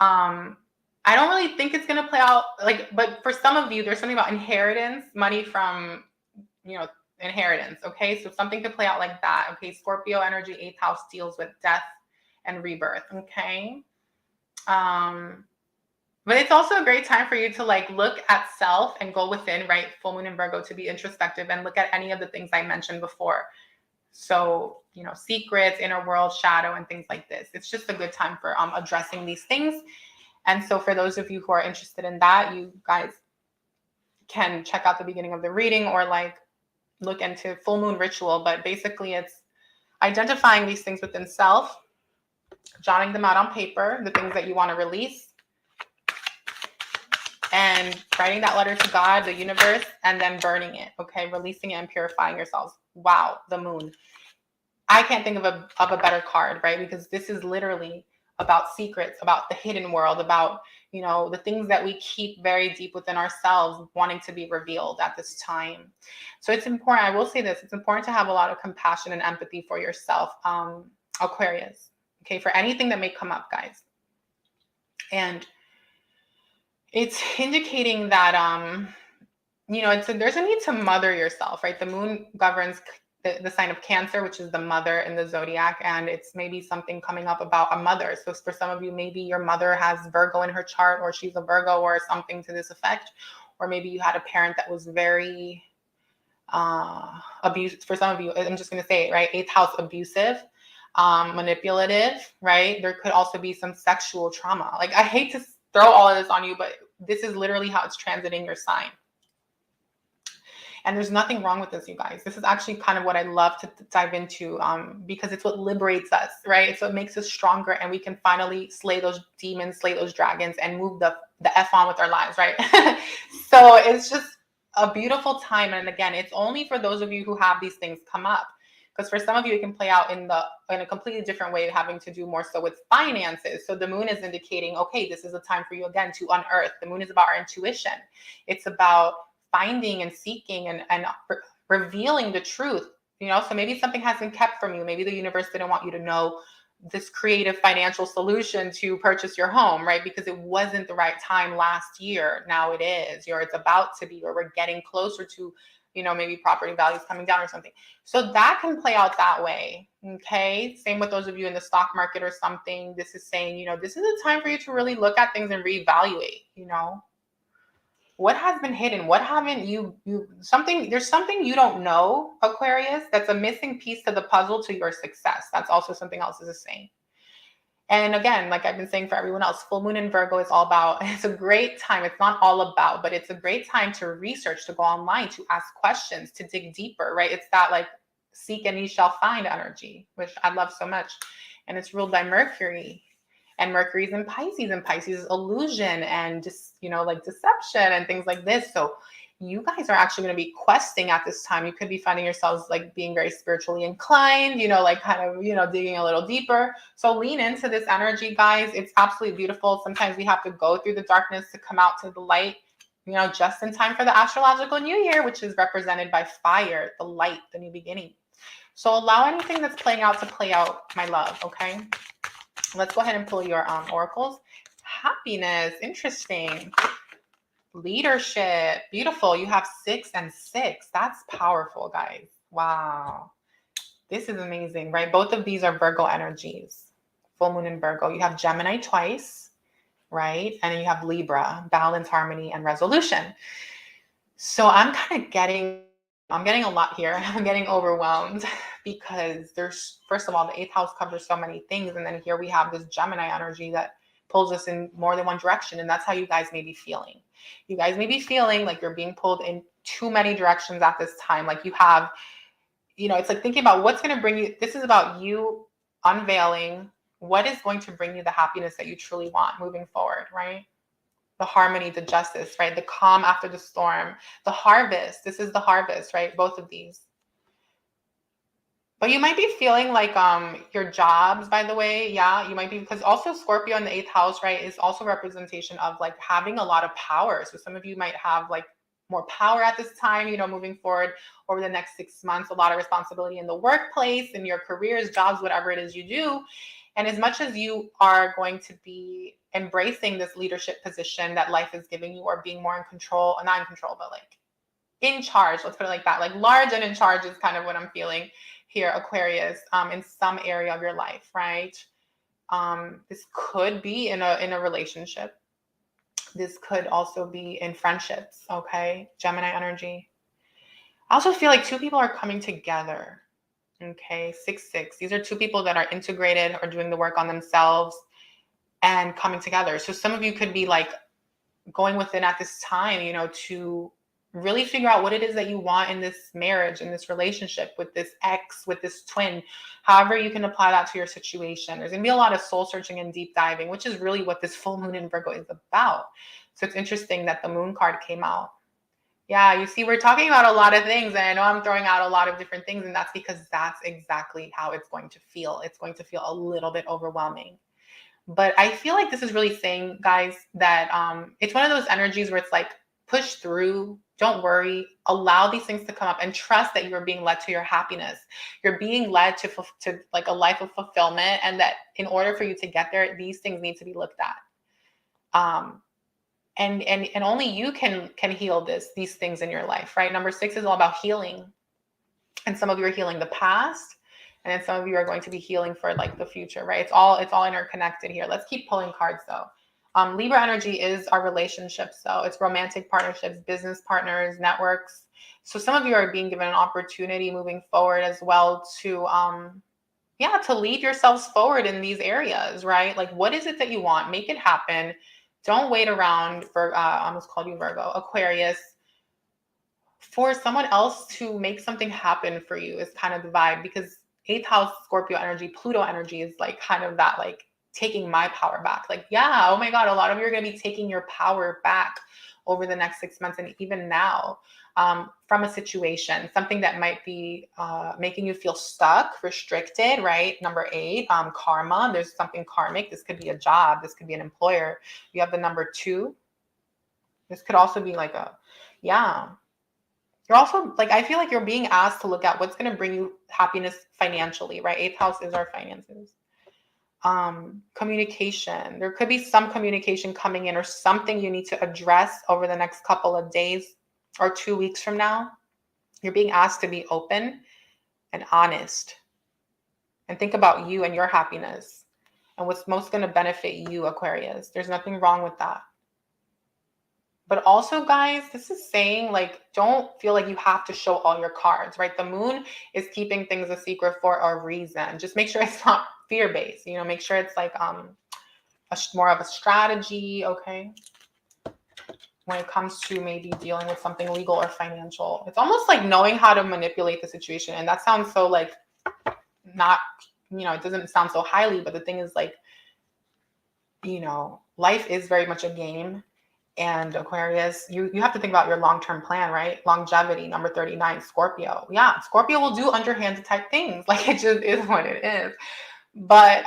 I don't really think it's going to play out but for some of you, there's something about inheritance, money from, inheritance. Okay. So something could play out like that. Okay. Scorpio energy, 8th house deals with death and rebirth. Okay. But it's also a great time for you to like look at self and go within, right? Full moon in Virgo, to be introspective and look at any of the things I mentioned before. So, secrets, inner world, shadow, and things like this. It's just a good time for addressing these things. And so for those of you who are interested in that, you guys can check out the beginning of the reading or like look into full moon ritual. But basically it's identifying these things within self, jotting them out on paper, the things that you want to release, and writing that letter to God, the universe, and then burning it. Okay. Releasing it and purifying yourselves. Wow. The moon. I can't think of a better card, right? Because this is literally about secrets, about the hidden world, about, the things that we keep very deep within ourselves wanting to be revealed at this time. So it's important. I will say this. It's important to have a lot of compassion and empathy for yourself, Aquarius. Okay. For anything that may come up, guys. And it's indicating that, there's a need to mother yourself, right? The moon governs the sign of Cancer, which is the mother in the zodiac. And it's maybe something coming up about a mother. So for some of you, maybe your mother has Virgo in her chart, or she's a Virgo, or something to this effect. Or maybe you had a parent that was very abusive. For some of you, I'm just going to say it, right? 8th house, abusive, manipulative, right? There could also be some sexual trauma. Like, I hate to throw all of this on you, but this is literally how it's transiting your sign. And there's nothing wrong with this, you guys. This is actually kind of what I love to dive into, because it's what liberates us, right? So it makes us stronger, and we can finally slay those demons, slay those dragons, and move the F on with our lives, right? So it's just a beautiful time. And again, it's only for those of you who have these things come up. Because for some of you, it can play out in a completely different way, having to do more so with finances. So the moon is indicating, okay, this is a time for you again to unearth. The moon is about our intuition. It's about finding and seeking and revealing the truth, so maybe something has been kept from you. Maybe the universe didn't want you to know this creative financial solution to purchase your home, right? Because it wasn't the right time last year. Now it is, or it's about to be, or we're getting closer to, maybe property values coming down or something. So that can play out that way. Okay. Same with those of you in the stock market or something. This is saying, this is a time for you to really look at things and reevaluate, what has been hidden? What haven't there's something you don't know, Aquarius, that's a missing piece to the puzzle to your success. That's also something else is saying. And again, like I've been saying for everyone else, full moon in Virgo is all about, it's a great time. It's not all about, but it's a great time to research, to go online, to ask questions, to dig deeper, right? It's that like seek and ye shall find energy, which I love so much. And it's ruled by Mercury. And Mercury's in Pisces, and Pisces is illusion and just, like deception and things like this. So you guys are actually going to be questing at this time. You could be finding yourselves like being very spiritually inclined, like kind of, digging a little deeper. So lean into this energy, guys. It's absolutely beautiful. Sometimes we have to go through the darkness to come out to the light, just in time for the astrological new year, which is represented by fire, the light, the new beginning. So allow anything that's playing out to play out, my love, okay? Let's go ahead and pull your oracles. Happiness, interesting. Leadership, beautiful. You have 6 and 6. That's powerful, guys. Wow. This is amazing, right? Both of these are Virgo energies. Full moon in Virgo. You have Gemini twice, right? And then you have Libra, balance, harmony, and resolution. So I'm getting a lot here. I'm getting overwhelmed because there's, first of all, the 8th house covers so many things. And then here we have this Gemini energy that pulls us in more than one direction. And that's how you guys may be feeling. You guys may be feeling like you're being pulled in too many directions at this time. Like you have, it's like thinking about what's going to bring you. This is about you unveiling what is going to bring you the happiness that you truly want moving forward, right? The harmony, the justice, right? The calm after the storm, the harvest. This is the harvest, right? Both of these. But you might be feeling like your jobs, by the way. Yeah, you might be, because also Scorpio in the 8th house, right, is also representation of like having a lot of power. So some of you might have like more power at this time, moving forward over the next 6 months, a lot of responsibility in the workplace, in your careers, jobs, whatever it is you do. And as much as you are going to be embracing this leadership position that life is giving you, or being more in control, not in control, but like in charge, let's put it like that, like large and in charge is kind of what I'm feeling here, Aquarius, in some area of your life, right? This could be in a relationship. This could also be in friendships, okay? Gemini energy. I also feel like 2 people are coming together, okay? 6-6. These are 2 people that are integrated or doing the work on themselves and coming together. So some of you could be like going within at this time, to really figure out what it is that you want in this marriage, in this relationship, with this ex, with this twin, however you can apply that to your situation. There's going to be a lot of soul searching and deep diving, which is really what this full moon in Virgo is about. So it's interesting that the moon card came out. Yeah, you see, we're talking about a lot of things, and I know I'm throwing out a lot of different things, and that's because that's exactly how it's going to feel. It's going to feel a little bit overwhelming. But I feel like this is really saying, guys, that it's one of those energies where it's like, push through, don't worry, allow these things to come up, and trust that you're being led to your happiness. You're being led to like a life of fulfillment, and that in order for you to get there, these things need to be looked at. And only you can heal these things in your life, right? Number 6 is all about healing. And some of you are healing the past, and then some of you are going to be healing for like the future, right? It's all interconnected here. Let's keep pulling cards though. Libra energy is our relationships. So it's romantic partnerships, business partners, networks. So some of you are being given an opportunity moving forward as well to, to lead yourselves forward in these areas, right? Like, what is it that you want? Make it happen. Don't wait around for, I almost called you Virgo, Aquarius, for someone else to make something happen for you is kind of the vibe, because 8th house Scorpio energy, Pluto energy is like kind of that, like taking my power back. Like, yeah, oh my God, a lot of you are going to be taking your power back over the next 6 months and even now, from a situation, something that might be making you feel stuck, restricted, right? Number 8, karma. There's something karmic. This could be a job. This could be an employer. You have the number 2. This could also be like you're also like, I feel like you're being asked to look at what's going to bring you happiness financially, right? 8th house is our finances. communication. There could be some communication coming in or something you need to address over the next couple of days or 2 weeks from now. You're being asked to be open and honest and think about you and your happiness and what's most going to benefit you, Aquarius. There's nothing wrong with that. But also, guys, this is saying, like, don't feel like you have to show all your cards, right? The moon is keeping things a secret for a reason. Just make sure it's not fear-based, you know, make sure it's like more of a strategy, okay? When it comes to maybe dealing with something legal or financial. It's almost like knowing how to manipulate the situation. And that sounds so like not, you know, it doesn't sound so highly, but the thing is, like, you know, life is very much a game. And Aquarius, you have to think about your long-term plan, right? Longevity, number 39, Scorpio. Yeah, Scorpio will do underhanded type things. Like, it just is what it is. But,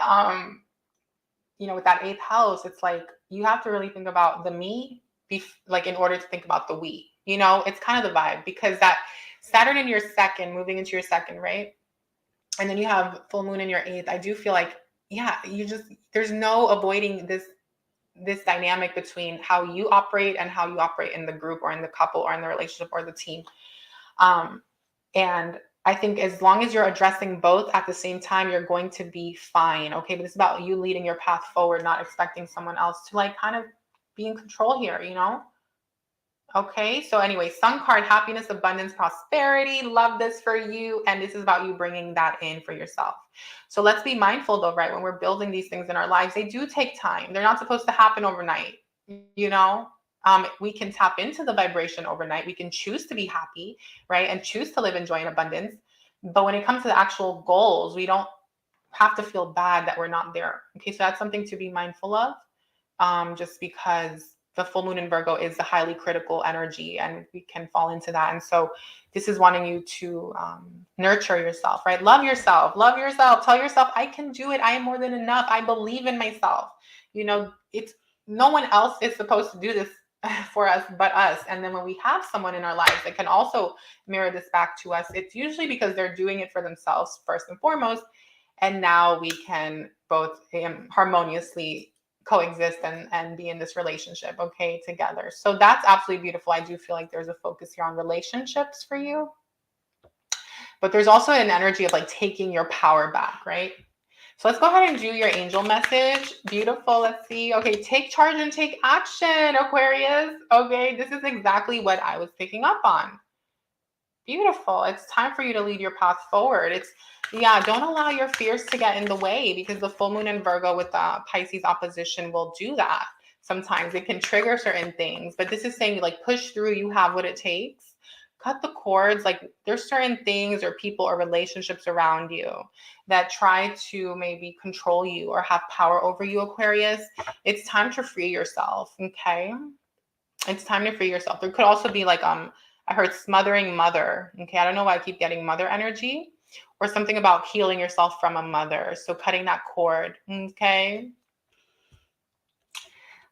you know, with that 8th house, it's like, you have to really think about the me, like, in order to think about the we, you know, it's kind of the vibe, because that Saturn in your second, moving into your second, right? And then you have full moon in your 8th. I do feel like, yeah, there's no avoiding this dynamic between how you operate and how you operate in the group or in the couple or in the relationship or the team. And I think as long as you're addressing both at the same time, you're going to be fine. Okay. But it's about you leading your path forward, not expecting someone else to, like, kind of be in control here, you know? Okay. So anyway, Sun card, happiness, abundance, prosperity. Love this for you. And this is about you bringing that in for yourself. So let's be mindful though, right? When we're building these things in our lives, they do take time. They're not supposed to happen overnight, you know? We can tap into the vibration overnight. We can choose to be happy, right? And choose to live in joy and abundance. But when it comes to the actual goals, we don't have to feel bad that we're not there. Okay. So that's something to be mindful of. Just because the full moon in Virgo is the highly critical energy and we can fall into that. And so this is wanting you to nurture yourself, right? Love yourself, tell yourself, I can do it. I am more than enough. I believe in myself. You know, it's no one else is supposed to do this for us but us. And then when we have someone in our lives that can also mirror this back to us, it's usually because they're doing it for themselves first and foremost. And now we can both harmoniously coexist and be in this relationship, okay, together. So that's absolutely beautiful. I do feel like there's a focus here on relationships for you, but there's also an energy of, like, taking your power back, right? So let's go ahead and do your angel message. Beautiful. Let's see. Okay, take charge and take action, Aquarius. Okay, this is exactly what I was picking up on. Beautiful. It's time for you to lead your path forward. Don't allow your fears to get in the way, because the full moon in Virgo with the Pisces opposition will do that. Sometimes it can trigger certain things, but this is saying, like, push through. You have what it takes. Cut the cords. Like, there's certain things or people or relationships around you that try to maybe control you or have power over you, Aquarius. It's time to free yourself. Okay. It's time to free yourself. There could also be, like, I heard smothering mother. Okay. I don't know why I keep getting mother energy, or something about healing yourself from a mother. So cutting that cord. Okay.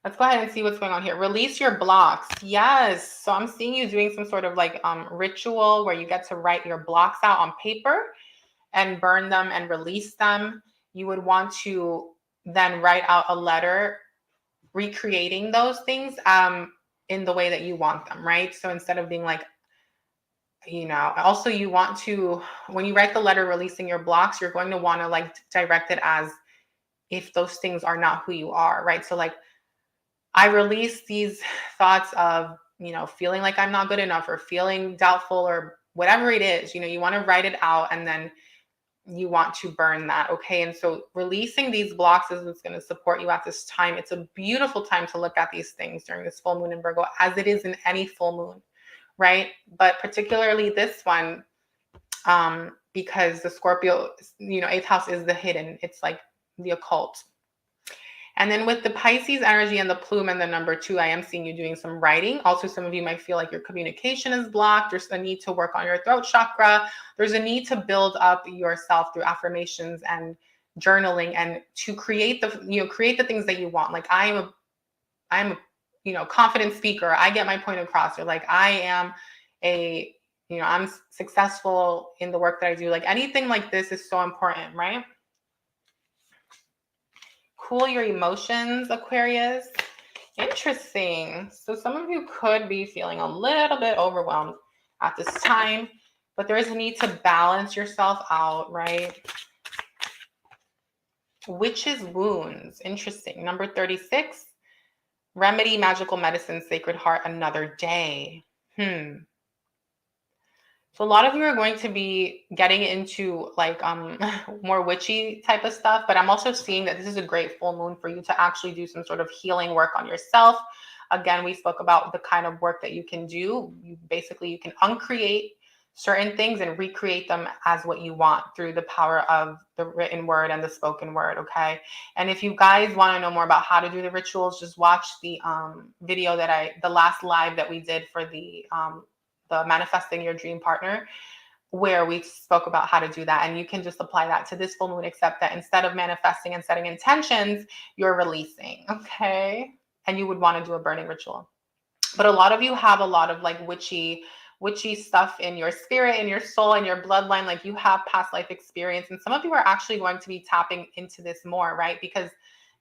Let's go ahead and see what's going on here. Release your blocks. Yes. So I'm seeing you doing some sort of, like, ritual where you get to write your blocks out on paper and burn them and release them. You would want to then write out a letter recreating those things in the way that you want them, right? So instead of being like, you know, also you want to, when you write the letter releasing your blocks, you're going to want to, like, direct it as if those things are not who you are, right? So, like, I release these thoughts of, you know, feeling like I'm not good enough or feeling doubtful or whatever it is, you know, you want to write it out and then you want to burn that. Okay. And so releasing these blocks is what's going to support you at this time. It's a beautiful time to look at these things during this full moon in Virgo, as it is in any full moon, right? But particularly this one, because the Scorpio, you know, 8th house is the hidden. It's like the occult. And then with the Pisces energy and the plume and the number 2, I am seeing you doing some writing. Also, some of you might feel like your communication is blocked. There's a need to work on your throat chakra. There's a need to build up yourself through affirmations and journaling, and to create the things that you want. Like, I'm a you know, confident speaker. I get my point across. Or, like, I am I'm successful in the work that I do. Like, anything like this is so important, right? Cool your emotions, Aquarius. Interesting. So some of you could be feeling a little bit overwhelmed at this time, but there is a need to balance yourself out, right? Witches' wounds. Interesting. Number 36. Remedy, magical medicine, Sacred Heart, another day. So a lot of you are going to be getting into like more witchy type of stuff, but I'm also seeing that this is a great full moon for you to actually do some sort of healing work on yourself. Again, we spoke about the kind of work that you can do. You can uncreate certain things and recreate them as what you want through the power of the written word and the spoken word, okay? And if you guys want to know more about how to do the rituals, just watch the video the last live that we did for the manifesting your dream partner, where we spoke about how to do that. And you can just apply that to this full moon, except that instead of manifesting and setting intentions, you're releasing, okay? And you would want to do a burning ritual. But a lot of you have a lot of like witchy stuff in your spirit, in your soul, in your bloodline. Like you have past life experience. And some of you are actually going to be tapping into this more, right? Because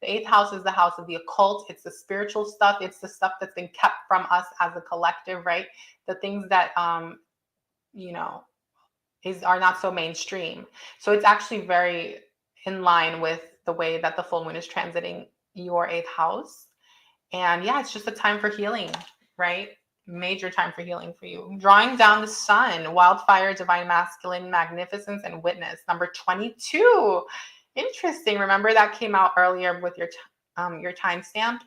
the 8th house is the house of the occult. It's the spiritual stuff. It's the stuff that's been kept from us as a collective, right? The things that, are not so mainstream. So it's actually very in line with the way that the full moon is transiting your 8th house. And yeah, it's just a time for healing, right? Major time for healing for you. Drawing down the sun, wildfire, divine masculine, magnificence, and witness. Number 22. Interesting. Remember that came out earlier with your timestamp.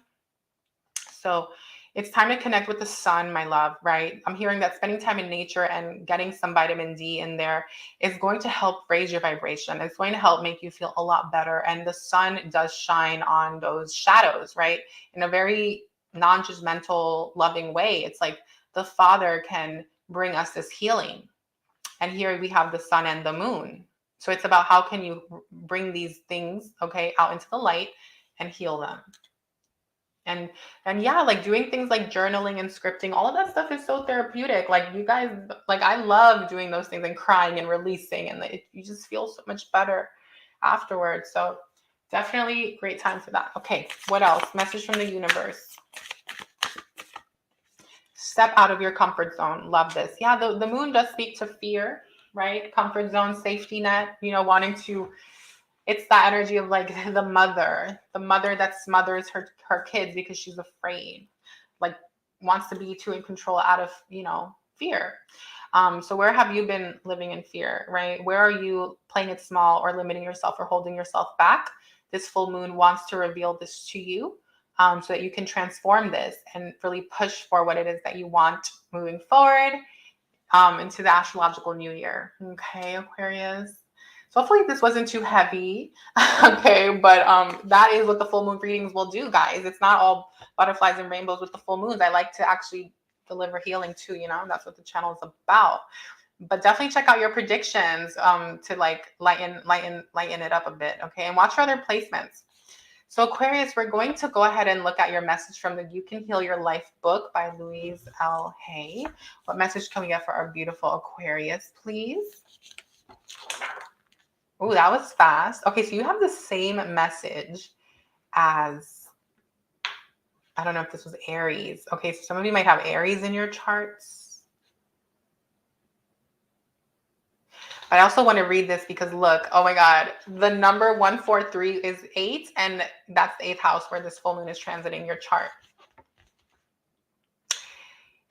So it's time to connect with the sun, my love, right? I'm hearing that spending time in nature and getting some vitamin D in there is going to help raise your vibration. It's going to help make you feel a lot better. And the sun does shine on those shadows, right? In a very non-judgmental, loving way. It's like the Father can bring us this healing. And here we have the sun and the moon. So it's about how can you bring these things, okay, out into the light and heal them. And yeah, like doing things like journaling and scripting, all of that stuff is so therapeutic. Like you guys, like I love doing those things and crying and releasing, and you just feel so much better afterwards. So definitely great time for that. Okay, what else? Message from the universe. Step out of your comfort zone. Love this. Yeah, the moon does speak to fear, right? Comfort zone, safety net, wanting to. It's that energy of like the mother that smothers her kids because she's afraid, like wants to be too in control out of, fear. So where have you been living in fear, right? Where are you playing it small or limiting yourself or holding yourself back? This full moon wants to reveal this to you so that you can transform this and really push for what it is that you want moving forward into the astrological new year. Okay, Aquarius. So hopefully this wasn't too heavy. Okay, but that is what the full moon readings will do, guys. It's not all butterflies and rainbows with the full moons. I like to actually deliver healing too, that's what the channel is about. But definitely check out your predictions to like lighten it up a bit, okay? And watch for other placements. So Aquarius, we're going to go ahead and look at your message from the You Can Heal Your Life book by Louise L. Hay. What message can we get for our beautiful Aquarius, please? Oh, that was fast. Okay, so you have the same message as, I don't know if this was Aries. Okay, so some of you might have Aries in your charts. I also want to read this because look, oh my God, the number 143 is 8, and that's the 8th house where this full moon is transiting your chart.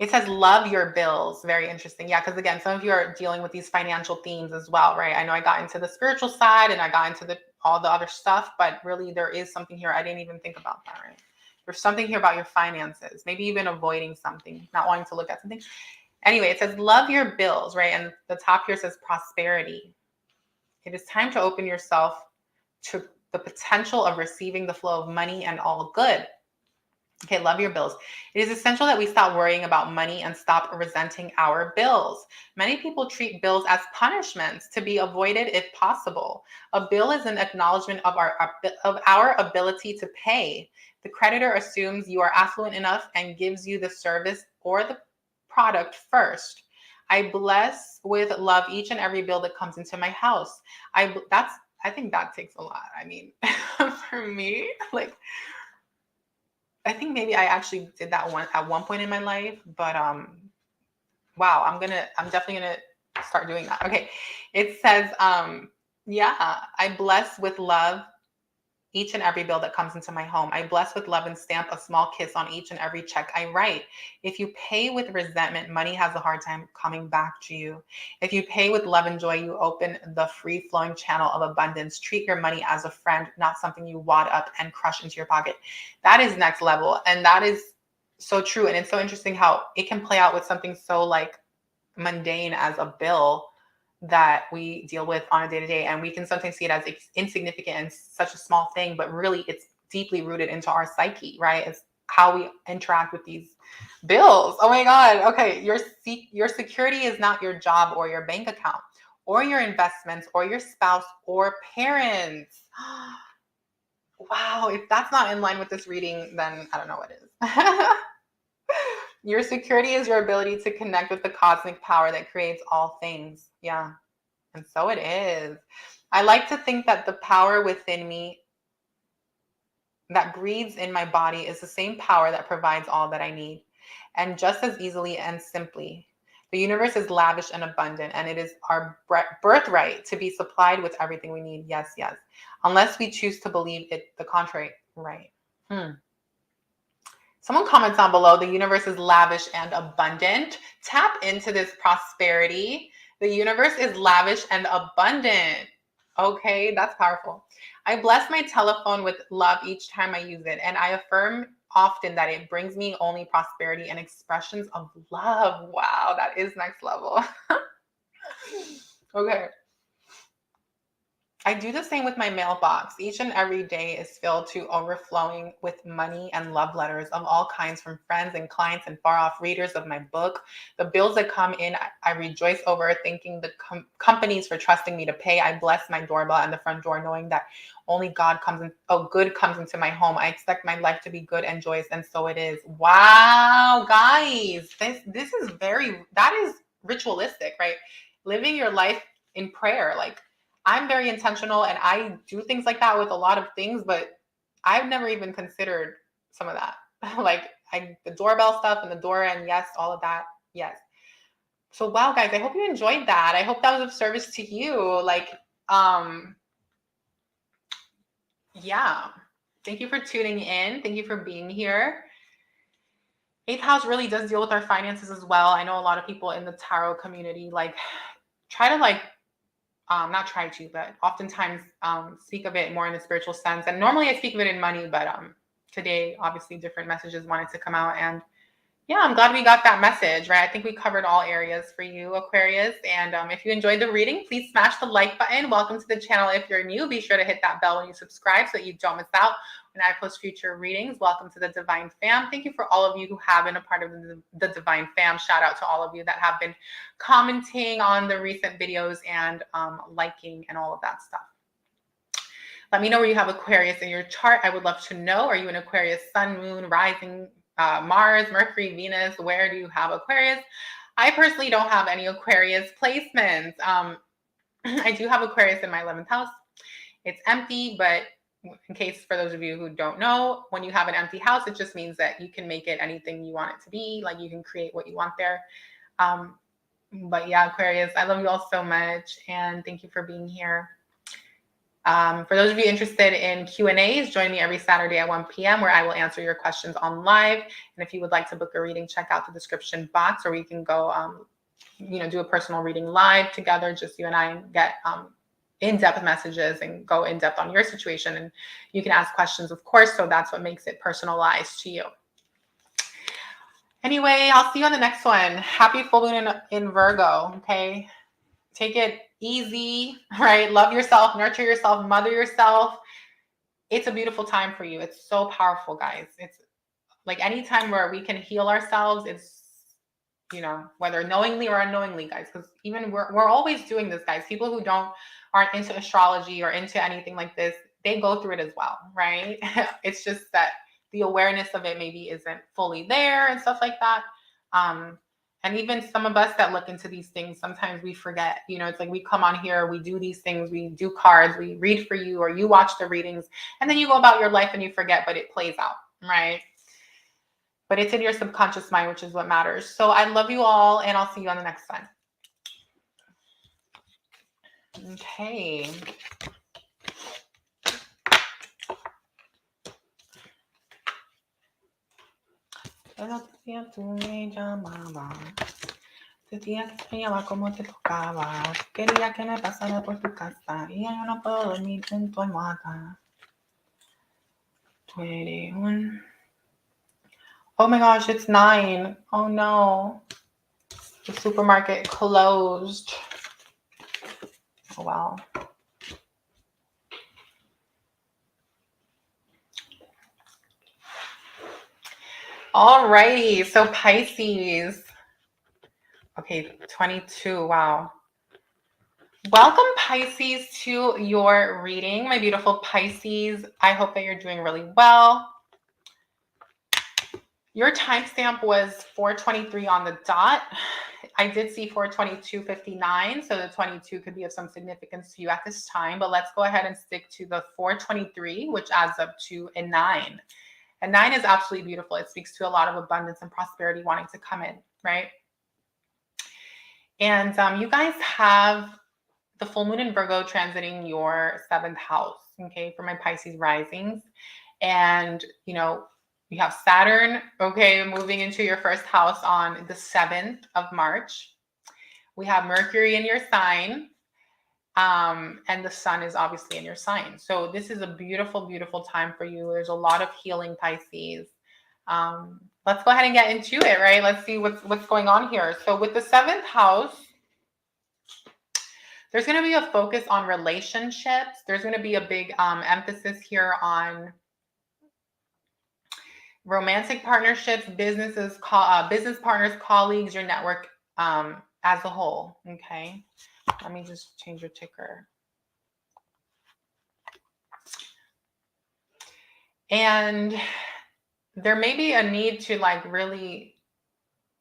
It says, love your bills. Very interesting. Yeah, because again, some of you are dealing with these financial themes as well, right? I know I got into the spiritual side and I got into all the other stuff, but really there is something here. I didn't even think about that, right? There's something here about your finances. Maybe you've been avoiding something, not wanting to look at something. Anyway, it says, love your bills, right? And the top here says prosperity. It is time to open yourself to the potential of receiving the flow of money and all good. Okay, love your bills. It is essential that we stop worrying about money and stop resenting our bills. Many people treat bills as punishments to be avoided if possible. A bill is an acknowledgement of our ability to pay. The creditor assumes you are affluent enough and gives you the service or the product first. I bless with love each and every bill that comes into my house. That's I think that takes a lot. I mean, for me, like, I think maybe I actually did that at one point in my life, but wow, I'm definitely gonna start doing that. Okay. It says, yeah, I bless with love each and every bill that comes into my home. I bless with love and stamp a small kiss on each and every check I write. If you pay with resentment, money has a hard time coming back to you. If you pay with love and joy, you open the free flowing channel of abundance. Treat your money as a friend, not something you wad up and crush into your pocket. That is next level. And that is so true. And it's so interesting how it can play out with something so like mundane as a bill that we deal with on a day-to-day, and we can sometimes see it as insignificant and such a small thing, but really it's deeply rooted into our psyche, right? It's how we interact with these bills. Oh my God. Okay. Your security is not your job or your bank account or your investments or your spouse or parents. Wow. If that's not in line with this reading, then I don't know what is. Your security is your ability to connect with the cosmic power that creates all things. Yeah. And so it is. I like to think that the power within me that breathes in my body is the same power that provides all that I need. And just as easily and simply, the universe is lavish and abundant, and it is our birthright to be supplied with everything we need. Yes, yes. Unless we choose to believe it, the contrary. Right. Someone comments down below, the universe is lavish and abundant. Tap into this prosperity. The universe is lavish and abundant. Okay, that's powerful. I bless my telephone with love each time I use it, and I affirm often that it brings me only prosperity and expressions of love. Wow, that is next level. Okay. I do the same with my mailbox. Each and every day is filled to overflowing with money and love letters of all kinds from friends and clients and far off readers of my book. The bills that come in, I rejoice over, thanking the companies for trusting me to pay. I bless my doorbell and the front door, knowing that only God comes in, good comes into my home. I expect my life to be good and joyous, and so it is. Wow, guys, this is that is ritualistic, right? Living your life in prayer, like, I'm very intentional and I do things like that with a lot of things, but I've never even considered some of that. Like the doorbell stuff and the door, and yes, all of that. Yes. So wow, guys, I hope you enjoyed that. I hope that was of service to you. Like, yeah. Thank you for tuning in. Thank you for being here. Eighth house really does deal with our finances as well. I know a lot of people in the tarot community like try to like not try to, but oftentimes speak of it more in a spiritual sense. And normally I speak of it in money, but today, obviously, different messages wanted to come out. And yeah, I'm glad we got that message, right? I think we covered all areas for you, Aquarius. And if you enjoyed the reading, please smash the like button. Welcome to the channel. If you're new, be sure to hit that bell when you subscribe so that you don't miss out when I post future readings. Welcome to the Divine Fam. Thank you for all of you who have been a part of the Divine Fam. Shout out to all of you that have been commenting on the recent videos and liking and all of that stuff. Let me know where you have Aquarius in your chart. I would love to know. Are you an Aquarius sun, moon, rising, Mars, Mercury, Venus? Where do you have Aquarius? I personally don't have any Aquarius placements. I do have Aquarius in my 11th house. It's empty, but in case for those of you who don't know, when you have an empty house, it just means that you can make it anything you want it to be. Like you can create what you want there. But yeah, Aquarius, I love you all so much. And thank you for being here. For those of you interested in Q&As, join me every Saturday at 1 p.m. where I will answer your questions on live. And if you would like to book a reading, check out the description box, or we can go, do a personal reading live together, just you and I, and get in-depth messages and go in-depth on your situation. And you can ask questions, of course, so that's what makes it personalized to you. Anyway, I'll see you on the next one. Happy full moon in Virgo, okay? Take it easy, right? Love yourself, nurture yourself, mother yourself. It's a beautiful time for you. It's so powerful, guys. It's like any time where we can heal ourselves. It's, whether knowingly or unknowingly, guys, because even we're always doing this, guys. People who aren't into astrology or into anything like this, they go through it as well, right? It's just that the awareness of it maybe isn't fully there and stuff like that. And even some of us that look into these things, sometimes we forget, you know, it's like we come on here, we do these things, we do cards, we read for you, or you watch the readings, and then you go about your life and you forget, but it plays out, right? But it's in your subconscious mind, which is what matters. So I love you all, and I'll see you on the next time. Okay. Decía que te llamaba como te tocaba. Quería que me pasara por tu casa. Y yo no puedo dormir en tu almohada. Tú eres un... Oh my gosh, it's 9. Oh no. The supermarket closed. Oh wow. Alrighty, so Pisces. Okay, 22, wow. Welcome, Pisces, to your reading, my beautiful Pisces. I hope that you're doing really well. Your timestamp was 4:23 on the dot. I did see 4:22:59, so the 22 could be of some significance to you at this time, but let's go ahead and stick to the 4:23, which adds up to a 9. And 9 is absolutely beautiful. It speaks to a lot of abundance and prosperity wanting to come in, right? And you guys have the full moon in Virgo transiting your 7th house, okay, for my Pisces risings. And, you know, you have Saturn, okay, moving into your 1st house on the 7th of March. We have Mercury in your sign, and the sun is obviously in your sign. So this is a beautiful, beautiful time for you. There's a lot of healing, Pisces. Let's go ahead and get into it, right? Let's see what's going on here. So with the 7th house, there's going to be a focus on relationships. There's going to be a big emphasis here on romantic partnerships, business partners, colleagues, your network as a whole. Okay, let me just change your ticker. And there may be a need to like really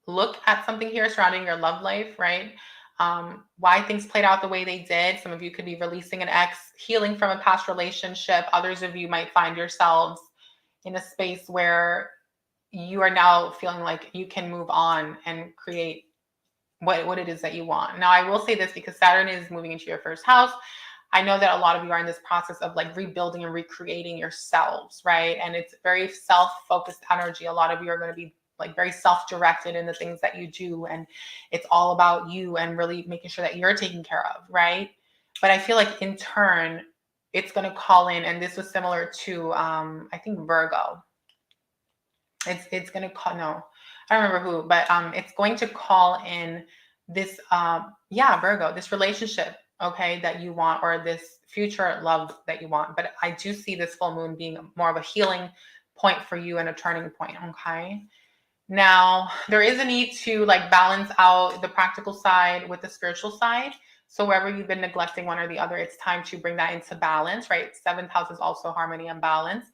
look at something here surrounding your love life, right? Why things played out the way they did. Some of you could be releasing an ex, healing from a past relationship. Others of you might find yourselves in a space where you are now feeling like you can move on and create what it is that you want. Now, I will say this because Saturn is moving into your 1st house. I know that a lot of you are in this process of like rebuilding and recreating yourselves, right? And it's very self-focused energy. A lot of you are going to be like very self-directed in the things that you do. And it's all about you and really making sure that you're taken care of, right? But I feel like in turn, it's going to call in, and this was similar to, I think Virgo. It's going to call, no, I don't remember who, but it's going to call in this, Virgo, this relationship, okay, that you want, or this future love that you want. But I do see this full moon being more of a healing point for you and a turning point, okay? Now, there is a need to like balance out the practical side with the spiritual side. So wherever you've been neglecting one or the other, it's time to bring that into balance, right? 7th house is also harmony and balance.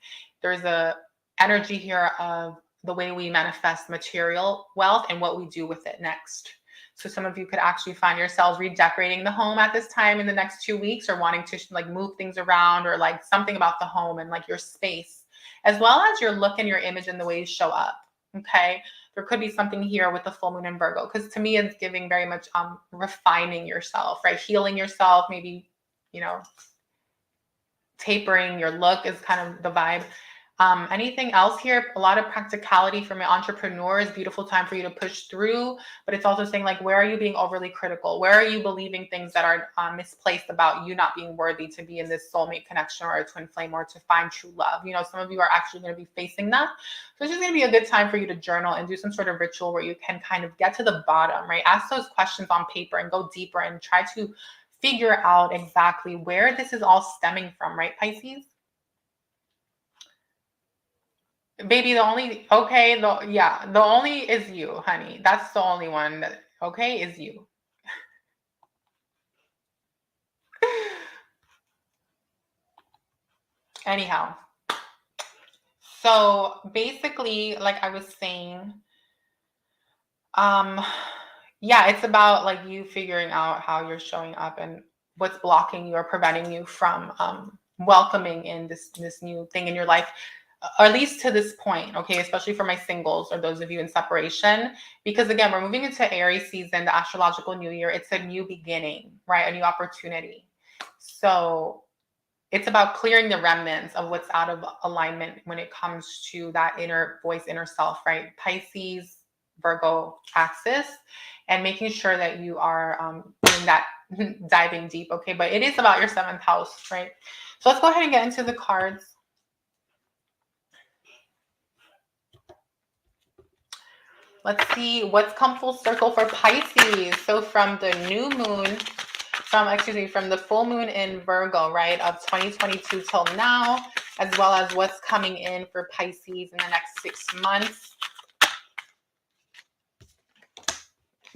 There's a energy here of the way we manifest material wealth and what we do with it next. So some of you could actually find yourselves redecorating the home at this time in the next 2 weeks, or wanting to like move things around, or like something about the home and like your space, as well as your look and your image and the way you show up. Okay, there could be something here with the full moon in Virgo, because to me it's giving very much refining yourself, right? Healing yourself, maybe, you know, tapering your look is kind of the vibe. Anything else here? A lot of practicality from an entrepreneur. Is beautiful time for you to push through, but it's also saying like, where are you being overly critical? Where are you believing things that are misplaced about you not being worthy to be in this soulmate connection or a twin flame, or to find true love? You know, some of you are actually going to be facing that. So it's just going to be a good time for you to journal and do some sort of ritual where you can kind of get to the bottom, right? Ask those questions on paper and go deeper and try to figure out exactly where this is all stemming from, right, Pisces? Baby, the only, okay, the only is you, honey. That's the only one that, okay, is you. Anyhow, so basically, like I was saying, Yeah, it's about like you figuring out how you're showing up and what's blocking you or preventing you from welcoming in this new thing in your life, or at least to this point, okay, especially for my singles or those of you in separation, because again, we're moving into Aries season, the astrological new year. It's a new beginning, right? A new opportunity. So it's about clearing the remnants of what's out of alignment when it comes to that inner voice, inner self, right? Pisces, Virgo axis, and making sure that you are doing that diving deep, okay? But it is about your seventh house, right? So let's go ahead and get into the cards. Let's see what's come full circle for Pisces. So from the new moon, from the full moon in Virgo, right, of 2022 till now, as well as what's coming in for Pisces in the next 6 months.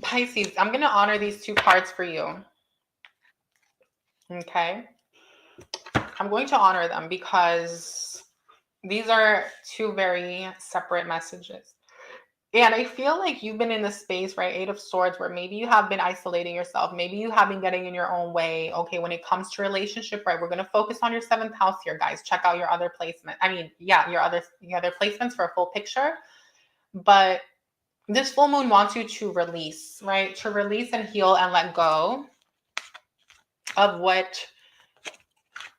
Pisces, I'm going to honor these two cards for you. Okay. I'm going to honor them because these are two very separate messages. And I feel like you've been in the space, right? Eight of Swords, where maybe you have been isolating yourself. Maybe you have been getting in your own way. Okay, when it comes to relationship, right? We're going to focus on your seventh house here, guys. Check out your other placement. I mean, yeah, your other placements for a full picture. But this full moon wants you to release, right? To release and heal and let go of what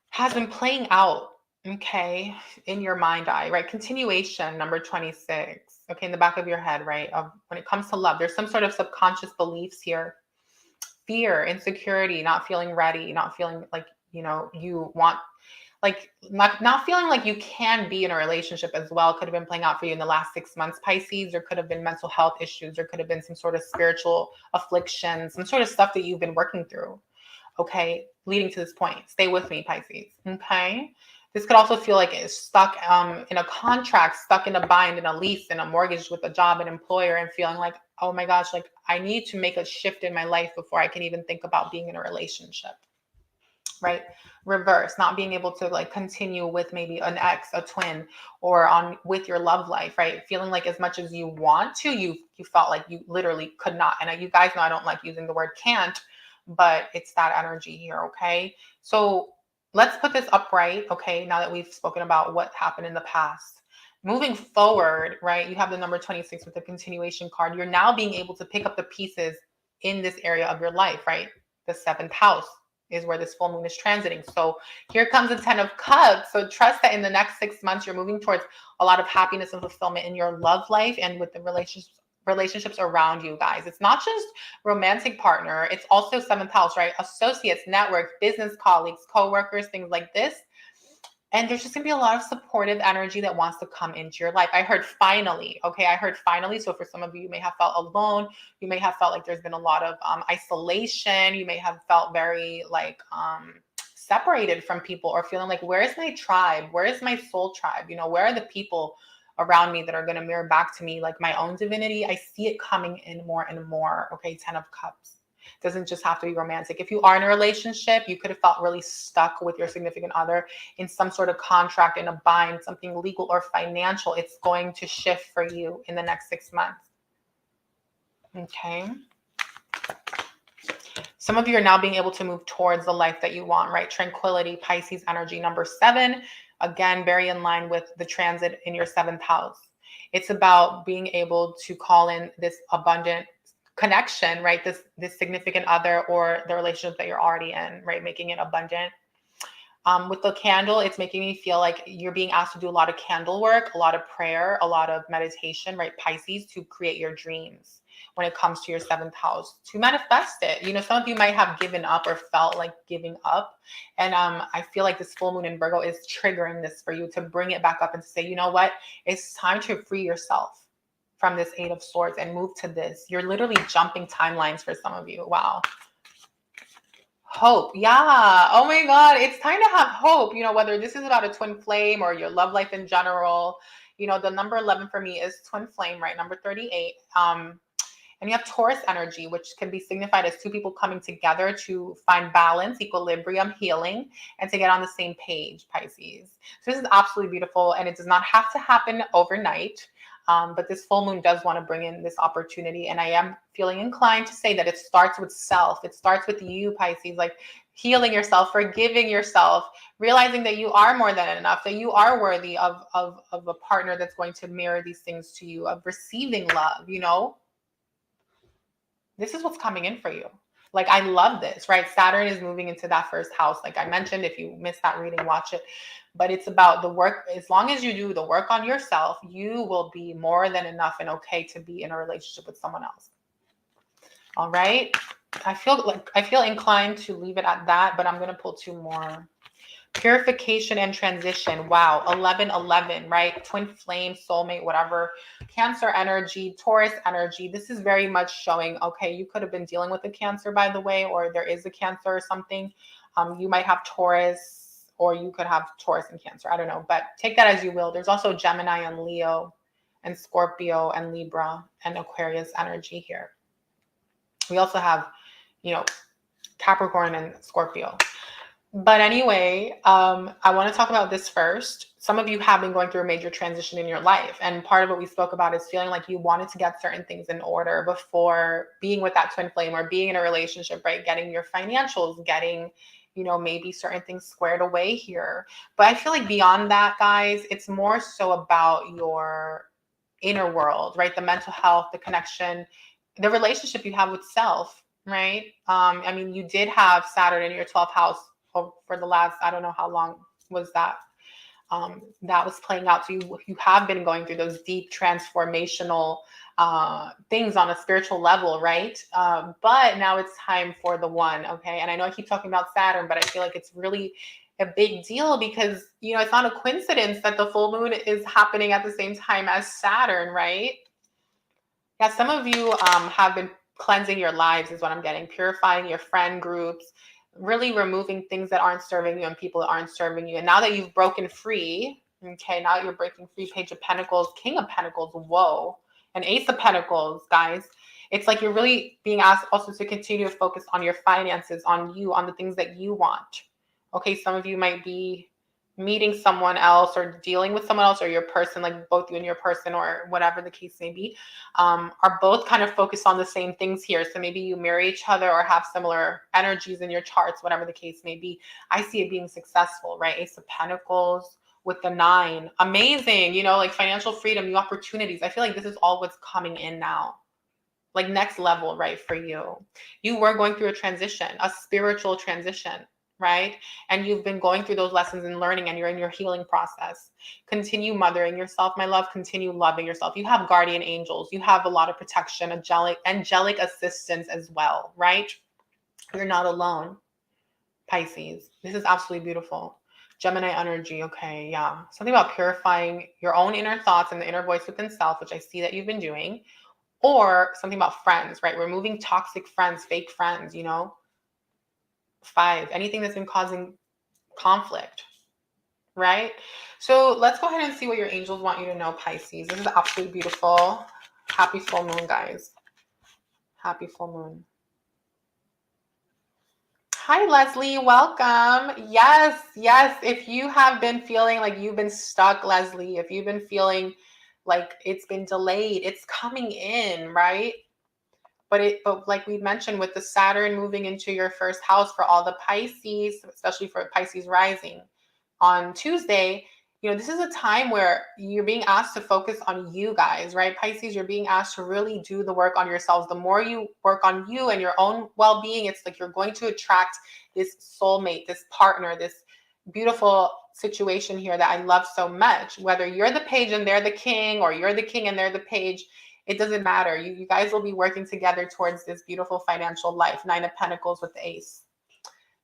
has been playing out, okay, in your mind eye, right? Continuation, number 26, okay, in the back of your head, right? Of when it comes to love, there's some sort of subconscious beliefs here. Fear, insecurity, not feeling ready, not feeling like, you want, like, not feeling like you can be in a relationship as well. Could have been playing out for you in the last 6 months, Pisces. There could have been mental health issues. There could have been some sort of spiritual affliction, some sort of stuff that you've been working through. Okay, leading to this point. Stay with me, Pisces. Okay. This could also feel like it's stuck in a contract, stuck in a bind, in a lease, in a mortgage with a job, an employer, and feeling like, oh my gosh, like I need to make a shift in my life before I can even think about being in a relationship. Right? Reverse, not being able to like continue with maybe an ex, a twin, or on with your love life, right? Feeling like as much as you want to, you felt like you literally could not. And you guys know I don't like using the word can't, but it's that energy here, okay? So let's put this upright, okay? Now that we've spoken about what happened in the past. Moving forward, right? You have the number 26 with the continuation card. You're now being able to pick up the pieces in this area of your life, right? The seventh house is where this full moon is transiting. So here comes the 10 of Cups. So trust that in the next 6 months, you're moving towards a lot of happiness and fulfillment in your love life and with the relationships around you, guys. It's not just romantic partner. It's also seventh house, right? Associates, network, business colleagues, co-workers, things like this. And there's just going to be a lot of supportive energy that wants to come into your life. I heard finally, okay? I heard finally. So for some of you, you may have felt alone. You may have felt like there's been a lot of isolation. You may have felt very like separated from people or feeling like, where is my tribe? Where is my soul tribe? Where are the people around me that are going to mirror back to me like my own divinity? I see it coming in more and more, okay? 10 of Cups. Doesn't just have to be romantic. If you are in a relationship, you could have felt really stuck with your significant other in some sort of contract, in a bind, something legal or financial. It's going to shift for you in the next 6 months. Okay. Some of you are now being able to move towards the life that you want, right? Tranquility, Pisces energy, number 7. Again, very in line with the transit in your 7th house. It's about being able to call in this abundant connection, right? This significant other or the relationship that you're already in, right? Making it abundant. With the candle, it's making me feel like you're being asked to do a lot of candle work, a lot of prayer, a lot of meditation, right? Pisces, to create your dreams when it comes to your 7th house, to manifest it. Some of you might have given up or felt like giving up. And I feel like this full moon in Virgo is triggering this for you to bring it back up and to say, you know what? It's time to free yourself from this 8 of Swords and move to this. You're literally jumping timelines for some of you. Wow. Hope. Yeah. Oh my God. It's time to have hope. Whether this is about a twin flame or your love life in general. The number 11 for me is twin flame, right? Number 38. And you have Taurus energy, which can be signified as two people coming together to find balance, equilibrium, healing, and to get on the same page, Pisces. So this is absolutely beautiful, and it does not have to happen overnight. But this full moon does want to bring in this opportunity. And I am feeling inclined to say that it starts with self. It starts with you, Pisces, like healing yourself, forgiving yourself, realizing that you are more than enough, that you are worthy of a partner that's going to mirror these things to you, of receiving love, you know? This is what's coming in for you. Like, I love this, right? Saturn is moving into that first house. Like I mentioned, if you missed that reading, watch it. But it's about the work. As long as you do the work on yourself, you will be more than enough and okay to be in a relationship with someone else. All right. I feel inclined to leave it at that, but I'm going to pull two more. Purification and transition. Wow. 11-11, right? Twin flame, soulmate, whatever. Cancer energy, Taurus energy. This is very much showing, okay, you could have been dealing with a Cancer, by the way, or there is a Cancer or something. You might have Taurus, or you could have Taurus and Cancer. I don't know, but take that as you will. There's also Gemini and Leo and Scorpio and Libra and Aquarius energy here. We also have, Capricorn and Scorpio. But anyway, I want to talk about this first. Some of you have been going through a major transition in your life. And part of what we spoke about is feeling like you wanted to get certain things in order before being with that twin flame or being in a relationship, right? Getting your financials, getting, maybe certain things squared away here. But I feel like beyond that, guys, it's more so about your inner world, right? The mental health, the connection, the relationship you have with self, right? You did have Saturn in your 12th house for the last, I don't know how long was that. That was playing out. So you have been going through those deep transformational things on a spiritual level, right? But now it's time for the one, okay? And I know I keep talking about Saturn, but I feel like it's really a big deal because, it's not a coincidence that the full moon is happening at the same time as Saturn, right? Yeah, some of you have been cleansing your lives is what I'm getting, purifying your friend groups, really removing things that aren't serving you and people that aren't serving you. And now that you've broken free, okay, now you're breaking free, Page of Pentacles, King of Pentacles, whoa, and Ace of Pentacles, guys. It's like you're really being asked also to continue to focus on your finances, on you, on the things that you want. Okay, some of you might be meeting someone else or dealing with someone else, or your person, like both you and your person or whatever the case may be, are both kind of focused on the same things here. So maybe you marry each other or have similar energies in your charts, whatever the case may be. I see it being successful, right? Ace of Pentacles with the 9. Amazing, like financial freedom, new opportunities. I feel like this is all what's coming in now. Like next level, right, for you. You were going through a transition, a spiritual transition, right? And you've been going through those lessons and learning, and you're in your healing process. Continue mothering yourself, my love. Continue loving yourself. You have guardian angels. You have a lot of protection, angelic assistance as well, right? You're not alone, Pisces. This is absolutely beautiful. Gemini energy, okay, yeah. Something about purifying your own inner thoughts and the inner voice within self, which I see that you've been doing. Or something about friends, right? Removing toxic friends, fake friends, 5, anything that's been causing conflict, right? So let's go ahead and see what your angels want you to know, Pisces. This is absolutely beautiful. Happy full moon, guys. Happy full moon. Hi, Leslie. Welcome. Yes. If you have been feeling like you've been stuck, Leslie, if you've been feeling like it's been delayed, it's coming in, right? But like we mentioned, with the Saturn moving into your first house for all the Pisces, especially for Pisces rising on Tuesday, this is a time where you're being asked to focus on you guys, right? Pisces, you're being asked to really do the work on yourselves. The more you work on you and your own well-being, it's like you're going to attract this soulmate, this partner, this beautiful situation here that I love so much. Whether you're the page and they're the king, or you're the king and they're the page, it doesn't matter. You guys will be working together towards this beautiful financial life. 9 of Pentacles with the Ace.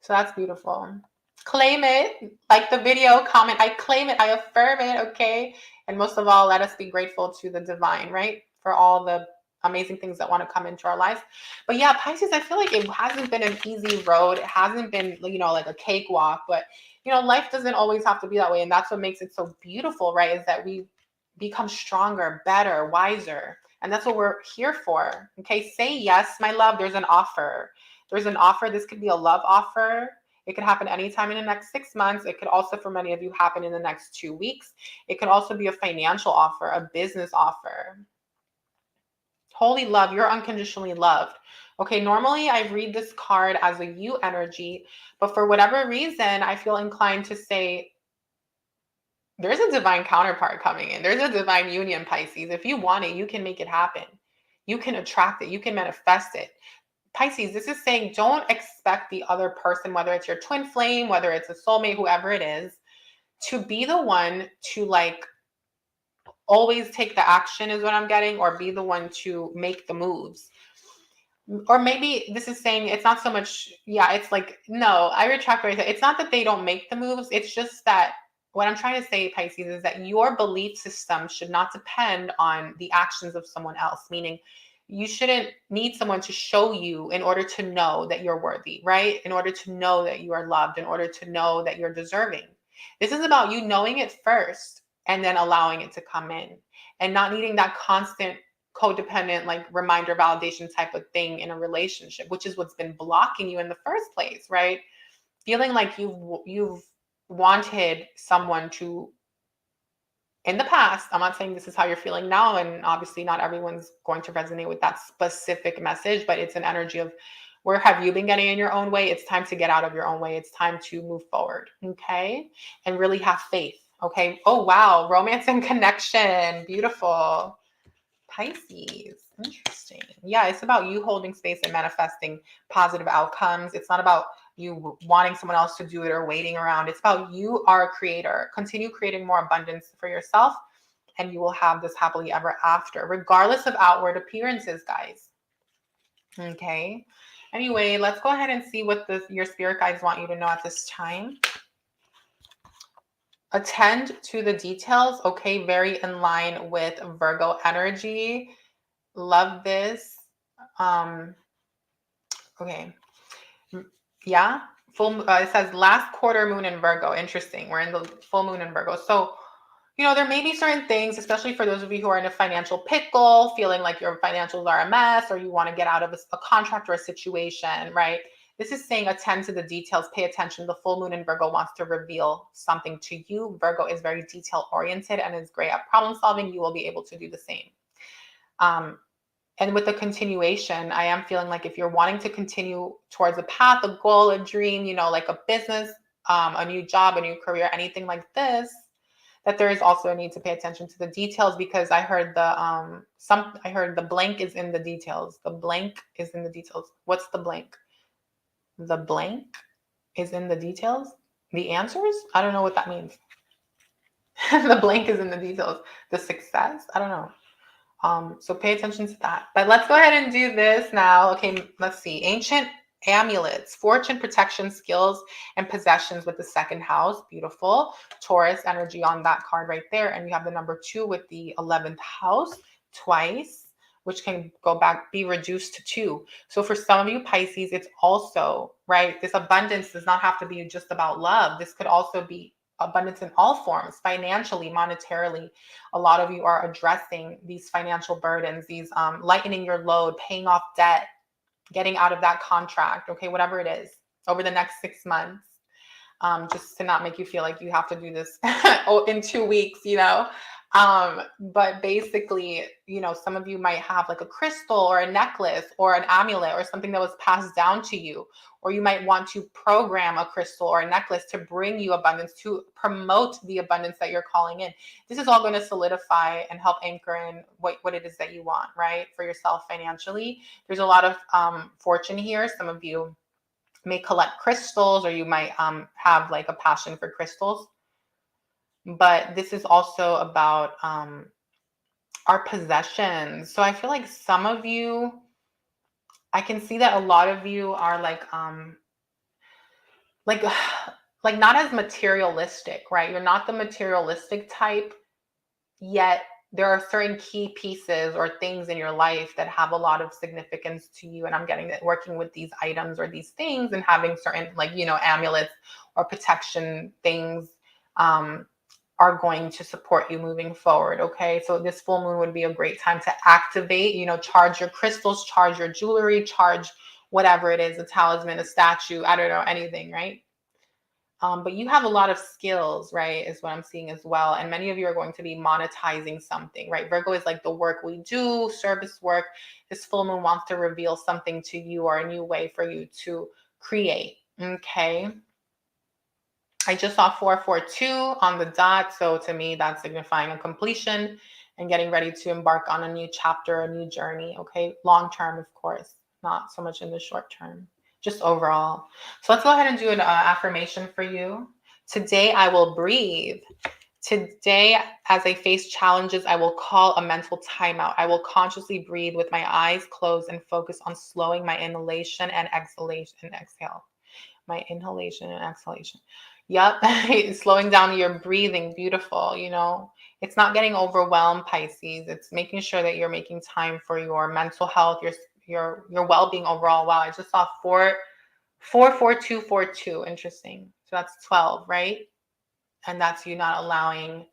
So that's beautiful. Claim it. Like the video, comment. I claim it. I affirm it. Okay. And most of all, let us be grateful to the divine, right? For all the amazing things that want to come into our lives. But yeah, Pisces, I feel like it hasn't been an easy road. It hasn't been, like a cakewalk. But, life doesn't always have to be that way. And that's what makes it so beautiful, right? Is that we become stronger, better, wiser. And that's what we're here for. Okay, say yes, my love. There's an offer. There's an offer. This could be a love offer. It could happen anytime in the next 6 months. It could also, for many of you, happen in the next 2 weeks. It could also be a financial offer, a business offer. Holy love, you're unconditionally loved. Okay, normally I read this card as a you energy, but for whatever reason, I feel inclined to say there's a divine counterpart coming in. There's a divine union, Pisces. If you want it, you can make it happen. You can attract it. You can manifest it. Pisces, this is saying don't expect the other person, whether it's your twin flame, whether it's a soulmate, whoever it is, to be the one to like always take the action, is what I'm getting, or be the one to make the moves. Or maybe this is saying it's not so much, yeah, it's like, no, I retract what I said. It's not that they don't make the moves. It's just that what I'm trying to say, Pisces, is that your belief system should not depend on the actions of someone else, meaning you shouldn't need someone to show you in order to know that you're worthy, right? In order to know that you are loved, in order to know that you're deserving. This is about you knowing it first and then allowing it to come in and not needing that constant codependent, like reminder validation type of thing in a relationship, which is what's been blocking you in the first place, right? Feeling like you've wanted someone to, in the past, I'm not saying this is how you're feeling now, and obviously not everyone's going to resonate with that specific message, but it's an energy of where have you been getting in your own way? It's time to get out of your own way. It's time to move forward, okay? And really have faith, okay? Oh, wow, romance and connection, beautiful. Pisces, interesting. Yeah, it's about you holding space and manifesting positive outcomes. It's not about you wanting someone else to do it or waiting around. It's about you are a creator. Continue creating more abundance for yourself, and you will have this happily ever after, regardless of outward appearances, guys. Okay. Anyway, let's go ahead and see what your spirit guides want you to know at this time. Attend to the details. Okay, very in line with Virgo energy. Love this. Okay. Yeah. It says last quarter moon in Virgo. Interesting. We're in the full moon in Virgo. So, there may be certain things, especially for those of you who are in a financial pickle, feeling like your financials are a mess, or you want to get out of a contract or a situation, right? This is saying attend to the details, pay attention. The full moon in Virgo wants to reveal something to you. Virgo is very detail oriented and is great at problem solving. You will be able to do the same. And with the continuation, I am feeling like if you're wanting to continue towards a path, a goal, a dream, like a business, a new job, a new career, anything like this, that there is also a need to pay attention to the details, because I heard the blank is in the details. The blank is in the details. What's the blank? The blank is in the details? The answers? I don't know what that means. The blank is in the details. The success? I don't know. So pay attention to that. But let's go ahead and do this now. Okay, let's see. Ancient amulets, fortune, protection, skills, and possessions with the second house. Beautiful. Taurus energy on that card right there. And you have the number 2 with the 11th house twice, which can go back, be reduced to 2. So for some of you Pisces, it's also, right, this abundance does not have to be just about love. This could also be abundance in all forms, financially, monetarily. A lot of you are addressing these financial burdens, these lightening your load, paying off debt, getting out of that contract, okay, whatever it is, over the next 6 months, just to not make you feel like you have to do this in 2 weeks, But basically, some of you might have like a crystal or a necklace or an amulet or something that was passed down to you, or you might want to program a crystal or a necklace to bring you abundance, to promote the abundance that you're calling in. This is all going to solidify and help anchor in what it is that you want, right, for yourself financially. There's a lot of fortune here. Some of you may collect crystals, or you might have like a passion for crystals. But this is also about our possessions. So I feel like some of you, I can see that a lot of you are like not as materialistic, right? You're not the materialistic type, yet there are certain key pieces or things in your life that have a lot of significance to you. And I'm getting that working with these items or these things and having certain amulets or protection things are going to support you moving forward. Okay. So this full moon would be a great time to activate, charge your crystals, charge your jewelry, charge whatever it is, a talisman, a statue, I don't know, anything, right? But you have a lot of skills, right, is what I'm seeing as well. And many of you are going to be monetizing something, right? Virgo is like the work we do, service work. This full moon wants to reveal something to you or a new way for you to create, okay? I just saw 442 on the dot. So to me, that's signifying a completion and getting ready to embark on a new chapter, a new journey, okay? Long term, of course, not so much in the short term, just overall. So let's go ahead and do an affirmation for you. Today, I will breathe. Today, as I face challenges, I will call a mental timeout. I will consciously breathe with my eyes closed and focus on slowing my inhalation and exhalation and exhale. My inhalation and exhalation. Yep. Slowing down your breathing. Beautiful. You know, it's not getting overwhelmed, Pisces. It's making sure that you're making time for your mental health, your well-being overall. Wow. I just saw 44242. Interesting. So that's 12, right? And that's you not allowing,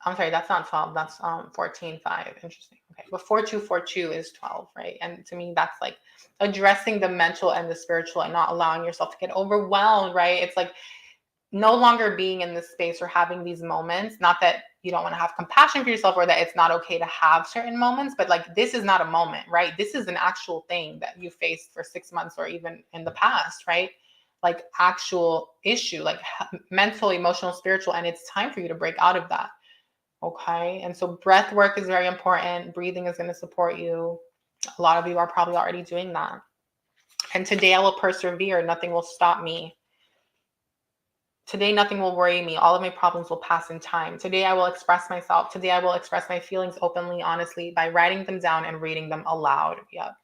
I'm sorry, that's not 12. That's 14.5. Interesting. Okay. But 4242 is 12, right? And to me, that's like addressing the mental and the spiritual and not allowing yourself to get overwhelmed, right? It's like no longer being in this space or having these moments. Not that you don't want to have compassion for yourself or that it's not okay to have certain moments, but like this is not a moment, right? This is an actual thing that you faced for 6 months or even in the past, right? Like actual issue, like mental, emotional, spiritual, and it's time for you to break out of that. Okay. And so breath work is very important. Breathing is going to support you. A lot of you are probably already doing that. And today I will persevere. Nothing will stop me. Today, nothing will worry me. All of my problems will pass in time. Today, I will express myself. Today, I will express my feelings openly, honestly, by writing them down and reading them aloud. Yep.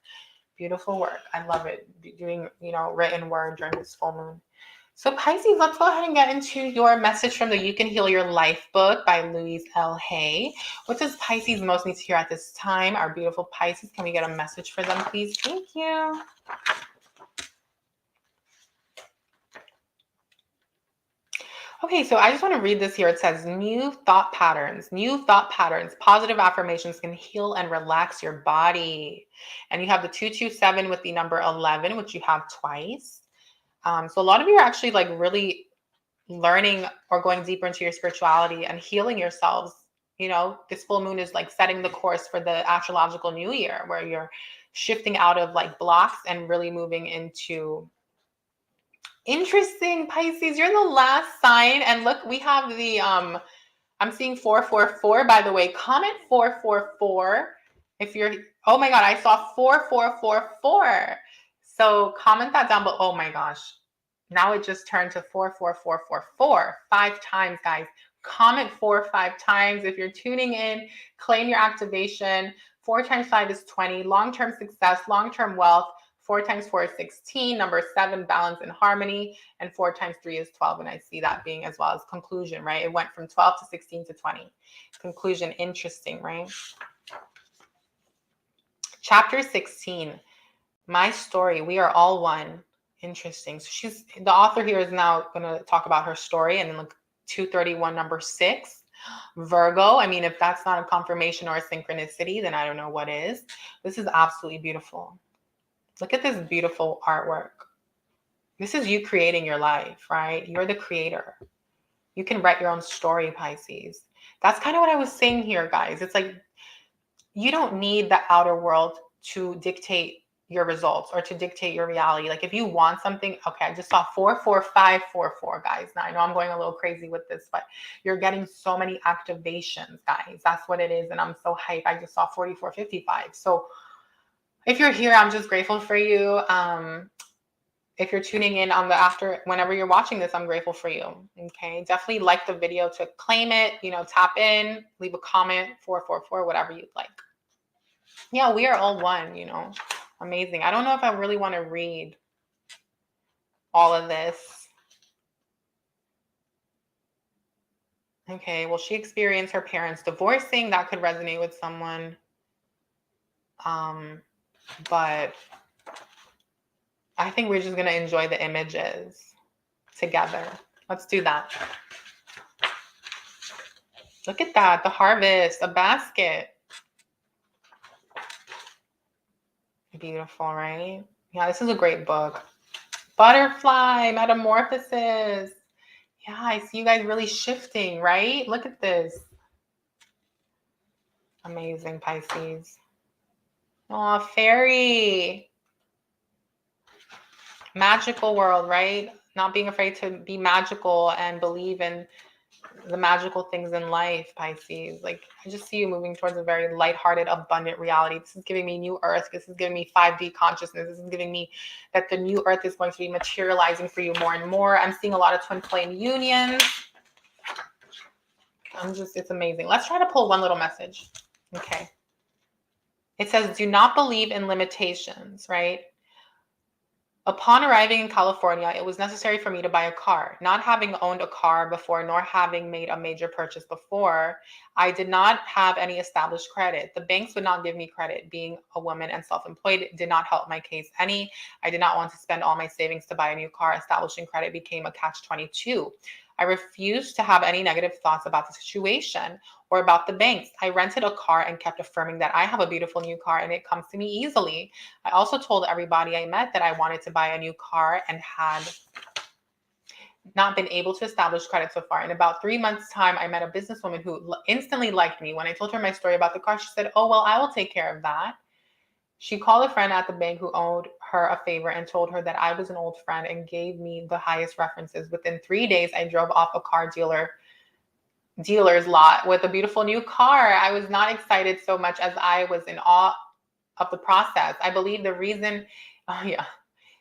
Beautiful work. I love it. Doing, written word during this full moon. So Pisces, let's go ahead and get into your message from the You Can Heal Your Life book by Louise L. Hay. What does Pisces most need to hear at this time? Our beautiful Pisces, can we get a message for them, please? Thank you. Okay, so I just want to read this here. It says new thought patterns, positive affirmations can heal and relax your body. And you have the 227 with the number 11, which you have twice. So a lot of you are actually like really learning or going deeper into your spirituality and healing yourselves. This full moon is like setting the course for the astrological new year where you're shifting out of like blocks and really moving into interesting. Pisces, you're the last sign. And look, we have the I'm seeing 444, by the way. Comment 444 if you're, oh my God, I saw 4444. So comment that down below. Oh my gosh. Now it just turned to 44444. 5 times, guys. Comment 4 or 5 times. If you're tuning in, claim your activation. 4 times 5 is 20. Long-term success, long-term wealth. 4 times 4 is 16. Number 7, balance and harmony. And 4 times 3 is 12. And I see that being as well as conclusion, right? It went from 12 to 16 to 20. Conclusion, interesting, right? Chapter 16, my story, we are all one. Interesting. So the author here is now going to talk about her story. And then look, 231, number 6, Virgo. I mean, if that's not a confirmation or a synchronicity, then I don't know what is. This is absolutely beautiful. Look at this beautiful artwork. This is you creating your life, right? You're the creator. You can write your own story, Pisces. That's kind of what I was saying here, guys. It's like you don't need the outer world to dictate your results or to dictate your reality. Like if you want something, okay, I just saw 44544, guys. Now I know I'm going a little crazy with this, but you're getting so many activations, guys. That's what it is. And I'm so hyped. I just saw 4455. So if you're here, I'm just grateful for you. If you're tuning in on whenever you're watching this, I'm grateful for you. Okay. Definitely like the video to claim it, tap in, leave a comment, 444, whatever you'd like. Yeah, we are all one, amazing. I don't know if I really want to read all of this. Okay. Well, she experienced her parents divorcing. That could resonate with someone. But I think we're just going to enjoy the images together. Let's do that. Look at that. The harvest, a basket. Beautiful, right? Yeah, this is a great book. Butterfly, metamorphosis. Yeah, I see you guys really shifting, right? Look at this. Amazing, Pisces. Oh, fairy. Magical world, right? Not being afraid to be magical and believe in the magical things in life, Pisces. Like, I just see you moving towards a very lighthearted, abundant reality. This is giving me new earth. This is giving me 5D consciousness. This is giving me that the new earth is going to be materializing for you more and more. I'm seeing a lot of twin flame unions. It's amazing. Let's try to pull one little message. Okay. It says, do not believe in limitations, right? Upon arriving in California, it was necessary for me to buy a car. Not having owned a car before, nor having made a major purchase before, I did not have any established credit. The banks would not give me credit. Being a woman and self-employed did not help my case any. I did not want to spend all my savings to buy a new car. Establishing credit became a catch-22. I refused to have any negative thoughts about the situation or about the banks. I rented a car and kept affirming that I have a beautiful new car and it comes to me easily. I also told everybody I met that I wanted to buy a new car and had not been able to establish credit so far. In about 3 months' time, I met a businesswoman who instantly liked me. When I told her my story about the car, she said, "Oh, well, I will take care of that." She called a friend at the bank who owed her a favor and told her that I was an old friend and gave me the highest references. Within 3 days, I drove off a car dealer's lot with a beautiful new car. I was not excited so much as I was in awe of the process. I believe the reason, oh yeah,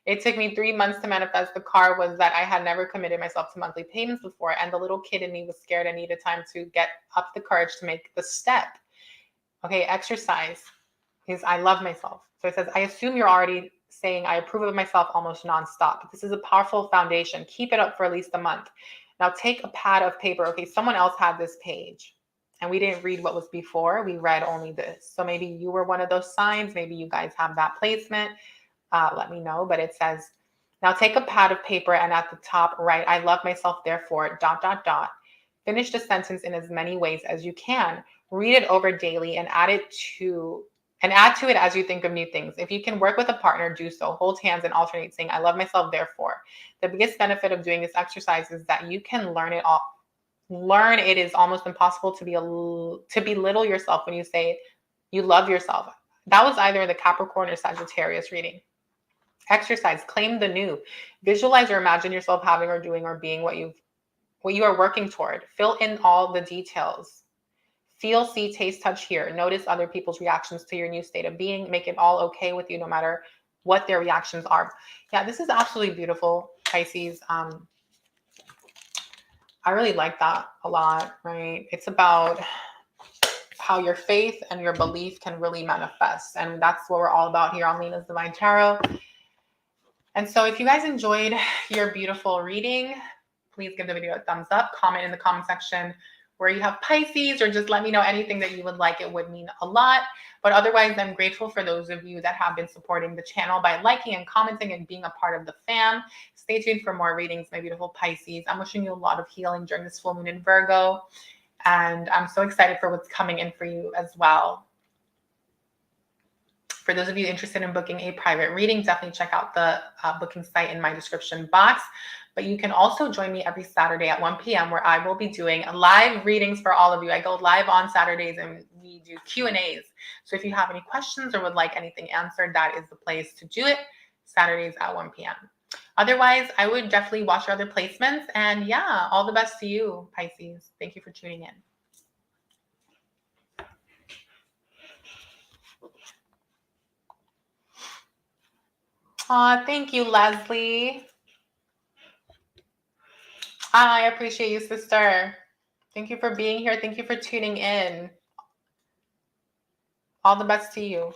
it took me 3 months to manifest the car was that I had never committed myself to monthly payments before, and the little kid in me was scared and needed time to get up the courage to make the step. Okay, exercise is I love myself. So it says, I assume you're already saying I approve of myself almost nonstop. But this is a powerful foundation. Keep it up for at least a month. Now take a pad of paper. Okay, someone else had this page and we didn't read what was before. We read only this. So maybe you were one of those signs. Maybe you guys have that placement. Let me know. But it says, now take a pad of paper and at the top write, I love myself, therefore, dot, dot, dot. Finish the sentence in as many ways as you can. Read it over daily and add to it as you think of new things. If you can work with a partner, do so. Hold hands and alternate saying, I love myself, therefore. The biggest benefit of doing this exercise is that you can learn it all. Learn it is almost impossible to belittle yourself when you say you love yourself. That was either the Capricorn or Sagittarius reading. Exercise, claim the new. Visualize or imagine yourself having or doing or being what you are working toward. Fill in all the details. Feel, see, taste, touch, hear. Notice other people's reactions to your new state of being. Make it all okay with you no matter what their reactions are. Yeah, this is absolutely beautiful, Pisces. I really like that a lot, right? It's about how your faith and your belief can really manifest. And that's what we're all about here on Lena's Divine Tarot. And so if you guys enjoyed your beautiful reading, please give the video a thumbs up, comment in the comment section where you have Pisces, or just let me know anything that you would like. It would mean a lot. But otherwise, I'm grateful for those of you that have been supporting the channel by liking and commenting and being a part of the fam. Stay tuned for more readings, my beautiful Pisces. I'm wishing you a lot of healing during this full moon in Virgo. And I'm so excited for what's coming in for you as well. For those of you interested in booking a private reading, definitely check out the booking site in my description box. But you can also join me every Saturday at 1 p.m. where I will be doing live readings for all of you. I go live on Saturdays and we do Q&As. So if you have any questions or would like anything answered, that is the place to do it. Saturdays at 1 p.m. Otherwise, I would definitely watch your other placements. And yeah, all the best to you, Pisces. Thank you for tuning in. Thank you, Leslie. I appreciate you, sister. Thank you for being here. Thank you for tuning in. All the best to you.